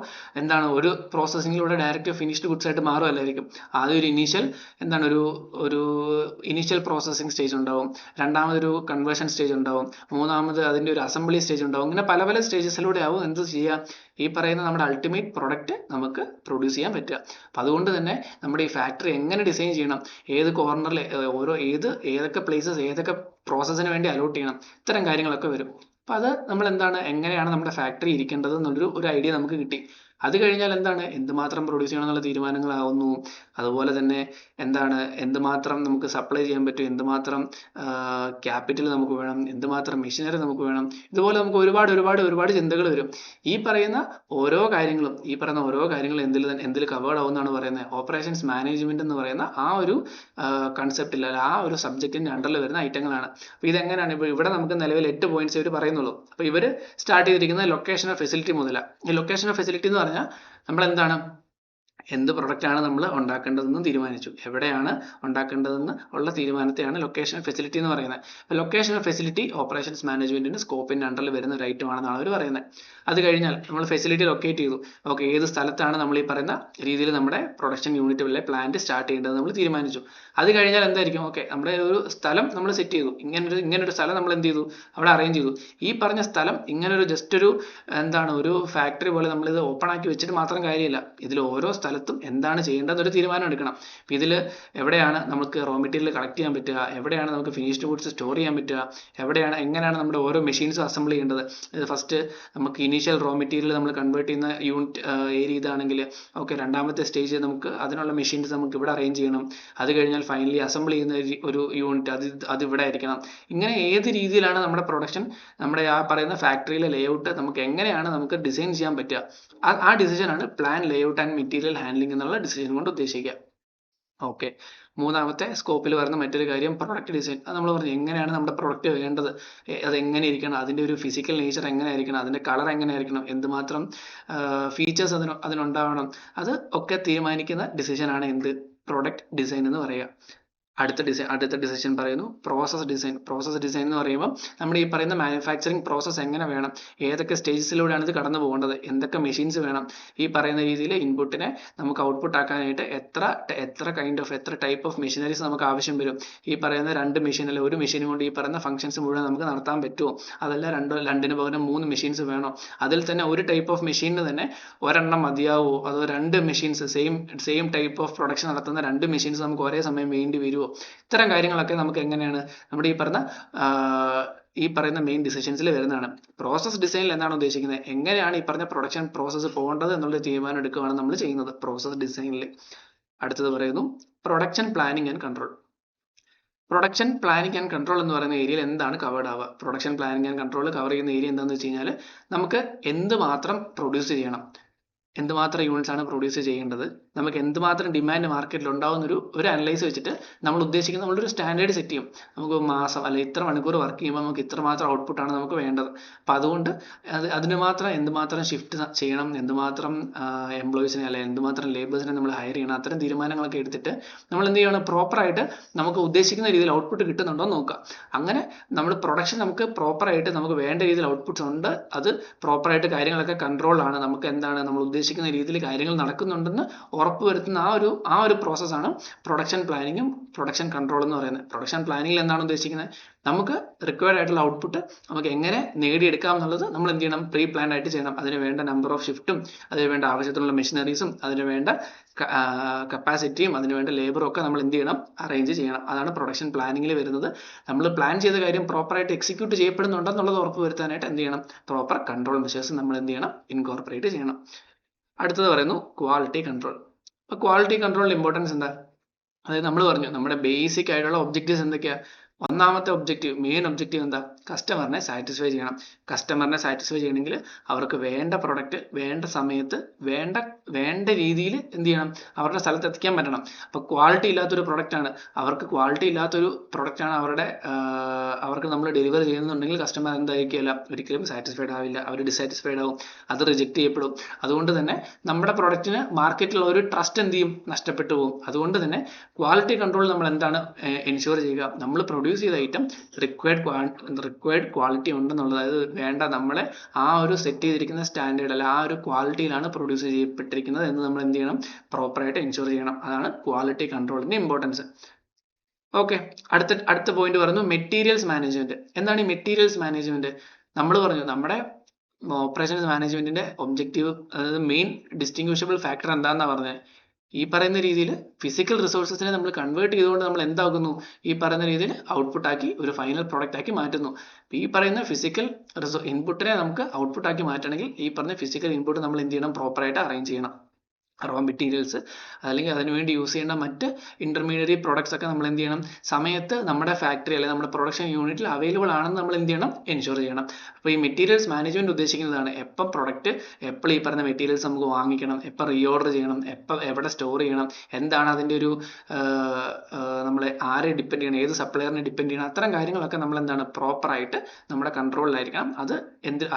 ഒരു പ്രോസസ്സിങ്ങിലൂടെ ഡയറക്റ്റ് ഫിനിഷ്ഡ് ഗുഡ്സ് ആയിട്ട് മാറുമല്ലായിരിക്കും. ആദ്യം ഒരു ഒരു ഇനീഷ്യൽ പ്രോസസ്സിങ് സ്റ്റേജ് ഉണ്ടാവും, രണ്ടാമതൊരു കൺവേർഷൻ സ്റ്റേജ് ഉണ്ടാവും, മൂന്നാമത് അതിൻ്റെ ഒരു അസംബ്ലി സ്റ്റേജ് ഉണ്ടാവും. ഇങ്ങനെ പല പല സ്റ്റേജസിലൂടെ ആവും എന്ത് ചെയ്യുക, ഈ പറയുന്ന നമ്മുടെ അൾട്ടിമേറ്റ് പ്രൊഡക്റ്റ് നമുക്ക് പ്രൊഡ്യൂസ് ചെയ്യാൻ പറ്റുക. അപ്പം അതുകൊണ്ട് തന്നെ നമ്മുടെ ഈ ഫാക്ടറി എങ്ങനെ ഡിസൈൻ ചെയ്യണം, ഏത് കോർണറിൽ ഏതൊക്കെ പ്ലേസസ് ഏതൊക്കെ പ്രോസസ്സിന് വേണ്ടി അലോട്ട് ചെയ്യണം, ഇത്തരം കാര്യങ്ങളൊക്കെ വരും. അപ്പം അത് നമ്മൾ എങ്ങനെയാണ് നമ്മുടെ ഫാക്ടറി ഇരിക്കേണ്ടത് എന്നുള്ളൊരു ഐഡിയ നമുക്ക് കിട്ടി. അത് കഴിഞ്ഞാൽ എന്തുമാത്രം പ്രൊഡ്യൂസ് ചെയ്യണം എന്നുള്ള തീരുമാനങ്ങളാവുന്നു. അതുപോലെ തന്നെ എന്തുമാത്രം നമുക്ക് സപ്ലൈ ചെയ്യാൻ പറ്റും, എന്തുമാത്രം ക്യാപിറ്റൽ നമുക്ക് വേണം, എന്തുമാത്രം മെഷീനറി നമുക്ക് വേണം. ഇതുപോലെ നമുക്ക് ഒരുപാട് ചിന്തകൾ വരും. ഈ പറയുന്ന ഓരോ കാര്യങ്ങളും എന്തിൽ കവേർഡ് ആവുമെന്നാണ് പറയുന്നത്. ഓപ്പറേഷൻസ് മാനേജ്മെന്റ് എന്ന് പറയുന്ന ആ ഒരു കൺസെപ്റ്റിൽ, ആ ഒരു സബ്ജക്റ്റിന്റെ അണ്ടറിൽ വരുന്ന ഐറ്റങ്ങളാണ്. അപ്പോൾ ഇതെങ്ങനെയാണ്, ഇവിടെ നമുക്ക് നിലവിൽ 8 പോയിന്റ്സ് ഇവർ പറയുന്നുള്ളൂ. അപ്പോൾ ഇവർ സ്റ്റാർട്ട് ചെയ്തിരിക്കുന്നത് ലൊക്കേഷൻ ഓഫ് ഫെസിലിറ്റി മുതലാണ്. ഈ ലൊക്കേഷൻ ഓഫ് ഫെസിലിറ്റി എന്ന് പറഞ്ഞാൽ നമ്മൾ എന്ത് പ്രൊഡക്റ്റ് ആണ് നമ്മൾ ഉണ്ടാക്കേണ്ടതെന്ന് തീരുമാനിച്ചു, എവിടെയാണ് ഉണ്ടാക്കേണ്ടതെന്ന് ഉള്ള തീരുമാനത്തെയാണ് ലൊക്കേഷൻ ഓഫ് ഫെസിലിറ്റി എന്ന് പറയുന്നത്. അപ്പോൾ ലൊക്കേഷൻ ഓഫ് ഫെസിലിറ്റി ഓപ്പറേഷൻസ് മാനേജ്മെന്റിന്റെ സ്കോപ്പിന്റെ അണ്ടറിൽ വരുന്ന ഒരു ഐറ്റം ആണെന്നാണ് അവർ പറയുന്നത്. അത് കഴിഞ്ഞാൽ നമ്മൾ ഫെസിലിറ്റി ലൊക്കേറ്റ് ചെയ്തു. ഓക്കെ, ഏത് സ്ഥലത്താണ് നമ്മൾ ഈ പറയുന്ന രീതിയിൽ നമ്മുടെ പ്രൊഡക്ഷൻ യൂണിറ്റ് പ്ലാന്റ് സ്റ്റാർട്ട് ചെയ്യേണ്ടത് നമ്മൾ തീരുമാനിച്ചു. അത് കഴിഞ്ഞാൽ എന്തായിരിക്കും, ഓക്കെ, നമ്മുടെ ഒരു സ്ഥലം നമ്മൾ സെറ്റ് ചെയ്തു. ഇങ്ങനൊരു സ്ഥലം നമ്മൾ എന്ത് ചെയ്തു, അവിടെ അറേഞ്ച് ചെയ്തു. ഈ പറഞ്ഞ സ്ഥലം ഇങ്ങനൊരു ജസ്റ്റ് ഒരു ഫാക്ടറി പോലെ നമ്മളിത് ഓപ്പൺ ആക്കി വെച്ചിട്ട് മാത്രം കാര്യമില്ല. ഇതിൽ ഓരോ സ്ഥലത്തും എന്താണ് ചെയ്യേണ്ടതെന്നൊരു തീരുമാനം എടുക്കണം. അപ്പം ഇതിൽ എവിടെയാണ് നമുക്ക് റോ മെറ്റീരിയൽ കളക്ട് ചെയ്യാൻ പറ്റുക, എവിടെയാണ് നമുക്ക് ഫിനിഷ്ഡ് ഗുഡ്സ് സ്റ്റോർ ചെയ്യാൻ പറ്റുക, എങ്ങനെയാണ് നമ്മുടെ ഓരോ മെഷീൻസും അസംബിൾ ചെയ്യേണ്ടത്. ഫസ്റ്റ് നമുക്ക് ഇനീഷ്യൽ റോ മെറ്റീരിയൽ നമ്മൾ കൺവേർട്ട് ചെയ്യുന്ന യൂണിറ്റ് ഏരിയ ഇതാണെങ്കിൽ, ഓക്കെ, രണ്ടാമത്തെ സ്റ്റേജ് നമുക്ക് അതിനുള്ള മെഷീൻസ് നമുക്ക് ഇവിടെ അറേഞ്ച് ചെയ്യണം. അത് കഴിഞ്ഞാൽ ഫൈനലി അസംബിൾ ചെയ്യുന്ന ഒരു യൂണിറ്റ് അത് ഇവിടെ ആയിരിക്കണം. ഇങ്ങനെ ഏത് രീതിയിലാണ് നമ്മുടെ പ്രൊഡക്ഷൻ, നമ്മുടെ ആ പറയുന്ന ഫാക്ടറിയിലെ ലേഔട്ട് നമുക്ക് എങ്ങനെയാണ് നമുക്ക് ഡിസൈൻ ചെയ്യാൻ പറ്റുക, ആ ഡിസിഷനാണ് plan, layout and material handling എന്നുള്ള ഡിസിഷൻ കൊണ്ട് ഉദ്ദേശിക്കുക. ഓക്കെ, മൂന്നാമത്തെ സ്കോപ്പിൽ വരുന്ന മറ്റൊരു കാര്യം പ്രൊഡക്റ്റ് ഡിസൈൻ. അത് നമ്മൾ പറഞ്ഞു, എങ്ങനെയാണ് നമ്മുടെ പ്രൊഡക്റ്റ് വേണ്ടത്, അത് എങ്ങനെ ഇരിക്കണം, അതിൻ്റെ ഒരു ഫിസിക്കൽ നേച്ചർ എങ്ങനെയായിരിക്കണം, അതിൻ്റെ കളർ എങ്ങനെയായിരിക്കണം, എന്തുമാത്രം ഫീച്ചേഴ്സ് അതിനുണ്ടാവണം, അത് ഒക്കെ തീരുമാനിക്കുന്ന ഡിസിഷനാണ് പ്രൊഡക്റ്റ് ഡിസൈൻ എന്ന് പറയുക. അടുത്ത ഡിസിഷൻ പറയുന്നു പ്രോസസ് ഡിസൈൻ എന്ന് പറയുമ്പോൾ നമ്മുടെ ഈ പറയുന്ന മാനുഫാക്ചറിങ് പ്രോസസ്സ് എങ്ങനെ വേണം, ഏതൊക്കെ സ്റ്റേജസിലൂടെയാണ് ഇത് കടന്നു പോകേണ്ടത്, എന്തൊക്കെ മെഷീൻസ് വേണം, ഈ പറയുന്ന രീതിയിൽ ഇൻപുട്ടിനെ നമുക്ക് ഔട്ട്പുട്ട് ആക്കാനായിട്ട് എത്ര ടൈപ്പ് ഓഫ് മെഷീനറീസ് നമുക്ക് ആവശ്യം വരും, ഈ പറയുന്ന 2 മെഷീൻ അല്ലെ 1 മെഷീൻ കൊണ്ട് ഈ പറയുന്ന ഫംഗ്ഷൻസ് മുഴുവൻ നമുക്ക് നടത്താൻ പറ്റുമോ, അതല്ല രണ്ടിന് പകരം 3 മെഷീൻസ് വേണോ, അതിൽ തന്നെ ഒരു ടൈപ്പ് ഓഫ് മെഷീനിന് തന്നെ ഒരെണ്ണം മതിയാവോ, അതോ 2 machines same type of production നടത്തുന്ന 2 മെഷീൻസ് നമുക്ക് ഒരേ സമയം വേണ്ടി വരുമോ, ഇത്തരം കാര്യങ്ങളൊക്കെ നമുക്ക് എങ്ങനെയാണ് നമ്മുടെ ഈ പറയുന്ന മെയിൻ ഡിസിഷൻസിൽ വരുന്നതാണ്. പ്രോസസ് ഡിസൈനിൽ എന്താണ് ഉദ്ദേശിക്കുന്നത്, എങ്ങനെയാണ് ഈ പറഞ്ഞ പ്രൊഡക്ഷൻ പ്രോസസ്സ് പോകേണ്ടത് എന്നുള്ള തീരുമാനം എടുക്കുകയാണ് നമ്മൾ ചെയ്യുന്നത് പ്രോസസ് ഡിസൈനിൽ. അടുത്തത് പറയുന്നു production planning and control. Production planning and control എന്ന് പറയുന്ന ഏരിയയിൽ എന്താണ് കവേർഡ് ആവുക, production planning and control cover ചെയ്യുന്ന ഏരിയ എന്താണെന്ന് വെച്ച് കഴിഞ്ഞാൽ നമുക്ക് എന്തുമാത്രം പ്രൊഡ്യൂസ് ചെയ്യണം, എന്തുമാത്രം യൂണിറ്റ്സ് ആണ് പ്രൊഡ്യൂസ് ചെയ്യേണ്ടത്, നമുക്ക് എന്തുമാത്രം ഡിമാൻഡ് മാർക്കറ്റിൽ ഉണ്ടാവുന്ന ഒരു അനലൈസ് വെച്ചിട്ട് നമ്മൾ ഉദ്ദേശിക്കുന്ന നമ്മളൊരു സ്റ്റാൻഡേർഡ് സെറ്റ് ചെയ്യും. നമുക്ക് മാസം അല്ലെങ്കിൽ ഇത്ര മണിക്കൂർ വർക്ക് ചെയ്യുമ്പോൾ നമുക്ക് ഇത്രമാത്രം ഔട്ട്പുട്ടാണ് നമുക്ക് വേണ്ടത്. അപ്പോൾ അതുകൊണ്ട് അതിന് മാത്രം എന്തുമാത്രം ഷിഫ്റ്റ് ചെയ്യണം, എന്തുമാത്രം എംപ്ലോയീസിനെ അല്ലെങ്കിൽ എന്തുമാത്രം ലേബേഴ്സിനെ നമ്മൾ ഹയർ ചെയ്യണം, അത്തരം തീരുമാനങ്ങളൊക്കെ എടുത്തിട്ട് നമ്മൾ എന്ത് ചെയ്യണം, പ്രോപ്പറായിട്ട് നമുക്ക് ഉദ്ദേശിക്കുന്ന രീതിയിൽ ഔട്ട്പുട്ട് കിട്ടുന്നുണ്ടോ എന്ന് നോക്കുക. അങ്ങനെ നമ്മൾ പ്രൊഡക്ഷൻ നമുക്ക് പ്രോപ്പറായിട്ട് നമുക്ക് വേണ്ട രീതിയിൽ ഔട്ട്പുട്ട്സ് ഉണ്ട്, അത് പ്രോപ്പറായിട്ട് കാര്യങ്ങളൊക്കെ കൺട്രോളാണ്, നമുക്ക് എന്താണ് നമ്മൾ ഉദ്ദേശിക്കുന്ന രീതിയിൽ കാര്യങ്ങൾ നടക്കുന്നുണ്ടെന്ന് ഉറപ്പുവരുത്തുന്ന ആ ഒരു പ്രോസസ്സാണ് പ്രൊഡക്ഷൻ പ്ലാനിങ്ങും പ്രൊഡക്ഷൻ കൺട്രോൾ എന്ന് പറയുന്നത്. പ്രൊഡക്ഷൻ പ്ലാനിങ്ങിൽ എന്താണ് ഉദ്ദേശിക്കുന്നത്, നമുക്ക് റിക്വയർഡ് ആയിട്ടുള്ള ഔട്ട്പുട്ട് നമുക്ക് എങ്ങനെ നേടിയെടുക്കാം എന്നുള്ളത് നമ്മൾ എന്ത് ചെയ്യണം, പ്രീ പ്ലാൻഡ് ആയിട്ട് ചെയ്യണം. അതിന് വേണ്ട നമ്പർ ഓഫ് ഷിഫ്റ്റും അതിന് വേണ്ട ആവശ്യത്തിനുള്ള മെഷീനറീസും അതിന് വേണ്ട കപ്പാസിറ്റിയും അതിന് വേണ്ട ലേബറും ഒക്കെ നമ്മൾ എന്ത് ചെയ്യണം, അറേഞ്ച് ചെയ്യണം. അതാണ് പ്രൊഡക്ഷൻ പ്ലാനിങ്ങിൽ വരുന്നത്. നമ്മൾ പ്ലാൻ ചെയ്ത കാര്യം പ്രോപ്പറായിട്ട് എക്സിക്യൂട്ട് ചെയ്യപ്പെടുന്നുണ്ടെന്നുള്ളത് ഉറപ്പ് വരുത്താനായിട്ട് എന്ത് ചെയ്യണം, പ്രോപ്പർ കൺട്രോൾ മെഷേഴ്സ് നമ്മൾ എന്ത് ചെയ്യണം, ഇൻകോർപ്പറേറ്റ് ചെയ്യണം. അടുത്തത് പറയുന്നു ക്വാളിറ്റി കൺട്രോൾ. അപ്പോൾ ക്വാളിറ്റി കൺട്രോളിന്റെ ഇമ്പോർട്ടൻസ് എന്താ, അതായത് നമ്മൾ പറഞ്ഞു നമ്മുടെ ബേസിക് ആയിട്ടുള്ള ഒബ്ജക്റ്റീവ്സ് എന്തൊക്കെയാ. ഒന്നാമത്തെ മെയിൻ ഒബ്ജക്റ്റീവ് എന്താ, കസ്റ്റമറിനെ സാറ്റിസ്ഫൈ ചെയ്യണം. കസ്റ്റമറിനെ സാറ്റിസ്ഫൈ ചെയ്യണമെങ്കിൽ അവർക്ക് വേണ്ട പ്രൊഡക്റ്റ് വേണ്ട സമയത്ത് വേണ്ട രീതിയിൽ എന്ത് ചെയ്യണം, അവരുടെ സ്ഥലത്ത് എത്തിക്കാൻ പറ്റണം. അപ്പോൾ ക്വാളിറ്റി ഇല്ലാത്തൊരു പ്രൊഡക്റ്റാണ് അവർക്ക് നമ്മൾ ഡെലിവറി ചെയ്യുന്നുണ്ടെങ്കിൽ കസ്റ്റമർ എന്തായിരിക്കില്ല, ഒരിക്കലും സാറ്റിസ്ഫൈഡ് ആവില്ല, അവർ ഡിസാറ്റിസ്ഫൈഡ് ആവും, അത് റിജക്ട് ചെയ്യപ്പെടും. അതുകൊണ്ട് തന്നെ നമ്മുടെ പ്രൊഡക്റ്റിന് മാർക്കറ്റിലുള്ള ഒരു ട്രസ്റ്റ് എന്ത് ചെയ്യും, നഷ്ടപ്പെട്ടു പോകും. അതുകൊണ്ട് തന്നെ ക്വാളിറ്റി കൺട്രോൾ നമ്മൾ എന്താണ് എൻഷുർ ചെയ്യുക, നമ്മൾ പ്രൊഡ്യൂസ് ചെയ്ത ഐറ്റം റിക്വയർഡ് ക്വാളിറ്റി ഉണ്ടെന്നുള്ളത്, അതായത് വേണ്ട നമ്മളെ ആ ഒരു സെറ്റ് ചെയ്തിരിക്കുന്ന സ്റ്റാൻഡേർഡ് അല്ല ആ ഒരു ക്വാളിറ്റിയിലാണ് പ്രൊഡ്യൂസ് ചെയ്യപ്പെട്ടിരിക്കുന്നത് എന്ന് നമ്മൾ എന്ത് ചെയ്യണം, പ്രോപ്പറായിട്ട് എൻഷുർ ചെയ്യണം. അതാണ് ക്വാളിറ്റി കൺട്രോളിന്റെ ഇമ്പോർട്ടൻസ്. ഓക്കെ, അടുത്ത പോയിന്റ് പറഞ്ഞു മെറ്റീരിയൽസ് മാനേജ്മെന്റ്. എന്താണ് ഈ മെറ്റീരിയൽസ് മാനേജ്മെന്റ്? നമ്മൾ പറഞ്ഞു നമ്മുടെ ഓപ്പറേഷൻസ് മാനേജ്മെന്റിന്റെ ഒബ്ജക്റ്റീവ്, അതായത് മെയിൻ ഡിസ്റ്റിങ്വിഷബിൾ ഫാക്ടർ എന്താണെന്നാ പറഞ്ഞത്, ഈ പറയുന്ന രീതിയിൽ ഫിസിക്കൽ റിസോഴ്സസിനെ നമ്മൾ കൺവേർട്ട് ചെയ്തുകൊണ്ട് നമ്മൾ എന്താകുന്നു, ഈ പറയുന്ന രീതിയിൽ ഔട്ട്പുട്ട് ആക്കി ഒരു ഫൈനൽ പ്രോഡക്റ്റ് ആക്കി മാറ്റുന്നു. ഈ പറയുന്ന ഫിസിക്കൽ ഇൻപുട്ടിനെ നമുക്ക് ഔട്ട്പുട്ട് ആക്കി മാറ്റണമെങ്കിൽ ഈ പറഞ്ഞ ഫിസിക്കൽ ഇൻപുട്ട് നമ്മൾ എന്ത് ചെയ്യണം, പ്രോപ്പറായിട്ട് അറേഞ്ച് ചെയ്യണം. റോ മെറ്റീരിയൽസ് അല്ലെങ്കിൽ അതിനുവേണ്ടി യൂസ് ചെയ്യേണ്ട മറ്റ് ഇന്റർമീഡിയറ്റ് പ്രൊഡക്ട്സ് ഒക്കെ നമ്മൾ എന്ത് ചെയ്യണം, സമയത്ത് നമ്മുടെ ഫാക്ടറി അല്ലെങ്കിൽ നമ്മുടെ പ്രൊഡക്ഷൻ യൂണിറ്റിൽ അവൈലബിൾ ആണെന്ന് നമ്മൾ എന്ത് ചെയ്യണം, എൻഷുർ ചെയ്യണം. അപ്പോൾ ഈ മെറ്റീരിയൽസ് മാനേജ്മെന്റ് ഉദ്ദേശിക്കുന്നതാണ് എപ്പോൾ പ്രൊഡക്റ്റ് എപ്പോൾ ഈ പറഞ്ഞ മെറ്റീരിയൽസ് നമുക്ക് വാങ്ങിക്കണം, എപ്പോൾ റീഓർഡർ ചെയ്യണം, എവിടെ സ്റ്റോർ ചെയ്യണം, എന്താണ് അതിൻ്റെ ഒരു നമ്മളെ ആരെ ഡിപ്പെൻഡ് ചെയ്യണം, ഏത് സപ്ലയറിനെ ഡിപ്പെൻഡ് ചെയ്യണം, അത്തരം കാര്യങ്ങളൊക്കെ നമ്മൾ എന്താണ് പ്രോപ്പറായിട്ട് നമ്മുടെ കൺട്രോളിലായിരിക്കണം.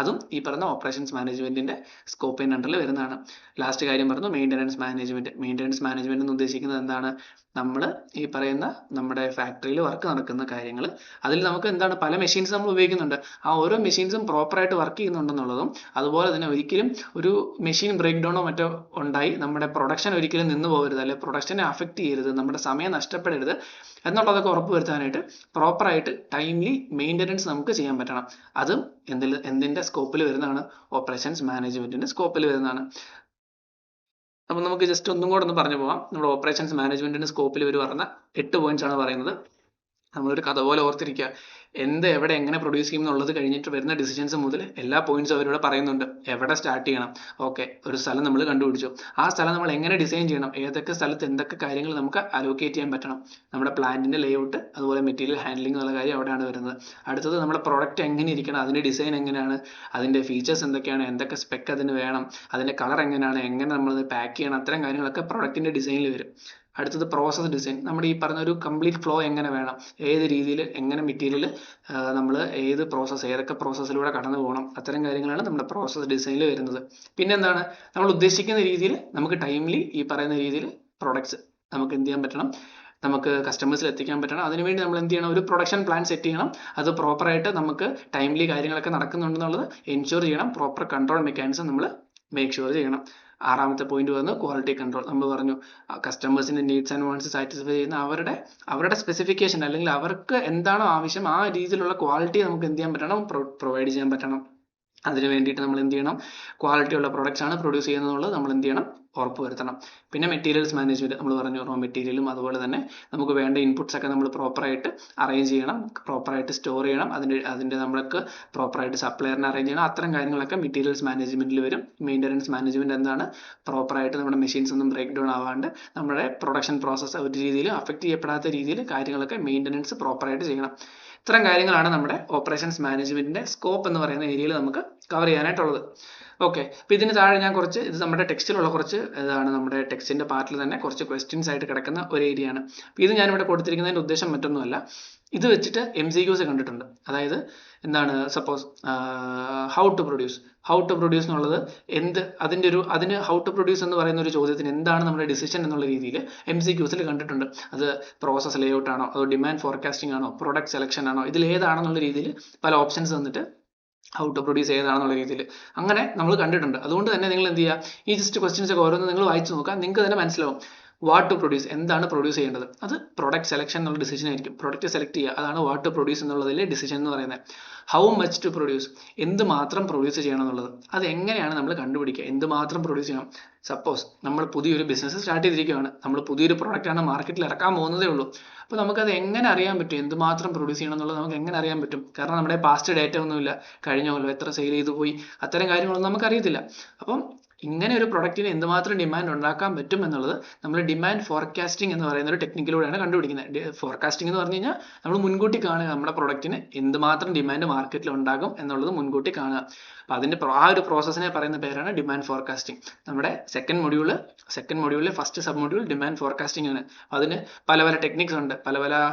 അതും ഈ പറഞ്ഞ ഓപ്പറേഷൻസ് മാനേജ്മെന്റിന്റെ സ്കോപ്പിന്റെ അണ്ടറിൽ വരുന്നതാണ്. ലാസ്റ്റ് കാര്യം പറഞ്ഞു മെയിൻ്റനൻസ് മാനേജ്മെന്റ് എന്ന് ഉദ്ദേശിക്കുന്നത് എന്താണ്, നമ്മൾ ഈ പറയുന്ന നമ്മുടെ ഫാക്ടറിയിൽ വർക്ക് നടക്കുന്ന കാര്യങ്ങൾ, അതിൽ നമുക്ക് എന്താണ് പല മെഷീൻസ് നമ്മൾ ഉപയോഗിക്കുന്നുണ്ട്, ആ ഓരോ മെഷീൻസും പ്രോപ്പറായിട്ട് വർക്ക് ചെയ്യുന്നുണ്ടെന്നുള്ളതും, അതുപോലെ തന്നെ ഒരിക്കലും ഒരു മെഷീൻ ബ്രേക്ക് ഡൗണോ മറ്റോ ഉണ്ടായി നമ്മുടെ പ്രൊഡക്ഷൻ ഒരിക്കലും നിന്ന് പോകരുത്, അല്ലെങ്കിൽ പ്രൊഡക്ഷനെ അഫക്റ്റ് ചെയ്യരുത്, നമ്മുടെ സമയം നഷ്ടപ്പെടരുത് എന്നുള്ളതൊക്കെ ഉറപ്പുവരുത്താനായിട്ട് പ്രോപ്പറായിട്ട് ടൈംലി മെയിൻ്റനൻസ് നമുക്ക് ചെയ്യാൻ പറ്റണം. അതും എന്തിന്റെ സ്കോപ്പിൽ വരുന്നതാണ്, ഓപ്പറേഷൻസ് മാനേജ്മെന്റിന്റെ സ്കോപ്പിൽ വരുന്നതാണ്. അപ്പോൾ നമുക്ക് ജസ്റ്റ് ഒന്നും കൂടെ ഒന്ന് പറഞ്ഞു പോകാം. നമ്മുടെ ഓപ്പറേഷൻസ് മാനേജ്മെന്റിന്റെ സ്കോപ്പിൽ ഇവർ പറഞ്ഞ 8 പോയിന്റ്സ് ആണ് പറയുന്നത്. നമ്മളൊരു കഥ പോലെ ഓർത്തിരിക്കുക. എവിടെ എങ്ങനെ പ്രൊഡ്യൂസ് ചെയ്യും എന്നുള്ളത് കഴിഞ്ഞിട്ട് വരുന്ന ഡിസിഷൻസ് മുതൽ എല്ലാ പോയിന്റ്സും അവരിവിടെ പറയുന്നുണ്ട്. എവിടെ സ്റ്റാർട്ട് ചെയ്യണം, ഓക്കെ, ഒരു സ്ഥലം നമ്മൾ കണ്ടുപിടിച്ചു, ആ സ്ഥലം നമ്മൾ എങ്ങനെ ഡിസൈൻ ചെയ്യണം, ഏതൊക്കെ സ്ഥലത്ത് എന്തൊക്കെ കാര്യങ്ങൾ നമുക്ക് അലോക്കേറ്റ് ചെയ്യാൻ പറ്റണം, നമ്മുടെ പ്ലാന്റിന്റെ ലേഔട്ട്, അതുപോലെ മെറ്റീരിയൽ ഹാൻഡ്ലിംഗ് എന്നുള്ള കാര്യം അവിടെയാണ് വരുന്നത്. അടുത്തത് നമ്മുടെ പ്രൊഡക്റ്റ് എങ്ങനെ ഇരിക്കണം, അതിന്റെ ഡിസൈൻ എങ്ങനെയാണ്, അതിന്റെ ഫീച്ചേഴ്സ് എന്തൊക്കെയാണ്, എന്തൊക്കെ സ്പെക്ക് അതിന് വേണം, അതിന്റെ കളർ എങ്ങനെയാണ്, എങ്ങനെ നമ്മളത് പാക്ക് ചെയ്യണം, അത്തരം കാര്യങ്ങളൊക്കെ പ്രൊഡക്റ്റിന്റെ ഡിസൈനിൽ വരും. അടുത്തത് പ്രോസസ് ഡിസൈൻ, നമ്മുടെ ഈ പറഞ്ഞ ഒരു കംപ്ലീറ്റ് ഫ്ലോ എങ്ങനെ വേണം, ഏത് രീതിയിൽ എങ്ങനെ മെറ്റീരിയൽ നമ്മൾ ഏതൊക്കെ പ്രോസസ്സിലൂടെ കടന്നു പോകണം, അത്തരം കാര്യങ്ങളാണ് നമ്മുടെ പ്രോസസ് ഡിസൈനിൽ വരുന്നത്. പിന്നെ എന്താണ്, നമ്മൾ ഉദ്ദേശിക്കുന്ന രീതിയിൽ നമുക്ക് ടൈംലി ഈ പറയുന്ന രീതിയിൽ പ്രൊഡക്ട്സ് നമുക്ക് എന്ത് ചെയ്യാൻ പറ്റണം, നമുക്ക് കസ്റ്റമേഴ്സിൽ എത്തിക്കാൻ പറ്റണം. അതിനുവേണ്ടി നമ്മൾ എന്ത് ചെയ്യണം, ഒരു പ്രൊഡക്ഷൻ പ്ലാൻ സെറ്റ് ചെയ്യണം. അത് പ്രോപ്പറായിട്ട് നമുക്ക് ടൈംലി കാര്യങ്ങളൊക്കെ നടക്കുന്നുണ്ടെന്നുള്ളത് എൻഷുർ ചെയ്യണം. പ്രോപ്പർ കൺട്രോൾ മെക്കാനിസം നമ്മൾ മേക്ക് ഷുവർ ചെയ്യണം. ആറാമത്തെ പോയിന്റ് വന്ന് ക്വാളിറ്റി കൺട്രോൾ. നമ്മൾ പറഞ്ഞു കസ്റ്റമേഴ്സിന്റെ നീഡ്സ് ആൻഡ് വാണ്ട്സ് സാറ്റിസ്ഫൈ ചെയ്യുന്ന അവരുടെ സ്പെസിഫിക്കേഷൻ അല്ലെങ്കിൽ അവർക്ക് എന്താണോ ആവശ്യം ആ രീതിയിലുള്ള ക്വാളിറ്റി നമുക്ക് എന്ത് ചെയ്യാൻ പറ്റണം, പ്രൊവൈഡ് ചെയ്യാൻ പറ്റണം. അതിന് വേണ്ടിയിട്ട് നമ്മൾ എന്ത് ചെയ്യണം, ക്വാളിറ്റി ഉള്ള പ്രൊഡക്ട്സ് ആണ് പ്രൊഡ്യൂസ് ചെയ്യുന്നതെന്നുള്ളത് നമ്മൾ എന്ത് ചെയ്യണം, ഉറപ്പുവരുത്തണം. പിന്നെ മെറ്റീരിയൽസ് മാനേജ്മെന്റ് നമ്മൾ പറഞ്ഞു, റോ മെറ്റീരിയലും അതുപോലെ തന്നെ നമുക്ക് വേണ്ട ഇൻപുട്സ് ഒക്കെ നമ്മൾ പ്രോപ്പറായിട്ട് അറേഞ്ച് ചെയ്യണം, പ്രോപ്പറായിട്ട് സ്റ്റോർ ചെയ്യണം, അതിന്റെ നമ്മൾക്ക് പ്രോപ്പറായിട്ട് സപ്ലയറിനെ അറേഞ്ച് ചെയ്യണം. അത്തരം കാര്യങ്ങളൊക്കെ മെറ്റീരിയൽസ് മാനേജ്മെന്റിൽ വരും. മെയിൻ്റനൻസ് മാനേജ്മെന്റ് എന്താണ്, പ്രോപ്പറായിട്ട് നമ്മുടെ മെഷീൻസ് ഒന്നും ബ്രേക്ക് ഡൗൺ ആവാണ്ട് നമ്മുടെ പ്രൊഡക്ഷൻ പ്രോസസ്സ് ഒരു രീതിയിലും അഫക്റ്റ് ചെയ്യപ്പെടാത്ത രീതിയിൽ കാര്യങ്ങളൊക്കെ മെയിൻ്റനൻസ് പ്രോപ്പറായിട്ട് ചെയ്യണം. ഇത്തരം കാര്യങ്ങളാണ് നമ്മുടെ ഓപ്പറേഷൻസ് മാനേജ്മെന്റിന്റെ സ്കോപ്പ് എന്ന് പറയുന്ന ഏരിയയിൽ നമുക്ക് കവർ ചെയ്യാനായിട്ടുള്ളത്. ഓക്കെ, അപ്പൊ ഇതിന് താഴെ ഞാൻ കുറച്ച്, ഇത് നമ്മുടെ ടെക്സ്റ്റിലുള്ള കുറച്ച്, ഇതാണ് നമ്മുടെ ടെക്സ്റ്റിന്റെ പാർട്ടിൽ തന്നെ കുറച്ച് ക്വസ്റ്റ്യൻസ് ആയിട്ട് കിടക്കുന്ന ഒരു ഏരിയ ആണ്. ഇത് ഞാൻ ഇവിടെ കൊടുത്തിരിക്കുന്നതിന്റെ ഉദ്ദേശം മറ്റൊന്നുമല്ല, ഇത് വെച്ചിട്ട് MCQs കണ്ടിട്ടുണ്ട്. അതായത് എന്താണ്, സപ്പോസ് ഹൗ ടു പ്രൊഡ്യൂസ് എന്നുള്ളത് അതിന് ഹൗ ടു പ്രൊഡ്യൂസ് എന്ന് പറയുന്ന ഒരു ചോദ്യത്തിന് എന്താണ് നമ്മുടെ ഡിസിഷൻ എന്നുള്ള രീതിയിൽ MCQs കണ്ടിട്ടുണ്ട്. അത് പ്രോസസ് ലേഔട്ട് ആണോ, അതോ ഡിമാൻഡ് ഫോർകാസ്റ്റിംഗ് ആണോ, പ്രൊഡക്റ്റ് സെലക്ഷൻ ആണോ, ഇതിൽ ഏതാണെന്നുള്ള രീതിയിൽ പല ഓപ്ഷൻസ് തന്നിട്ട് ഹൗ ടു പ്രൊഡ്യൂസ് ഏതാണെന്നുള്ള രീതിയിൽ അങ്ങനെ നമ്മൾ കണ്ടിട്ടുണ്ട്. അതുകൊണ്ട് തന്നെ നിങ്ങൾ എന്ത് ചെയ്യുക, ഈ ജസ്റ്റ് ക്വസ്റ്റ്യൻസ് ഒക്കെ ഓരോന്ന് നിങ്ങൾ വായിച്ചു നോക്കുക, നിങ്ങൾക്ക് തന്നെ മനസ്സിലാവും വാട്ട് ടു പ്രൊഡ്യൂസ്, എന്താണ് പ്രൊഡ്യൂസ് ചെയ്യേണ്ടത്. അത് പ്രൊഡക്റ്റ് സെലക്ഷൻ എന്നുള്ള ഡിസിഷൻ ആയിരിക്കും. പ്രൊഡക്റ്റ് സെലക്ട് ചെയ്യുക, അതാണ് വാട്ട് ടു പ്രൊഡ്യൂസ് എന്നുള്ളതിലെ ഡിസിഷൻ എന്ന് പറയുന്നത്. ഹൗ മച്ച് ടു പ്രൊഡ്യൂസ്, എന്ത് മാത്രം പ്രൊഡ്യൂസ് ചെയ്യണം എന്നുള്ളത്, അത് എങ്ങനെയാണ് നമ്മൾ കണ്ടുപിടിക്കുക, എന്ത് മാത്രം പ്രൊഡ്യൂസ് ചെയ്യണം. സപ്പോസ് നമ്മൾ പുതിയൊരു ബിസിനസ് സ്റ്റാർട്ട് ചെയ്തിരിക്കുകയാണ്, നമ്മൾ പുതിയൊരു പ്രൊഡക്റ്റാണ് മാർക്കറ്റിൽ ഇറക്കാൻ പോകുന്നതേ ഉള്ളൂ. അപ്പോൾ നമുക്കത് എങ്ങനെ അറിയാൻ പറ്റും, എന്തുമാത്രം പ്രൊഡ്യൂസ് ചെയ്യണം എന്നുള്ളത് നമുക്ക് എങ്ങനെ അറിയാൻ പറ്റും? കാരണം നമ്മുടെ പാസ്റ്റ് ഡേറ്റ ഒന്നുമില്ല, കഴിഞ്ഞ കൊല്ലം എത്ര സെയിൽ ചെയ്തു പോയി, അത്തരം കാര്യങ്ങളൊന്നും നമുക്കറിയത്തില്ല. അപ്പം ഇങ്ങനെ ഒരു പ്രൊഡക്റ്റിന് എന്തുമാത്രം ഡിമാൻഡ് ഉണ്ടാക്കാൻ പറ്റും എന്നുള്ളത് നമ്മൾ ഡിമാൻഡ് ഫോർകാസ്റ്റിംഗ് എന്ന് പറയുന്ന ഒരു ടെക്നിക്കിലൂടെയാണ് കണ്ടുപിടിക്കുന്നത്. ഫോർകാസ്റ്റിംഗ് എന്ന് പറഞ്ഞു കഴിഞ്ഞാൽ നമ്മൾ മുൻകൂട്ടി കാണുക, നമ്മുടെ പ്രൊഡക്റ്റിന് എന്തുമാത്രം ഡിമാൻഡ് മാർക്കറ്റിൽ ഉണ്ടാകും എന്നുള്ളത് മുൻകൂട്ടി കാണുക. അപ്പോൾ അതിന്റെ ആ ഒരു പ്രോസസ്സിനെ പറയുന്ന പേരാണ് ഡിമാൻഡ് ഫോർകാസ്റ്റിംഗ്. നമ്മുടെ സെക്കൻഡ് മൊഡ്യൂളിലെ first sub module demand forecasting ആണ്. അതിന് പല പല ടെക്നിക്സ് ഉണ്ട്,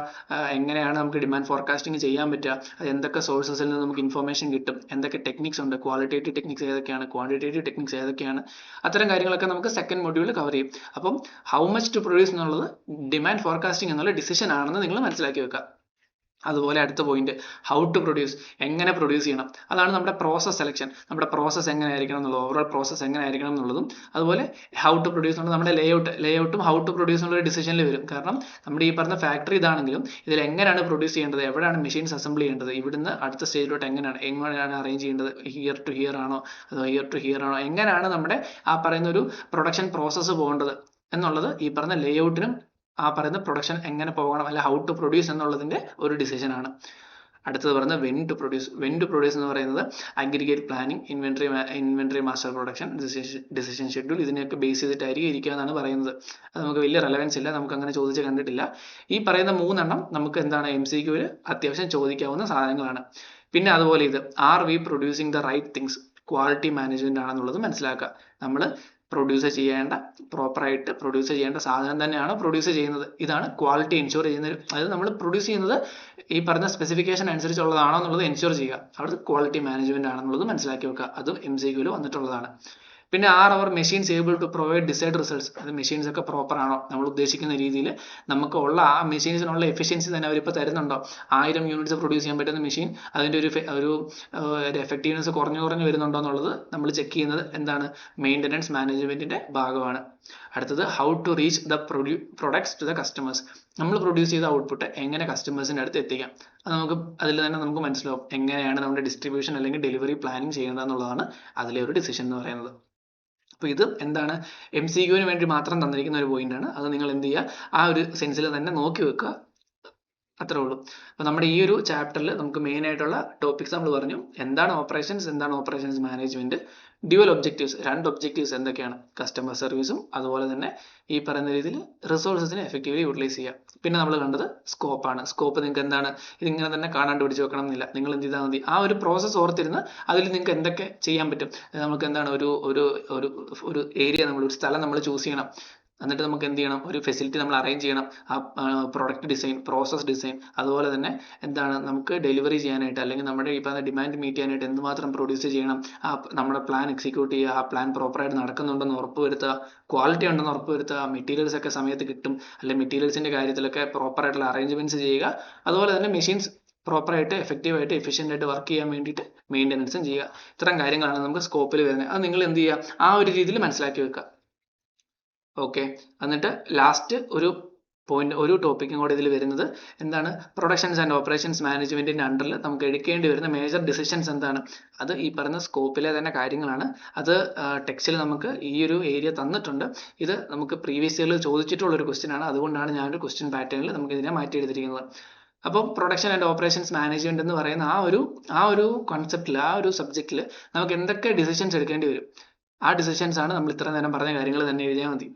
എങ്ങനെയാണ് നമുക്ക് ഡിമാൻഡ് ഫോർകാസ്റ്റിംഗ് ചെയ്യാൻ പറ്റുക, അത് എന്തൊക്കെ സോഴ്സസിൽ നിന്ന് നമുക്ക് ഇൻഫർമേഷൻ കിട്ടും, എന്തൊക്കെ ടെക്നിക്സ് ഉണ്ട്, ക്വാളിറ്റേറ്റീവ് ടെക്നിക്സ് ഏതൊക്കെയാണ്, ക്വാണ്ടിറ്റേറ്റീവ് ടെക്നിക്സ് ഏതൊക്കെയാണ്, അത്തരം കാര്യങ്ങളൊക്കെ നമുക്ക് സെക്കൻഡ് മൊഡ്യൂളിൽ കവർ ചെയ്യും. അപ്പം ഹൗ മച്ച് ടു പ്രൊഡ്യൂസ് എന്നുള്ളത് ഡിമാൻഡ് ഫോർകാസ്റ്റിംഗ് എന്നുള്ള ഡിസിഷൻ ആണെന്ന് നിങ്ങൾ മനസ്സിലാക്കി വെക്കുക. അതുപോലെ അടുത്ത പോയിന്റ് ഹൗ ടു പ്രൊഡ്യൂസ്, എങ്ങനെ പ്രൊഡ്യൂസ് ചെയ്യണം, അതാണ് നമ്മുടെ പ്രോസസ് സെലക്ഷൻ. നമ്മുടെ പ്രോസസ് എങ്ങനെ ആയിരിക്കണം എന്നുള്ളത്, ഓവറോൾ പ്രോസസ് എങ്ങനെ ആയിരിക്കണം എന്നുള്ളതും, അതുപോലെ ഹൗ ടു പ്രൊഡ്യൂസ് എന്നുള്ളത് നമ്മുടെ ലേഔട്ടും ഹൗ ടു പ്രൊഡ്യൂസ് എന്നുള്ള ഡിസിഷനിൽ വരും. കാരണം നമ്മുടെ ഈ പറഞ്ഞ ഫാക്ടറി ഇതാണെങ്കിലും ഇതിൽ എങ്ങനെയാണ് പ്രൊഡ്യൂസ് ചെയ്യേണ്ടത്, എവിടെയാണ് മെഷീൻസ് അസംബിൾ ചെയ്യേണ്ടത്, ഇവിടുന്ന് അടുത്ത സ്റ്റേജിലോട്ട് എങ്ങനെയാണ് അറേഞ്ച് ചെയ്യേണ്ടത്, ഹിയർ ടു ഹിയർ ആണോ അതോ ഹിയർ ടു ഹിയർ ആണോ, എങ്ങനെയാണ് നമ്മുടെ ആ പറയുന്ന ഒരു പ്രൊഡക്ഷൻ പ്രോസസ്സ് പോകേണ്ടത് എന്നുള്ളത് ഈ പറഞ്ഞ ലേഔട്ടിനും ആ പറയുന്ന പ്രൊഡക്ഷൻ എങ്ങനെ പോകണം അല്ല ഹൗ ടു പ്രൊഡ്യൂസ് എന്നുള്ളതിന്റെ ഒരു ഡിസിഷൻ ആണ്. അടുത്തത് പറയുന്നത് വെൻ ടു പ്രൊഡ്യൂസ് എന്ന് പറയുന്നത് aggregate planning, inventory master production, decision schedule, ഇതിനെയൊക്കെ ബേസ് ചെയ്തിട്ടായിരിക്കും ഇരിക്കുക എന്നാണ് പറയുന്നത്. അത് നമുക്ക് വലിയ റെലവൻസ് ഇല്ല, നമുക്ക് അങ്ങനെ ചോദിച്ച് കണ്ടിട്ടില്ല. ഈ പറയുന്ന 3 എണ്ണം നമുക്ക് എന്താണ് MCQൽ അത്യാവശ്യം ചോദിക്കാവുന്ന സാധനങ്ങളാണ്. പിന്നെ അതുപോലെ ഇത് we producing the right things, quality management ആണെന്നുള്ളത് മനസ്സിലാക്കുക. നമ്മൾ പ്രോപ്പറായിട്ട് പ്രൊഡ്യൂസ് ചെയ്യേണ്ട സാധനം തന്നെയാണ് പ്രൊഡ്യൂസ് ചെയ്യുന്നത്. ഇതാണ് ക്വാളിറ്റി എൻഷുർ ചെയ്യുന്നത്. അതായത് നമ്മൾ പ്രൊഡ്യൂസ് ചെയ്യുന്നത് ഈ പറഞ്ഞ സ്പെസിഫിക്കേഷൻ അനുസരിച്ചുള്ളതാണോ എന്നുള്ളത് എൻഷുർ ചെയ്യുക. അവിടെ ക്വാളിറ്റി മാനേജ്മെന്റ് ആണെന്നുള്ളത് മനസ്സിലാക്കി വെക്കുക. അതും MCQൽ വന്നിട്ടുള്ളതാണ്. പിന്നെ അവർ machines able to provide desired results, അത് മെഷീൻസ് ഒക്കെ പ്രോപ്പർ ആണോ, നമ്മൾ ഉദ്ദേശിക്കുന്ന രീതിയിൽ നമുക്ക് ഉള്ള ആ മെഷീൻസിനുള്ള എഫിഷ്യൻസി തന്നെ അവരിപ്പോൾ തരുന്നുണ്ടോ. 1000 യൂണിറ്റ്സ് പ്രൊഡ്യൂസ് ചെയ്യാൻ പറ്റുന്ന മെഷീൻ അതിന്റെ ഒരു എഫക്റ്റീവ്നെസ് കുറഞ്ഞു വരുന്നുണ്ടോ എന്നുള്ളത് നമ്മൾ ചെക്ക് ചെയ്യുന്നത് എന്താണ്, മെയിൻ്റനൻസ് മാനേജ്മെന്റിന്റെ ഭാഗമാണ്. അടുത്തത് how to reach the products to the customers, നമ്മൾ പ്രൊഡ്യൂസ് ചെയ്ത ഔട്ട്പുട്ട് എങ്ങനെ കസ്റ്റമേഴ്സിന്റെ അടുത്ത് എത്തിക്കാം. അത് അതിൽ തന്നെ നമുക്ക് മനസ്സിലാവും എങ്ങനെയാണ് നമ്മുടെ ഡിസ്ട്രിബ്യൂഷൻ അല്ലെങ്കിൽ ഡെലിവറി പ്ലാനിങ് ചെയ്യേണ്ടത് എന്നുള്ളതാണ് അതിലെ ഒരു ഡിസിഷൻ എന്ന് പറയുന്നത്. അപ്പോൾ ഇത് എന്താണ്, MCQന് വേണ്ടി മാത്രം തന്നിരിക്കുന്ന ഒരു പോയിന്റ് ആണ്. അത് നിങ്ങൾ എന്ത് ചെയ്യുക, ആ ഒരു സെൻസിൽ തന്നെ നോക്കി വെക്കുക, അത്രേ ഉള്ളൂ. അപ്പോൾ നമ്മുടെ ഈ ഒരു ചാപ്റ്ററിൽ നമുക്ക് മെയിൻ ആയിട്ടുള്ള ടോപ്പിക്സ് നമ്മൾ പറഞ്ഞു. എന്താണ് operations management, dual objectives, 2 objectives എന്തൊക്കെയാണ്, കസ്റ്റമർ സർവീസും അതുപോലെ തന്നെ ഈ പറയുന്ന രീതിയിൽ റിസോഴ്സസിനെ എഫക്റ്റീവ്ലി യൂട്ടിലൈസ് ചെയ്യുക. പിന്നെ നമ്മൾ കണ്ടത് സ്കോപ്പാണ്. സ്കോപ്പ് നിങ്ങൾക്ക് എന്താണ്, ഇതിങ്ങനെ തന്നെ കാണാണ്ട് പിടിച്ച് വെക്കണം എന്നില്ല. നിങ്ങൾ എന്ത് ചെയ്താൽ മതി, ആ ഒരു പ്രോസസ്സ് ഓർത്തിരുന്ന് അതിൽ നിങ്ങൾക്ക് എന്തൊക്കെ ചെയ്യാൻ പറ്റും. നമുക്ക് എന്താണ് ഒരു ഏരിയ, ഒരു സ്ഥലം നമ്മൾ ചൂസ് ചെയ്യണം. എന്നിട്ട് നമുക്ക് എന്ത് ചെയ്യണം, ഒരു ഫെസിലിറ്റി നമ്മൾ അറേഞ്ച് ചെയ്യണം. ആ പ്രൊഡക്റ്റ് ഡിസൈൻ, പ്രോസസ് ഡിസൈൻ, അതുപോലെ തന്നെ എന്താണ് നമുക്ക് ഡെലിവറി ചെയ്യാനായിട്ട് അല്ലെങ്കിൽ നമ്മുടെ ഈ പറഞ്ഞ ഡിമാൻഡ് മീറ്റ് ചെയ്യാനായിട്ട് എന്തുമാത്രം പ്രൊഡ്യൂസ് ചെയ്യണം, ആ നമ്മുടെ പ്ലാൻ എക്സിക്യൂട്ട് ചെയ്യുക, ആ പ്ലാൻ പ്രോപ്പറായിട്ട് നടക്കുന്നുണ്ടെന്ന് ഉറപ്പുവരുത്തുക, ക്വാളിറ്റി ഉണ്ടെന്ന് ഉറപ്പുവരുത്തുക, മെറ്റീരിയൽസ് ഒക്കെ സമയത്ത് കിട്ടും അല്ലെങ്കിൽ മെറ്റീരിയൽസിന്റെ കാര്യത്തിലൊക്കെ പ്രോപ്പർ ആയിട്ടുള്ള അറേഞ്ച്മെന്റ്സ് ചെയ്യുക, അതുപോലെ തന്നെ മെഷീൻസ് പ്രോപ്പറായിട്ട് എഫക്റ്റീവായിട്ട് എഫിഷ്യൻ്റ് ആയിട്ട് വർക്ക് ചെയ്യാൻ വേണ്ടിയിട്ട് മെയിൻ്റനൻസും ചെയ്യുക. ഇത്തരം കാര്യങ്ങളാണ് നമുക്ക് സ്കോപ്പിൽ വരുന്നത്. അത് നിങ്ങൾ എന്ത് ചെയ്യുക, ആ ഒരു രീതിയിൽ മനസ്സിലാക്കി വെക്കുക. ഓക്കെ, എന്നിട്ട് ലാസ്റ്റ് ഒരു പോയിന്റ്, ഒരു ടോപ്പിക്കും കൂടെ ഇതിൽ വരുന്നത് എന്താണ്, പ്രൊഡക്ഷൻസ് ആൻഡ് ഓപ്പറേഷൻസ് മാനേജ്മെന്റിന്റെ അണ്ടറിൽ നമുക്ക് എടുക്കേണ്ടി വരുന്ന മേജർ ഡിസിഷൻസ് എന്താണ്. അത് ഈ പറഞ്ഞ സ്കോപ്പിലെ തന്നെ കാര്യങ്ങളാണ്. അത് ടെക്സ്റ്റിൽ നമുക്ക് ഈ ഒരു ഏരിയ തന്നിട്ടുണ്ട്. ഇത് നമുക്ക് പ്രീവിയസ് ഇയറിൽ ചോദിച്ചിട്ടുള്ള ഒരു ക്വസ്റ്റ്യൻ ആണ്. അതുകൊണ്ടാണ് ഞാനൊരു ക്വസ്റ്റ്യൻ പാറ്റേണിൽ നമുക്ക് ഇതിനെ മാറ്റിയെടുത്തിരിക്കുന്നത്. അപ്പം പ്രൊഡക്ഷൻ ആൻഡ് ഓപ്പറേഷൻസ് മാനേജ്മെന്റ് എന്ന് പറയുന്ന ആ ഒരു കോൺസെപ്റ്റിൽ, ആ ഒരു സബ്ജക്റ്റിൽ നമുക്ക് എന്തൊക്കെ ഡിസിഷൻസ് എടുക്കേണ്ടി വരും, ആ ഡിസിഷൻസ് ആണ് നമ്മൾ ഇത്ര നേരം പറഞ്ഞ കാര്യങ്ങൾ തന്നെ എഴുതിയാൽ മതി.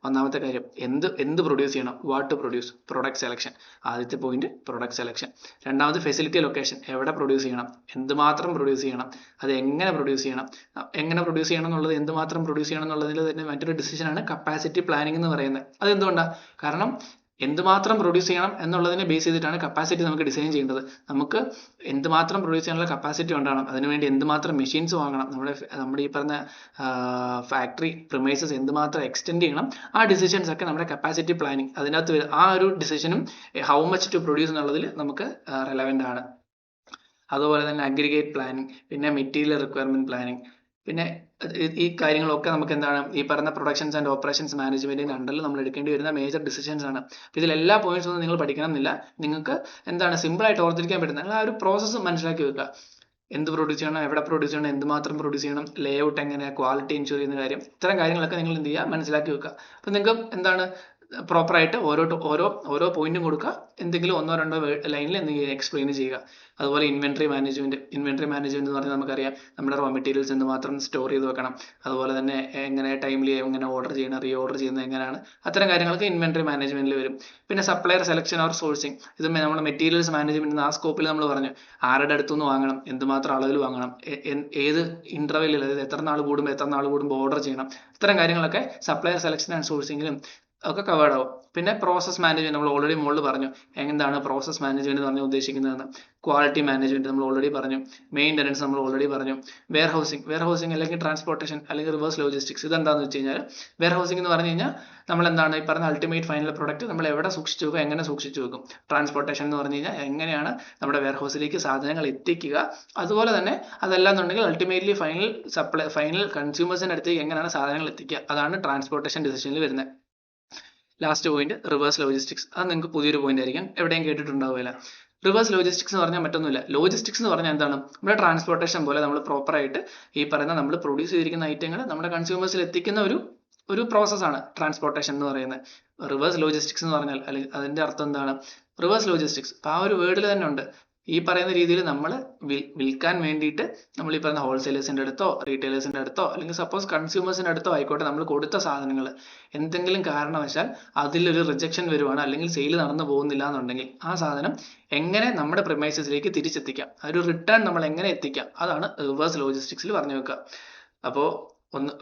ഒന്നാമത്തെ കാര്യം എന്ത് പ്രൊഡ്യൂസ് ചെയ്യണം, what to produce, product selection. ആദ്യത്തെ പോയിന്റ് പ്രൊഡക്റ്റ് സെലക്ഷൻ. രണ്ടാമത് ഫെസിലിറ്റി ലൊക്കേഷൻ, എവിടെ പ്രൊഡ്യൂസ് ചെയ്യണം, എന്തുമാത്രം പ്രൊഡ്യൂസ് ചെയ്യണം, അത് എങ്ങനെ പ്രൊഡ്യൂസ് ചെയ്യണം. എന്നുള്ളത്, എന്തുമാത്രം പ്രൊഡ്യൂസ് ചെയ്യണം എന്നുള്ളതിൽ തന്നെ മറ്റൊരു ഡിസിഷനാണ് കപ്പാസിറ്റി പ്ലാനിംഗ് എന്ന് പറയുന്നത്. അത് എന്തുകൊണ്ടാണ്, കാരണം എന്തുമാത്രം പ്രൊഡ്യൂസ് ചെയ്യണം എന്നുള്ളതിനെ ബേസ് ചെയ്തിട്ടാണ് കപ്പാസിറ്റി നമുക്ക് ഡിസൈൻ ചെയ്യേണ്ടത്. നമുക്ക് എന്തുമാത്രം പ്രൊഡ്യൂസ് ചെയ്യാനുള്ള കപ്പാസിറ്റി ഉണ്ടാകണം, അതിനുവേണ്ടി എന്തുമാത്രം മെഷീൻസ് വാങ്ങണം, നമ്മുടെ ഈ പറഞ്ഞ ഫാക്ടറി പ്രിമൈസസ് എന്തുമാത്രം എക്സ്റ്റെൻഡ് ചെയ്യണം, ആ ഡിസിഷൻസ് ഒക്കെ നമ്മുടെ കപ്പാസിറ്റി പ്ലാനിങ് അതിനകത്ത് ആ ഒരു ഡിസിഷനും ഹൗ മച്ച് ടു പ്രൊഡ്യൂസ് എന്നുള്ളതിൽ നമുക്ക് റെലവെന്റ് ആണ്. അതുപോലെ തന്നെ അഗ്രിഗേറ്റ് പ്ലാനിങ്, പിന്നെ മെറ്റീരിയൽ റിക്വയർമെന്റ് പ്ലാനിങ്, പിന്നെ ഈ കാര്യങ്ങളൊക്കെ നമുക്ക് എന്താണ് ഈ പറഞ്ഞ പ്രൊഡക്ഷൻസ് ആൻഡ് ഓപ്പറേഷൻസ് മാനേജ്മെന്റിന്റെ അണ്ടറിൽ നമ്മൾ എടുക്കേണ്ടി വരുന്ന മേജർ ഡിസിഷൻസ് ആണ്. ഇതിൽ എല്ലാ പോയിന്റ്സ് ഒന്നും നിങ്ങൾ പഠിക്കണം എന്നില്ല. നിങ്ങൾക്ക് എന്താണ് സിമ്പിൾ ആയിട്ട് ഓർത്തിരിക്കാൻ പറ്റുന്ന ആ ഒരു പ്രോസസ്സ് മനസ്സിലാക്കി വെക്കുക. എന്ത് പ്രൊഡ്യൂസ് ചെയ്യണം, എവിടെ പ്രൊഡ്യൂസ് ചെയ്യണം, എന്തുമാത്രം പ്രൊഡ്യൂസ് ചെയ്യണം, ലേ ഔട്ട് എങ്ങനെ, ക്വാളിറ്റി എൻഷുർ ചെയ്യുന്ന കാര്യം, ഇത്തരം കാര്യങ്ങളൊക്കെ നിങ്ങൾ എന്ത് ചെയ്യുക, മനസ്സിലാക്കി വെക്കുക. അപ്പൊ നിങ്ങൾക്ക് എന്താണ് പ്രോപ്പറായിട്ട് ഓരോ പോയിന്റും കൊടുക്കുക, എന്തെങ്കിലും ഒന്നോ രണ്ടോ ലൈനിൽ എന്തെങ്കിലും എക്സ്പ്ലെയിൻ ചെയ്യുക. അതുപോലെ ഇൻവെന്ററി മാനേജ്മെന്റ് എന്ന് പറഞ്ഞാൽ നമുക്കറിയാം, നമ്മുടെ റോ മെറ്റീരിയൽസ് എന്തുമാത്രം സ്റ്റോർ ചെയ്ത് വെക്കണം, അതുപോലെ തന്നെ എങ്ങനെ ടൈംലി എങ്ങനെ ഓർഡർ ചെയ്യണം, റീ ഓർഡർ ചെയ്യുന്നത് എങ്ങനെയാണ്, അത്തരം കാര്യങ്ങളൊക്കെ ഇൻവെന്ററി മാനേജ്മെന്റിൽ വരും. പിന്നെ സപ്ലയർ സെലക്ഷൻ ഓർ സോഴ്സിങ്, ഇത് നമ്മുടെ മെറ്റീരിയൽസ് മാനേജ്മെന്റ് ആ സ്കോപ്പിൽ നമ്മൾ പറഞ്ഞു, ആരുടെ അടുത്തുനിന്ന് വാങ്ങണം, എന്തുമാത്രം അളവിൽ വാങ്ങണം, ഏത് ഇന്റർവെല്ലിൽ, അതായത് എത്ര നാൾ കൂടുമ്പോൾ ഓർഡർ ചെയ്യണം, ഇത്തരം കാര്യങ്ങളൊക്കെ സപ്ലയർ സെലക്ഷൻ ആൻഡ് സോഴ്സിങ്ങിലും ഒക്കെ കവേർഡ് ആവും. പിന്നെ പ്രോസസ് മാനേജ്മെന്റ് നമ്മൾ ഓൾറെഡി മുകളിൽ പറഞ്ഞു, എന്താണ് പ്രോസസ് മാനേജ്മെന്റ് എന്ന് പറഞ്ഞാൽ ഉദ്ദേശിക്കുന്നതെന്ന്. ക്വാളിറ്റി മാനേജ്മെന്റ് നമ്മൾ ഓൾറെഡി പറഞ്ഞു. മെയിൻ്റനൻസ് നമ്മൾ ഓൾറെഡി പറഞ്ഞു. വെയർ ഹൗസിംഗ് അല്ലെങ്കിൽ ട്രാൻസ്പോർട്ടേഷൻ അല്ലെങ്കിൽ റിവേഴ്സ് ലോജിസ്റ്റിക്സ്, ഇതെന്താന്ന് വെച്ച് കഴിഞ്ഞാൽ വെയർ ഹൗസിംഗ് എന്ന് പറഞ്ഞു കഴിഞ്ഞാൽ നമ്മൾ എന്താണ് ഈ പറഞ്ഞ അൾട്ടിമേറ്റ് ഫൈനൽ പ്രോഡക്റ്റ് നമ്മൾ എവിടെ സൂക്ഷിച്ചു വെക്കും, എങ്ങനെ സൂക്ഷിച്ചു വെക്കും. ട്രാൻസ്പോർട്ടേഷൻ എന്ന് പറഞ്ഞു കഴിഞ്ഞാൽ എങ്ങനെയാണ് നമ്മുടെ വെയർ ഹൗസിലേക്ക് സാധനങ്ങൾ എത്തിക്കുക. അതുപോലെ തന്നെ അതല്ല എന്നുണ്ടെങ്കിൽ അൾട്ടിമേറ്റ്ലി ഫൈനൽ കൺസ്യൂമേഴ്സിന്റെ അടുത്തേക്ക് എങ്ങനെയാണ് സാധനങ്ങൾ എത്തിക്കുക, അതാണ് ട്രാൻസ്പോർട്ടേഷൻ ഡിസിഷനിൽ വരുന്നത്. Last point reverse logistics. അത് നിങ്ങൾക്ക് പുതിയൊരു പോയിന്റ് ആയിരിക്കും, എവിടെയും കേട്ടിട്ടുണ്ടാവില്ല. റിവേഴ്സ് ലോജിസ്റ്റിക്സ് എന്ന് പറഞ്ഞാൽ മറ്റൊന്നുമില്ല. ലോജിസ്റ്റിക്സ് എന്ന് പറഞ്ഞാൽ എന്താണ്, നമ്മുടെ ട്രാൻസ്പോർട്ടേഷൻ പോലെ നമ്മൾ പ്രോപ്പറായിട്ട് ഈ പറയുന്ന നമ്മൾ പ്രൊഡ്യൂസ് ചെയ്തിരിക്കുന്ന ഐറ്റങ്ങൾ നമ്മുടെ കൺസ്യൂമേഴ്സിൽ എത്തിക്കുന്ന ഒരു പ്രോസസ്സാണ് ട്രാൻസ്പോർട്ടേഷൻ എന്ന് പറയുന്നത്. റിവേഴ്സ് ലോജിസ്റ്റിക്സ് എന്ന് പറഞ്ഞാൽ അല്ലെങ്കിൽ അതിന്റെ അർത്ഥം എന്താണ്, റിവേഴ്സ് ലോജിസ്റ്റിക്സ് ആ ഒരു വേർഡിൽ തന്നെ ഉണ്ട്. ഈ പറയുന്ന രീതിയിൽ നമ്മൾ വിൽക്കാൻ വേണ്ടിയിട്ട് നമ്മൾ ഈ പറയുന്ന ഹോൾസെയിലേഴ്സിന്റെ അടുത്തോ റീറ്റെയിലേഴ്സിന്റെ അടുത്തോ അല്ലെങ്കിൽ സപ്പോസ് കൺസ്യൂമേഴ്സിന്റെ അടുത്തോ ആയിക്കോട്ടെ, നമ്മൾ കൊടുത്ത സാധനങ്ങൾ എന്തെങ്കിലും കാരണവശാൽ അതിലൊരു റിജക്ഷൻ വരുവാണ് അല്ലെങ്കിൽ സെയിൽ നടന്നു പോകുന്നില്ല എന്നുണ്ടെങ്കിൽ ആ സാധനം എങ്ങനെ നമ്മുടെ പ്രിമൈസസിലേക്ക് തിരിച്ചെത്തിക്കാം, ഒരു റിട്ടേൺ നമ്മൾ എങ്ങനെ എത്തിക്കാം, അതാണ് റിവേഴ്സ് ലോജിസ്റ്റിക്സിൽ പറഞ്ഞു വെക്കുക. അപ്പോൾ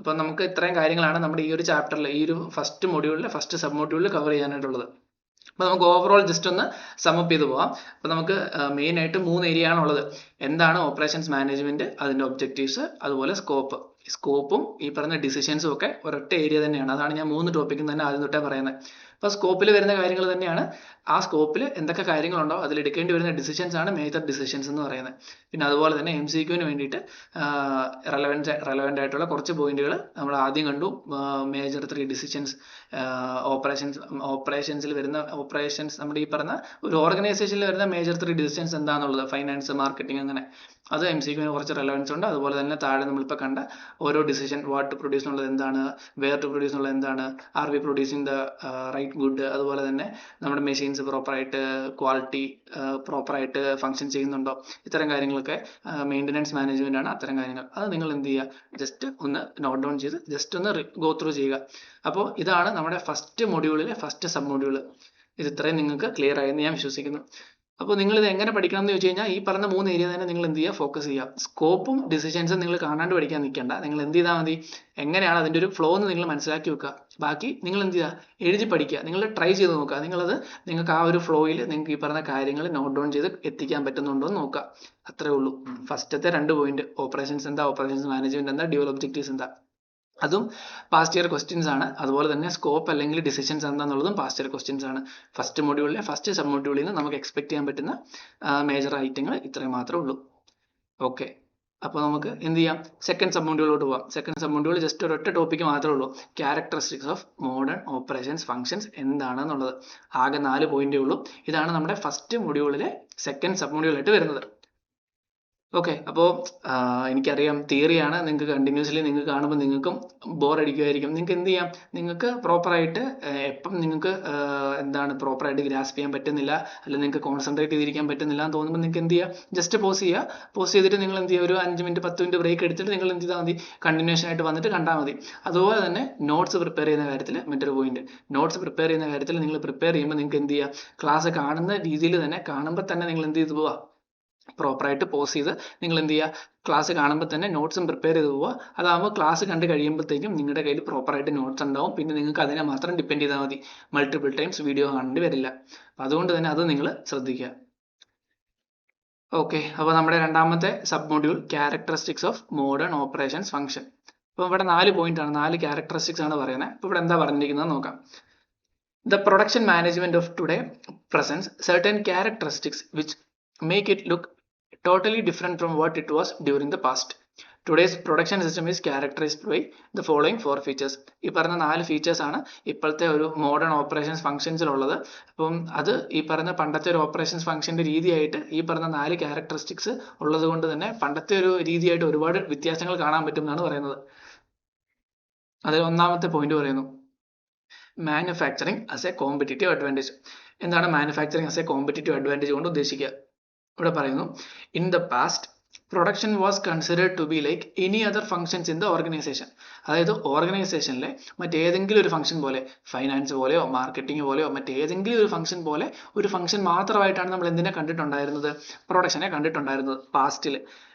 ഇപ്പൊ നമുക്ക് ഇത്രയും കാര്യങ്ങളാണ് നമ്മുടെ ഈ ഒരു ചാപ്റ്ററിൽ, ഈ ഒരു ഫസ്റ്റ് സബ് മൊഡ്യൂളിൽ കവർ ചെയ്യാനായിട്ടുള്ളത്. അപ്പൊ നമുക്ക് ഓവറോൾ ജസ്റ്റ് ഒന്ന് സമപ്പ് ചെയ്ത് പോവാം. അപ്പൊ നമുക്ക് മെയിൻ ആയിട്ട് 3 ഏരിയ ആണുള്ളത്. എന്താണ് ഓപ്പറേഷൻസ് മാനേജ്മെന്റ്, അതിന്റെ ഒബ്ജക്റ്റീവ്സ്, അതുപോലെ സ്കോപ്പും ഈ പറഞ്ഞ ഡിസിഷൻസും ഒക്കെ ഒരൊറ്റ ഏരിയ തന്നെയാണ്. അതാണ് ഞാൻ 3 ടോപ്പിക്കും തന്നെ ആദ്യം തൊട്ടേ പറയുന്നത്. അപ്പൊ സ്കോപ്പിൽ വരുന്ന കാര്യങ്ങൾ തന്നെയാണ്. ആ സ്കോപ്പിൽ എന്തൊക്കെ കാര്യങ്ങളുണ്ടോ അതിൽ എടുക്കേണ്ടി വരുന്ന ഡിസിഷൻസ് ആണ് മേജർ ഡിസിഷൻസ് എന്ന് പറയുന്നത്. പിന്നെ അതുപോലെ തന്നെ MCQന് വേണ്ടിയിട്ട് റെലവെന്റ് ആയിട്ടുള്ള കുറച്ച് പോയിന്റുകൾ നമ്മൾ ആദ്യം കണ്ടു. മേജർ 3 ഡിസിഷൻസ്, ഓപ്പറേഷൻസിൽ വരുന്ന നമ്മുടെ ഈ പറഞ്ഞ ഒരു ഓർഗനൈസേഷനിൽ വരുന്ന മേജർ 3 ഡിസിഷൻസ് എന്താണെന്നുള്ളത്, ഫൈനാൻസ്, മാർക്കറ്റിംഗ്, അങ്ങനെ അത് MCQന് കുറച്ച് റെലവൻസ് ഉണ്ട്. അതുപോലെ തന്നെ താഴെ നമ്മളിപ്പോൾ കണ്ട ഓരോ ഡിസിഷൻ, വാട്ട് ടു പ്രൊഡ്യൂസ് എന്നുള്ളത് എന്താണ്, വെയർ ടു പ്രൊഡ്യൂസ് എന്നുള്ളത് എന്താണ്, are we producing the right good, അതുപോലെ തന്നെ നമ്മുടെ മെഷീൻസ് പ്രോപ്പറായിട്ട് ക്വാളിറ്റി പ്രോപ്പറായിട്ട് ഫങ്ഷൻ ചെയ്യുന്നുണ്ടോ, ഇത്തരം കാര്യങ്ങളൊക്കെ മെയിൻ്റനൻസ് മാനേജ്മെന്റ് ആണ്. അത്തരം കാര്യങ്ങൾ അത് നിങ്ങൾ എന്ത് ചെയ്യുക, ജസ്റ്റ് ഒന്ന് നോട്ട് ഡൗൺ ചെയ്ത് ജസ്റ്റ് ഒന്ന് ഗോ ത്രൂ ചെയ്യുക. അപ്പോൾ ഇതാണ് നമ്മുടെ ഫസ്റ്റ് മൊഡ്യൂളിലെ ഫസ്റ്റ് സബ് മൊഡ്യൂൾ. ഇത് ഇത്രയും നിങ്ങൾക്ക് ക്ലിയർ ആയെന്ന് ഞാൻ വിശ്വസിക്കുന്നു. അപ്പോൾ നിങ്ങൾ ഇത് എങ്ങനെ പഠിക്കണം എന്ന് ചോദിച്ചു കഴിഞ്ഞാൽ ഈ പറഞ്ഞ 3 ഏരിയ തന്നെ നിങ്ങൾ എന്ത് ചെയ്യുക, ഫോക്കസ് ചെയ്യുക. സ്കോപ്പും ഡിസിഷൻസും നിങ്ങൾ കാണാണ്ട് പഠിക്കാൻ നിൽക്കേണ്ട. നിങ്ങൾ എന്ത് ചെയ്താൽ മതി, എങ്ങനെയാണ് അതിൻ്റെ ഒരു ഫ്ലോ എന്ന് നിങ്ങൾ മനസ്സിലാക്കി വെക്കുക. ബാക്കി നിങ്ങൾ എന്ത് ചെയ്യുക, എഴുതി പഠിക്കുക. നിങ്ങൾ ട്രൈ ചെയ്ത് നോക്കുക. നിങ്ങൾക്ക് ആ ഒരു ഫ്ലോയിൽ നിങ്ങൾക്ക് ഈ പറഞ്ഞ കാര്യങ്ങൾ നോട്ട് ഡൗൺ ചെയ്ത് എത്തിക്കാൻ പറ്റുന്നുണ്ടോ എന്ന് നോക്കുക. അത്രേ ഉള്ളൂ. ഫസ്റ്റത്തെ 2 പോയിന്റ്, ഓപ്പറേഷൻസ് എന്താ, ഓപ്പറേഷൻസ് മാനേജ്മെന്റ് എന്താ, ഡ്യുവൽ ഒബ്ജക്റ്റീവ്സ് എന്താ, അതും പാസ്റ്റ് ഇയർ ക്വസ്റ്റ്യൻസ് ആണ്. അതുപോലെ തന്നെ സ്കോപ്പ് അല്ലെങ്കിൽ ഡിസിഷൻസ് എന്താണെന്നുള്ളതും പാസ്റ്റ് ഇയർ ക്വസ്റ്റ്യൻസ് ആണ്. ഫസ്റ്റ് മൊഡ്യൂളിലെ ഫസ്റ്റ് സബ് മൊഡ്യൂളിൽ നിന്ന് നമുക്ക് എക്സ്പെക്ട് ചെയ്യാൻ പറ്റുന്ന മേജർ ഐറ്റങ്ങൾ ഇത്രയും മാത്രമേ ഉള്ളൂ. ഓക്കെ, അപ്പോൾ നമുക്ക് എന്ത് ചെയ്യാം, സെക്കൻഡ് സബ് മൊഡ്യൂളിലോട്ട് പോവാം. സെക്കൻഡ് സബ് മൊഡ്യൂൾ ജസ്റ്റ് ഒരൊറ്റ ടോപ്പിക്ക് മാത്രമേ ഉള്ളൂ, characteristics of modern operations functions എന്താണെന്നുള്ളത്. ആകെ 4 പോയിന്റേ ഉള്ളൂ. ഇതാണ് നമ്മുടെ ഫസ്റ്റ് മൊഡ്യൂളിലെ സെക്കൻഡ് സബ് മൊഡ്യൂളായിട്ട് വരുന്നത്. ഓക്കെ, അപ്പോൾ എനിക്കറിയാം തിയറിയാണ്, നിങ്ങൾക്ക് കണ്ടിന്യൂസ്ലി നിങ്ങൾക്ക് കാണുമ്പോൾ നിങ്ങൾക്കും ബോർ അടിക്കുമായിരിക്കും. നിങ്ങൾക്ക് എന്ത് ചെയ്യാം, നിങ്ങൾക്ക് പ്രോപ്പറായിട്ട് എപ്പം നിങ്ങൾക്ക് പ്രോപ്പറായിട്ട് ഗ്രാസ്പ് ചെയ്യാൻ പറ്റുന്നില്ല, അല്ലെങ്കിൽ നിങ്ങൾക്ക് കോൺസെൻട്രേറ്റ് ചെയ്തിരിക്കാൻ പറ്റുന്നില്ല എന്ന് തോന്നുമ്പോൾ നിങ്ങൾക്ക് എന്ത് ചെയ്യാം, ജസ്റ്റ് പോസ് ചെയ്യുക. പോസ് ചെയ്തിട്ട് നിങ്ങൾ എന്ത് ചെയ്യുക, ഒരു 5 മിനിറ്റ് 10 മിനിറ്റ് ബ്രേക്ക് എടുത്തിട്ട് നിങ്ങൾ എന്ത് ചെയ്താൽ മതി, കണ്ടിന്യൂഷൻ ആയിട്ട് വന്നിട്ട് കണ്ടാൽ മതി. അതുപോലെ തന്നെ നോട്ട്സ് പ്രിപ്പയർ ചെയ്യുന്ന കാര്യത്തിൽ മറ്റൊരു പോയിന്റ്, നോട്ട്സ് പ്രിപ്പയർ ചെയ്യുന്ന കാര്യത്തിൽ നിങ്ങൾ പ്രിപ്പയർ ചെയ്യുമ്പോൾ നിങ്ങൾക്ക് എന്ത് ചെയ്യുക, ക്ലാസ് കാണുന്ന രീതിയിൽ തന്നെ കാണുമ്പോൾ തന്നെ നിങ്ങൾ എന്ത് ചെയ്ത് പോവുക, പ്രോപ്പറായിട്ട് പോസ് ചെയ്ത് നിങ്ങൾ എന്ത് ചെയ്യുക, ക്ലാസ് കാണുമ്പോൾ തന്നെ നോട്ട്സും പ്രിപ്പയർ ചെയ്ത് പോവുക. അതാകുമ്പോൾ ക്ലാസ് കണ്ട് കഴിയുമ്പോഴത്തേക്കും നിങ്ങളുടെ കയ്യിൽ പ്രോപ്പറായിട്ട് നോട്ട്സ് ഉണ്ടാവും. പിന്നെ നിങ്ങൾക്ക് അതിനെ മാത്രം ഡിപ്പെൻഡ് ചെയ്താൽ മതി, മൾട്ടിപ്പിൾ ടൈംസ് വീഡിയോ കാണേണ്ടി വരില്ല. അപ്പം അതുകൊണ്ട് തന്നെ അത് നിങ്ങൾ ശ്രദ്ധിക്കുക. ഓക്കെ, അപ്പോൾ നമ്മുടെ രണ്ടാമത്തെ sub module characteristics of modern operations function. അപ്പോൾ ഇവിടെ 4 പോയിന്റ് ആണ്, 4 ക്യാരക്ടറിസ്റ്റിക്സ് ആണ് പറയുന്നത്. അപ്പോൾ ഇവിടെ എന്താ പറഞ്ഞിരിക്കുന്നത് നോക്കാം. The production management of today presents certain characteristics which make it look totally different from what it was during the past. Today's production system is characterized by the following 4 features. ഈ പറഞ്ഞ 4 features ആണ് ഇപ്പോഴത്തെ ഒരു modern operations ഫംഗ്ഷൻസിലുള്ളത്. അപ്പം അത് ഈ പറഞ്ഞ പണ്ടത്തെ ഒരു ഓപ്പറേഷൻസ് ഫംഗ്ഷന്റെ രീതിയായിട്ട് ഈ പറഞ്ഞ 4 ക്യാരക്ടറിസ്റ്റിക്സ് ഉള്ളത് കൊണ്ട് തന്നെ പണ്ടത്തെ ഒരു രീതിയായിട്ട് ഒരുപാട് വ്യത്യാസങ്ങൾ കാണാൻ പറ്റും എന്നാണ് പറയുന്നത്. അതിൽ ഒന്നാമത്തെ പോയിന്റ് പറയുന്നു, manufacturing as a competitive advantage. എന്താണ് manufacturing as a competitive advantage കൊണ്ട് ഉദ്ദേശിക്കുക? ഇവിടെ പറയുന്നു, in the past production was considered to be like any other functions in the organisation. അതായത് ഓർഗനൈസേഷനിലെ മറ്റേതെങ്കിലും ഒരു ഫംഗ്ഷൻ പോലെ, ഫൈനാൻസ് പോലെയോ മാർക്കറ്റിംഗ് പോലെയോ മറ്റേതെങ്കിലും ഒരു ഫംഗ്ഷൻ പോലെ ഒരു ഫംഗ്ഷൻ മാത്രമായിട്ടാണ് നമ്മൾ എന്തിനെ കണ്ടിട്ടുണ്ടായിരുന്നത്, പ്രൊഡക്ഷനെ കണ്ടിട്ടുണ്ടായിരുന്നത് പാസ്റ്റിൽ.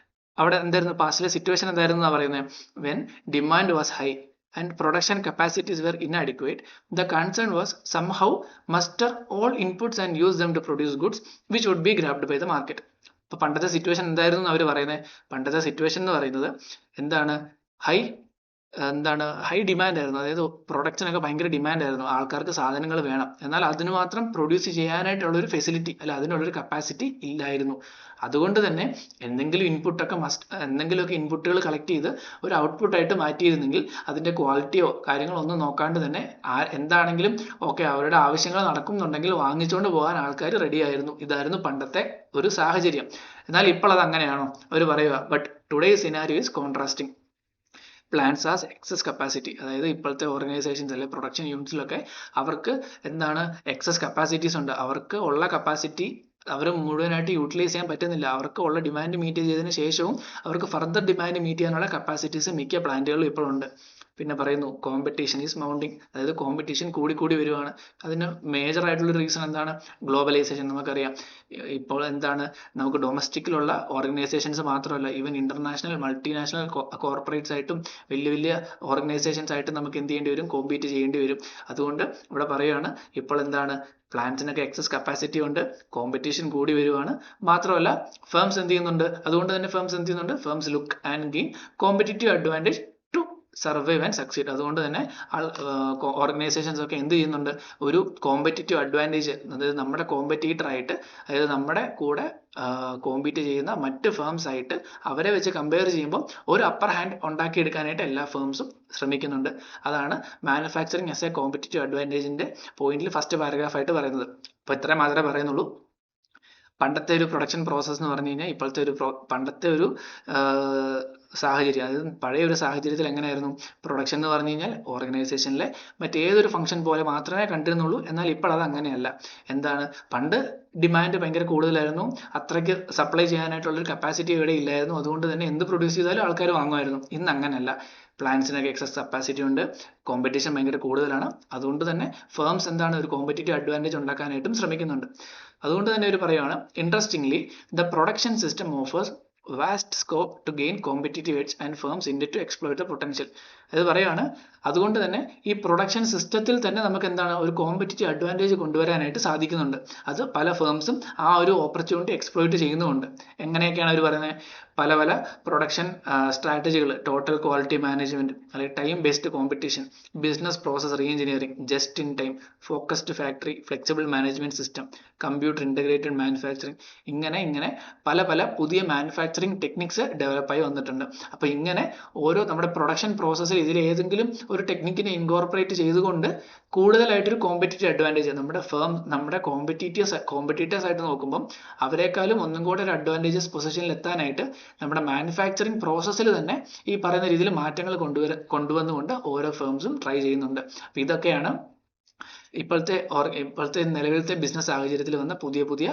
അവിടെ എന്തായിരുന്നു പാസ്റ്റിലെ സിറ്റുവേഷൻ എന്തായിരുന്നു പറയുന്നത്, when demand was high and production capacities were inadequate, the concern was somehow muster all inputs and use them to produce goods which would be grabbed by the market. അപ്പോൾ പണ്ടത്തെ situation എന്തായിരുന്നു അവർ പറയുന്നത്, പണ്ടത്തെ situation എന്ന് പറയുന്നത് high demand ആയിരുന്നു. അതായത് പ്രൊഡക്റ്റിനൊക്കെ ഭയങ്കര ഡിമാൻഡ് ആയിരുന്നു, ആൾക്കാർക്ക് സാധനങ്ങൾ വേണം, എന്നാൽ അതിന് മാത്രം പ്രൊഡ്യൂസ് ചെയ്യാനായിട്ടുള്ള ഒരു ഫെസിലിറ്റി അല്ല അതിനുള്ളൊരു കപ്പാസിറ്റി ഇല്ലായിരുന്നു. അതുകൊണ്ട് തന്നെ എന്തെങ്കിലുമൊക്കെ ഇൻപുട്ടുകൾ കളക്ട് ചെയ്ത് ഒരു ഔട്ട്പുട്ടായിട്ട് മാറ്റിയിരുന്നെങ്കിൽ അതിന്റെ ക്വാളിറ്റിയോ കാര്യങ്ങളോ ഒന്നും നോക്കാണ്ട് തന്നെ എന്താണെങ്കിലും ഓക്കെ അവരുടെ ആവശ്യങ്ങൾ നടക്കുന്നുണ്ടെങ്കിൽ വാങ്ങിച്ചുകൊണ്ട് പോകാൻ ആൾക്കാർ റെഡി ആയിരുന്നു. ഇതായിരുന്നു പണ്ടത്തെ ഒരു സാഹചര്യം. എന്നാൽ ഇപ്പോൾ അത് അങ്ങനെയാണോ? അവർ പറയുക, but today scenario is contrasting. Plans as excess capacity. അതായത് ഇപ്പോഴത്തെ ഓർഗനൈസേഷൻസ് അല്ലെ പ്രൊഡക്ഷൻ യൂണിറ്റ്സിലൊക്കെ അവർക്ക് എക്സസ് കപ്പാസിറ്റീസ് ഉണ്ട്. അവർക്ക് ഉള്ള കപ്പാസിറ്റി അവർ മുഴുവനായിട്ട് യൂട്ടിലൈസ് ചെയ്യാൻ പറ്റുന്നില്ല. അവർക്ക് ഉള്ള ഡിമാൻഡ് മീറ്റ് ചെയ്തതിന് ശേഷവും അവർക്ക് ഫർദർ ഡിമാൻഡ് മീറ്റ് ചെയ്യാനുള്ള കപ്പാസിറ്റീസ് മിക്ക പ്ലാന്റുകളിലും ഇപ്പോഴുണ്ട്. പിന്നെ പറയുന്നു കോമ്പറ്റീഷൻ ഈസ് മൗണ്ടിങ്. അതായത് കോമ്പറ്റീഷൻ കൂടി വരുവാണ്. അതിന് മേജർ ആയിട്ടുള്ള റീസൺ എന്താണ്? ഗ്ലോബലൈസേഷൻ. നമുക്കറിയാം ഇപ്പോൾ നമുക്ക് ഡൊമസ്റ്റിക്കിലുള്ള ഓർഗനൈസേഷൻസ് മാത്രമല്ല, ഈവൻ ഇന്റർനാഷണൽ മൾട്ടിനാഷണൽ കോർപ്പറേറ്റ്സ് ആയിട്ടും വലിയ ഓർഗനൈസേഷൻസ് ആയിട്ടും നമുക്ക് എന്ത് ചെയ്യേണ്ടി വരും? കോമ്പീറ്റ് ചെയ്യേണ്ടി വരും. അതുകൊണ്ട് ഇവിടെ പറയുകയാണ്, ഇപ്പോൾ പ്ലാന്റ്സിനൊക്കെ എക്സസ് കപ്പാസിറ്റി ഉണ്ട്, കോമ്പറ്റീഷൻ കൂടി വരുവാണ്. മാത്രമല്ല ഫേംസ് എന്ത് ചെയ്യുന്നുണ്ട്? അതുകൊണ്ട് തന്നെ firms look and gain competitive advantage to survive and succeed. അതുകൊണ്ട് തന്നെ ഓർഗനൈസേഷൻസ് ഒക്കെ എന്ത് ചെയ്യുന്നുണ്ട്? ഒരു കോമ്പറ്റീറ്റീവ് അഡ്വാൻറ്റേജ്, അതായത് നമ്മുടെ കോമ്പറ്റീറ്റർ ആയിട്ട്, അതായത് നമ്മുടെ കൂടെ കോമ്പീറ്റ് ചെയ്യുന്ന മറ്റ് ഫേംസ് ആയിട്ട് അവരെ വെച്ച് കമ്പയർ ചെയ്യുമ്പോൾ ഒരു അപ്പർ ഹാൻഡ് ഉണ്ടാക്കിയെടുക്കാനായിട്ട് എല്ലാ ഫേംസും ശ്രമിക്കുന്നുണ്ട്. അതാണ് മാനുഫാക്ചറിങ് ആസ് എ കോമ്പറ്റീറ്റീവ് അഡ്വാൻറ്റേജിന്റെ പോയിന്റിൽ ഫസ്റ്റ് പാരഗ്രാഫ് ആയിട്ട് പറയുന്നത്. അപ്പോൾ ഇത്രയും മാത്രമേ പറയുന്നുള്ളൂ. പണ്ടത്തെ ഒരു പ്രൊഡക്ഷൻ പ്രോസസ്സ് എന്ന് പറഞ്ഞു കഴിഞ്ഞാൽ പണ്ടത്തെ ഒരു സാഹചര്യം, അതായത് പഴയ ഒരു സാഹചര്യത്തിൽ എങ്ങനെയായിരുന്നു പ്രൊഡക്ഷൻ എന്ന് പറഞ്ഞു കഴിഞ്ഞാൽ ഓർഗനൈസേഷനിലെ മറ്റേതൊരു ഫംഗ്ഷൻ പോലെ മാത്രമേ കണ്ടിരുന്നുള്ളൂ. എന്നാൽ ഇപ്പോൾ അത് അങ്ങനെയല്ല. പണ്ട് ഡിമാൻഡ് ഭയങ്കര കൂടുതലായിരുന്നു, അത്രയ്ക്ക് സപ്ലൈ ചെയ്യാനായിട്ടുള്ളൊരു കപ്പാസിറ്റി ഇവിടെ ഇല്ലായിരുന്നു. അതുകൊണ്ട് തന്നെ എന്ത് പ്രൊഡ്യൂസ് ചെയ്താലും ആൾക്കാർ വാങ്ങുമായിരുന്നു. ഇന്ന് അങ്ങനെയല്ല. പ്ലാന്റ്സിനൊക്കെ എക്സസ് കപ്പാസിറ്റി ഉണ്ട്, കോമ്പറ്റീഷൻ ഭയങ്കര കൂടുതലാണ്. അതുകൊണ്ട് തന്നെ ഫേംസ് എന്താണ് ഒരു കോമ്പറ്റീറ്റീവ് അഡ്വാൻറ്റേജ് ഉണ്ടാക്കാനായിട്ടും ശ്രമിക്കുന്നുണ്ട്. അതുകൊണ്ട് തന്നെ അവർ പറയുകയാണ്, interestingly the production system offers vast scope to gain competitive edge and firms intend to exploit the potential. അത് പറയുകയാണ്, അതുകൊണ്ട് തന്നെ ഈ പ്രൊഡക്ഷൻ സിസ്റ്റത്തിൽ തന്നെ നമുക്ക് എന്താണ് ഒരു കോമ്പറ്റീറ്റീവ് അഡ്വാൻറ്റേജ് കൊണ്ടുവരാനായിട്ട് സാധിക്കുന്നുണ്ട്. അത് പല ഫേംസും ആ ഒരു ഓപ്പർച്യൂണിറ്റി എക്സ്പ്ലോയിറ്റ് ചെയ്യുന്നുമുണ്ട്. എങ്ങനെയൊക്കെയാണ് അവർ പറയുന്നത്? പല പല പ്രൊഡക്ഷൻ സ്ട്രാറ്റജികൾ, ടോട്ടൽ ക്വാളിറ്റി മാനേജ്മെന്റ്, അല്ലെങ്കിൽ time based competition, business process re engineering, just in time, focused factory, flexible management system, computer integrated manufacturing, ഇങ്ങനെ പല പല പുതിയ മാനുഫാക്ചറിങ് ടെക്നിക്സ് ഡെവലപ്പായി വന്നിട്ടുണ്ട്. അപ്പൊ ഇങ്ങനെ ഓരോ നമ്മുടെ പ്രൊഡക്ഷൻ പ്രോസസ്സിൽ ഇതിൽ ഏതെങ്കിലും ഒരു ടെക്നിക്കിനെ ഇൻകോർപ്പറേറ്റ് ചെയ്തുകൊണ്ട് കൂടുതലായിട്ടൊരു കോമ്പറ്റീറ്റീവ് അഡ്വാൻറ്റേജ് നമ്മുടെ കോമ്പറ്റീറ്റേഴ്സ് ആയിട്ട് നോക്കുമ്പോൾ അവരെക്കാളും ഒന്നും കൂടെ ഒരു അഡ്വാൻറ്റേജസ് പൊസിഷനിൽ എത്താനായിട്ട് നമ്മുടെ മാനുഫാക്ചറിങ് പ്രോസസ്സിൽ തന്നെ ഈ പറയുന്ന രീതിയിൽ മാറ്റങ്ങൾ കൊണ്ടുവന്നുകൊണ്ട് ഓരോ ഫേംസും ട്രൈ ചെയ്യുന്നുണ്ട്. അപ്പൊ ഇതൊക്കെയാണ് ഇപ്പോഴത്തെ നിലവിലത്തെ ബിസിനസ് സാഹചര്യത്തിൽ വന്ന പുതിയ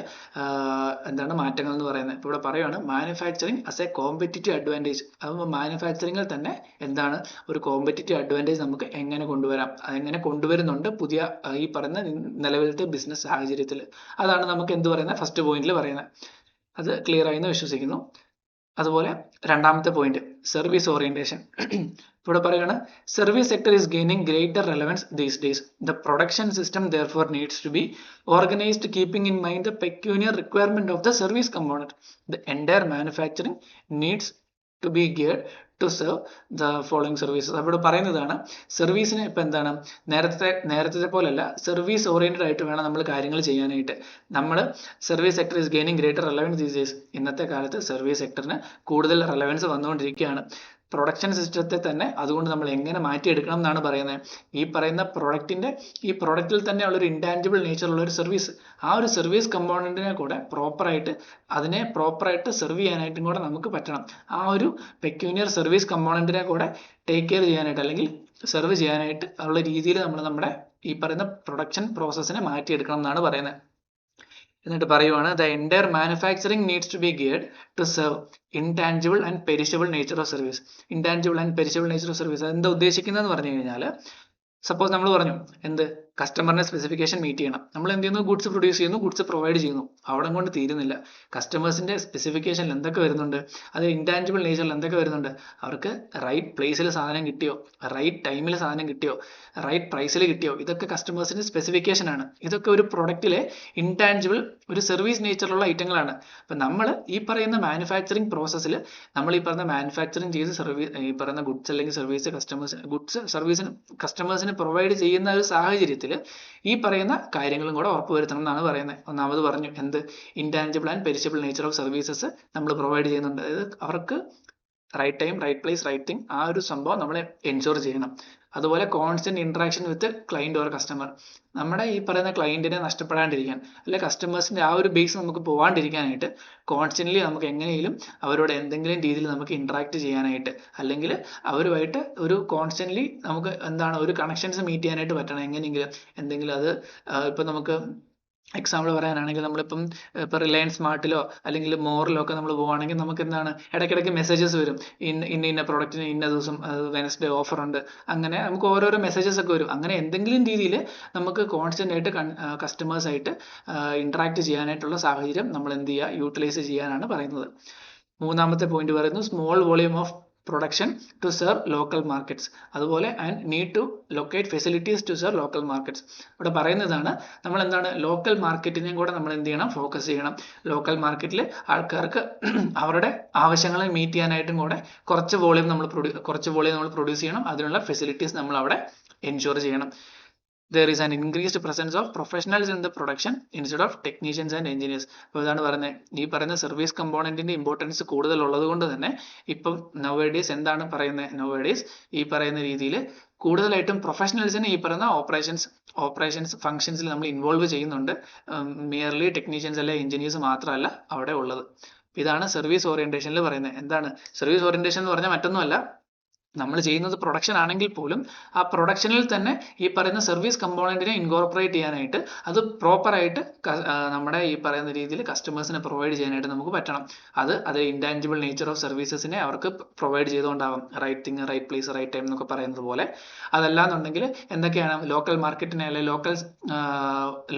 എന്താണ് മാറ്റങ്ങൾ എന്ന് പറയുന്നത്. ഇപ്പോൾ ഇവിടെ പറയുകയാണ്, manufacturing as a competitive advantage. അപ്പോൾ മാനുഫാക്ചറിങ്ങിൽ തന്നെ എന്താണ് ഒരു കോമ്പറ്റീറ്റീവ് അഡ്വാൻറ്റേജ് നമുക്ക് എങ്ങനെ കൊണ്ടുവരാം, അതെങ്ങനെ കൊണ്ടുവരുന്നുണ്ട് പുതിയ ഈ പറയുന്ന നിലവിലത്തെ ബിസിനസ് സാഹചര്യത്തിൽ. അതാണ് നമുക്ക് എന്ത് പറയുന്നത് ഫസ്റ്റ് പോയിന്റിൽ പറയുന്നത്. അത് ക്ലിയർ ആയി എന്ന് വിശ്വസിക്കുന്നു. അതുപോലെ രണ്ടാമത്തെ പോയിന്റ്, സർവീസ് ഓറിയന്റേഷൻ. ഇവിടെ പറയുകയാണ്, service sector is gaining greater relevance these days. The production system therefore needs to be organized keeping in mind the peculiar requirement of the service component. The entire manufacturing needs to be geared to serve the following services. അവിടെ പറയുന്നതാണ്, സർവീസിന് ഇപ്പൊ എന്താണ് നേരത്തെ പോലല്ല, service oriented ആയിട്ട് വേണം നമ്മൾ കാര്യങ്ങൾ ചെയ്യാനായിട്ട്. നമ്മൾ service sector is gaining greater relevance these days. ഇന്നത്തെ കാലത്ത് സർവീസ് സെക്ടറിന് കൂടുതൽ റെലവൻസ് വന്നുകൊണ്ടിരിക്കുകയാണ്. പ്രൊഡക്ഷൻ സിസ്റ്റത്തെ തന്നെ അതുകൊണ്ട് നമ്മൾ എങ്ങനെ മാറ്റിയെടുക്കണം എന്നാണ് പറയുന്നത്. ഈ പറയുന്ന ഈ പ്രൊഡക്റ്റിൽ തന്നെ ഉള്ള ഒരു ഇൻടാഞ്ചിബിൾ നേച്ചർ ഉള്ള ഒരു സർവീസ്, ആ ഒരു സർവീസ് കമ്പോണന്റിനെ കൂടെ പ്രോപ്പറായിട്ട് സെർവ് ചെയ്യാനായിട്ടും കൂടെ നമുക്ക് പറ്റണം. ആ ഒരു പെക്യൂനിയർ സർവീസ് കമ്പോണന്റിനെ കൂടെ ടേക്ക് കെയർ ചെയ്യാനായിട്ട് അല്ലെങ്കിൽ സെർവ് ചെയ്യാനായിട്ട് ഉള്ള രീതിയിൽ നമ്മൾ നമ്മുടെ ഈ പറയുന്ന പ്രൊഡക്ഷൻ പ്രോസസ്സിനെ മാറ്റിയെടുക്കണം എന്നാണ് പറയുന്നത്. എന്നിട്ട് പറയുവാണ്, the entire manufacturing needs to be geared to serve intangible and perishable nature of service. Intangible and perishable nature of service എന്താ ഉദ്ദേശിക്കുന്നതെന്ന് പറഞ്ഞു കഴിഞ്ഞാൽ, സപ്പോസ് നമ്മൾ പറഞ്ഞു കസ്റ്റമറിന്റെ സ്പെസിഫിക്കേഷൻ മീറ്റ് ചെയ്യണം. നമ്മൾ എന്ത് ചെയ്യുന്നു, ഗുഡ്സ് പ്രൊഡ്യൂസ് ചെയ്യുന്നു, ഗുഡ്സ് പ്രൊവൈഡ് ചെയ്യുന്നു. അവിടെ കൊണ്ട് തീരുന്നില്ല. കസ്റ്റമേഴ്സിന്റെ സ്പെസിഫിക്കേഷനിൽ എന്തൊക്കെ വരുന്നുണ്ട്, അത് ഇൻടാഞ്ചിബിൾ നേച്ചറിൽ എന്തൊക്കെ വരുന്നുണ്ട്, അവർക്ക് റൈറ്റ് പ്ലേസിൽ സാധനം കിട്ടിയോ, റൈറ്റ് ടൈമിൽ സാധനം കിട്ടിയോ, റൈറ്റ് പ്രൈസിൽ കിട്ടിയോ, ഇതൊക്കെ കസ്റ്റമേഴ്സിന്റെ സ്പെസിഫിക്കേഷൻ ആണ്. ഇതൊക്കെ ഒരു പ്രൊഡക്റ്റിലെ ഇൻടാഞ്ചിബിൾ ഒരു സർവീസ് നേച്ചറിലുള്ള ഐറ്റങ്ങളാണ്. അപ്പൊ നമ്മൾ ഈ പറയുന്ന മാനുഫാക്ചറിങ് പ്രോസസ്സിൽ നമ്മൾ ഈ പറയുന്ന മാനുഫാക്ചറിങ് ചെയ്ത് ഈ പറയുന്ന ഗുഡ്സ് അല്ലെങ്കിൽ സർവീസിന് കസ്റ്റമേഴ്സിന് പ്രൊവൈഡ് ചെയ്യുന്ന ഒരു സാഹചര്യത്തിൽ ഈ പറയുന്ന കാര്യങ്ങളും കൂടെ ഉറപ്പുവരുത്തണം എന്നാണ് പറയുന്നത്. ഒന്നാമത് പറഞ്ഞു intangible and perishable nature of services നമ്മൾ പ്രൊവൈഡ് ചെയ്യുന്നുണ്ട്. അതായത് അവർക്ക് right time, right place, right thing, ആ ഒരു സംഭവം നമ്മൾ എൻഷുർ ചെയ്യണം. അതുപോലെ constant interaction with client or customer. നമ്മുടെ ഈ പറയുന്ന ക്ലയന്റിനെ നഷ്ടപ്പെടാണ്ടിരിക്കാൻ, അല്ലെ കസ്റ്റമേഴ്സിന്റെ ആ ഒരു ബേസ് നമുക്ക് പോവാണ്ടിരിക്കാനായിട്ട് കോൺസ്റ്റന്റ്ലി നമുക്ക് എങ്ങനെയും അവരോട് എന്തെങ്കിലും രീതിയിൽ നമുക്ക് ഇന്ററാക്ട് ചെയ്യാനായിട്ട്, അല്ലെങ്കിൽ അവരുമായിട്ട് ഒരു കോൺസ്റ്റന്റ്ലി നമുക്ക് ഒരു കണക്ഷൻസ് മീറ്റ് ചെയ്യാനായിട്ട് പറ്റണം. എങ്ങനെയെങ്കിലും എന്തെങ്കിലും അത് ഇപ്പൊ നമുക്ക് എക്സാമ്പിൾ പറയാനാണെങ്കിൽ നമ്മളിപ്പം റിലയൻസ് സ്മാർട്ടിലോ അല്ലെങ്കിൽ മോറിലോ ഒക്കെ നമ്മൾ പോവുകയാണെങ്കിൽ നമുക്ക് ഇടയ്ക്കിടയ്ക്ക് മെസ്സേജസ് വരും, ഇന്ന പ്രോഡക്റ്റിന് ഇന്ന ദിവസം വെനസ്ഡേ ഓഫർ ഉണ്ട്, അങ്ങനെ നമുക്ക് ഓരോരോ മെസ്സേജസ് ഒക്കെ വരും. അങ്ങനെ എന്തെങ്കിലും രീതിയിൽ നമുക്ക് കോൺസ്റ്റന്റ് ആയിട്ട് കസ്റ്റമേഴ്സ് ആയിട്ട് ഇന്ററാക്ട് ചെയ്യാനായിട്ടുള്ള സാഹചര്യം നമ്മൾ യൂട്ടിലൈസ് ചെയ്യാനാണ് പറയുന്നത്. മൂന്നാമത്തെ പോയിന്റ് പറയുന്നു, small volume of production to serve local markets. അതുപോലെ and need to locate facilities to serve local markets. ഇവിടെ പറയുന്നതാണ്, നമ്മൾ ലോക്കൽ മാർക്കറ്റിനെയും കൂടെ നമ്മൾ ഫോക്കസ് ചെയ്യണം. ലോക്കൽ മാർക്കറ്റിൽ ആൾക്കാർക്ക് അവരുടെ ആവശ്യങ്ങളെ മീറ്റ് ചെയ്യാനായിട്ടും കൂടെ കുറച്ച് വോളിയം നമ്മൾ പ്രൊഡ്യൂസ് ചെയ്യണം. അതിനുള്ള ഫെസിലിറ്റീസ് നമ്മൾ അവിടെ എൻഷുർ ചെയ്യണം. There is an increased presence of professionals in the production instead of technicians and engineers. അപ്പോൾ ഇതാണ് പറയുന്നത്, ഈ പറയുന്ന സർവീസ് കമ്പോണന്റിന്റെ ഇമ്പോർട്ടൻസ് കൂടുതൽ ഉള്ളത് കൊണ്ട് തന്നെ ഇപ്പം നൗഡേയ്സ് എന്താണ് പറയുന്നത്, നൗഡേയ്സ് ഈ പറയുന്ന രീതിയിൽ കൂടുതലായിട്ടും പ്രൊഫഷണൽസിനെ ഈ പറയുന്ന ഓപ്പറേഷൻസ് ഫംഗ്ഷൻസിൽ നമ്മൾ ഇൻവോൾവ് ചെയ്യുന്നുണ്ട്. മിയർലി ടെക്നീഷ്യൻസ് അല്ലെ എഞ്ചിനീയേഴ്സ് മാത്രമല്ല അവിടെ ഉള്ളത്. ഇതാണ് സർവീസ് ഓറിയന്റേഷനിൽ പറയുന്നത്. എന്താണ് സർവീസ് ഓറിയന്റേഷൻ എന്ന് പറഞ്ഞാൽ മറ്റൊന്നുമല്ല, നമ്മൾ ചെയ്യുന്നത് പ്രൊഡക്ഷൻ ആണെങ്കിൽ പോലും ആ പ്രൊഡക്ഷനിൽ തന്നെ ഈ പറയുന്ന സർവീസ് കമ്പോണന്റിനെ ഇൻകോർപ്പറേറ്റ് ചെയ്യാനായിട്ട് അത് പ്രോപ്പറായിട്ട് നമ്മുടെ ഈ പറയുന്ന രീതിയിൽ കസ്റ്റമേഴ്സിനെ പ്രൊവൈഡ് ചെയ്യാനായിട്ട് നമുക്ക് പറ്റണം. അത് ഇൻടാഞ്ചിബിൾ നേച്ചർ ഓഫ് സർവീസസിനെ അവർക്ക് പ്രൊവൈഡ് ചെയ്തുകൊണ്ടാവാം. Right thing right place right time എന്നൊക്കെ പറയുന്നത് പോലെ. അതല്ലാന്നുണ്ടെങ്കിൽ എന്തൊക്കെയാണ് ലോക്കൽ മാർക്കറ്റിനെ അല്ലെ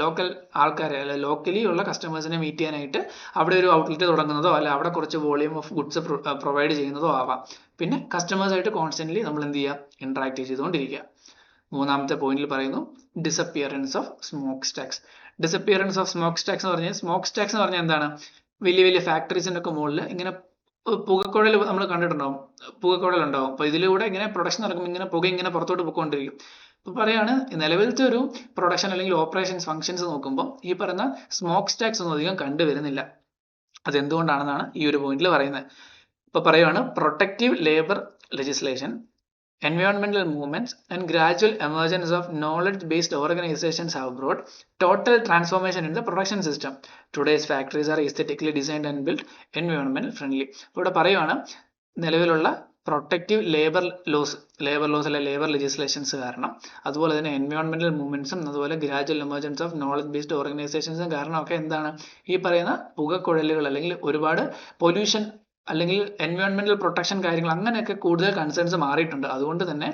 ലോക്കൽ ആൾക്കാരെ അല്ലെ ലോക്കലി ഉള്ള കസ്റ്റമേഴ്സിനെ മീറ്റ് ചെയ്യാനായിട്ട് അവിടെ ഒരു ഔട്ട്ലെറ്റ് തുടങ്ങുന്നതോ അല്ലെ അവിടെ കുറച്ച് വോളിയം ഓഫ് ഗുഡ്സ് പ്രൊവൈഡ് ചെയ്യുന്നതോ ആവാം. പിന്നെ കസ്റ്റമേഴ്സ് ആയിട്ട് കോൺസ്റ്റന്റ്ലി നമ്മൾ എന്ത് ചെയ്യുക, ഇന്ററാക്ട് ചെയ്തുകൊണ്ടിരിക്കുക. മൂന്നാമത്തെ പോയിന്റിൽ പറയുന്നു disappearance of smoke stacks. Disappearance of smoke stacks എന്ന് പറഞ്ഞാൽ എന്താണ്, വലിയ വലിയ ഫാക്ടറീസിന്റെ ഒക്കെ മുകളിൽ ഇങ്ങനെ പുകക്കുഴൽ നമ്മൾ കണ്ടിട്ടുണ്ടാവും, പുകക്കുഴൽ ഉണ്ടാവും. അപ്പൊ ഇതിലൂടെ ഇങ്ങനെ പ്രൊഡക്ഷൻ നടക്കുമ്പോൾ ഇങ്ങനെ പുക ഇങ്ങനെ പുറത്തോട്ട് പോയിക്കൊണ്ടിരിക്കും. ഇപ്പൊ പറയാണ് നിലവിലത്തെ ഒരു പ്രൊഡക്ഷൻ അല്ലെങ്കിൽ ഓപ്പറേഷൻസ് ഫങ്ഷൻസ് നോക്കുമ്പോൾ ഈ പറയുന്ന സ്മോക്ക് സ്റ്റാക്സ് ഒന്നും അധികം കണ്ടുവരുന്നില്ല. അതെന്തുകൊണ്ടാണെന്നാണ് ഈ ഒരു പോയിന്റിൽ പറയുന്നത്. ഇപ്പൊ പറയുവാണ് protective labour legislation, environmental movements and gradual emergence of knowledge-based organizations have brought total transformation in the production system. Today's factories are aesthetically designed and built environmental friendly. ഇവിടെ പറയുവാണ് നിലവിലുള്ള പ്രൊട്ടക്റ്റീവ് ലേബർ ലോസ് അല്ലെ labour legislations കാരണം, അതുപോലെ തന്നെ എൻവയോൺമെന്റൽ മൂവ്മെന്റ്സും അതുപോലെ gradual emergence of knowledge based ഓർഗനൈസേഷൻസും കാരണമൊക്കെ എന്താണ് ഈ പറയുന്ന പുകക്കുഴലുകൾ അല്ലെങ്കിൽ ഒരുപാട് പൊല്യൂഷൻ അല്ലെങ്കിൽ എൻവയോൺമെന്റൽ പ്രൊട്ടക്ഷൻ കാര്യങ്ങൾ അങ്ങനെയൊക്കെ കൂടുതൽ കൺസേൺസ് മാറിയിട്ടുണ്ട്. അതുകൊണ്ട് തന്നെ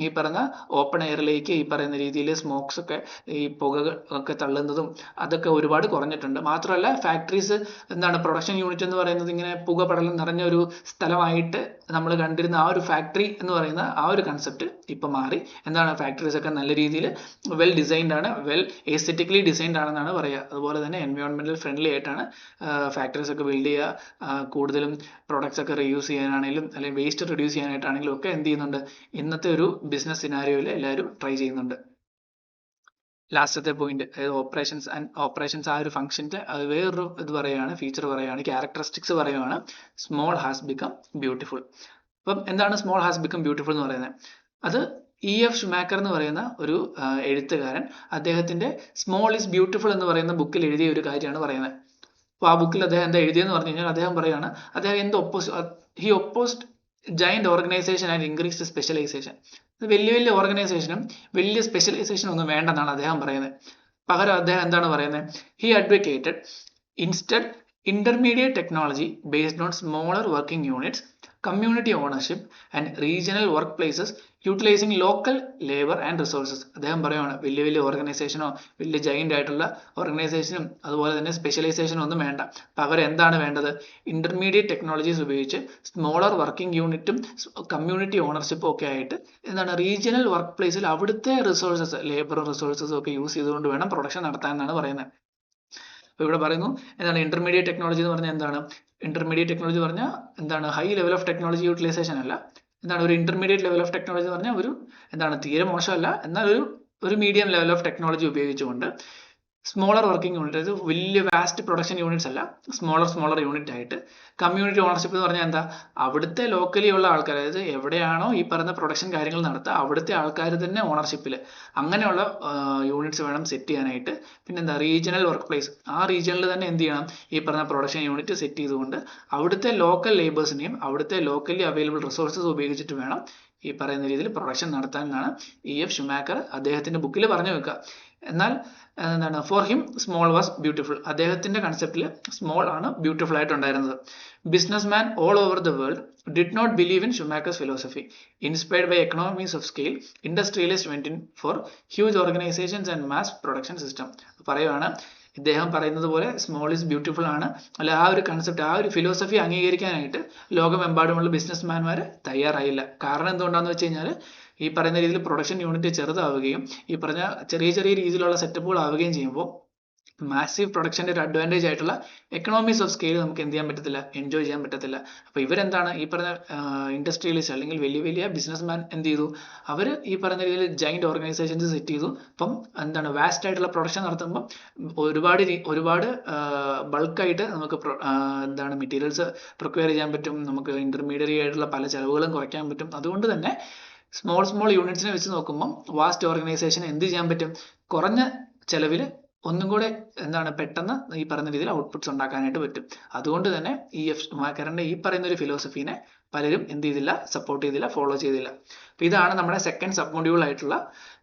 ഈ പറയുന്ന ഓപ്പൺ എയറിലേക്ക് ഈ പറയുന്ന രീതിയിൽ സ്മോക്സ് ഒക്കെ ഈ പുക ഒക്കെ തള്ളുന്നതും അതൊക്കെ ഒരുപാട് കുറഞ്ഞിട്ടുണ്ട്. മാത്രമല്ല ഫാക്ടറീസ് എന്താണ് പ്രൊഡക്ഷൻ യൂണിറ്റ് എന്ന് പറയുന്നത് ഇങ്ങനെ പുക പടലം നിറഞ്ഞ ഒരു സ്ഥലമായിട്ട് നമ്മൾ കണ്ടിരുന്ന ആ ഒരു ഫാക്ടറി എന്ന് പറയുന്ന ആ ഒരു കൺസെപ്റ്റ് ഇപ്പൊ മാറി. എന്താണ് ഫാക്ടറീസ് ഒക്കെ നല്ല രീതിയിൽ വെൽ ഡിസൈൻഡ് ആണ്, വെൽ എസ്തെറ്റിക്കലി ഡിസൈൻഡ് ആണെന്നാണ് പറയുക. അതുപോലെ തന്നെ എൻവയോൺമെന്റൽ ഫ്രണ്ട്ലി ആയിട്ടാണ് ഫാക്ടറീസ് ഒക്കെ ബിൽഡ് ചെയ്യുക. കൂടുതലും പ്രൊഡക്ട്സ് ഒക്കെ റീയൂസ് ചെയ്യാനാണെങ്കിലും അല്ലെങ്കിൽ വേസ്റ്റ് റിഡ്യൂസ് ചെയ്യാനായിട്ടാണെങ്കിലും ഒക്കെ എന്ത് ചെയ്യുന്നുണ്ട്, ഇന്നത്തെ ഒരു ബിസിനസ് സിനാരിയോയിൽ എല്ലാവരും ട്രൈ ചെയ്യുന്നുണ്ട്. ലാസ്റ്റത്തെ പോയിന്റ് ഓപ്പറേഷൻസ് ആ ഒരു ഫംഗ്ഷന്റെ അത് വേറൊരു ഇത് പറയുകയാണ്, ഫീച്ചർ പറയുകയാണ്, ക്യാരക്ടറിസ്റ്റിക്സ് പറയുകയാണ്. Small has become beautiful. അപ്പം എന്താണ് സ്മോൾ ഹാസ് ബിക്കം ബ്യൂട്ടിഫുൾ എന്ന് പറയുന്നത്? അത് E.F. ഷുമാക്കർ എന്ന് പറയുന്ന ഒരു എഴുത്തുകാരൻ അദ്ദേഹത്തിന്റെ സ്മോൾ ഈസ് ബ്യൂട്ടിഫുൾ എന്ന് പറയുന്ന ബുക്കിൽ എഴുതിയ ഒരു കാര്യമാണ് പറയുന്നത്. അപ്പോൾ ആ ബുക്കിൽ അദ്ദേഹം എന്താ എഴുതിയെന്ന് പറഞ്ഞു കഴിഞ്ഞാൽ അദ്ദേഹം പറയുകയാണ് അദ്ദേഹം he opposed giant organisation and increased specialisation. വലിയ വലിയ ഓർഗനൈസേഷനും വലിയ സ്പെഷ്യലൈസേഷനും ഒന്നും വേണ്ടെന്നാണ് അദ്ദേഹം പറയുന്നത്. പകരം അദ്ദേഹം എന്താണ് പറയുന്നത്? He advocated instead intermediate technology based on smaller working units, community ownership and regional workplaces utilizing local labor and resources. അദ്ദേഹം പറയുകയാണ് വലിയ വലിയ ഓർഗനൈസേഷനോ വലിയ ജൈന്റ് ആയിട്ടുള്ള ഓർഗനൈസേഷനും അതുപോലെ തന്നെ സ്പെഷ്യലൈസേഷനും ഒന്നും വേണ്ട. പകരം എന്താണ് വേണ്ടത്? ഇന്റർമീഡിയറ്റ് ടെക്നോളജീസ് ഉപയോഗിച്ച് സ്മോളർ വർക്കിംഗ് യൂണിറ്റും കമ്മ്യൂണിറ്റി ഓണർഷിപ്പും ഒക്കെ ആയിട്ട് എന്താണ് റീജിയണൽ വർക്ക് പ്ലേസിൽ അവിടുത്തെ റിസോഴ്സസ് ലേബർ റിസോഴ്സസ് ഒക്കെ യൂസ് ചെയ്തുകൊണ്ട് വേണം പ്രൊഡക്ഷൻ നടത്താൻ എന്നാണ് പറയുന്നത്. അപ്പോൾ ഇവിടെ പറയുന്നു എന്താണ് ഇന്റർമീഡിയറ്റ് ടെക്നോളജി എന്ന് പറഞ്ഞാൽ എന്താണ്? ഇന്റർമീഡിയറ്റ് ടെക്നോളജി പറഞ്ഞാൽ എന്താണ് high level of technology utilisation അല്ല. എന്താണ് ഒരു ഇന്റർമീഡിയറ്റ് ലെവൽ ഓഫ് ടെക്നോളജി എന്ന് പറഞ്ഞാൽ ഒരു എന്താണ് തീരെ മോശമല്ല, എന്നാൽ ഒരു മീഡിയം ലെവൽ ഓഫ് ടെക്നോളജി ഉപയോഗിച്ചുകൊണ്ട് സ്മോളർ വർക്കിംഗ് യൂണിറ്റ്, അത് വലിയ വാസ്റ്റ് പ്രൊഡക്ഷൻ യൂണിറ്റ്സ് അല്ല, സ്മോളർ യൂണിറ്റ് ആയിട്ട് കമ്മ്യൂണിറ്റി ഓണർഷിപ്പ് എന്ന് പറഞ്ഞാൽ എന്താ? അവിടുത്തെ ലോക്കലി ഉള്ള ആൾക്കാർ, അതായത് എവിടെയാണോ ഈ പറയുന്ന പ്രൊഡക്ഷൻ കാര്യങ്ങൾ നടത്തുക അവിടുത്തെ ആൾക്കാർ തന്നെ ഓണർഷിപ്പിൽ അങ്ങനെയുള്ള യൂണിറ്റ്സ് വേണം സെറ്റ് ചെയ്യാനായിട്ട്. പിന്നെ എന്താ റീജിയണൽ വർക്ക് പ്ലേസ്, ആ റീജിയണിൽ തന്നെ എന്ത് ചെയ്യണം? ഈ പറഞ്ഞ പ്രൊഡക്ഷൻ യൂണിറ്റ് സെറ്റ് ചെയ്തുകൊണ്ട് അവിടുത്തെ ലോക്കൽ ലേബേഴ്സിനെയും അവിടുത്തെ ലോക്കലി അവൈലബിൾ റിസോഴ്സസ് ഉപയോഗിച്ചിട്ട് വേണം ഈ പറയുന്ന രീതിയിൽ പ്രൊഡക്ഷൻ നടത്താൻ എന്നാണ് E.F. ഷുമാക്കർ അദ്ദേഹത്തിന്റെ ബുക്കിൽ പറഞ്ഞു വെക്കുക. എന്നാൽ എന്താണ് for him small was beautiful. അദ്ദേഹത്തിന്റെ കൺസെപ്റ്റിൽ സ്മോൾ ആണ് ബ്യൂട്ടിഫുൾ ആയിട്ടുണ്ടായിരുന്നത്. Businessman all over the world did not believe in Schumacher's philosophy. Inspired by economies of scale, industrialists went in for huge organizations and mass production system. പറയുവാണ് ഇദ്ദേഹം പറയുന്നത് പോലെ small is beautiful ആണ്, അല്ല ആ ഒരു കൺസെപ്റ്റ് ആ ഒരു ഫിലോസഫി അംഗീകരിക്കാനായിട്ട് ലോകമെമ്പാടുമുള്ള ബിസിനസ്മാൻമാർ തയ്യാറായില്ല. കാരണം എന്തുകൊണ്ടാന്ന് വെച്ച് കഴിഞ്ഞാൽ ഈ പറയുന്ന രീതിയിൽ പ്രൊഡക്ഷൻ യൂണിറ്റ് ചെറുതാവുകയും ഈ പറഞ്ഞ ചെറിയ ചെറിയ രീതിയിലുള്ള സെറ്റപ്പുകൾ ആവുകയും ചെയ്യുമ്പോൾ മാസീവ് പ്രൊഡക്ഷന്റെ ഒരു അഡ്വാൻറ്റേജ് ആയിട്ടുള്ള എക്കണോമീസ് ഓഫ് സ്കെയിൽ നമുക്ക് എന്ത് ചെയ്യാൻ പറ്റത്തില്ല, എൻജോയ് ചെയ്യാൻ പറ്റത്തില്ല. അപ്പൊ ഇവരെന്താണ് ഈ പറഞ്ഞ ഇൻഡസ്ട്രിയലിസ്റ്റ് അല്ലെങ്കിൽ വലിയ വലിയ ബിസിനസ്മാൻ എന്ത് ചെയ്തു? അവർ ഈ പറയുന്ന രീതിയിൽ ജൈന്റ് ഓർഗനൈസേഷൻസ് സെറ്റ് ചെയ്തു. അപ്പം എന്താണ് വാസ്റ്റ് ആയിട്ടുള്ള പ്രൊഡക്ഷൻ നടത്തുമ്പോൾ ഒരുപാട് ബൾക്കായിട്ട് നമുക്ക് എന്താണ് മെറ്റീരിയൽസ് പ്രൊക്വയർ ചെയ്യാൻ പറ്റും, നമുക്ക് ഇന്റർമീഡിയറി ആയിട്ടുള്ള പല ചെലവുകളും കുറയ്ക്കാൻ പറ്റും. അതുകൊണ്ട് തന്നെ സ്മോൾ യൂണിറ്റ്സിനെ വെച്ച് നോക്കുമ്പോൾ വാസ്റ്റ് ഓർഗനൈസേഷൻ എന്ത് ചെയ്യാൻ പറ്റും? കുറഞ്ഞ ചെലവിൽ ഒന്നും കൂടെ എന്താണ് പെട്ടെന്ന് ഈ പറയുന്ന രീതിയിൽ ഔട്ട്പുട്ട്സ് ഉണ്ടാക്കാനായിട്ട് പറ്റും. അതുകൊണ്ട് തന്നെ ഷുമാക്കറിന്റെ ഈ പറയുന്ന ഒരു ഫിലോസഫീനെ പലരും എന്ത് ചെയ്തില്ല, സപ്പോർട്ട് ചെയ്തില്ല, ഫോളോ ചെയ്തില്ല. അപ്പൊ ഇതാണ് നമ്മുടെ സെക്കൻഡ് സബ് മൊഡ്യൂൾ ആയിട്ടുള്ള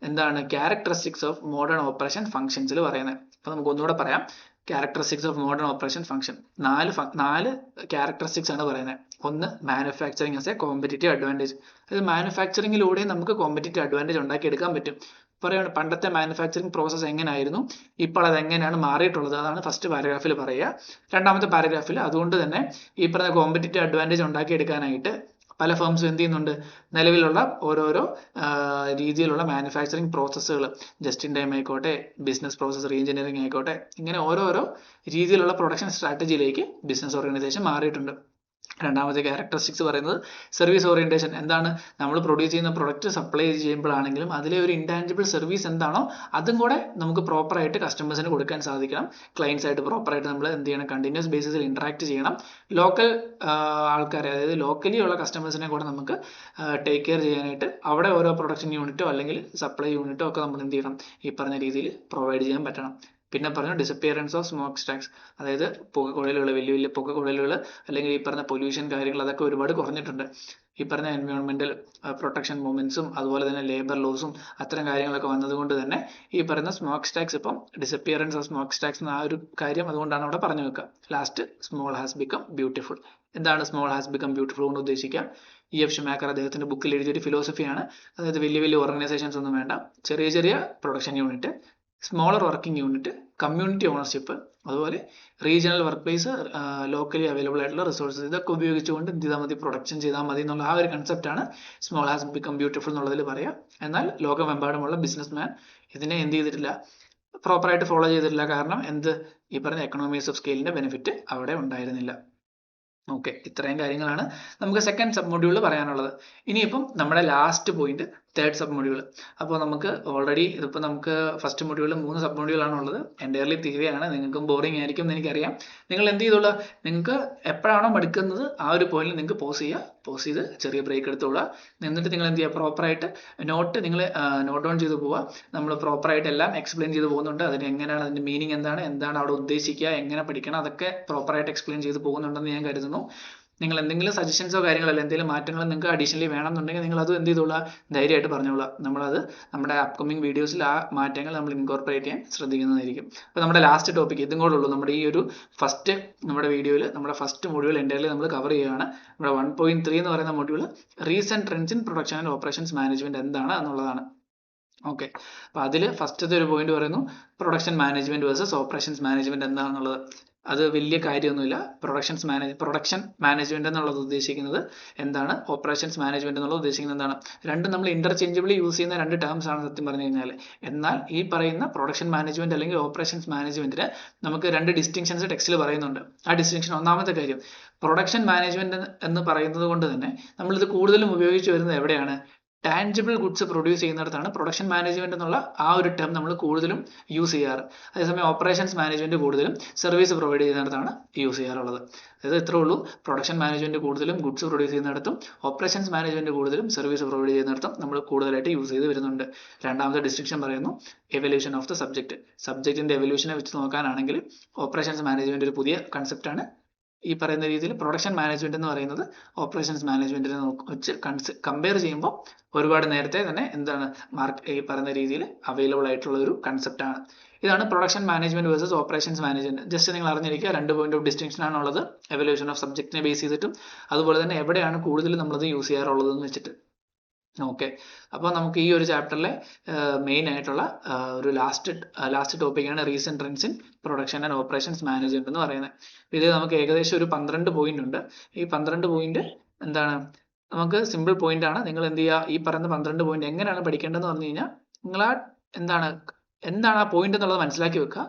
എന്താണ് ക്യാരക്ടറിസ്റ്റിക്സ് ഓഫ് മോഡേൺ ഓപ്പറേഷൻ ഫംഗ്ഷൻസിൽ പറയുന്നത്. അപ്പൊ നമുക്ക് ഒന്നുകൂടെ പറയാം. Characteristics of modern operation function നാല് ക്യാരക്ടറിസ്റ്റിക്സ് ആണ് പറയുന്നത്. ഒന്ന് manufacturing as a competitive advantage. അതായത് മാനുഫാക്ചറിങ്ങിലൂടെ നമുക്ക് കോമ്പറ്റീറ്റീവ് അഡ്വാൻറ്റേജ് ഉണ്ടാക്കി എടുക്കാൻ പറ്റും. പറയുകയാണ് പണ്ടത്തെ മാനുഫാക്ചറിങ് പ്രോസസ്സ് എങ്ങനെയായിരുന്നു, ഇപ്പോൾ അത് എങ്ങനെയാണ് മാറിയിട്ടുള്ളത്, അതാണ് ഫസ്റ്റ് പാരഗ്രാഫിൽ പറയുക. രണ്ടാമത്തെ പാരഗ്രാഫിൽ അതുകൊണ്ട് തന്നെ ഈ പറഞ്ഞ കോമ്പറ്റീറ്റീവ് അഡ്വാൻറ്റേജ് ഉണ്ടാക്കിയെടുക്കാനായിട്ട് പല ഫേംസും എന്ത് ചെയ്യുന്നുണ്ട്, നിലവിലുള്ള ഓരോരോ രീതിയിലുള്ള മാനുഫാക്ചറിങ് പ്രോസസ്സുകൾ, ജസ്റ്റ് ഇൻ ടൈം ആയിക്കോട്ടെ, ബിസിനസ് പ്രോസസ് റീ എഞ്ചിനീയറിംഗ് ആയിക്കോട്ടെ, ഇങ്ങനെ ഓരോരോ രീതിയിലുള്ള പ്രൊഡക്ഷൻ സ്ട്രാറ്റജിയിലേക്ക് ബിസിനസ് ഓർഗനൈസേഷൻ മാറിയിട്ടുണ്ട്. രണ്ടാമത്തെ ക്യാരക്ടറിസ്റ്റിക്സ് പറയുന്നത് സർവീസ് ഓറിയന്റേഷൻ. എന്താണ്, നമ്മൾ പ്രൊഡ്യൂസ് ചെയ്യുന്ന പ്രൊഡക്റ്റ് സപ്ലൈ ചെയ്യുമ്പോഴാണെങ്കിലും അതിലെ ഒരു ഇൻടാഞ്ചിബിൾ സർവീസ് എന്താണോ അതും കൂടെ നമുക്ക് പ്രോപ്പറായിട്ട് കസ്റ്റമേഴ്സിന് കൊടുക്കാൻ സാധിക്കണം. ക്ലയൻസ് ആയിട്ട് പ്രോപ്പറായിട്ട് നമ്മൾ എന്ത് ചെയ്യണം, കണ്ടിന്യൂസ് ബേസിസിൽ ഇന്ററാക്ട് ചെയ്യണം. ലോക്കൽ ആൾക്കാരെ, അതായത് ലോക്കലി ഉള്ള കസ്റ്റമേഴ്സിനെ കൂടെ നമുക്ക് ടേക്ക് കെയർ ചെയ്യാനായിട്ട് അവിടെ ഓരോ പ്രൊഡക്ഷൻ യൂണിറ്റോ അല്ലെങ്കിൽ സപ്ലൈ യൂണിറ്റോ ഒക്കെ നമ്മൾ എന്ത് ചെയ്യണം, ഈ പറഞ്ഞ രീതിയിൽ പ്രൊവൈഡ് ചെയ്യാൻ പറ്റണം. പിന്നെ പറഞ്ഞു ഡിസപ്പിയറൻസ് ഓഫ് സ്മോക്ക് സ്റ്റാക്സ്, അതായത് പുകക്കുഴലുകൾ, വലിയ വലിയ പുകക്കുഴലുകൾ അല്ലെങ്കിൽ ഈ പറഞ്ഞ പൊല്യൂഷൻ കാര്യങ്ങൾ അതൊക്കെ ഒരുപാട് കുറഞ്ഞിട്ടുണ്ട്. ഈ പറഞ്ഞ എൻവയോൺമെന്റൽ പ്രൊട്ടക്ഷൻ മൂവ്മെന്റ്സും അതുപോലെ തന്നെ ലേബർ ലോസും അത്തരം കാര്യങ്ങളൊക്കെ വന്നതുകൊണ്ട് തന്നെ ഈ പറയുന്ന സ്മോക്ക് സ്റ്റാക്സ് ഇപ്പം ഡിസപ്പിയറൻസ് ഓഫ് സ്മോക്ക് സ്റ്റാക്സ് ആ ഒരു കാര്യം അതുകൊണ്ടാണ് അവിടെ പറഞ്ഞു വെക്കുക. Last small has become beautiful. എന്താണ് സ്മോൾ ഹാസ് ബിക്കം ബ്യൂട്ടിഫുൾ കൊണ്ട് ഉദ്ദേശിക്കുക? ഷുമാക്കർ അദ്ദേഹത്തിന്റെ ബുക്കിൽ എഴുതിയൊരു ഫിലോസഫിയാണ്. അതായത് വലിയ വലിയ ഓർഗനൈസേഷൻസ് ഒന്നും വേണ്ട, ചെറിയ ചെറിയ production unit, smaller working unit, community ownership, അതുപോലെ regional work place, locally available ആയിട്ടുള്ള റിസോഴ്സസ്, ഇതൊക്കെ ഉപയോഗിച്ചുകൊണ്ട് എന്ത് ചെയ്താൽ മതി, പ്രൊഡക്ഷൻ ചെയ്താൽ മതി എന്നുള്ള ആ ഒരു കൺസെപ്റ്റാണ് സ്മോൾ ഹാസ് ബിക്കം ബ്യൂട്ടിഫുൾ എന്നുള്ളതിൽ പറയാം. എന്നാൽ ലോകമെമ്പാടുമുള്ള ബിസിനസ്മാൻ ഇതിനെ എന്ത് ചെയ്തിട്ടില്ല, പ്രോപ്പറായിട്ട് ഫോളോ ചെയ്തിട്ടില്ല. കാരണം എന്ത്, ഈ പറഞ്ഞ എക്കണോമീസ് ഓഫ് സ്കെയിലിന്റെ ബെനിഫിറ്റ് അവിടെ ഉണ്ടായിരുന്നില്ല. ഓക്കെ, ഇത്രയും കാര്യങ്ങളാണ് നമുക്ക് സെക്കൻഡ് സബ് മൊഡ്യൂളിൽ പറയാനുള്ളത്. ഇനിയിപ്പം നമ്മുടെ last point third sub module. അപ്പോൾ നമുക്ക് ഓൾറെഡി ഇതിപ്പോൾ നമുക്ക് ഫസ്റ്റ് മൊഡ്യൂളിൽ 3 സബ് മൊഡ്യൂളാണ് ഉള്ളത്. എൻ്റയർലി തിയറിയാണ്, നിങ്ങൾക്കും ബോറിംഗ് ആയിരിക്കും എന്ന് എനിക്കറിയാം. നിങ്ങൾ എന്ത് ചെയ്തോളുക, നിങ്ങൾക്ക് എപ്പോഴാണോ മടുക്കുന്നത് ആ ഒരു പോയിന്റിൽ നിങ്ങൾക്ക് പോസ് ചെയ്ത് ചെറിയ ബ്രേക്ക് എടുത്തോളുക. എന്നിട്ട് നിങ്ങൾ എന്ത് ചെയ്യുക, പ്രോപ്പറായിട്ട് നിങ്ങൾ നോട്ട് ഡൗൺ ചെയ്ത് പോവുക. നമ്മൾ പ്രോപ്പറായിട്ട് എല്ലാം എക്സ്പ്ലെയിൻ ചെയ്ത് പോകുന്നുണ്ട്. അതിന് എങ്ങനെയാണ്, അതിന്റെ മീനിങ് എന്താണ് അവിടെ ഉദ്ദേശിക്കുക, എങ്ങനെ പഠിക്കണം, അതൊക്കെ പ്രോപ്പറായിട്ട് എക്സ്പ്ലെയിൻ ചെയ്ത് പോകുന്നുണ്ടെന്ന് ഞാൻ കരുതുന്നു. നിങ്ങൾ എന്തെങ്കിലും സജഷൻസോ കാര്യങ്ങളോ എന്തെങ്കിലും മാറ്റങ്ങൾ നിങ്ങൾക്ക് അഡീഷണലി വേണമെന്നുണ്ടെങ്കിൽ നിങ്ങൾ അത് എന്ത് ചെയ്തോളുക, ധൈര്യമായിട്ട് പറഞ്ഞോളുക. നമ്മളത് നമ്മുടെ അപ്കമിങ് വീഡിയോസിൽ ആ മാറ്റങ്ങൾ നമ്മൾ ഇൻകോർപ്പറേറ്റ് ചെയ്യാൻ ശ്രദ്ധിക്കുന്നതായിരിക്കും. അപ്പോൾ നമ്മുടെ ലാസ്റ്റ് ടോപ്പിക് ഇതും കൂടെ ഉള്ളൂ. നമ്മുടെ ഈ ഒരു നമ്മുടെ വീഡിയോയിൽ നമ്മുടെ ഫസ്റ്റ് മൊഡ്യൂൾ എൻ്റയർലി നമ്മൾ കവർ ചെയ്യുകയാണ്. നമ്മുടെ 1.3 എന്ന് പറയുന്ന module recent trends in production and operations management എന്താണ് എന്നുള്ളതാണ്. ഓക്കെ, അപ്പൊ അതിൽ ഫസ്റ്റത്തെ ഒരു പോയിന്റ് പറയുന്നു production management versus operations management എന്താണെന്നുള്ളത്. അത് വലിയ കാര്യമൊന്നുമില്ല. പ്രൊഡക്ഷൻ മാനേജ്മെന്റ് എന്നുള്ളത് ഉദ്ദേശിക്കുന്നത് എന്താണ്, ഓപ്പറേഷൻസ് മാനേജ്മെന്റ് എന്നുള്ളത് ഉദ്ദേശിക്കുന്നത് എന്താണ്, രണ്ടും നമ്മൾ ഇന്റർചേഞ്ചബിളി യൂസ് ചെയ്യുന്ന രണ്ട് ടേംസ് ആണ് സത്യം പറഞ്ഞു കഴിഞ്ഞാൽ. എന്നാൽ ഈ പറയുന്ന പ്രൊഡക്ഷൻ മാനേജ്മെന്റ് അല്ലെങ്കിൽ ഓപ്പറേഷൻസ് മാനേജ്മെന്റിന് നമുക്ക് രണ്ട് ഡിസ്റ്റിങ്ഷൻസ് ടെക്സ്റ്റിൽ പറയുന്നുണ്ട്. ആ ഡിസ്റ്റിങ്ഷൻ, ഒന്നാമത്തെ കാര്യം, പ്രൊഡക്ഷൻ മാനേജ്മെന്റ് എന്ന് പറയുന്നത് കൊണ്ട് തന്നെ നമ്മളിത് കൂടുതലും ഉപയോഗിച്ച് വരുന്നത് എവിടെയാണ്, ടാൻജിബിൾ ഗുഡ്സ് പ്രൊഡ്യൂസ് ചെയ്യുന്നിടത്താണ് പ്രൊഡക്ഷൻ മാനേജ്മെന്റ് എന്നുള്ള ആ ഒരു ടേം നമ്മൾ കൂടുതലും യൂസ് ചെയ്യാറ്. അതേസമയം ഓപ്പറേഷൻസ് മാനേജ്മെന്റ് കൂടുതലും സർവീസ് പ്രൊവൈഡ് ചെയ്യുന്നിടത്താണ് യൂസ് ചെയ്യാറുള്ളത്. അതായത് ഇത്രേ ഉള്ളൂ, പ്രൊഡക്ഷൻ മാനേജ്മെന്റ് കൂടുതലും ഗുഡ്സ് പ്രൊഡ്യൂസ് ചെയ്യുന്നിടത്തും ഓപ്പറേഷൻസ് മാനേജ്മെന്റ് കൂടുതലും സർവീസ് പ്രൊവൈഡ് ചെയ്യുന്നിടത്തും നമ്മൾ കൂടുതലായിട്ട് യൂസ് ചെയ്ത് വരുന്നുണ്ട്. രണ്ടാമത്തെ ഡിസ്റ്റിങ്ഷൻ പറയുന്നു എവല്യൂഷൻ ഓഫ് ദ സബ്ജക്ട്. സബ്ജക്റ്റിന്റെ എവല്യൂഷനെ വെച്ച് നോക്കാനാണെങ്കിൽ ഓപ്പറേഷൻസ് മാനേജ്മെന്റ് ഒരു പുതിയ കൺസെപ്റ്റാണ്. ഈ പറയുന്ന രീതിയിൽ പ്രൊഡക്ഷൻ മാനേജ്മെന്റ് എന്ന് പറയുന്നത് ഓപ്പറേഷൻസ് മാനേജ്മെന്റിനെ വെച്ച് കമ്പയർ ചെയ്യുമ്പോൾ ഒരുപാട് നേരത്തെ തന്നെ എന്താണ് ഈ പറയുന്ന രീതിയിൽ അവൈലബിൾ ആയിട്ടുള്ള ഒരു കൺസെപ്റ്റ് ആണ്. ഇതാണ് production management versus operations management. Just നിങ്ങൾ അറിഞ്ഞിരിക്കുക, രണ്ട് പോയിന്റ് ഓഫ് ഡിസ്റ്റിങ്ഷൻ ആണുള്ളത്, എവല്യൂഷൻ ഓഫ് സബ്ജക്റ്റിനെ ബേസ് ചെയ്തിട്ടും അതുപോലെ തന്നെ എവിടെയാണ് കൂടുതൽ നമ്മളത് യൂസ് ചെയ്യാറുള്ളത് എന്ന് വെച്ചിട്ട്. ഓക്കെ, അപ്പോൾ നമുക്ക് ഈ ഒരു ചാപ്റ്ററിലെ മെയിൻ ആയിട്ടുള്ള ഒരു ലാസ്റ്റ് ടോപ്പിക്കാണ് recent trends in production and operations management എന്ന് പറയുന്നത്. ഇത് നമുക്ക് ഏകദേശം ഒരു 12 പോയിന്റ് ഉണ്ട്. ഈ 12 പോയിന്റ് എന്താണ്, നമുക്ക് സിമ്പിൾ പോയിന്റ് ആണ്. നിങ്ങൾ എന്ത് ചെയ്യുക, ഈ പറയുന്ന 12 പോയിന്റ് എങ്ങനെയാണ് പഠിക്കേണ്ടതെന്ന് പറഞ്ഞു കഴിഞ്ഞാൽ നിങ്ങൾ എന്താണ് ആ പോയിന്റ് എന്നുള്ളത് മനസ്സിലാക്കി വെക്കുക.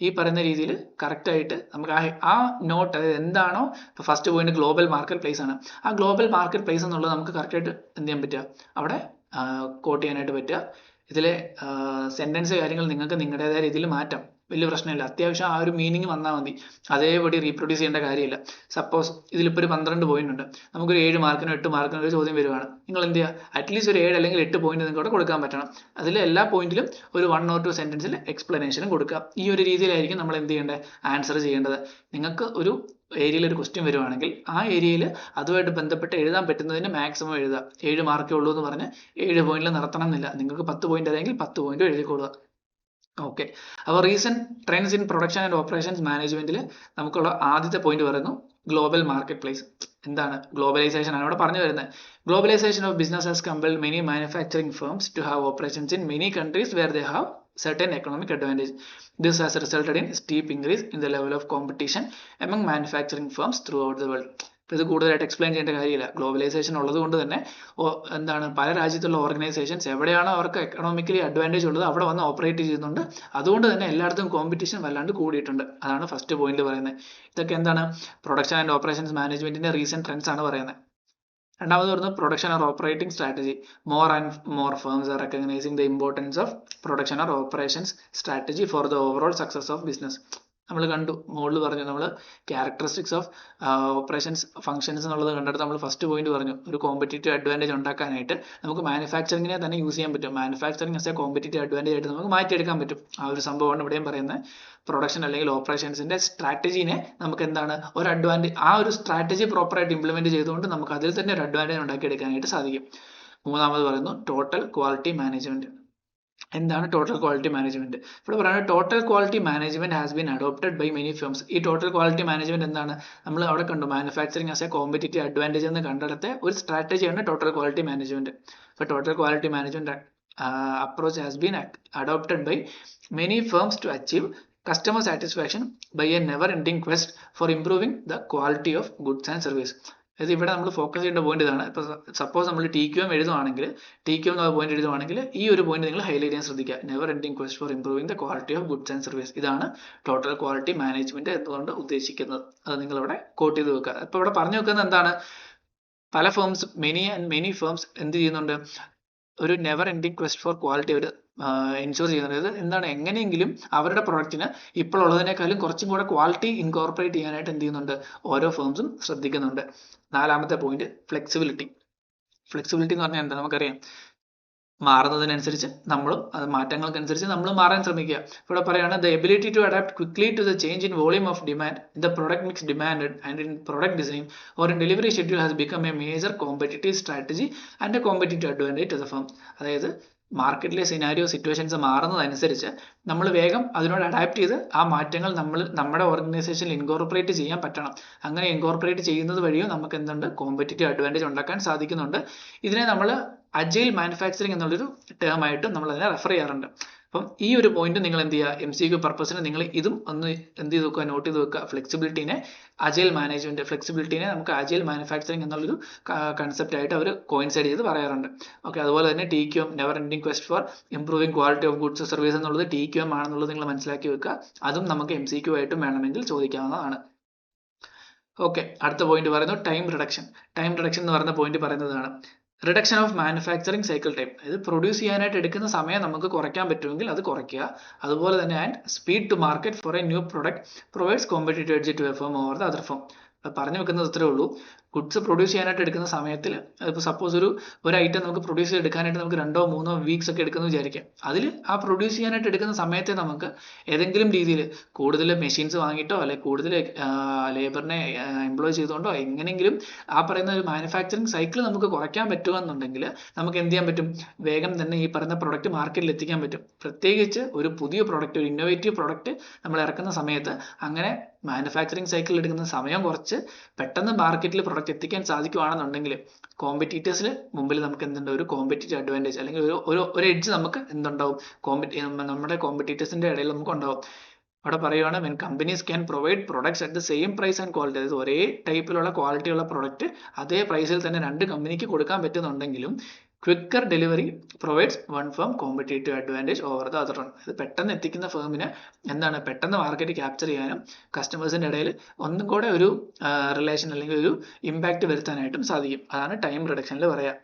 ഈ പറയുന്ന രീതിയിൽ കറക്റ്റ് ആയിട്ട് നമുക്ക് ആ നോട്ട്, അതായത് എന്താണോ ഇപ്പോൾ first point global market place ആണ്, ആ ഗ്ലോബൽ മാർക്കറ്റ് പ്ലേസ് എന്നുള്ളത് നമുക്ക് കറക്റ്റ് ആയിട്ട് എന്ത് ചെയ്യാൻ പറ്റുക, അവിടെ കോട്ട് ചെയ്യാനായിട്ട് പറ്റുക. ഇതിലെ സെന്റൻസ് കാര്യങ്ങൾ നിങ്ങൾക്ക് നിങ്ങളുടേതായ രീതിയിൽ മാറ്റാം. വലിയ പ്രശ്നമില്ല. അത്യാവശ്യം ആ ഒരു മീനിങ് വന്നാൽ മതി, അതേപടി റീപ്രൊഡ്യൂസ് ചെയ്യേണ്ട കാര്യമില്ല. സപ്പോസ് ഇതിലിപ്പോൾ ഒരു 12 പോയിന്റ് ഉണ്ട്, നമുക്കൊരു 7 മാർക്കിനോ 8 മാർക്കിനോ ഒരു ചോദ്യം വരുവാണ്, നിങ്ങൾ എന്ത് ചെയ്യുക, അറ്റ്ലീസ്റ്റ് ഒരു 7 അല്ലെങ്കിൽ 8 പോയിന്റ് നിങ്ങൾക്ക് അവിടെ കൊടുക്കാൻ പറ്റണം. അതിൽ എല്ലാ പോയിന്റിലും ഒരു 1 or 2 സെന്റൻസിൽ എക്സ്പ്ലനേഷനും കൊടുക്കുക. ഈ ഒരു രീതിയിലായിരിക്കും നമ്മൾ എന്ത് ചെയ്യേണ്ടത്, ആൻസർ ചെയ്യേണ്ടത്. നിങ്ങൾക്ക് ഒരു ഏരിയയിൽ ഒരു ക്വസ്റ്റ്യൻ വരുവാണെങ്കിൽ ആ ഏരിയയിൽ അതുമായിട്ട് ബന്ധപ്പെട്ട് എഴുതാൻ പറ്റുന്നതിന് മാക്സിമം എഴുതുക. 7 മാർക്കേ ഉള്ളൂ എന്ന് പറഞ്ഞ് 7 പോയിന്റിൽ നിർത്തണം എന്നില്ല. നിങ്ങൾക്ക് 10 പോയിന്റ് അല്ലെങ്കിൽ 10 പോയിന്റ് എഴുതിക്കൊള്ളുക. ഓക്കെ, അപ്പോൾ recent trends in production and operations മാനേജ്മെന്റിൽ നമുക്കുള്ള ആദ്യത്തെ പോയിന്റ് പറയുന്നു ഗ്ലോബൽ മാർക്കറ്റ് പ്ലേസ്. എന്താണ് ഗ്ലോബലൈസേഷൻ ആണ് ഇവിടെ പറഞ്ഞു വരുന്നത്. Globalisation of business has compelled many manufacturing firms to have operations in many countries where they have certain economic advantage. This has resulted in steep increase in the level of competition among manufacturing firms throughout the world. ഇത് കൂടുതലായിട്ട് explain ചെയ്യേണ്ട കാര്യമില്ല. Globalisation ഉള്ളത് കൊണ്ട് തന്നെ എന്താണ്, പല രാജ്യത്തുള്ള ഓർഗനൈസേഷൻസ് എവിടെയാണോ അവർക്ക് എക്കണോമിക്കലി അഡ്വാൻറ്റേജ് ഉള്ളത് അവിടെ വന്ന് ഓപ്പറേറ്റ് ചെയ്യുന്നുണ്ട്. അതുകൊണ്ട് തന്നെ എല്ലായിടത്തും കോമ്പറ്റീഷൻ വല്ലാണ്ട് കൂടിയിട്ടുണ്ട്. അതാണ് ഫസ്റ്റ് പോയിന്റ് പറയുന്നത്. ഇതൊക്കെ എന്താണ്, പ്രൊഡക്ഷൻ ആൻഡ് ഓപ്പറേഷൻസ് മാനേജ്മെന്റിന്റെ റീസെന്റ് ട്രെൻഡ്സ് ആണ് പറയുന്നത്. രണ്ടാമത് പറയുന്നത് production or operating strategy. More and more firms R recognising the importance of production or operations strategy for the overall success of business. നമ്മൾ കണ്ടു, മുകളിൽ പറഞ്ഞു നമ്മൾ ക്യാരക്ടറിസ്റ്റിക്സ് ഓഫ് ഓപ്പറേഷൻസ് ഫംഗ്ഷൻസ് എന്നുള്ളത് കണ്ടെടുത്ത് നമ്മൾ ഫസ്റ്റ് പോയിന്റ് പറഞ്ഞു, ഒരു കോമ്പറ്റീറ്റീവ് അഡ്വാൻറ്റേജ് ഉണ്ടാക്കാനായിട്ട് നമുക്ക് മാനുഫാക്ചറിങ്ങിനെ തന്നെ യൂസ് ചെയ്യാൻ പറ്റും. Manufacturing as a competitive advantage ആയിട്ട് നമുക്ക് മാറ്റിയെടുക്കാൻ പറ്റും. ആ ഒരു സംഭവമാണ് ഇവിടെയും പറയുന്നത്. പ്രൊഡക്ഷൻ അല്ലെങ്കിൽ ഓപ്പറേഷൻസിന്റെ സ്ട്രാറ്റജീനെ നമുക്ക് എന്താണ് ഒരു അഡ്വാൻറ്റേജ്, ആ ഒരു സ്ട്രാറ്റജി പ്രോപ്പറായിട്ട് ഇംപ്ലിമെന്റ് ചെയ്തുകൊണ്ട് നമുക്ക് അതിൽ തന്നെ ഒരു അഡ്വാൻറ്റേജ് ഉണ്ടാക്കിയെടുക്കാനായിട്ട് സാധിക്കും. മൂന്നാമത് പറയുന്നു ടോട്ടൽ ക്വാളിറ്റി മാനേജ്മെന്റ്. എന്താണ് ടോട്ടൽ ക്വാളിറ്റി മാനേജ്മെന്റ്? ഇവിടെ പറയുന്നത് total quality management has been adopted by many firms. ഈ ടോട്ടൽ ക്വാളിറ്റി മാനേജ്മെന്റ് എന്താണ്, നമ്മൾ അവിടെ കണ്ടു manufacturing as a competitive advantage എന്ന് കണ്ടെടുത്ത ഒരു സ്ട്രാറ്റജിയാണ് ടോട്ടൽ ക്വാളിറ്റി മാനേജ്മെന്റ്. അപ്പോൾ total quality management approach has been adopted by many firms to achieve customer satisfaction by a never ending quest for improving the quality of goods and service. അതായത് ഇവിടെ നമ്മൾ focus ചെയ്യേണ്ട point ഇതാണ്. ഇപ്പോൾ suppose നമ്മൾ TQM എഴുതുവാണെങ്കിൽ, TQM എന്ന point എഴുതുവാണെങ്കിൽ ഈ ഒരു പോയിന്റ് നിങ്ങൾ ഹൈലൈറ്റ് ചെയ്യാൻ ശ്രദ്ധിക്കുക. Never ending quest four improving the quality of goods and service. ഇതാണ് ടോട്ടൽ ക്വാളിറ്റി മാനേജ്മെന്റ് എന്നുകൊണ്ട് ഉദ്ദേശിക്കുന്നത്. അത് നിങ്ങൾ ഇവിടെ കോട്ട് ചെയ്ത് വെക്കുക. ഇപ്പോൾ ഇവിടെ പറഞ്ഞു വെക്കുന്നത് എന്താണ്, പല ഫേംസ് മെനി ഫേംസ് എന്ത് ചെയ്യുന്നുണ്ട്, ഒരു never ending quest for quality അവർ എൻഷുർ ചെയ്യുന്നത്. എന്താണ്, എങ്ങനെയെങ്കിലും അവരുടെ പ്രൊഡക്റ്റിന് ഇപ്പോൾ ഉള്ളതിനേക്കാളും കുറച്ചും കൂടെ ക്വാളിറ്റി ഇൻകോർപ്പറേറ്റ് ചെയ്യാനായിട്ട് എന്ത് ചെയ്യുന്നുണ്ട്, ഓരോ ഫേംസും ശ്രദ്ധിക്കുന്നുണ്ട്. നാലാമത്തെ പോയിന്റ് ഫ്ലെക്സിബിലിറ്റി. ഫ്ലെക്സിബിലിറ്റി എന്ന് പറഞ്ഞാൽ എന്താ നമുക്കറിയാം, മാറുന്നതിനനുസരിച്ച് നമ്മളും അത് മാറ്റങ്ങൾക്കനുസരിച്ച് നമ്മൾ മാറാൻ ശ്രമിക്കുക. ഇവിടെ പറയാണ് the ability to adapt quickly to the change in volume of demand in the product mix demanded and in product design or in delivery schedule has become a major competitive strategy and a competitive advantage to the firm. അതായത് മാർക്കറ്റിലെ scenario situations മാറുന്നതനുസരിച്ച് നമ്മൾ വേഗം അതിനോട് adapt ചെയ്ത് ആ മാറ്റങ്ങൾ നമ്മുടെ ഓർഗനൈസേഷനിൽ ഇൻകോർപ്പറേറ്റ് ചെയ്യാൻ പറ്റണം. അങ്ങനെ ഇൻകോർപ്പറേറ്റ് ചെയ്യുന്നത് വഴിയും നമുക്ക് എന്തുണ്ട്, കോമ്പറ്റീറ്റീവ് അഡ്വാൻറ്റേജ് ഉണ്ടാക്കാൻ സാധിക്കുന്നുണ്ട്. ഇതിനെ നമ്മൾ അജൈൽ മാനുഫാക്ചറിങ് എന്നുള്ളൊരു ടേം ആയിട്ടും നമ്മൾ അതിനെ റെഫർ ചെയ്യാറുണ്ട്. അപ്പം ഈ ഒരു പോയിന്റ് നിങ്ങൾ എന്ത് ചെയ്യുക, MCQ പർപ്പസിന് നിങ്ങൾ ഇതും ഒന്ന് എന്ത് ചെയ്ത് വെക്കുക, നോട്ട് ചെയ്ത് വെക്കുക. ഫ്ലെക്സിബിലിറ്റിനെ അജൈൽ മാനേജ്മെന്റ്, ഫ്ലെക്സിബിലിറ്റിനെ നമുക്ക് അജൈൽ മാനുഫാക്ചറിങ് എന്നുള്ളൊരു കൺസെപ്റ്റ് ആയിട്ട് അവർ കോയിൻസൈഡ് ചെയ്ത് പറയാറുണ്ട്. ഓക്കെ, അതുപോലെ തന്നെ TQM never ending quest four improving quality of goods service എന്നുള്ളത് TQM ആണെന്നുള്ളത് നിങ്ങൾ മനസ്സിലാക്കി വെക്കുക. അതും നമുക്ക് MCQ ആയിട്ടും വേണമെങ്കിൽ ചോദിക്കാവുന്നതാണ്. ഓക്കെ, അടുത്ത പോയിന്റ് പറയുന്നു ടൈം റിഡക്ഷൻ. ടൈം റിഡക്ഷൻ എന്ന് പറയുന്ന പോയിന്റ് പറയുന്നതാണ് reduction of manufacturing cycle time. അതായത് പ്രൊഡ്യൂസ് ചെയ്യാനായിട്ട് എടുക്കുന്ന സമയം നമുക്ക് കുറയ്ക്കാൻ പറ്റുമെങ്കിൽ അത് കുറയ്ക്കുക. അതുപോലെ തന്നെ and speed to market for a new product provides competitive edge to a firm over the other firm. പറഞ്ഞു വെക്കുന്നത് ഇത്രേ ഉള്ളൂ. ഗുഡ്സ് പ്രൊഡ്യൂസ് ചെയ്യാനായിട്ട് എടുക്കുന്ന സമയത്തിൽ ഇപ്പോൾ സപ്പോസ് ഒരു ഐറ്റം നമുക്ക് പ്രൊഡ്യൂസ് ചെയ്തെടുക്കാനായിട്ട് നമുക്ക് 2 or 3 വീക്സ് ഒക്കെ എടുക്കുന്നു വിചാരിക്കാം. അതിൽ ആ പ്രൊഡ്യൂസ് ചെയ്യാനായിട്ട് എടുക്കുന്ന സമയത്തെ നമുക്ക് ഏതെങ്കിലും രീതിയിൽ കൂടുതൽ മെഷീൻസ് വാങ്ങിയിട്ടോ അല്ലെങ്കിൽ കൂടുതൽ ലേബറിനെ എംപ്ലോയ് ചെയ്തുകൊണ്ടോ എങ്ങനെയെങ്കിലും ആ പറയുന്ന ഒരു മാനുഫാക്ചറിങ് സൈക്കിൾ നമുക്ക് കുറയ്ക്കാൻ പറ്റുമെന്നുണ്ടെങ്കിൽ നമുക്ക് എന്ത് ചെയ്യാൻ പറ്റും, വേഗം തന്നെ ഈ പറയുന്ന പ്രൊഡക്റ്റ് മാർക്കറ്റിൽ എത്തിക്കാൻ പറ്റും. പ്രത്യേകിച്ച് ഒരു പുതിയ പ്രൊഡക്റ്റ്, ഒരു ഇന്നോവേറ്റീവ് പ്രൊഡക്റ്റ് നമ്മൾ ഇറക്കുന്ന സമയത്ത് അങ്ങനെ മാനുഫാക്ചറിങ് സൈക്കിൾ എടുക്കുന്ന സമയം കുറച്ച് പെട്ടെന്ന് മാർക്കറ്റിൽ പ്രൊഡക്റ്റ് എത്തിക്കാൻ സാധിക്കുകയാണെന്നുണ്ടെങ്കിൽ കോമ്പറ്റീറ്റേഴ്സിൽ മുമ്പിൽ നമുക്ക് എന്തുണ്ട്, ഒരു കോമ്പറ്റീറ്റീവ് അഡ്വാൻറ്റേജ് അല്ലെങ്കിൽ ഒരു എഡ്ജ് നമുക്ക് എന്തുണ്ടാവും, നമ്മുടെ കോമ്പറ്റീറ്റേഴ്സിന്റെ ഇടയിൽ നമുക്ക് ഉണ്ടാവും. അവിടെ പറയുവാണ് when companies can provide products at the same price and quality, അതായത് ഒരേ ടൈപ്പിലുള്ള ക്വാളിറ്റിയുള്ള പ്രൊഡക്റ്റ് അതേ പ്രൈസിൽ തന്നെ 2 കമ്പനിക്ക് കൊടുക്കാൻ പറ്റുന്നുണ്ടെങ്കിലും quicker delivery provides one firm competitive advantage over the other one. ഇത് പെട്ടെന്ന് എത്തിക്കുന്ന ഫേമിന് എന്താണ്, പെട്ടെന്ന് മാർക്കറ്റ് ക്യാപ്ചർ ചെയ്യാനും കസ്റ്റമേഴ്സിന്റെ ഇടയിൽ ഒന്നും കൂടെ ഒരു റിലേഷൻ അല്ലെങ്കിൽ ഒരു ഇമ്പാക്ട് വരുത്താനായിട്ടും സാധിക്കും. അതാണ് ടൈം റിഡക്ഷനിൽ പറയാം.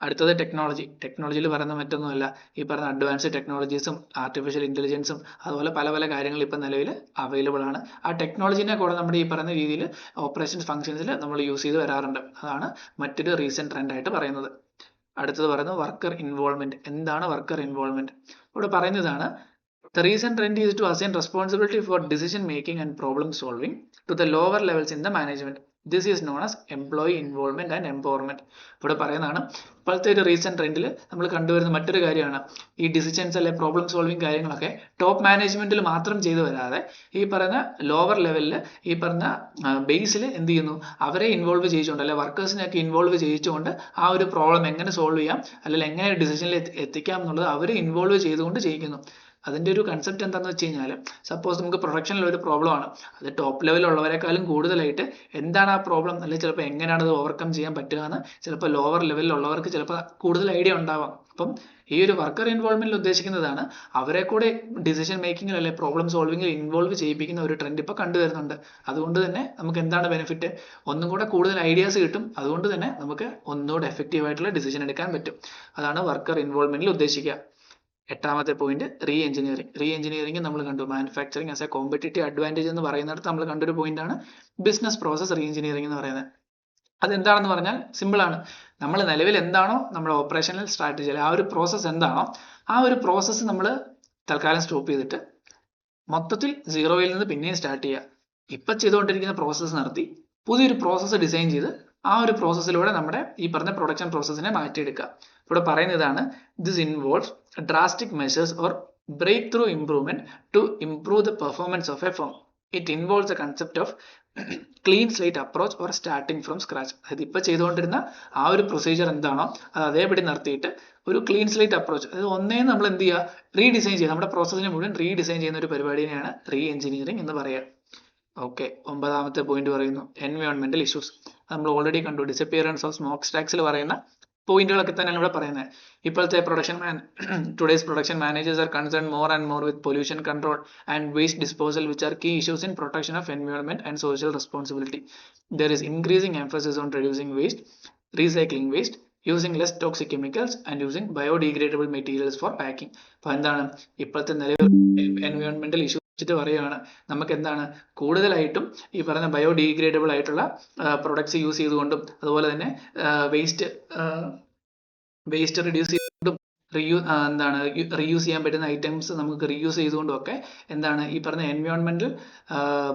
അടുത്തത് ടെക്നോളജിയിൽ പറയുന്ന മറ്റൊന്നുമല്ല ഈ പറഞ്ഞ അഡ്വാൻസ്ഡ് ടെക്നോളജീസും ആർട്ടിഫിഷ്യൽ ഇന്റലിജൻസും അതുപോലെ പല പല കാര്യങ്ങൾ ഇപ്പം നിലവിൽ അവൈലബിൾ ആണ്. ആ ടെക്നോളജിനെ കൂടെ നമ്മുടെ ഈ പറയുന്ന രീതിയിൽ ഓപ്പറേഷൻസ് ഫംഗ്ഷൻസിൽ നമ്മൾ യൂസ് ചെയ്ത് വരാറുണ്ട്. അതാണ് മറ്റൊരു റീസെന്റ് ട്രെൻഡ് ആയിട്ട് പറയുന്നത്. അടുത്തത് പറയുന്നത് വർക്കർ ഇൻവോൾവ്മെന്റ്. എന്താണ് വർക്കർ ഇൻവോൾവ്മെന്റ്? ഇവിടെ പറയുന്നതാണ് The recent trend is to assign responsibility for decision making and problem solving to the lower levels in the management. This is known as employee involvement and empowerment. ഇവിടെ പറയുന്നതാണ് ഇപ്പോഴത്തെ ഒരു recent ട്രെൻഡിൽ നമ്മൾ കണ്ടുവരുന്ന മറ്റൊരു കാര്യമാണ് ഈ ഡിസിഷൻസ് അല്ലെ പ്രോബ്ലം സോൾവിങ് കാര്യങ്ങളൊക്കെ ടോപ്പ് മാനേജ്മെന്റിൽ മാത്രം ചെയ്തു വരാതെ ഈ പറയുന്ന ലോവർ ലെവലിൽ ഈ പറഞ്ഞ ബേസിൽ എന്ത് ചെയ്യുന്നു, അവരെ ഇൻവോൾവ് ചെയ്യിച്ചുകൊണ്ട് അല്ലെ വർക്കേഴ്സിനെയൊക്കെ ഇൻവോൾവ് ചെയ്യിച്ചുകൊണ്ട് ആ ഒരു പ്രോബ്ലം എങ്ങനെ സോൾവ് ചെയ്യാം അല്ലെങ്കിൽ എങ്ങനെ ഡിസിഷനിൽ എത്തിക്കാം എന്നുള്ളത് അവരെ ഇൻവോൾവ് ചെയ്തുകൊണ്ട് ചെയ്യിക്കുന്നു. അതിന്റെ ഒരു കൺസെപ്റ്റ് എന്താണെന്ന് വെച്ച് കഴിഞ്ഞാൽ സപ്പോസ് നമുക്ക് പ്രൊഡക്ഷനിൽ ഒരു പ്രോബ്ലം ആണ്, അത് ടോപ്പ് ലെവലിലുള്ളവരെക്കാളും കൂടുതലായിട്ട് എന്താണ് ആ പ്രോബ്ലം അല്ലെങ്കിൽ ചിലപ്പോൾ എങ്ങനെയാണ് അത് ഓവർകം ചെയ്യാൻ പറ്റുക എന്ന് ചിലപ്പോൾ ലോവർ ലെവലിലുള്ളവർക്ക് ചിലപ്പോൾ കൂടുതൽ ഐഡിയ ഉണ്ടാവാം. അപ്പം ഈ ഒരു വർക്കർ ഇൻവോൾവ്മെന്റിൽ ഉദ്ദേശിക്കുന്നതാണ് അവരെ കൂടെ ഡിസിഷൻ മേക്കിങ്ങിൽ അല്ലെങ്കിൽ പ്രോബ്ലം സോൾവിങ്ങിൽ ഇൻവോൾവ് ചെയ്യിപ്പിക്കുന്ന ഒരു ട്രെൻഡ് ഇപ്പോൾ കണ്ടുവരുന്നുണ്ട്. അതുകൊണ്ട് തന്നെ നമുക്ക് എന്താണ് ബെനിഫിറ്റ്? ഒന്നും കൂടെ കൂടുതൽ ഐഡിയാസ് കിട്ടും. അതുകൊണ്ട് തന്നെ നമുക്ക് ഒന്നുകൂടെ എഫക്റ്റീവ് ആയിട്ടുള്ള ഡിസിഷൻ എടുക്കാൻ പറ്റും. അതാണ് വർക്കർ ഇൻവോൾവ്മെന്റിൽ ഉദ്ദേശിക്കുക. എട്ടാമത്തെ പോയിന്റ് റീ എഞ്ചിനീയറിംഗ് നമ്മൾ കണ്ടു. Manufacturing as a competitive advantage എന്ന് പറയുന്നിടത്ത് നമ്മൾ കണ്ടൊരു പോയിന്റ് ആണ് ബിസിനസ് പ്രോസസ് റീ എഞ്ചിനീയറിംഗ് എന്ന് പറയുന്നത്. അതെന്താണെന്ന് പറഞ്ഞാൽ സിമ്പിൾ ആണ്. നമ്മൾ നിലവിൽ എന്താണോ നമ്മുടെ ഓപ്പറേഷണൽ സ്ട്രാറ്റജി ആ ഒരു പ്രോസസ്സ് എന്താണോ ആ ഒരു പ്രോസസ്സ് നമ്മൾ തൽക്കാലം സ്റ്റോപ്പ് ചെയ്തിട്ട് മൊത്തത്തിൽ സീറോയിൽ നിന്ന് പിന്നെയും സ്റ്റാർട്ട് ചെയ്യുക. ഇപ്പൊ ചെയ്തുകൊണ്ടിരിക്കുന്ന പ്രോസസ്സ് നിർത്തി പുതിയൊരു പ്രോസസ്സ് ഡിസൈൻ ചെയ്ത് ആ ഒരു പ്രോസസ്സിലൂടെ നമ്മുടെ ഈ പറഞ്ഞ പ്രൊഡക്ഷൻ പ്രോസസ്സിനെ മാറ്റിയെടുക്കുക. ഇവിടെ പറയുന്നതാണ് this involves drastic measures or breakthrough improvement to improve the performance of a firm. It involves the concept of clean slate approach or starting from scratch. അതായത് ഇപ്പോൾ ചെയ്തുകൊണ്ടിരുന്ന ആ ഒരു പ്രൊസീജിയർ എന്താണോ അത് അതേപടി നിർത്തിയിട്ട് ഒരു ക്ലീൻ സ്ലേറ്റ് അപ്രോച്ച്, അതായത് ഒന്നേ നമ്മൾ എന്ത് ചെയ്യുക, റീഡിസൈൻ ചെയ്യുക. നമ്മുടെ പ്രോസസ്സിനെ മുഴുവൻ റീഡിസൈൻ ചെയ്യുന്ന ഒരു പരിപാടിയാണ് റീ എഞ്ചിനീയറിംഗ് എന്ന് പറയുക. ഓക്കെ, ഒമ്പതാമത്തെ പോയിന്റ് പറയുന്നു എൻവയോൺമെന്റൽ ഇഷ്യൂസ്. നമ്മൾ ഓൾറെഡി കണ്ടു. ഡിസപ്പിയറൻസ് ഓഫ് സ്മോക്ക് സ്റ്റാക്സിൽ പറയുന്ന പോയിന്റുകളൊക്കെ തന്നെയാണ് ഇവിടെ പറയുന്നത്. ഇപ്പോഴത്തെ today's production managers are concern more and more with pollution control and waste disposal which are key issues in protection of environment and social responsibility. There is increasing emphasis on reducing waste, recycling waste, using less toxic chemicals and using biodegradable materials for packing. അപ്പോൾ എന്താണ് ഇപ്പോഴത്തെ നിലവിൽ എൻവയോൺമെന്റൽ issue വെച്ചിട്ട് പറയുകയാണ് നമുക്ക് എന്താണ് കൂടുതലായിട്ടും ഈ പറയുന്ന ബയോഡിഗ്രേഡബിൾ ആയിട്ടുള്ള പ്രൊഡക്ട്സ് യൂസ് ചെയ്തുകൊണ്ടും അതുപോലെ തന്നെ വേസ്റ്റ് റെഡ്യൂസ് ചെയ്തുകൊണ്ടും റീയൂസ് ചെയ്യാൻ പറ്റുന്ന ഐറ്റംസ് നമുക്ക് റീയൂസ് ചെയ്തുകൊണ്ടും ഒക്കെ എന്താണ് ഈ പറഞ്ഞ എൻവയോൺമെന്റൽ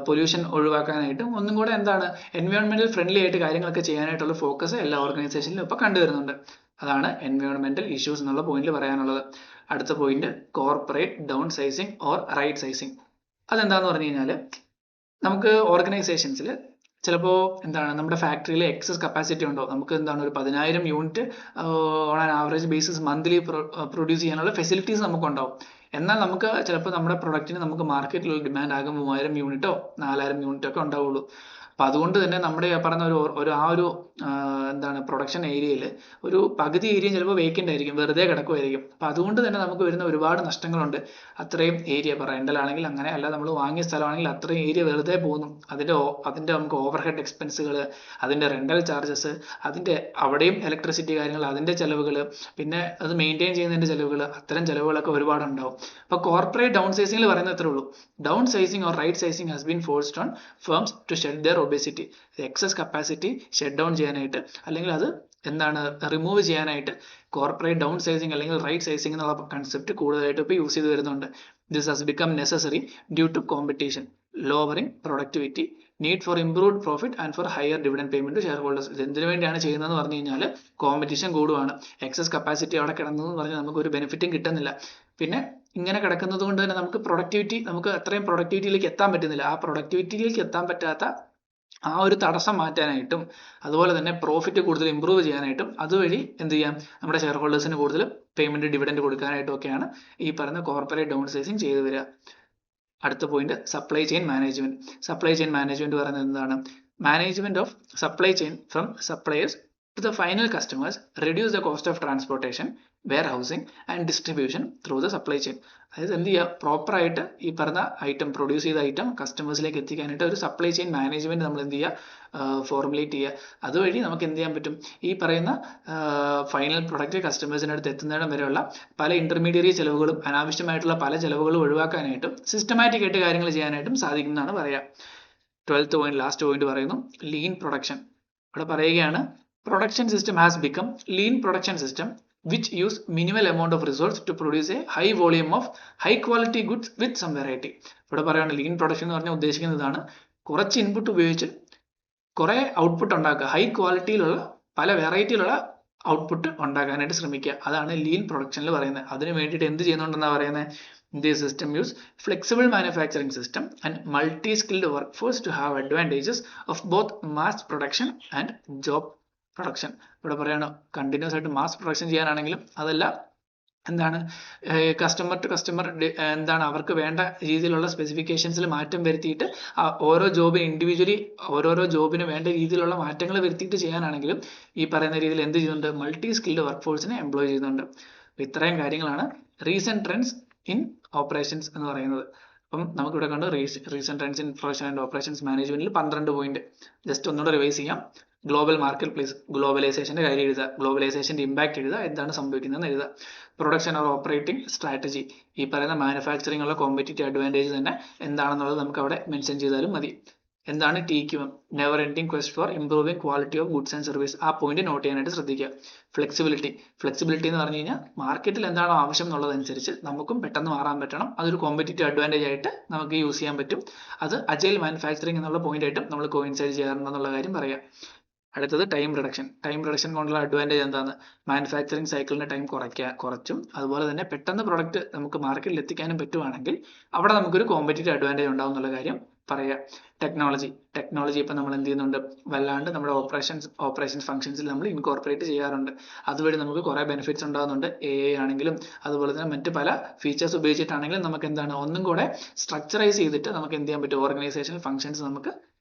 പൊല്യൂഷൻ ഒഴിവാക്കാനായിട്ടും ഒന്നും കൂടെ എന്താണ് എൻവയോൺമെന്റൽ ഫ്രണ്ട്ലി ആയിട്ട് കാര്യങ്ങളൊക്കെ ചെയ്യാനായിട്ടുള്ള ഫോക്കസ് എല്ലാ ഓർഗനൈസേഷനിലും ഇപ്പോൾ കണ്ടുവരുന്നുണ്ട്. അതാണ് എൻവയോൺമെന്റൽ ഇഷ്യൂസ് എന്നുള്ള പോയിന്റിൽ പറയാനുള്ളത്. അടുത്ത point corporate downsizing or rightsizing. അതെന്താന്ന് പറഞ്ഞു കഴിഞ്ഞാൽ നമുക്ക് ഓർഗനൈസേഷൻസിൽ ചിലപ്പോൾ എന്താണ് നമ്മുടെ ഫാക്ടറിയിൽ എക്സസ് കപ്പാസിറ്റി ഉണ്ടോ, നമുക്ക് എന്താണ് ഒരു 10,000 unit on an average basis monthly produce ചെയ്യാനുള്ള ഫെസിലിറ്റീസ് നമുക്കുണ്ടാവും. എന്നാൽ നമുക്ക് ചിലപ്പോൾ നമ്മുടെ പ്രൊഡക്റ്റിന് നമുക്ക് മാർക്കറ്റിൽ ഡിമാൻഡ് ആകെ 3,000 യൂണിറ്റോ 4,000 യൂണിറ്റോ ഒക്കെ ഉണ്ടാവുള്ളൂ. അപ്പൊ അതുകൊണ്ട് തന്നെ നമ്മുടെ പറഞ്ഞ ഒരു എന്താണ് പ്രൊഡക്ഷൻ ഏരിയയിൽ ഒരു പകുതി ഏരിയ ചിലപ്പോൾ വേക്കൻ്റ് ആയിരിക്കും, വെറുതെ കിടക്കുമായിരിക്കും. അപ്പൊ അതുകൊണ്ട് തന്നെ നമുക്ക് വരുന്ന ഒരുപാട് നഷ്ടങ്ങളുണ്ട്. അത്രയും ഏരിയ ഇപ്പോൾ റെന്റലാണെങ്കിൽ അങ്ങനെ അല്ല, നമ്മൾ വാങ്ങിയ സ്ഥലമാണെങ്കിൽ അത്രയും ഏരിയ വെറുതെ പോകുന്നു. അതിന്റെ നമുക്ക് ഓവർഹെഡ് എക്സ്പെൻസുകൾ, അതിന്റെ റെന്റൽ ചാർജസ്, അതിന്റെ അവിടെയും ഇലക്ട്രിസിറ്റി കാര്യങ്ങൾ, അതിന്റെ ചെലവുകൾ, പിന്നെ അത് മെയിൻറ്റെയിൻ ചെയ്യുന്നതിന്റെ ചെലവുകൾ, അത്തരം ചെലവുകളൊക്കെ ഒരുപാട് ഉണ്ടാവും. അപ്പൊ കോർപ്പറേറ്റ് ഡൗൺ സൈസിംഗിൽ പറയുന്നത് ഇത്രേ ഉള്ളൂ. Downsizing or rightsizing has been forced on firms to shed their obesity. Excess capacity shed down ചെയ്യാനായിട്ട് അല്ലെങ്കിൽ അത് എന്താണ് റിമൂവ് ചെയ്യാനായിട്ട് കോർപ്പറേറ്റ് ഡൗൺ സൈസിങ് അല്ലെങ്കിൽ റൈറ്റ് സൈസിങ് എന്നുള്ള കൺസെപ്റ്റ് കൂടുതലായിട്ട് ഇപ്പോൾ യൂസ് ചെയ്ത് വരുന്നുണ്ട്. This has become necessary due to competition, lowering productivity, need for improved profit and for higher dividend payment to shareholders. ഇത് എന്തിനു വേണ്ടിയാണ് ചെയ്യുന്നതെന്ന് പറഞ്ഞു കഴിഞ്ഞാൽ കോമ്പറ്റീഷൻ കൂടുവാണ്. എക്സസ് കപ്പാസിറ്റി അവിടെ കിടന്നതെന്ന് പറഞ്ഞാൽ നമുക്ക് ഒരു ബെനിഫിറ്റും കിട്ടുന്നില്ല. പിന്നെ ഇങ്ങനെ കിടക്കുന്നത് കൊണ്ട് തന്നെ നമുക്ക് അത്രയും പ്രൊഡക്ടിവിറ്റിയിലേക്ക് എത്താൻ പറ്റുന്നില്ല. ആ പ്രൊഡക്ടിവിറ്റിയിലേക്ക് എത്താൻ പറ്റാത്ത ആ ഒരു തടസ്സം മാറ്റാനായിട്ടും അതുപോലെ തന്നെ പ്രോഫിറ്റ് കൂടുതൽ ഇമ്പ്രൂവ് ചെയ്യാനായിട്ടും അതുവഴി എന്ത് ചെയ്യാം, നമ്മുടെ ഷെയർ ഹോൾഡേഴ്സിന് കൂടുതൽ പേയ്മെന്റ് ഡിവിഡൻഡ് കൊടുക്കാനായിട്ടും ഒക്കെയാണ് ഈ പറയുന്ന കോർപ്പറേറ്റ് ഡൗൺ സൈസിങ് ചെയ്തു വരിക. അടുത്ത point supply chain management. Supply chain management പറയുന്നത് എന്താണ്? Management of supply chain from suppliers to the final customers, reduce the cost of transportation, warehousing and distribution through the supply chain. അതായത് എന്ത് ചെയ്യുക, പ്രോപ്പറായിട്ട് ഈ പറഞ്ഞ ഐറ്റം, പ്രൊഡ്യൂസ് ചെയ്ത item കസ്റ്റമേഴ്സിലേക്ക് എത്തിക്കാനായിട്ട് ഒരു സപ്ലൈ ചെയിൻ മാനേജ്മെന്റ് നമ്മൾ എന്ത് ചെയ്യുക, ഫോർമുലേറ്റ് ചെയ്യുക. അതുവഴി നമുക്ക് എന്ത് ചെയ്യാൻ പറ്റും, ഈ പറയുന്ന ഫൈനൽ പ്രൊഡക്റ്റ് കസ്റ്റമേഴ്സിൻ്റെ അടുത്ത് എത്തുന്നിടം വരെയുള്ള പല ഇന്റർമീഡിയറി ചെലവുകളും അനാവശ്യമായിട്ടുള്ള പല ചെലവുകളും ഒഴിവാക്കാനായിട്ടും സിസ്റ്റമാറ്റിക് ആയിട്ട് കാര്യങ്ങൾ ചെയ്യാനായിട്ടും സാധിക്കുന്നതാണ് പറയുക. 12th പോയിന്റ്, ലാസ്റ്റ് പോയിന്റ് പറയുന്നു ലീൻ പ്രൊഡക്ഷൻ. ഇവിടെ പറയുകയാണ് production system has become lean production system which use minimal amount of resource to produce a high volume of high quality goods with some variety. ഇവിടെ പറയുകയാണ് lean production എന്ന് പറഞ്ഞാൽ ഉദ്ദേശിക്കുന്നതാണ് കുറച്ച് input ഉപയോഗിച്ച് കുറെ ഔട്ട്പുട്ട് ഉണ്ടാക്കുക, ഹൈ ക്വാളിറ്റിയിലുള്ള പല വെറൈറ്റിയിലുള്ള ഔട്ട്പുട്ട് ഉണ്ടാക്കാനായിട്ട് ശ്രമിക്കുക. അതാണ് ലീൻ പ്രൊഡക്ഷനിൽ പറയുന്നത്. അതിന് വേണ്ടിയിട്ട് എന്ത് ചെയ്യുന്നുണ്ടെന്നാ പറയുന്നത്, this system use flexible manufacturing system and multi-skilled workforce to have advantages of both mass production and job production. ഇവിടെ പറയാണ് കണ്ടിന്യൂസ് ആയിട്ട് മാസ് പ്രൊഡക്ഷൻ ചെയ്യാനാണെങ്കിലും അതല്ല എന്താണ് കസ്റ്റമർ ടു കസ്റ്റമർ എന്താണ് അവർക്ക് വേണ്ട രീതിയിലുള്ള സ്പെസിഫിക്കേഷൻസിൽ മാറ്റം വരുത്തിയിട്ട് ഓരോ ജോബിന് ഇൻഡിവിജ്വലി ഓരോരോ ജോബിന് വേണ്ട രീതിയിലുള്ള മാറ്റങ്ങൾ വരുത്തിയിട്ട് ചെയ്യാനാണെങ്കിലും ഈ പറയുന്ന രീതിയിൽ എന്ത് ചെയ്യുന്നുണ്ട്, മൾട്ടി സ്കിൽഡ് വർക്ക് ഫോഴ്സിനെ എംപ്ലോയ് ചെയ്യുന്നുണ്ട്. അപ്പോൾ ഇത്രയും കാര്യങ്ങളാണ് റീസെന്റ് ട്രെൻഡ്സ് ഇൻ ഓപ്പറേഷൻസ് എന്ന് പറയുന്നത്. അപ്പം നമുക്കിവിടെ കണ്ട് recent trends in production and operations മാനേജ്മെന്റിൽ 12 പോയിന്റ് ജസ്റ്റ് ഒന്നുകൂടെ റിവൈസ് ചെയ്യാം. ഗ്ലോബൽ മാർക്കറ്റ് പ്ലേസ്, ഗ്ലോബലൈസേഷന്റെ കാര്യം എഴുതുക, ഗ്ലോബലൈസേഷന്റെ ഇമ്പാക്ട് എഴുതുക, എന്താണ് സംഭവിക്കുന്നതെന്ന് എഴുതുക. പ്രൊഡക്ഷൻ ഓർ ഓപ്പറേറ്റിംഗ് സ്ട്രാറ്റജി, ഈ പറയുന്ന മാനുഫാക്ചറിംഗ് ഉള്ള കോമ്പറ്റീറ്റീവ് അഡ്വാൻറ്റേജ് തന്നെ എന്താണെന്നുള്ളത് നമുക്ക് അവിടെ മെൻഷൻ ചെയ്താലും മതി. എന്താണ് TQM, never ending quest four improving quality of goods and service. ആ പോയിന്റ് നോട്ട് ചെയ്യാനായിട്ട് ശ്രദ്ധിക്കുക. ഫ്ലെക്സിബിലിറ്റി എന്ന് പറഞ്ഞു കഴിഞ്ഞാൽ മാർക്കറ്റിൽ എന്താണോ ആവശ്യം എന്നുള്ളതനുസരിച്ച് നമുക്കും പെട്ടെന്ന് മാറാൻ പറ്റണം. അതൊരു കോമ്പറ്റീറ്റീവ് അഡ്വാൻറ്റേജ് ആയിട്ട് നമുക്ക് യൂസ് ചെയ്യാൻ പറ്റും. അത് അജൈൽ മാനുഫാക്ചറിംഗ് എന്നുള്ള പോയിന്റ് ആയിട്ടും നമ്മൾ കോയിൻസൈഡ് ചെയ്യാറുണ്ടെന്നുള്ള കാര്യം പറയാം. അടുത്തത് ടൈം റിഡക്ഷൻ കൊണ്ടുള്ള അഡ്വാൻറ്റേജ് എന്താണ്, മാനുഫാക്ചറിങ് സൈക്കിളിന്റെ ടൈം കുറച്ചും അതുപോലെ തന്നെ പെട്ടെന്ന് പ്രൊഡക്റ്റ് നമുക്ക് മാർക്കറ്റിൽ എത്തിക്കാനും പറ്റുവാണെങ്കിൽ അവിടെ നമുക്കൊരു കോമ്പറ്റീറ്റീവ് അഡ്വാൻറ്റേജ് ഉണ്ടാവും എന്നുള്ള കാര്യം പറയാം. ടെക്നോളജി ഇപ്പം നമ്മൾ എന്ത് ചെയ്യുന്നുണ്ട്, വല്ലാണ്ട് നമ്മുടെ ഓപ്പറേഷൻസ് ഫംഗ്ഷൻസിൽ നമ്മൾ ഇൻകോർപ്പറേറ്റ് ചെയ്യാറുണ്ട്. അതുവഴി നമുക്ക് കുറേ ബെനിഫിറ്റ്സ് ഉണ്ടാകുന്നുണ്ട്. AI ആണെങ്കിലും അതുപോലെ തന്നെ മറ്റ് പല ഫീച്ചേഴ്സ് ഉപയോഗിച്ചിട്ടാണെങ്കിലും നമുക്ക് എന്താണ് ഒന്നും കൂടെ സ്ട്രക്ചറൈസ് ചെയ്തിട്ട് നമുക്ക് എന്ത് ചെയ്യാൻ പറ്റും, ഓർഗനൈസേഷണൽ ഫംഗ്ഷൻസ് നമുക്ക്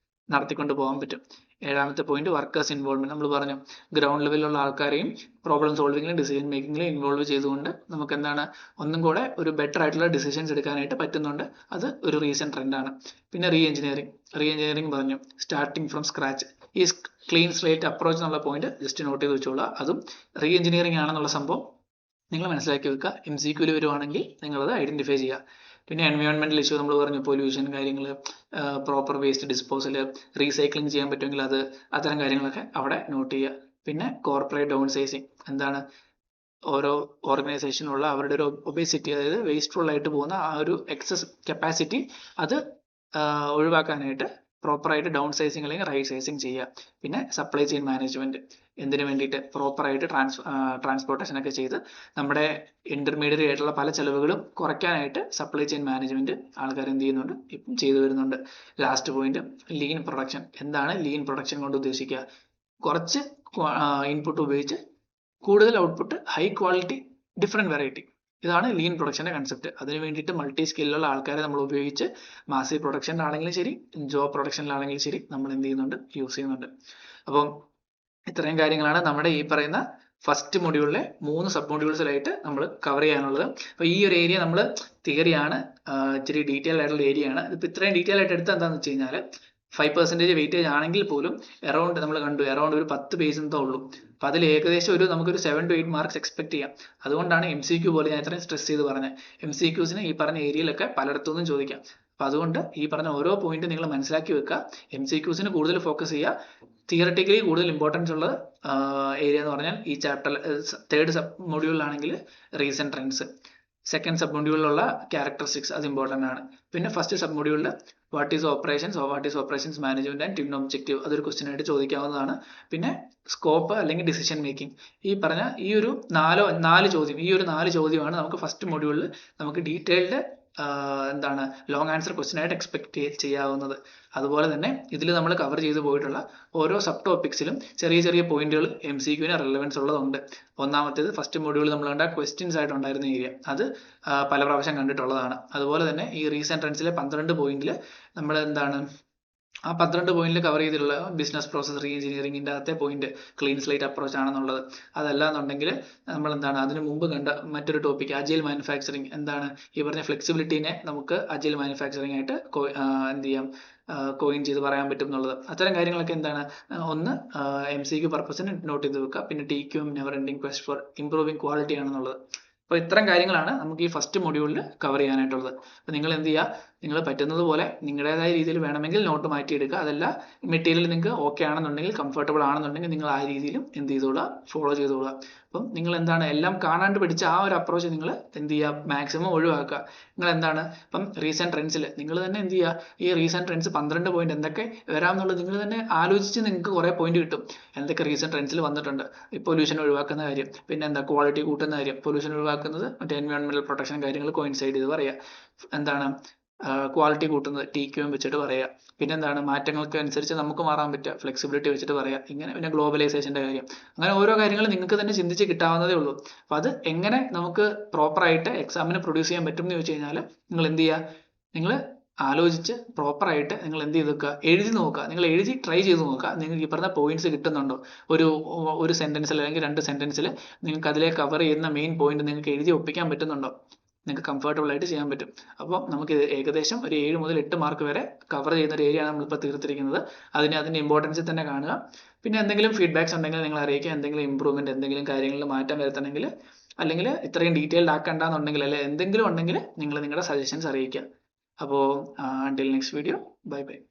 നടത്തിക്കൊണ്ട് പോകാൻ പറ്റും. 7ാമത്തെ പോയിന്റ് വർക്കേഴ്സ് ഇൻവോൾവ്മെന്റ്. നമ്മൾ പറഞ്ഞു ഗ്രൗണ്ട് ലെവലിലുള്ള ആൾക്കാരെയും പ്രോബ്ലം സോൾവിങ്ങിലും ഡിസിഷൻ മേക്കിങ്ങിലും ഇൻവോൾവ് ചെയ്തുകൊണ്ട് നമുക്ക് എന്താണ് ഒന്നും കൂടെ ഒരു ബെറ്റർ ആയിട്ടുള്ള ഡിസിഷൻസ് എടുക്കാനായിട്ട് പറ്റുന്നുണ്ട്. അത് ഒരു റീസെന്റ് ട്രെൻഡാണ്. പിന്നെ റീ എഞ്ചിനീയറിംഗ് പറഞ്ഞു സ്റ്റാർട്ടിങ് ഫ്രം സ്ക്രാച്ച്. ഈ ക്ലീൻ സ്ലേറ്റ് അപ്രോച്ച് എന്നുള്ള പോയിന്റ് ജസ്റ്റ് നോട്ട് ചെയ്ത് വെച്ചോളാം. അതും റീ എഞ്ചിനീയറിംഗ് ആണെന്നുള്ള സംഭവം നിങ്ങൾ മനസ്സിലാക്കി വെക്കുക. MCQ വരുവാണെങ്കിൽ നിങ്ങളത് ഐഡന്റിഫൈ ചെയ്യുക. പിന്നെ എൻവയോൺമെന്റൽ ഇഷ്യൂ നമ്മൾ പറഞ്ഞു, പൊല്യൂഷൻ കാര്യങ്ങൾ, പ്രോപ്പർ വേസ്റ്റ് ഡിസ്പോസൽ, റീസൈക്ലിംഗ് ചെയ്യാൻ പറ്റുമെങ്കിൽ അത്, അത്തരം കാര്യങ്ങളൊക്കെ അവിടെ നോട്ട് ചെയ്യുക. പിന്നെ കോർപ്പറേറ്റ് ഡൗൺ സൈസിങ്, എന്താണ് ഓരോ ഓർഗനൈസേഷനുള്ള അവരുടെ ഒരു ഒബേസിറ്റി, അതായത് വേസ്റ്റ്ഫുൾ ആയിട്ട് പോകുന്ന ആ ഒരു എക്സസ് കപ്പാസിറ്റി അത് ഒഴിവാക്കാനായിട്ട് പ്രോപ്പറായിട്ട് ഡൗൺ സൈസിങ് അല്ലെങ്കിൽ റൈറ്റ് സൈസിങ് ചെയ്യുക. പിന്നെ സപ്ലൈ ചെയിൻ മാനേജ്മെന്റ്, എന്തിനു വേണ്ടിയിട്ട് പ്രോപ്പറായിട്ട് ട്രാൻസ്പോർട്ടേഷൻ ഒക്കെ ചെയ്ത് നമ്മുടെ ഇന്റർമീഡിയറ്റ് ആയിട്ടുള്ള പല ചെലവുകളും കുറയ്ക്കാനായിട്ട് സപ്ലൈ ചെയിൻ മാനേജ്മെന്റ് ആൾക്കാർ എന്ത് ചെയ്യുന്നുണ്ട്, ഇപ്പം ചെയ്തു വരുന്നുണ്ട്. Last point lean production. എന്താണ് ലീൻ പ്രൊഡക്ഷൻ കൊണ്ട് ഉദ്ദേശിക്കുക, കുറച്ച് ഇൻപുട്ട് ഉപയോഗിച്ച് കൂടുതൽ output, high quality, different variety. ഇതാണ് ലീൻ പ്രൊഡക്ഷന്റെ കൺസെപ്റ്റ്. അതിന് വേണ്ടിയിട്ട് മൾട്ടി സ്കില്ലുള്ള ആൾക്കാരെ നമ്മൾ ഉപയോഗിച്ച് മാസീവ് പ്രൊഡക്ഷനിലാണെങ്കിലും ശരി, ജോബ് പ്രൊഡക്ഷനിലാണെങ്കിലും ശരി നമ്മൾ എന്ത് ചെയ്യുന്നുണ്ട്, യൂസ് ചെയ്യുന്നുണ്ട്. അപ്പം ഇത്രയും കാര്യങ്ങളാണ് നമ്മുടെ ഈ പറയുന്ന ഫസ്റ്റ് മൊഡ്യൂളിലെ 3 സബ് മൊഡ്യൂൾസിലായിട്ട് നമ്മൾ കവർ ചെയ്യാനുള്ളത്. അപ്പോൾ ഈ ഒരു ഏരിയ നമ്മൾ തിയറിയാണ്, ഇച്ചിരി ഡീറ്റെയിൽ ആയിട്ടുള്ള ഏരിയ ആണ്. ഇപ്പം ഇത്രയും ഡീറ്റെയിൽ ആയിട്ട് എടുത്ത് എന്താണെന്ന് വെച്ച് കഴിഞ്ഞാൽ 5% വെയിറ്റേജ് ആണെങ്കിൽ പോലും അറൗണ്ട് നമ്മൾ കണ്ടു അറൗണ്ട് ഒരു 10 പേജ് എന്തോ ഉള്ളൂ. അപ്പം അതിൽ ഏകദേശം ഒരു നമുക്കൊരു 7 to 8 മാർക്സ് എക്സ്പെക്ട് ചെയ്യാം. അതുകൊണ്ടാണ് MCQ പോലെ ഞാൻ ഇത്രയും സ്ട്രെസ് ചെയ്ത് പറഞ്ഞത്. MCQസിന് ഈ പറഞ്ഞ ഏരിയയിലൊക്കെ പലയിടത്തുനിന്നും ചോദിക്കാം. അപ്പം അതുകൊണ്ട് ഈ പറഞ്ഞ ഓരോ പോയിന്റ് നിങ്ങൾ മനസ്സിലാക്കി വെക്കുക. MCQസിന് കൂടുതൽ ഫോക്കസ് ചെയ്യുക. തിയററ്റിക്കലി കൂടുതൽ ഇമ്പോർട്ടൻസ് ഉള്ള ഏരിയ എന്ന് പറഞ്ഞാൽ ഈ ചാപ്റ്റർ 3rd സബ് മൊഡ്യൂളിലാണെങ്കിൽ റീസെന്റ് ട്രെൻഡ്സ്, 2nd സബ് മൊഡ്യൂളിലുള്ള ക്യാരക്ടറിസ്റ്റിക്സ് അത് ഇമ്പോർട്ടൻ്റ് ആണ്. പിന്നെ ഫസ്റ്റ് സബ് മൊഡ്യൂളിൽ what is operations management and its objective, അതൊരു ക്വസ്റ്റ്യൻ ആയിട്ട് ചോദിക്കാവുന്നതാണ്. പിന്നെ സ്കോപ്പ് അല്ലെങ്കിൽ ഡിസിഷൻ മേക്കിംഗ്, ഈ പറഞ്ഞ ഈ ഒരു 4 ചോദ്യമാണ് നമുക്ക് ഫസ്റ്റ് മൊഡ്യൂളിൽ നമുക്ക് ഡീറ്റെയിൽഡ് എന്താണ് ലോങ് ആൻസർ ക്വസ്റ്റ്യൻ ആയിട്ട് എക്സ്പെക്ട് ചെയ്യാവുന്നത്. അതുപോലെ തന്നെ ഇതിൽ നമ്മൾ കവർ ചെയ്തു പോയിട്ടുള്ള ഓരോ സബ് ടോപ്പിക്സിലും ചെറിയ ചെറിയ പോയിന്റുകൾ MCQന് റെലവൻസ് ഉള്ളതുണ്ട്. ഒന്നാമത്തേത് ഫസ്റ്റ് മൊഡ്യൂൾ നമ്മൾ കണ്ട ക്വസ്റ്റ്യൻസ് ആയിട്ട് ഉണ്ടായിരുന്ന ഏരിയ, അത് പല പ്രാവശ്യം കണ്ടിട്ടുള്ളതാണ്. അതുപോലെ തന്നെ ഈ റീസെന്റ് ട്രെൻഡ്സിലെ 12 പോയിന്റിൽ നമ്മൾ എന്താണ് ആ 12 പോയിന്റിൽ കവർ ചെയ്തിട്ടുള്ള ബിസിനസ് പ്രോസസ് റീ എഞ്ചിനീയറിംഗിന്റെ അകത്തെ പോയിന്റ് ക്ലീൻ സ്ലേറ്റ് അപ്രോച്ച് ആണെന്നുള്ളത്. അതല്ല എന്നുണ്ടെങ്കിൽ നമ്മൾ എന്താണ് അതിനു മുമ്പ് കണ്ട മറ്റൊരു ടോപ്പിക് അജൈൽ മാനുഫാക്ചറിങ്, എന്താണ് ഈ പറഞ്ഞ ഫ്ലെക്സിബിലിറ്റിനെ നമുക്ക് അജൈൽ മാനുഫാക്ചറിങ് ആയിട്ട് എന്ത് ചെയ്യാം, കോയിൻ ചെയ്ത് പറയാൻ പറ്റും എന്നുള്ളത്. അത്തരം കാര്യങ്ങളൊക്കെ എന്താണ്, ഒന്ന് MCQ പർപ്പസിന് നോട്ട് ചെയ്ത് വെക്കുക. പിന്നെ TQM never ending quest four improving quality ആണെന്നുള്ളത്. അപ്പോൾ ഇത്തരം കാര്യങ്ങളാണ് നമുക്ക് ഈ ഫസ്റ്റ് മൊഡ്യൂളിൽ കവർ ചെയ്യാനായിട്ടുള്ളത്. അപ്പോൾ നിങ്ങൾ എന്ത് ചെയ്യുക, നിങ്ങൾ പറ്റുന്നത് പോലെ നിങ്ങളുടേതായ രീതിയിൽ വേണമെങ്കിൽ നോട്ട് മാറ്റിയെടുക്കുക. അതല്ല മെറ്റീരിയൽ നിങ്ങൾക്ക് ഓക്കെ ആണെന്നുണ്ടെങ്കിൽ, കംഫർട്ടബിൾ ആണെന്നുണ്ടെങ്കിൽ നിങ്ങൾ ആ രീതിയിലും എന്ത് ചെയ്തോളുക, ഫോളോ ചെയ്തോളുക. അപ്പം നിങ്ങൾ എന്താണ് എല്ലാം കാണാണ്ട് പഠിച്ച ആ ഒരു അപ്രോച്ച് നിങ്ങൾ എന്ത് ചെയ്യുക, മാക്സിമം ഒഴിവാക്കുക. നിങ്ങൾ എന്താണ് ഇപ്പം റീസെന്റ് ട്രെൻഡ്സിൽ നിങ്ങൾ തന്നെ എന്ത് ചെയ്യുക, ഈ റീസെന്റ് ട്രെൻഡ്സ് 12 പോയിന്റ് എന്തൊക്കെ വരാമെന്നുള്ളത് നിങ്ങൾ തന്നെ ആലോചിച്ച് നിങ്ങൾക്ക് കുറേ പോയിന്റ് കിട്ടും. എന്തൊക്കെ റീസെന്റ് ട്രെൻഡ്സിൽ വന്നിട്ടുണ്ട്. ഈ പൊല്യൂഷൻ ഒഴിവാക്കുന്ന കാര്യം, പിന്നെ എന്താ ക്വാളിറ്റി കൂട്ടുന്ന കാര്യം, പൊല്യൂഷൻ ഒഴിവാക്കുന്നത് മറ്റേ എൻവയോൺമെന്റൽ പ്രൊട്ടക്ഷൻ കാര്യങ്ങൾ കോയിൻസൈഡ് ചെയ്ത് പറയുക. എന്താണ് ക്വാളിറ്റി കൂട്ടുന്നത് TQM വെച്ചിട്ട് പറയുക. പിന്നെ എന്താണ് മാറ്റങ്ങൾക്ക് അനുസരിച്ച് നമുക്ക് മാറാൻ പറ്റുക, ഫ്ലെക്സിബിലിറ്റി വെച്ചിട്ട് പറയുക. ഇങ്ങനെ പിന്നെ ഗ്ലോബലൈസേഷന്റെ കാര്യം, അങ്ങനെ ഓരോ കാര്യങ്ങൾ നിങ്ങൾക്ക് തന്നെ ചിന്തിച്ച് കിട്ടാവുന്നതേ ഉള്ളൂ. അപ്പൊ അത് എങ്ങനെ നമുക്ക് പ്രോപ്പർ ആയിട്ട് എക്സാമിന് പ്രൊഡ്യൂസ് ചെയ്യാൻ പറ്റും എന്ന് ചോദിച്ചു കഴിഞ്ഞാൽ നിങ്ങൾ എന്ത് ചെയ്യുക, നിങ്ങൾ ആലോചിച്ച് പ്രോപ്പർ ആയിട്ട് നിങ്ങൾ എന്ത് ചെയ്ത് വെക്കുക, എഴുതി നോക്കുക. നിങ്ങൾ എഴുതി ട്രൈ ചെയ്ത് നോക്കുക, നിങ്ങൾക്ക് ഈ പറഞ്ഞ പോയിന്റ്സ് കിട്ടുന്നുണ്ടോ. ഒരു സെന്റൻസിൽ അല്ലെങ്കിൽ 2 സെന്റൻസിൽ നിങ്ങൾക്ക് അതിലെ കവർ ചെയ്യുന്ന മെയിൻ പോയിന്റ് നിങ്ങൾക്ക് എഴുതി ഒപ്പിക്കാൻ പറ്റുന്നുണ്ടോ, നിങ്ങൾക്ക് കംഫർട്ടബിൾ ആയിട്ട് ചെയ്യാൻ പറ്റും. അപ്പോൾ നമുക്ക് ഏകദേശം ഒരു 7 മുതൽ 8 മാർക്ക് വരെ കവർ ചെയ്യുന്ന ഒരു ഏരിയ ആണ് നമ്മളിപ്പോൾ തീർത്തിരിക്കുന്നത്. അതിന്റെ ഇമ്പോർട്ടൻസ് തന്നെ കാണുക. പിന്നെ എന്തെങ്കിലും ഫീഡ്ബാക്സ് ഉണ്ടെങ്കിൽ നിങ്ങൾ അറിയിക്കുക. എന്തെങ്കിലും ഇമ്പ്രൂവ്മെന്റ്, എന്തെങ്കിലും കാര്യങ്ങളിൽ മാറ്റം വരുത്തണമെങ്കിൽ, അല്ലെങ്കിൽ ഇത്രയും ഡീറ്റെയിൽഡ് ആക്കണ്ടെന്നുണ്ടെങ്കിൽ, അല്ലെങ്കിൽ എന്തെങ്കിലും ഉണ്ടെങ്കിൽ നിങ്ങൾ നിങ്ങളുടെ സജഷൻസ് അറിയിക്കുക. അപ്പോൾ until next video, bye bye.